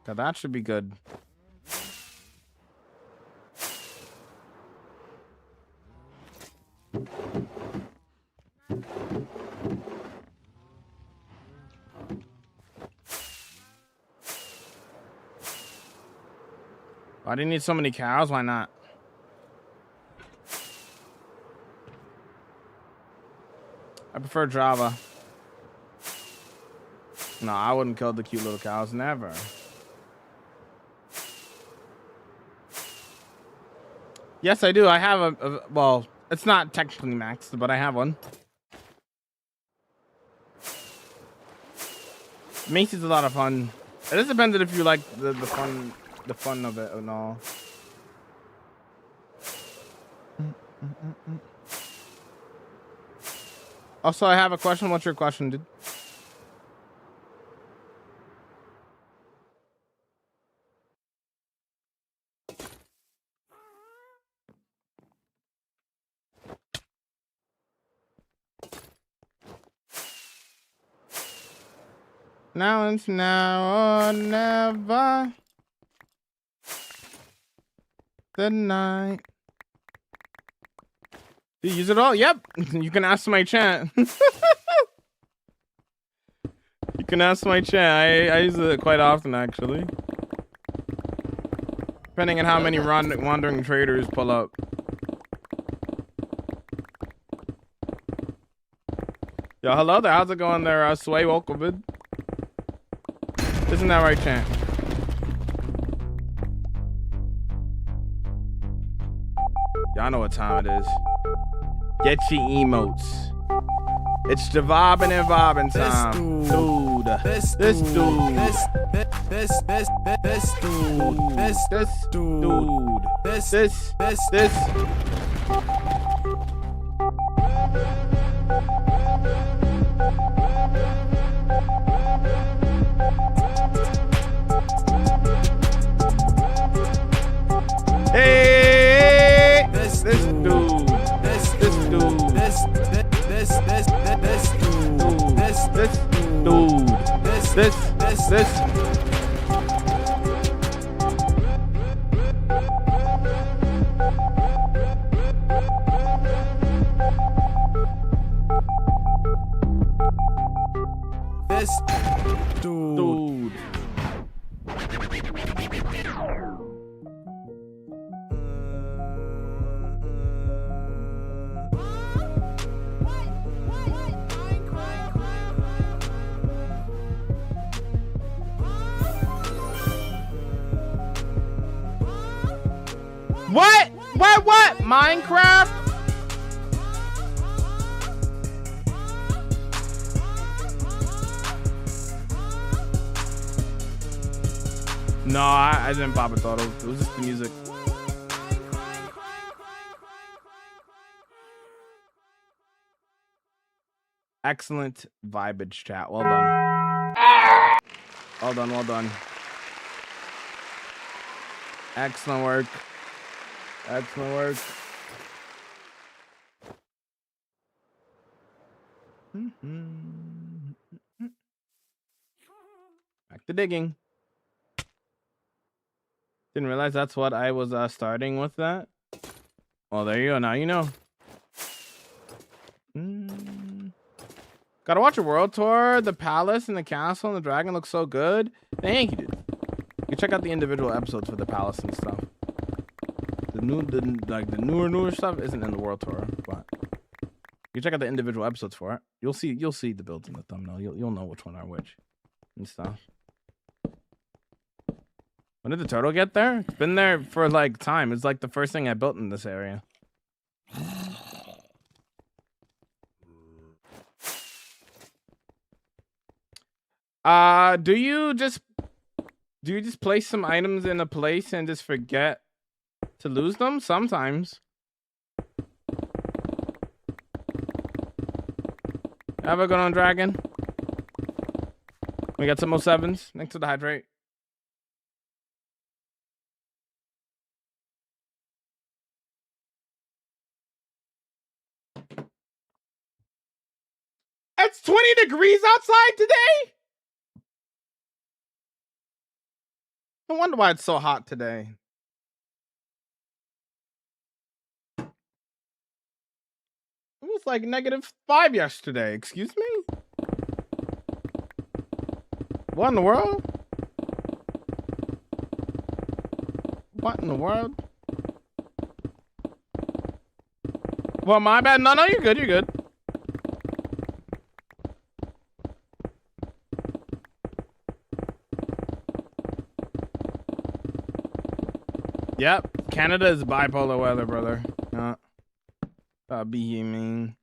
God, that should be good. Why do you need so many cows? Why not? I prefer Java. No, I wouldn't kill the cute little cows. Never. Yes, I do. I have a well, it's not technically maxed, but I have one. Macy's a lot of fun. It just depends if you like the fun of it or no. Also, I have a question. What's your question, dude? Now it's now or never. The night. Do you use it all? Yep. You can ask my chat. You can ask my chat. I use it quite often, actually. Depending on how many wandering traders pull up. Yo, hello there. How's it going there, Sway? Welcome, vid. Isn't that right, chat? Y'all know what time it is. Get your emotes. It's the vibing and vibing time. Dude. This dude. This dude. Hey, this dude. This dude. This dude. What? What? Minecraft? No, I didn't pop a thought. It was just the music. Excellent vibage chat. Well done. Well done, well done. Excellent work. Excellent work. Back to digging. Didn't realize that's what I was starting with that. Well, there you go. Now you know. Gotta watch a world tour. The palace and the castle and the dragon look so good. Thank you, dude. You check out the individual episodes for the palace and stuff. The newer stuff isn't in the world tour, but you check out the individual episodes for it. You'll see the builds in the thumbnail. You'll know which one are which and stuff. When did the turtle get there? It's been there for like time. It's like the first thing I built in this area. Do you just place some items in a place and just forget to lose them? Sometimes. Have a good on, dragon. We got some 07s next to the hydrate. It's 20 degrees outside today? No wonder why it's so hot today. It was like -5 yesterday. Excuse me? What in the world? What in the world? Well, my bad. No, you're good. You're good. Yep, Canada is bipolar weather, brother. Be mean.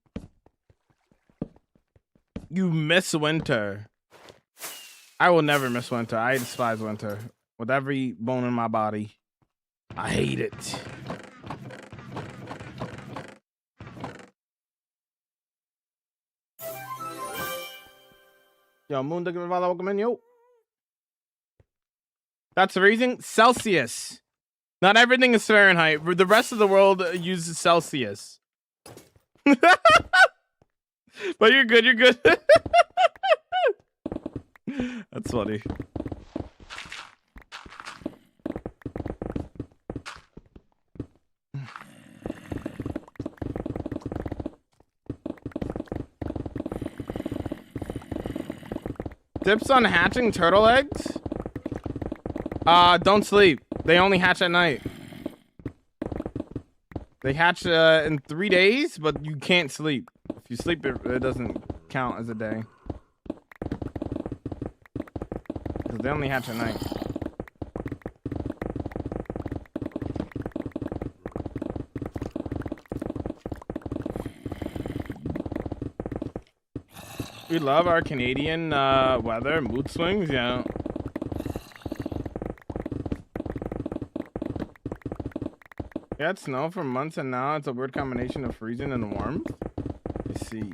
You miss winter. I will never miss winter. I despise winter with every bone in my body. I hate it. Yo, Moon, welcome in, yo. That's the reason. Celsius. Not everything is Fahrenheit. The rest of the world uses Celsius. But you're good. You're good. That's funny. Tips on hatching turtle eggs? Don't sleep. They only hatch at night. They hatch in 3 days, but you can't sleep. If you sleep, it doesn't count as a day. Because they only hatch at night. We love our Canadian weather, mood swings, yeah. We had snow for months and now it's a weird combination of freezing and warmth. Let's see.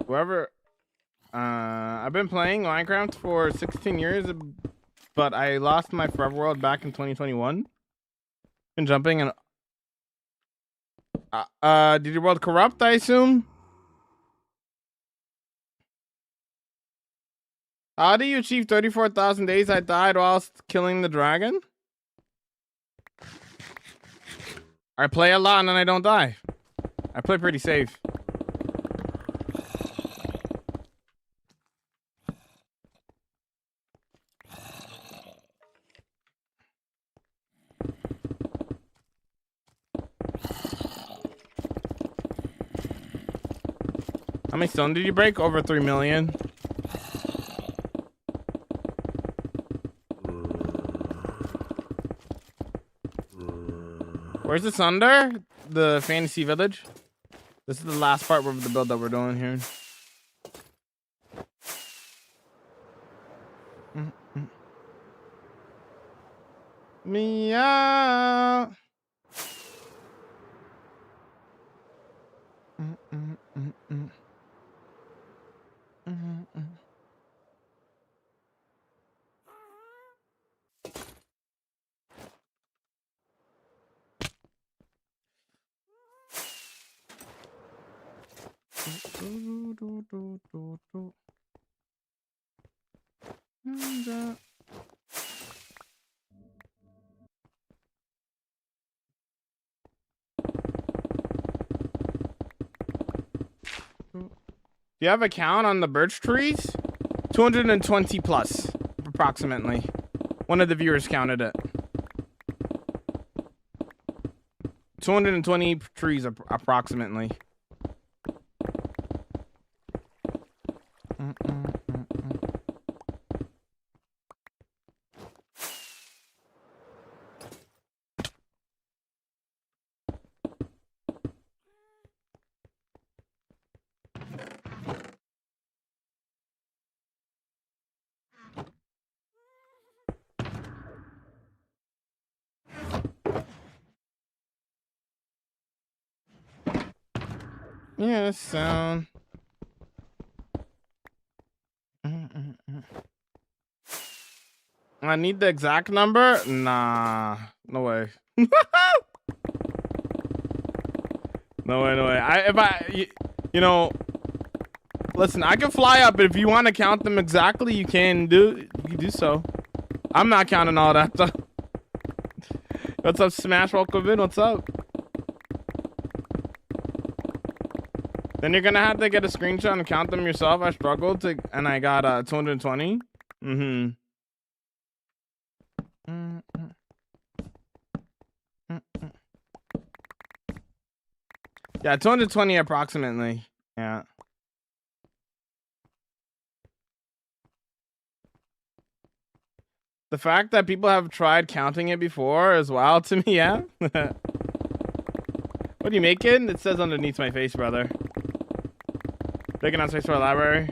Whoever, I've been playing Minecraft for 16 years, but I lost my forever world back in 2021. Been jumping and did your world corrupt, I assume? How do you achieve 34,000 days? I died whilst killing the dragon. I play a lot and then I don't die. I play pretty safe. How many stone did you break? Over 3 million. Where's this under? The fantasy village? This is the last part of the build that we're doing here. Meow. Do you have a count on the birch trees? 220 plus, approximately. One of the viewers counted it. 220 trees, approximately. Yeah, sound. I need the exact number? Nah, no way. No way, no way. You know, listen, I can fly up, but if you want to count them exactly, you can do so. I'm not counting all that stuff. What's up, Smash? Welcome in. What's up? Then you're gonna have to get a screenshot and count them yourself. I struggled to, and I got 220. Yeah, 220 approximately. Yeah. The fact that people have tried counting it before is wild to me. Yeah. What are you making? It says underneath my face, brother. Taking out space for a library.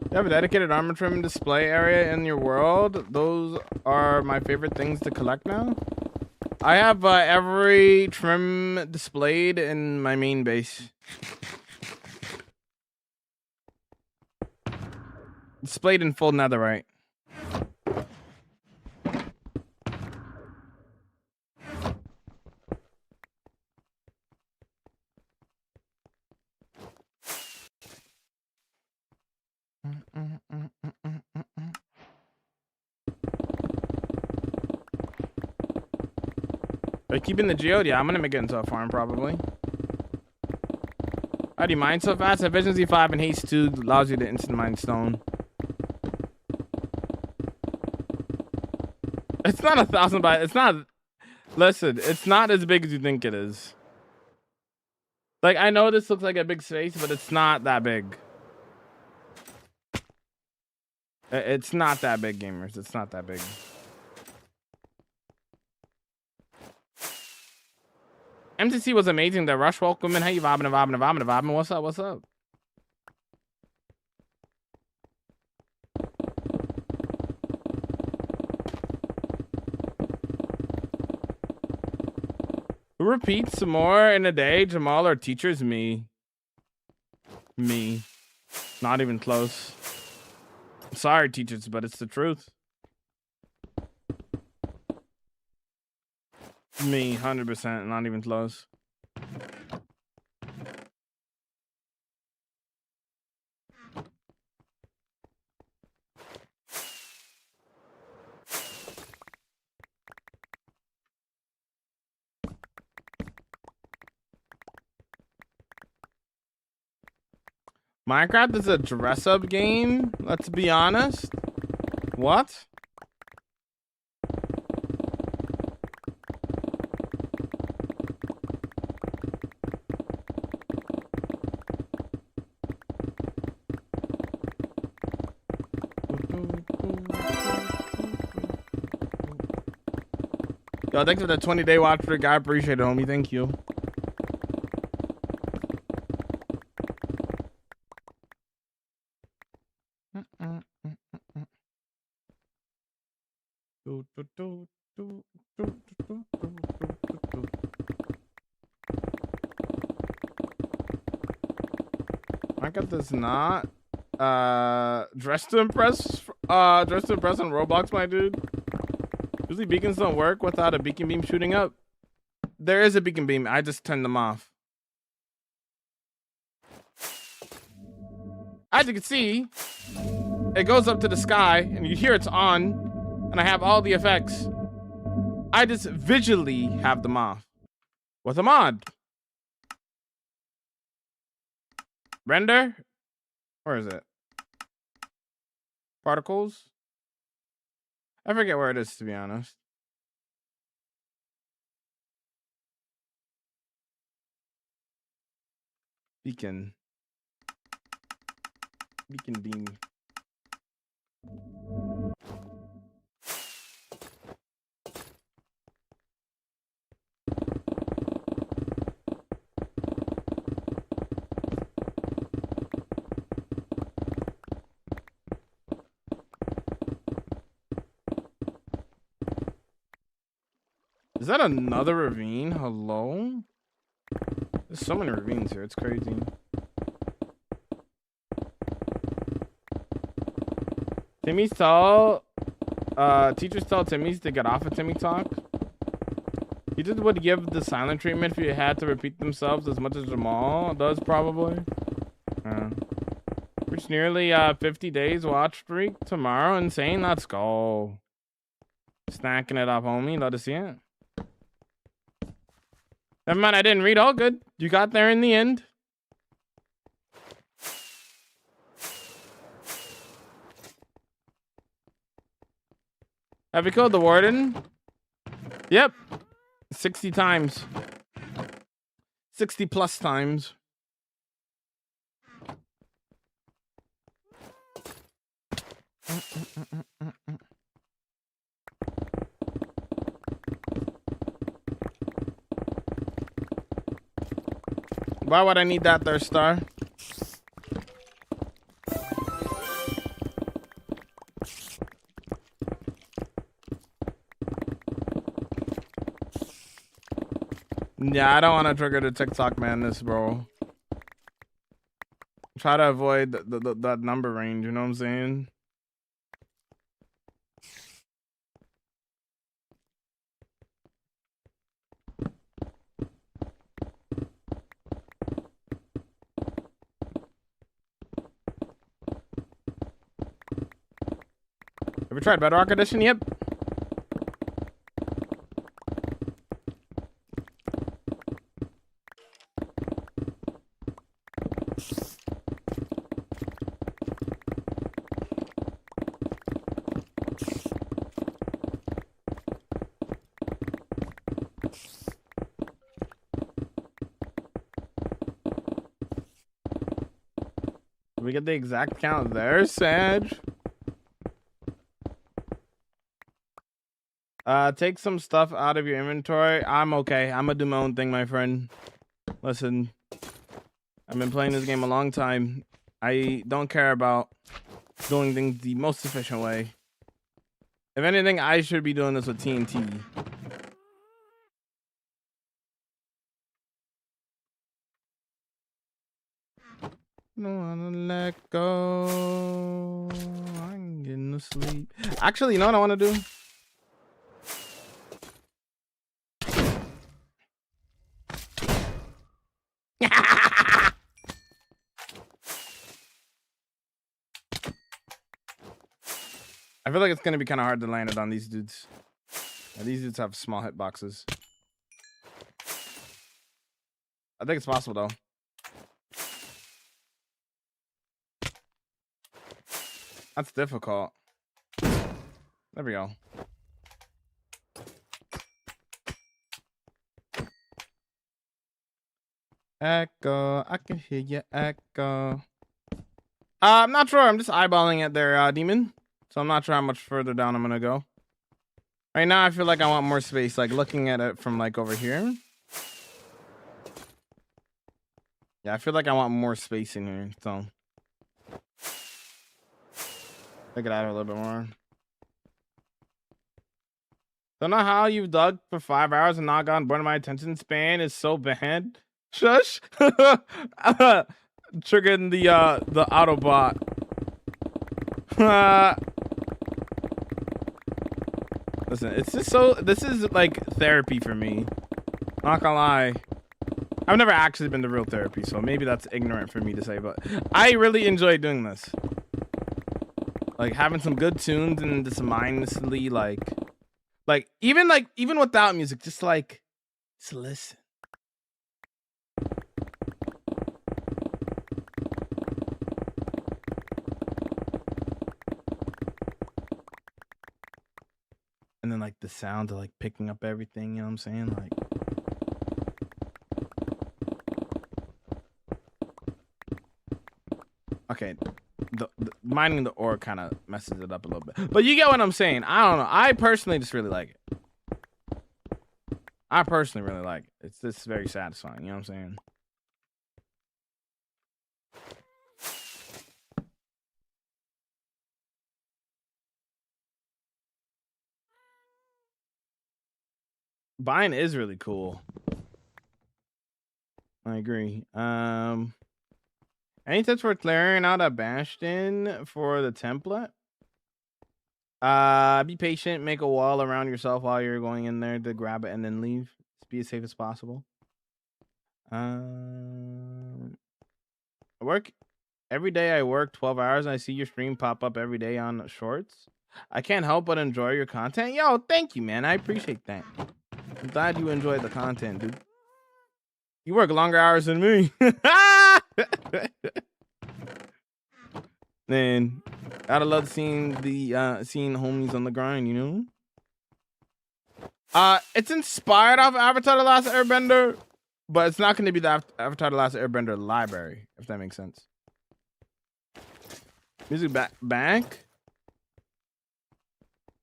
You have a dedicated armor trim display area in your world. Those are my favorite things to collect now. I have every trim displayed in my main base. Displayed in full netherite. Are you keeping the geode? Yeah, I'm gonna make it into a farm probably. How do you mine so fast? Efficiency 5 and haste 2 allows you to instant mine stone. It's not 1,000 by. It's not. Listen, it's not as big as you think it is. Like, I know this looks like a big space, but it's not that big. It's not that big, gamers. It's not that big. MCC was amazing. The rush welcome and how you vibing. What's up? What's up? Who repeats some more in a day? Jamal or teachers? Me. Not even close. Sorry, teachers, but it's the truth. Me, 100%, not even close. Minecraft is a dress-up game, let's be honest. What? Yo, thanks for the 20-day watch streak. I appreciate it, homie. Thank you. Minecraft does not dress to impress on Roblox, my dude. Usually beacons don't work without a beacon beam shooting up. There is a beacon beam. I just turned them off. As you can see, it goes up to the sky and you hear it's on, and I have all the effects. I just visually have them off with a mod. Render? Where is it? Particles? I forget where it is, to be honest. Beacon. Beacon beam. Is that another ravine? Hello? There's so many ravines here. It's crazy. Timmy's tell, teachers tell Timmy's to get off of Timmy Talk. Teachers would give the silent treatment if you had to repeat themselves as much as Jamal does, probably. Reach nearly 50 days watch streak tomorrow. Insane. Let's go. Snacking it up, homie. Love to see it. Never mind, I didn't read. All good. You got there in the end. Have you killed the warden? Yep. 60 times. 60 plus times. Why would I need that third star? Yeah, I don't want to trigger the TikTok madness, bro. Try to avoid that number range, you know what I'm saying? Have you tried Bedrock Edition? Yep. Did we get the exact count there, Sag? Take some stuff out of your inventory. I'm okay. I'm gonna do my own thing, my friend. Listen, I've been playing this game a long time. I don't care about doing things the most efficient way. If anything, I should be doing this with TNT. No wanna let go. I'm getting to sleep. Actually, you know what I want to do? I feel like it's gonna be kind of hard to land it on these dudes. Yeah, these dudes have small hitboxes. I think it's possible though. That's difficult. There we go. Echo, I can hear you echo. I'm not sure. I'm just eyeballing it there, Demon. So I'm not sure how much further down I'm gonna go. Right now, I feel like I want more space. Like looking at it from like over here. Yeah, I feel like I want more space in here. So take it out a little bit more. Don't know how you've dug for 5 hours and not gotten bored of my attention span is so bad. Shush. Triggering the Autobot. Listen, it's just so, this is like therapy for me. Not gonna lie. I've never actually been to real therapy, so maybe that's ignorant for me to say, but I really enjoy doing this. Like having some good tunes and just mindlessly like even without music, just listen. And then like the sound of like picking up everything, you know what I'm saying? Like okay, the mining the ore kind of messes it up a little bit. But you get what I'm saying. I don't know. I personally just really like it. I personally really like it. It's just very satisfying, you know what I'm saying? Buying is really cool. I agree. Any tips for clearing out a bastion for the template? Be patient, make a wall around yourself while you're going in there to grab it and then leave. Just be as safe as possible. Work every day. I work 12 hours and I see your stream pop up every day on shorts. I can't help but enjoy your content. Yo, thank you, man. I appreciate that. I'm glad you enjoy the content, dude. You work longer hours than me. Man, I'd love seeing seeing homies on the grind, you know? It's inspired off Avatar The Last Airbender, but it's not going to be the Avatar The Last Airbender library, if that makes sense. Music back.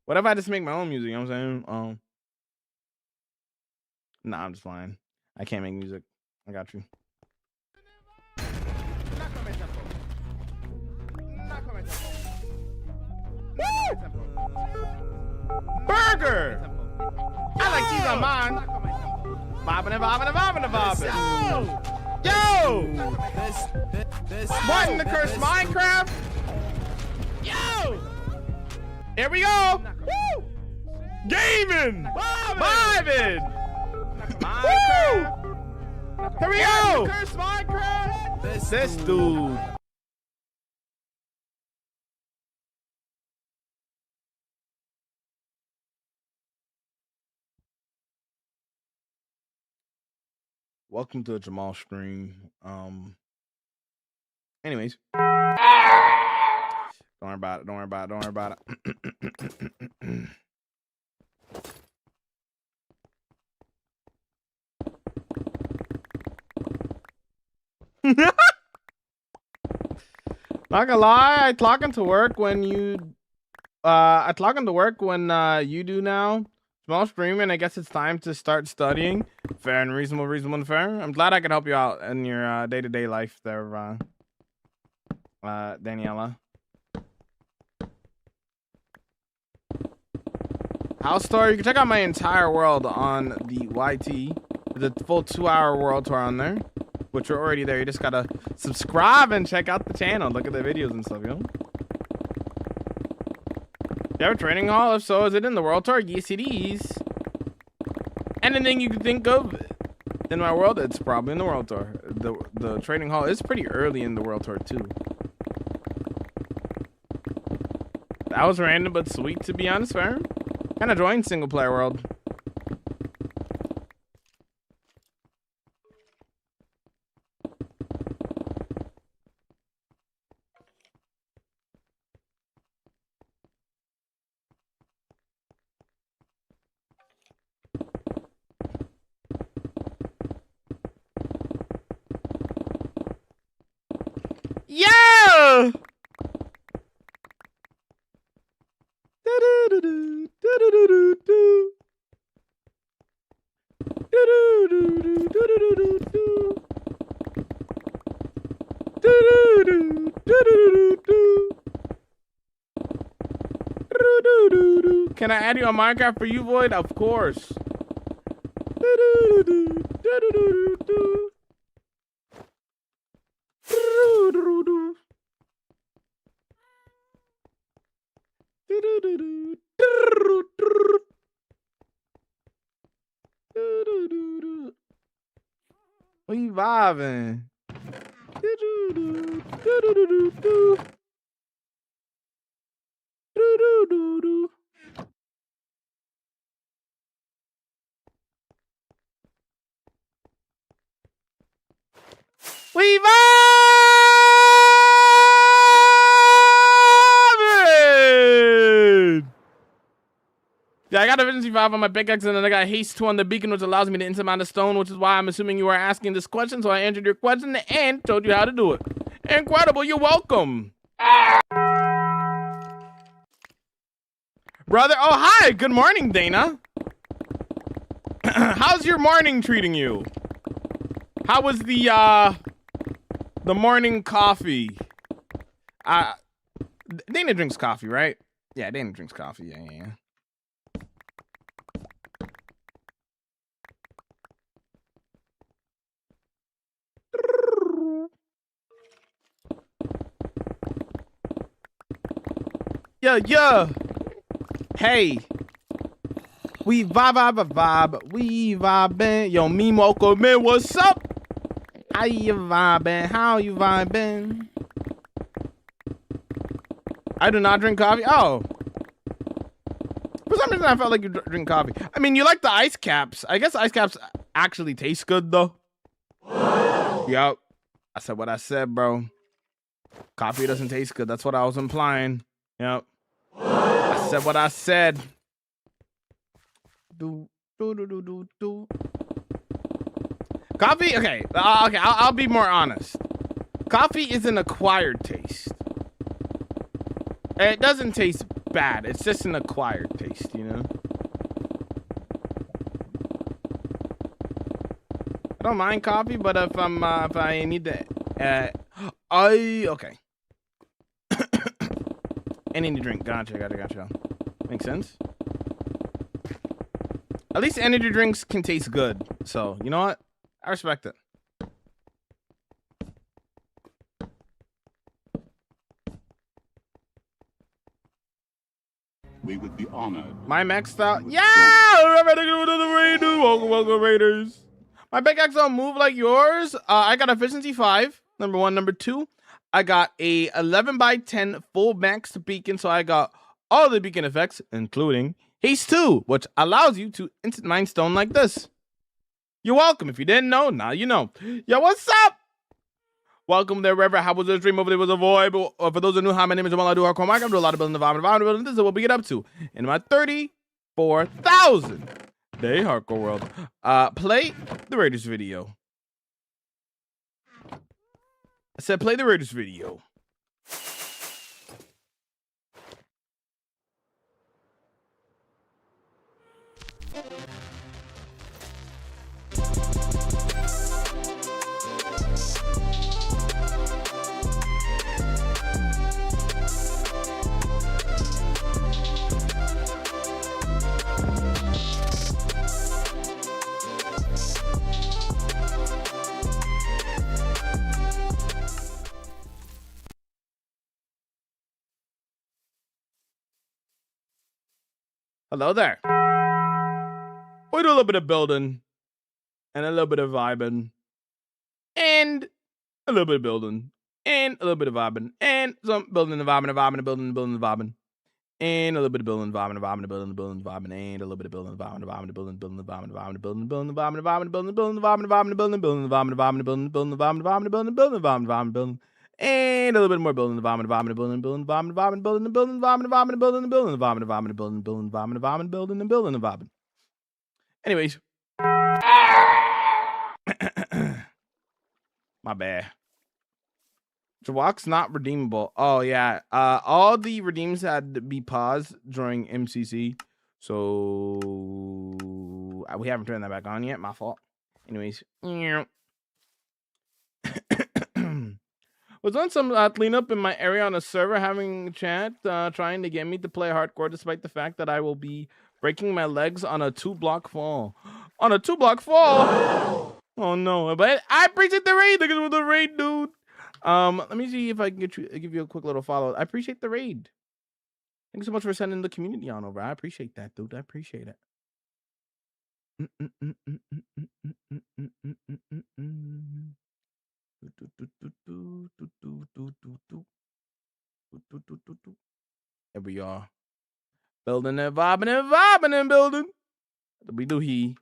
What if I just make my own music? You know what I'm saying? Nah, I'm just lying. I can't make music. I got you. Burger! I like cheese on mine. Bobbing and bobbing and bobbing and bobbing. Yo! What in the cursed Minecraft? Yo! Here we go! Woo! Gaming! Vibing! Woo! Here we go! Cursed Minecraft! This dude. Welcome to the Jamal stream. Anyways. Don't worry about it. Don't worry about it. Don't worry about it. Not gonna lie, I clock into work when you you do now. Small streaming, I guess it's time to start studying. Fair and reasonable, reasonable and fair. I'm glad I could help you out in your day-to-day life there, Daniela. House tour, you can check out my entire world on the YT. The full 2-hour world tour on there, which you're already there. You just gotta subscribe and check out the channel. Look at the videos and stuff, yo. You have a training hall? If so, is it in the world tour? Yes, it is. Anything you can think of in my world, it's probably in the world tour. The training hall is pretty early in the world tour too. That was random but sweet, to be honest, fair. Kind of joined single player world. Yeah! Can I add you on Minecraft for you, Void? Of course. We vibing. We vibing. Yeah, I got a Efficiency 5 on my pickaxe, and then I got Haste 2 on the beacon, which allows me to insurmount a stone, which is why I'm assuming you are asking this question, so I answered your question and told you how to do it. Incredible, you're welcome. Brother, oh, hi, good morning, Dana. How's your morning treating you? How was the morning coffee? Dana drinks coffee, right? Yeah, Dana drinks coffee, yeah. Yeah. Hey. We vibe. We vibing. Yo, me Moko man, what's up? How you vibing? How you vibing? I do not drink coffee. Oh. For some reason, I felt like you drink coffee. I mean, you like the ice caps. I guess ice caps actually taste good, though. Yup. I said what I said, bro. Coffee doesn't taste good. That's what I was implying. Yep. I said what I said. Coffee? Okay. I'll be more honest. Coffee is an acquired taste. It doesn't taste bad. It's just an acquired taste, you know? I don't mind coffee, but if I need to, okay. Energy drink. Gotcha. Makes sense. At least energy drinks can taste good. So, you know what? I respect it. We would be honored. My max style. Yeah! I'm ready to go to the raid, dude. Welcome, Raiders. My pickaxe don't move like yours. I got efficiency 5. Number 1. Number 2. I got a 11 by 10 full max beacon. So I got all the beacon effects, including haste 2, which allows you to instant mine stone like this. You're welcome. If you didn't know, now you know. Yo, what's up? Welcome there, Reverend. How was the stream? Hopefully it was a void. But for those who knew, hi, my name is Jamal. I do hardcore Mike. I'm doing a lot of building, building. This is what we get up to in my 34,000 day hardcore world. Play the Raiders video. I said play the Raiders video. Hello there. We do a little bit of building and a little bit of vibing and a little bit of building and a little bit of vibing and some building and vibing and vibing and building and building and vibing and a little bit of building and vibing and vibing and building and building and vibing and a little bit of building and vibing and vibing and building and building and vibing and vibing and building and building and vibing and vibing and building and building and vibing and vibing and building and building and vibing and vibing and building and building and vibing and vibing and building and building and vibing and vibing and building and a little bit more building and vibing and vibing and building and building and vibing and vibing and building and building and vibing and vibing and building and building and vibing and vibing and building and building and vibing and vibing and building and building and vibing. Anyways. My bad. Jawak's not redeemable. Oh yeah. All the redeems had to be paused during MCC. So we haven't turned that back on yet. My fault. Anyways. Was on some cleanup in my area on a server, having chat, trying to get me to play hardcore, despite the fact that I will be breaking my legs on a 2-block fall. On a 2-block fall. Oh no! But I appreciate the raid. Look at the raid, dude. Let me see if I can give you a quick little follow. I appreciate the raid. Thanks so much for sending the community on over. I appreciate that, dude. I appreciate it. Here we are. Building and vibing and building. We do he.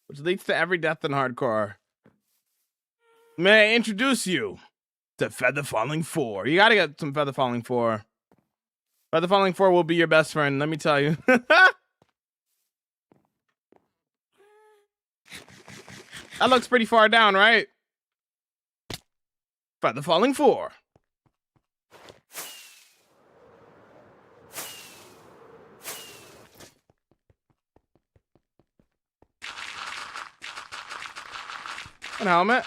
Which leads to every death in hardcore. May I introduce you to Feather Falling 4. You gotta get some Feather Falling 4. Feather Falling 4 will be your best friend, let me tell you. That looks pretty far down, right? Feather Falling 4. An helmet.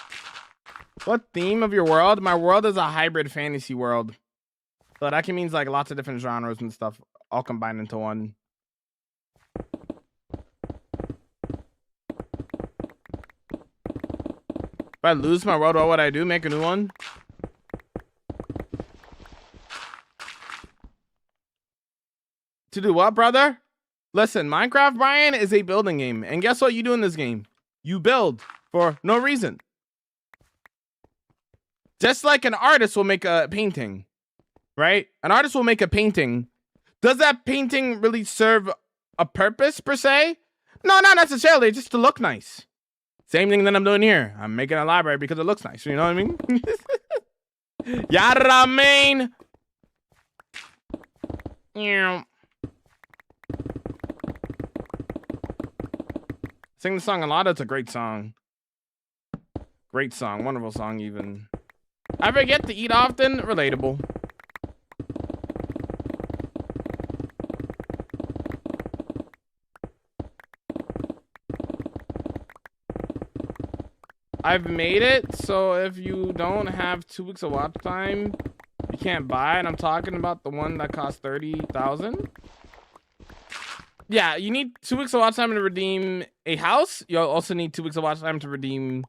What theme of your world? My world is a hybrid fantasy world. So that can means like lots of different genres and stuff all combined into one. If I lose my world, what would I do? Make a new one? To do what, brother? Listen, Minecraft, Brian, is a building game. And guess what you do in this game? You build for no reason. Just like an artist will make a painting, right? An artist will make a painting. Does that painting really serve a purpose, per se? No, not necessarily. Just to look nice. Same thing that I'm doing here. I'm making a library because it looks nice. You know what I mean? Yada mean. Sing the song a lot. It's a great song. Great song. Wonderful song, even. I forget to eat often. Relatable. I've made it so if you don't have 2 weeks of watch time, you can't buy it. I'm talking about the one that costs 30,000. Yeah, you need 2 weeks of watch time to redeem a house. You also need 2 weeks of watch time to redeem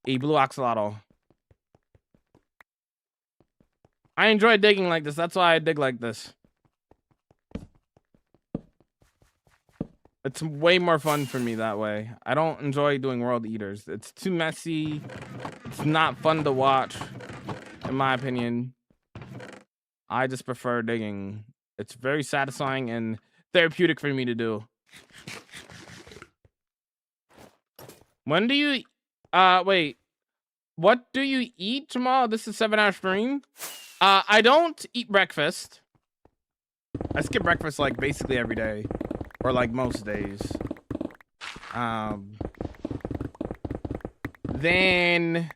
a blue axolotl. I enjoy digging like this. That's why I dig like this. It's way more fun for me that way. I don't enjoy doing world eaters. It's too messy. It's not fun to watch, in my opinion. I just prefer digging. It's very satisfying and therapeutic for me to do. When do you wait, what do you eat tomorrow? This is 7-hour stream. I don't eat breakfast. I skip breakfast like basically every day, or like most days. Then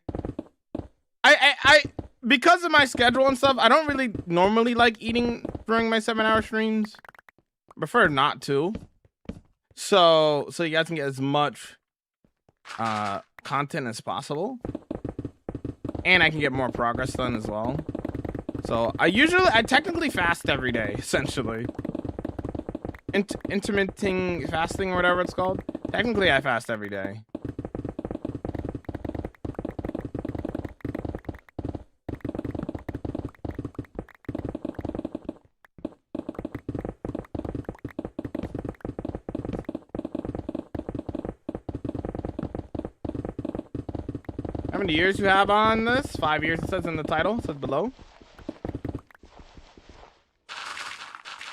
I because of my schedule and stuff, I don't really normally like eating during my 7-hour streams. I prefer not to. So you guys can get as much content as possible. And I can get more progress done as well. So I technically fast every day, essentially. Intermittent fasting or whatever it's called. Technically I fast every day. How many years you have on this? 5 years, it says in the title, it says below.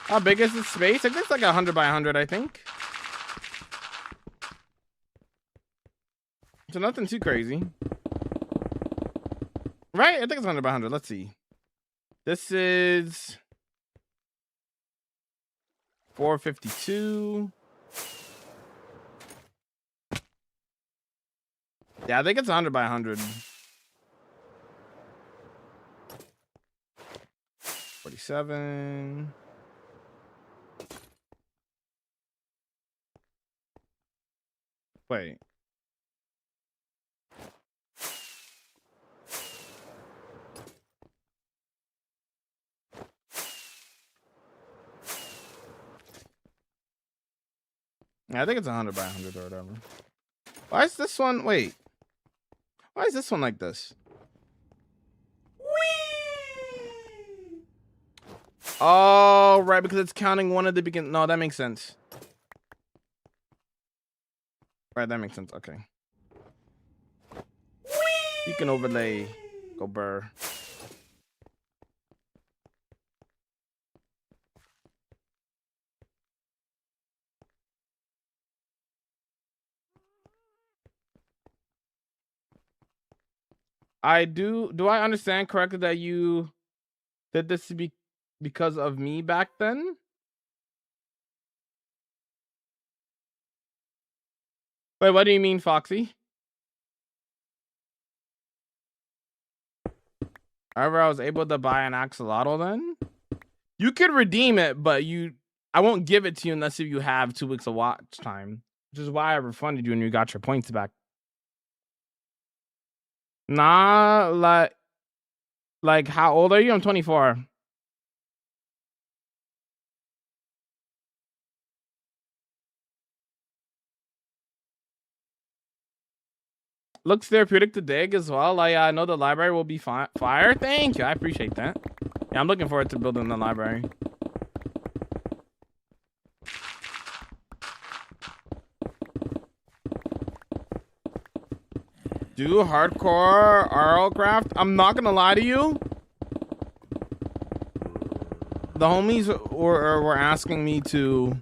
How big is this space? I think it's like 100 by 100, I think. So nothing too crazy. Right? I think it's 100 by 100. Let's see. This is 452. Yeah, I think it's 100 by 100. 47. Wait. Yeah, I think it's 100 by 100 or whatever. Why is this one? Wait. Why is this one like this? Oh, right, because it's counting one at the beginning. No, that makes sense. Right, that makes sense. Okay. You can overlay. Go burr. Do I understand correctly that you did this to be because of me back then? Wait, what do you mean, Foxy? However, I was able to buy an axolotl then? You could redeem it, but I won't give it to you unless if you have 2 weeks of watch time. Which is why I refunded you and you got your points back. Nah, like how old are you? I'm 24. Looks therapeutic to dig as well. I know the library will be fire. Thank you. I appreciate that. Yeah, I'm looking forward to building the library. Do hardcore RL craft. I'm not gonna lie to you. The homies were asking me to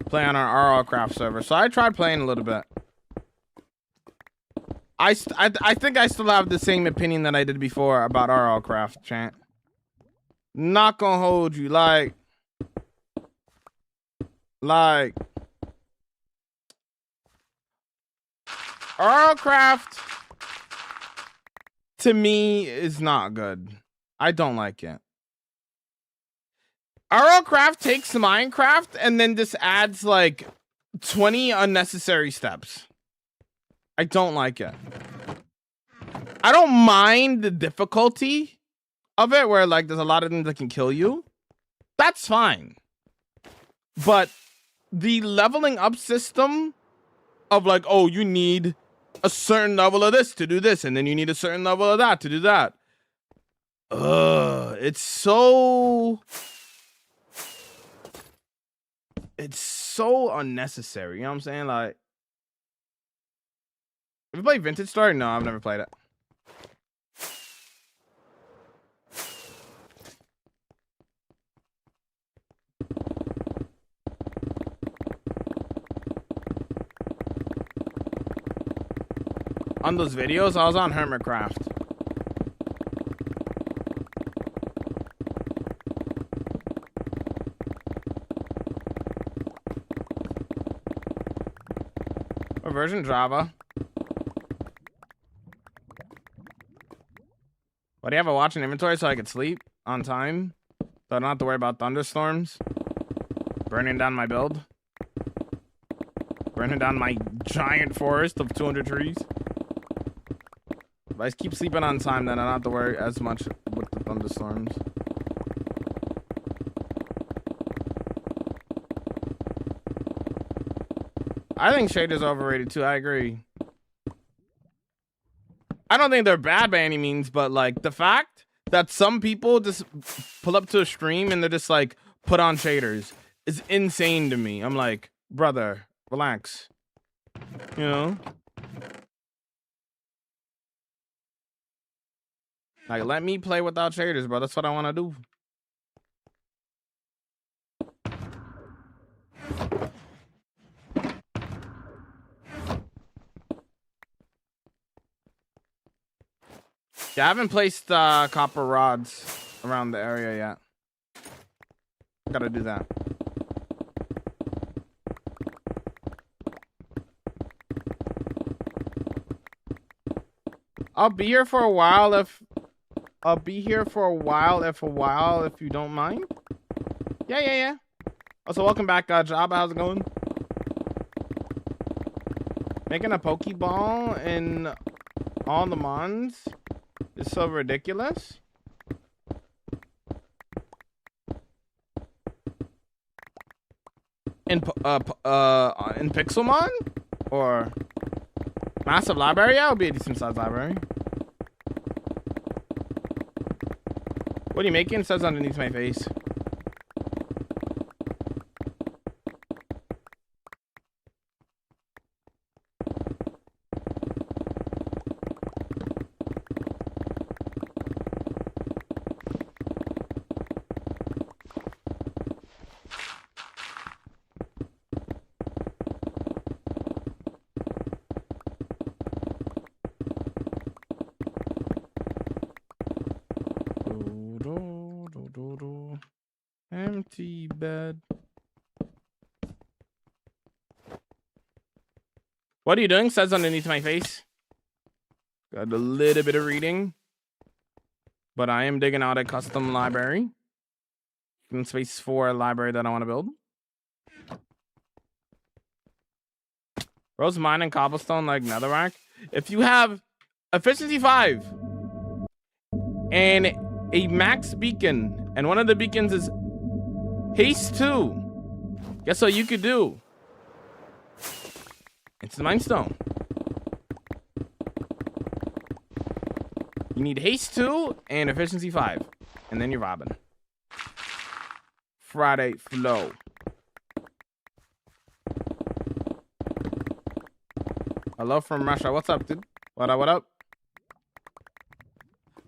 play on our RL craft server, so I tried playing a little bit. I think I still have the same opinion that I did before about RL craft, chat. Not gonna hold you, like RL craft to me is not good. I don't like it. RL craft takes Minecraft and then just adds like 20 unnecessary steps. I don't like it. I don't mind the difficulty of it, where like there's a lot of things that can kill you. That's fine. But the leveling up system of like, oh, you need a certain level of this to do this, and then you need a certain level of that to do that. It's so unnecessary. You know what I'm saying? Like, have you played Vintage Star? No, I've never played it. On those videos, I was on Hermitcraft. What version? Java. Why do you have a watch and inventory so I could sleep on time? So I don't have to worry about thunderstorms burning down my build. Burning down my giant forest of 200 trees. If I keep sleeping on time, then I don't have to worry as much with the thunderstorms. I think shaders are overrated too. I agree. I don't think they're bad by any means, but like the fact that some people just pull up to a stream and they're just like, put on shaders is insane to me. I'm like, brother, relax. You know? Like, let me play without shaders, bro. That's what I want to do. Yeah, I haven't placed copper rods around the area yet. Gotta do that. I'll be here for a while if you don't mind. Yeah. Also, welcome back, Job. How's it going? Making a Pokeball in all the mons is so ridiculous. In Pixelmon or massive library? Yeah, it'll be a decent sized library. What are you making? It says underneath my face. Empty bed. What are you doing? Says underneath my face. Got a little bit of reading. But I am digging out a custom library. In space for a library that I want to build. Rose mine and cobblestone like netherrack. If you have efficiency 5 and a max beacon, and one of the beacons is haste 2, guess what you could do? It's the Mindstone. You need haste 2 and efficiency 5, and then you're vibing. Friday flow. Hello from Russia. What's up, dude? What up?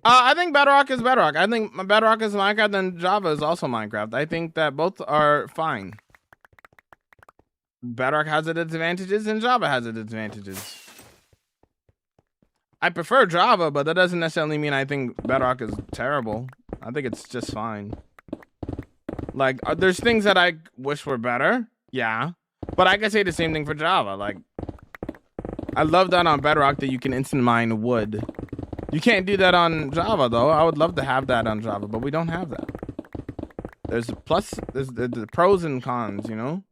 I think Bedrock is Bedrock. I think Bedrock is Minecraft and Java is also Minecraft. I think that both are fine. Bedrock has its advantages and Java has its advantages. I prefer Java, but that doesn't necessarily mean I think Bedrock is terrible. I think it's just fine. Like, there's things that I wish were better. Yeah. But I can say the same thing for Java. Like, I love that on Bedrock that you can instant mine wood. You can't do that on Java, though. I would love to have that on Java, but we don't have that. There's the pros and cons, you know?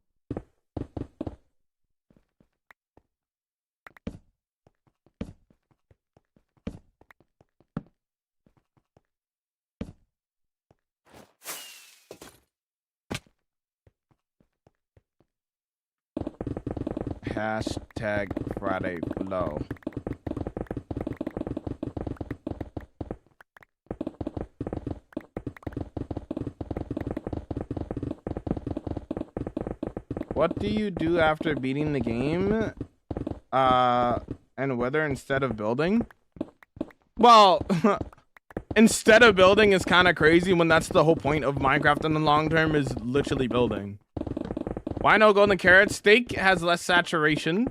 Hashtag Friday below. What do you do after beating the game? And whether instead of building? Well, instead of building is kind of crazy when that's the whole point of Minecraft in the long term is literally building. Why no golden carrot? Steak has less saturation,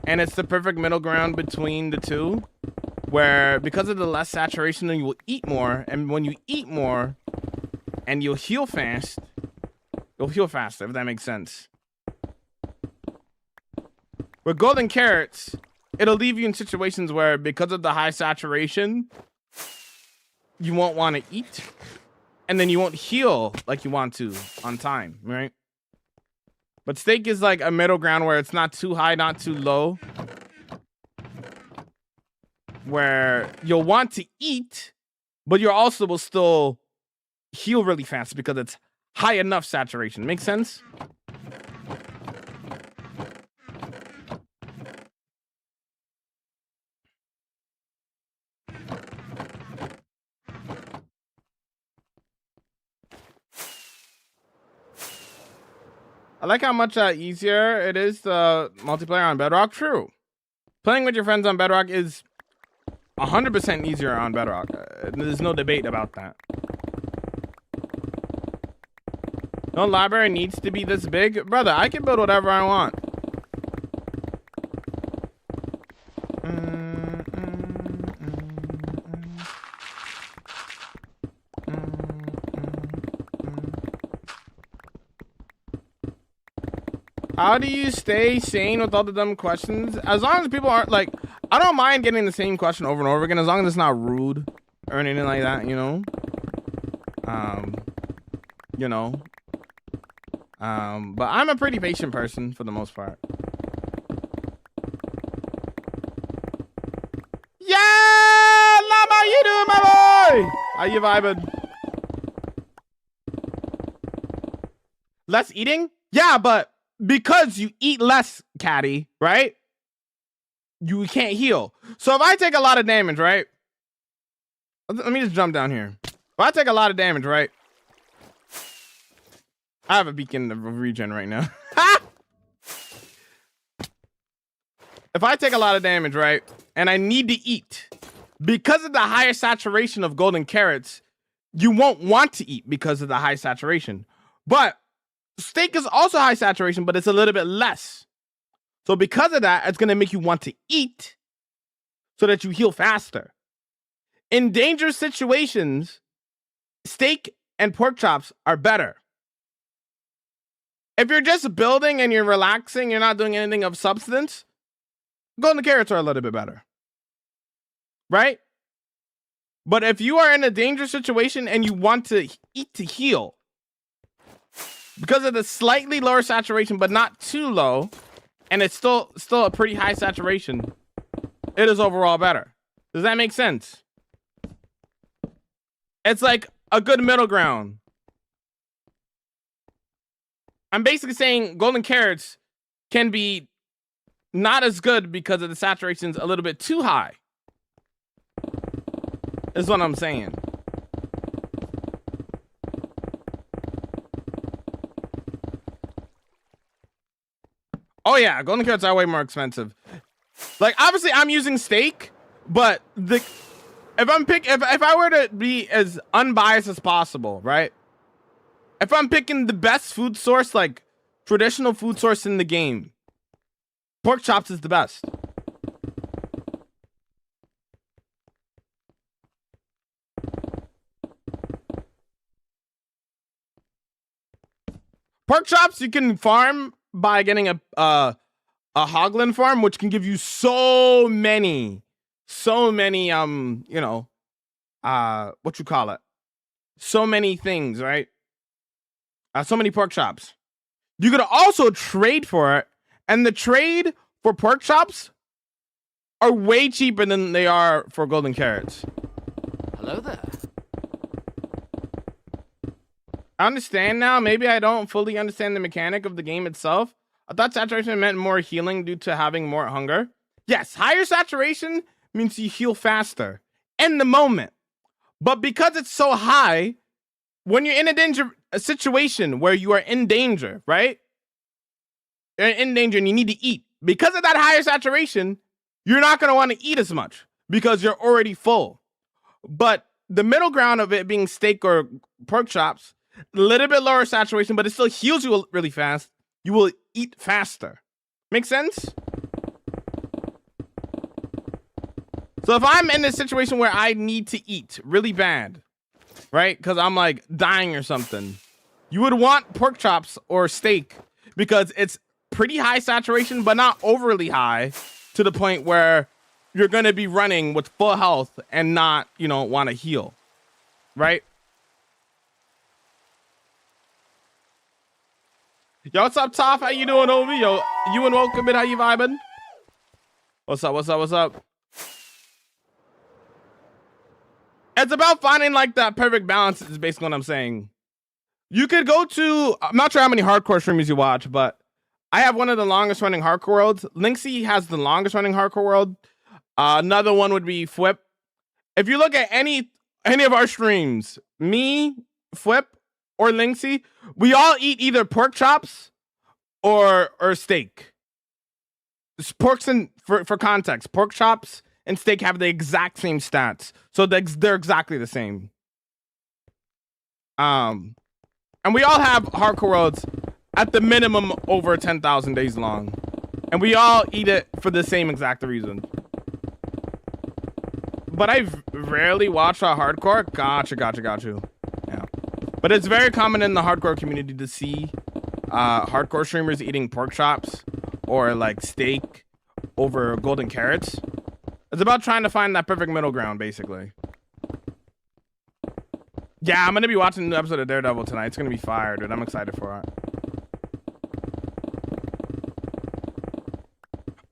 and it's the perfect middle ground between the two, where because of the less saturation, you will eat more, and when you eat more, and you'll heal fast, you'll heal faster, if that makes sense. With golden carrots, it'll leave you in situations where because of the high saturation, you won't want to eat, and then you won't heal like you want to on time, right? But steak is like a middle ground where it's not too high, not too low, where you'll want to eat, but you also will still heal really fast because it's high enough saturation. Make sense? I like how much easier it is to multiplayer on Bedrock. True. Playing with your friends on Bedrock is 100% easier on Bedrock. There's no debate about that. No library needs to be this big. Brother, I can build whatever I want. How do you stay sane with all the dumb questions? As long as people aren't like, I don't mind getting the same question over and over again, as long as it's not rude or anything like that, you know? But I'm a pretty patient person for the most part. Yeah! Love how you doing, my boy? How you vibing? Less eating? Yeah, but because you eat less, Caddy, right? You can't heal. So if I take a lot of damage, right? Let me just jump down here. If I take a lot of damage, right? I have a beacon of regen right now. If I take a lot of damage, right? And I need to eat, because of the higher saturation of golden carrots, you won't want to eat because of the high saturation. But steak is also high saturation, but it's a little bit less. So because of that, it's going to make you want to eat so that you heal faster. In dangerous situations, steak and pork chops are better. If you're just building and you're relaxing, you're not doing anything of substance, golden carrots are a little bit better. Right? But if you are in a dangerous situation and you want to eat to heal, because of the slightly lower saturation, but not too low, and it's still a pretty high saturation, it is overall better. Does that make sense? It's like a good middle ground. I'm basically saying golden carrots can be not as good because of the saturation's a little bit too high. Is what I'm saying. Oh yeah, golden carrots are way more expensive. Like obviously I'm using steak, but if I were to be as unbiased as possible, right? If I'm picking the best food source, like traditional food source in the game, pork chops is the best. Pork chops you can farm by getting a hoglin farm, which can give you so many so many things, right? So many pork chops. You could also trade for it, and the trade for pork chops are way cheaper than they are for golden carrots. Hello there. I understand now. Maybe I don't fully understand the mechanic of the game itself. I thought saturation meant more healing due to having more hunger. Yes, higher saturation means you heal faster in the moment. But because it's so high, when you're in a situation where you are in danger, right? You're in danger and you need to eat. Because of that higher saturation, you're not going to want to eat as much because you're already full. But the middle ground of it being steak or pork chops, a little bit lower saturation, but it still heals you really fast. You will eat faster. Make sense? So if I'm in a situation where I need to eat really bad, right? Because I'm like dying or something, you would want pork chops or steak because it's pretty high saturation, but not overly high to the point where you're going to be running with full health and not, want to heal, right? Yo, what's up, Toph? How you doing, Ovi? Yo, you and welcome in. How you vibing? What's up? What's up? What's up? It's about finding like that perfect balance is basically what I'm saying. You could go to, I'm not sure how many hardcore streamers you watch, but I have one of the longest running hardcore worlds. Linksy has the longest running hardcore world. Another one would be Flip. If you look at any of our streams, me, Flip, or Linksy, we all eat either pork chops or steak. Porks and for context, pork chops and steak have the exact same stats, so they're exactly the same. And we all have hardcore worlds at the minimum over 10,000 days long, and we all eat it for the same exact reason. But I've rarely watched a hardcore. Got you. Yeah, but it's very common in the hardcore community to see hardcore streamers eating pork chops or like steak over golden carrots. It's about trying to find that perfect middle ground, basically. Yeah, I'm gonna be watching a new episode of Daredevil tonight. It's gonna be fire, dude. I'm excited for it.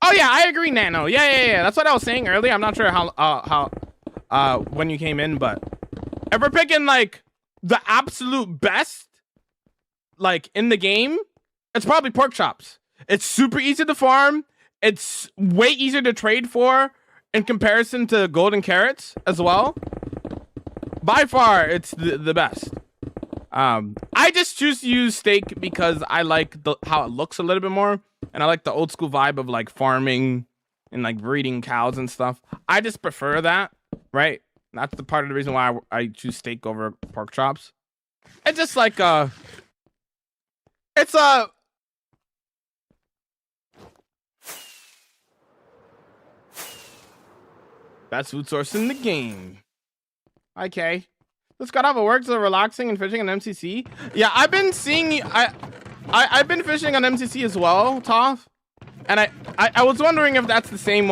Oh yeah, I agree, Nano. Yeah. That's what I was saying earlier. I'm not sure how when you came in, but if we're picking like the absolute best, like in the game, it's probably pork chops. It's super easy to farm. It's way easier to trade for in comparison to golden carrots as well. By far, it's the best. I just choose to use steak because I like how it looks a little bit more, and I like the old school vibe of like farming and like breeding cows and stuff. I just prefer that, right? That's the part of the reason why I choose steak over pork chops. It's just like it's a best food source in the game. Okay. This got off of work, so relaxing and fishing on MCC. Yeah, I've been seeing I've been fishing on MCC as well, Toph. And I was wondering if that's the same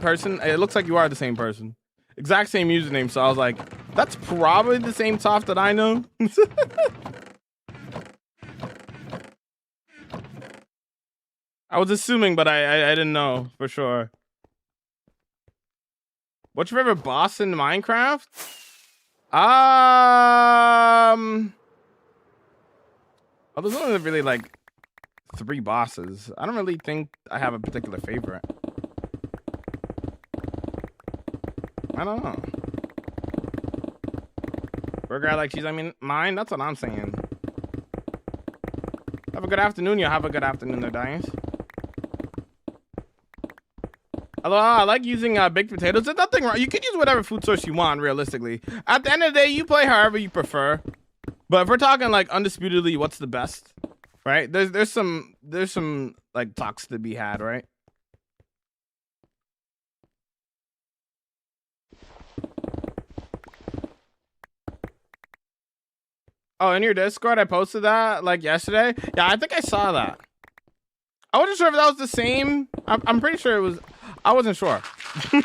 person. It looks like you are the same person. Exact same username, so I was like, that's probably the same Toph that I know. I was assuming, but I didn't know for sure. What's your favorite boss in Minecraft? Well, there's only really like 3 bosses. I don't really think I have a particular favorite. I don't know. Burger I like cheese, I mean mine. That's what I'm saying. Have a good afternoon. You have a good afternoon there, Dice. Although I like using baked potatoes. There's nothing wrong. You can use whatever food source you want, realistically. At the end of the day, you play however you prefer. But if we're talking like undisputedly, what's the best, right? There's some like talks to be had, right? Oh, in your Discord, I posted that like yesterday. Yeah, I think I saw that. I wasn't sure if that was the same. I'm pretty sure it was. I wasn't sure. I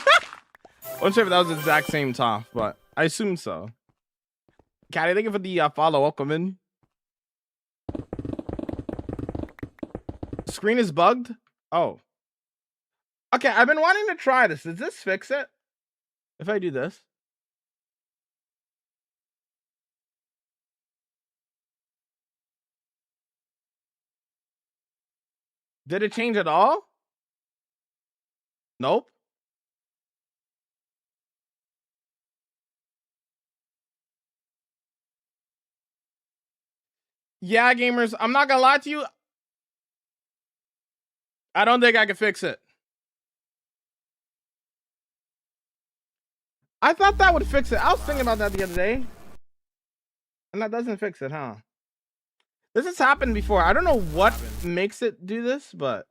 wasn't sure if that was the exact same Toph, but I assume so. Caddy, thank you for the follow. Welcome in. Screen is bugged? Oh. Okay, I've been wanting to try this. Does this fix it? If I do this? Did it change at all? Nope. Yeah, gamers, I'm not gonna lie to you. I don't think I can fix it. I thought that would fix it. I was thinking about that the other day. And that doesn't fix it, huh? This has happened before. I don't know what makes it do this, but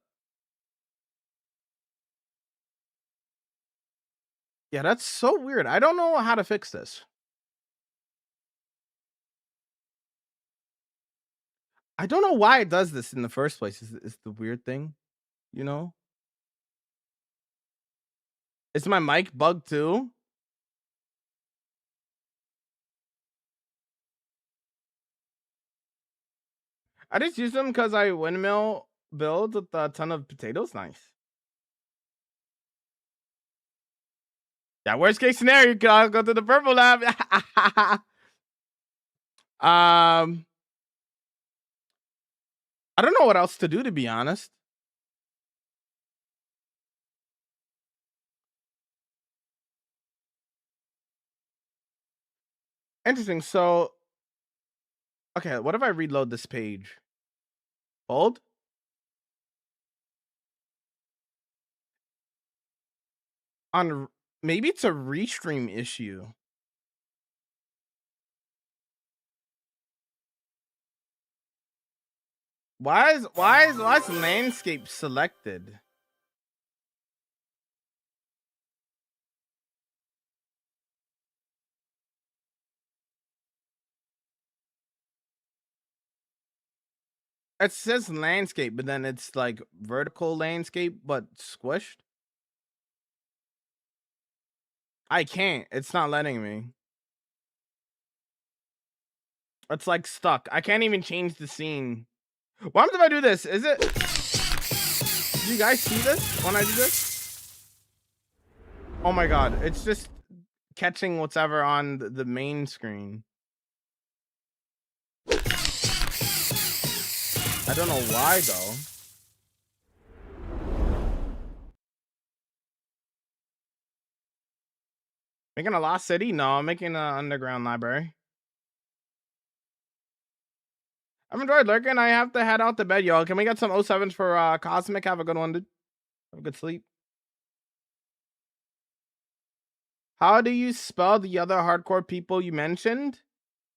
yeah, that's so weird. I don't know how to fix this. I don't know why it does this in the first place. Is the weird thing, you know? Is my mic bugged too? I just use them because I windmill build with a ton of potatoes. Nice. Yeah, worst case scenario, you gotta go to the purple lab. I don't know what else to do, to be honest. Interesting. So, okay, what if I reload this page? Hold. Maybe it's a restream issue. Why is landscape selected? It says landscape, but then it's like vertical landscape, but squished. I can't. It's not letting me. It's like stuck. I can't even change the scene. What happens if I do this? Is it? Do you guys see this when I do this? Oh my god. It's just catching whatever on the main screen. I don't know why though. Making a lost city? No, I'm making an underground library. I've enjoyed lurking. I have to head out to bed, y'all. Can we get some 07s for Cosmic? Have a good one, dude. Have a good sleep. How do you spell the other hardcore people you mentioned?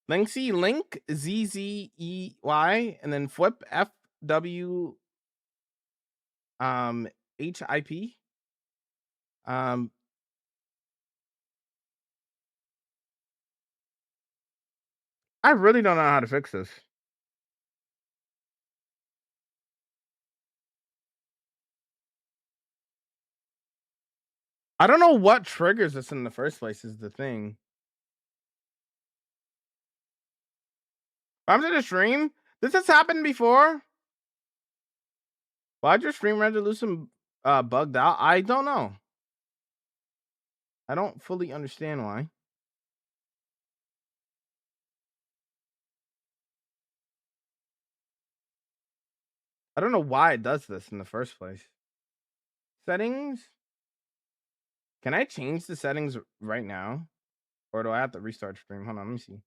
Linksy, Link, ZZEY, and then Flip, FW, HIP. I really don't know how to fix this. I don't know what triggers this in the first place is the thing. I'm gonna stream. This has happened before. Why'd your stream resolution bugged out? I don't know. I don't fully understand why. I don't know why it does this in the first place. Settings. Can I change the settings right now? Or do I have to restart stream? Hold on, let me see.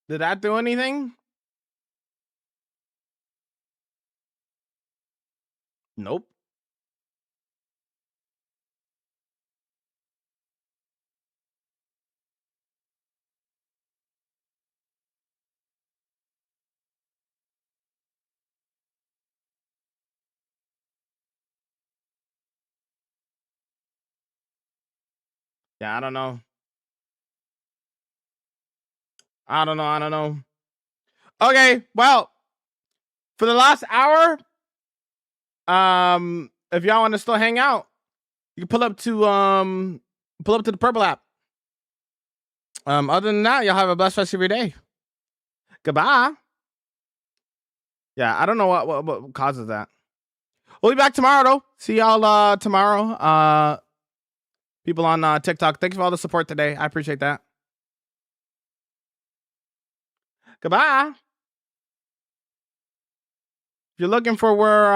Did that do anything? Nope. Yeah, I don't know. I don't know. Okay, well, for the last hour, if y'all want to still hang out, you can pull up to the purple app. Other than that, y'all have a blessed rest of your day. Goodbye. Yeah, I don't know what causes that. We'll be back tomorrow though. See y'all tomorrow. People on TikTok, thanks for all the support today. I appreciate that. Goodbye. If you're looking for where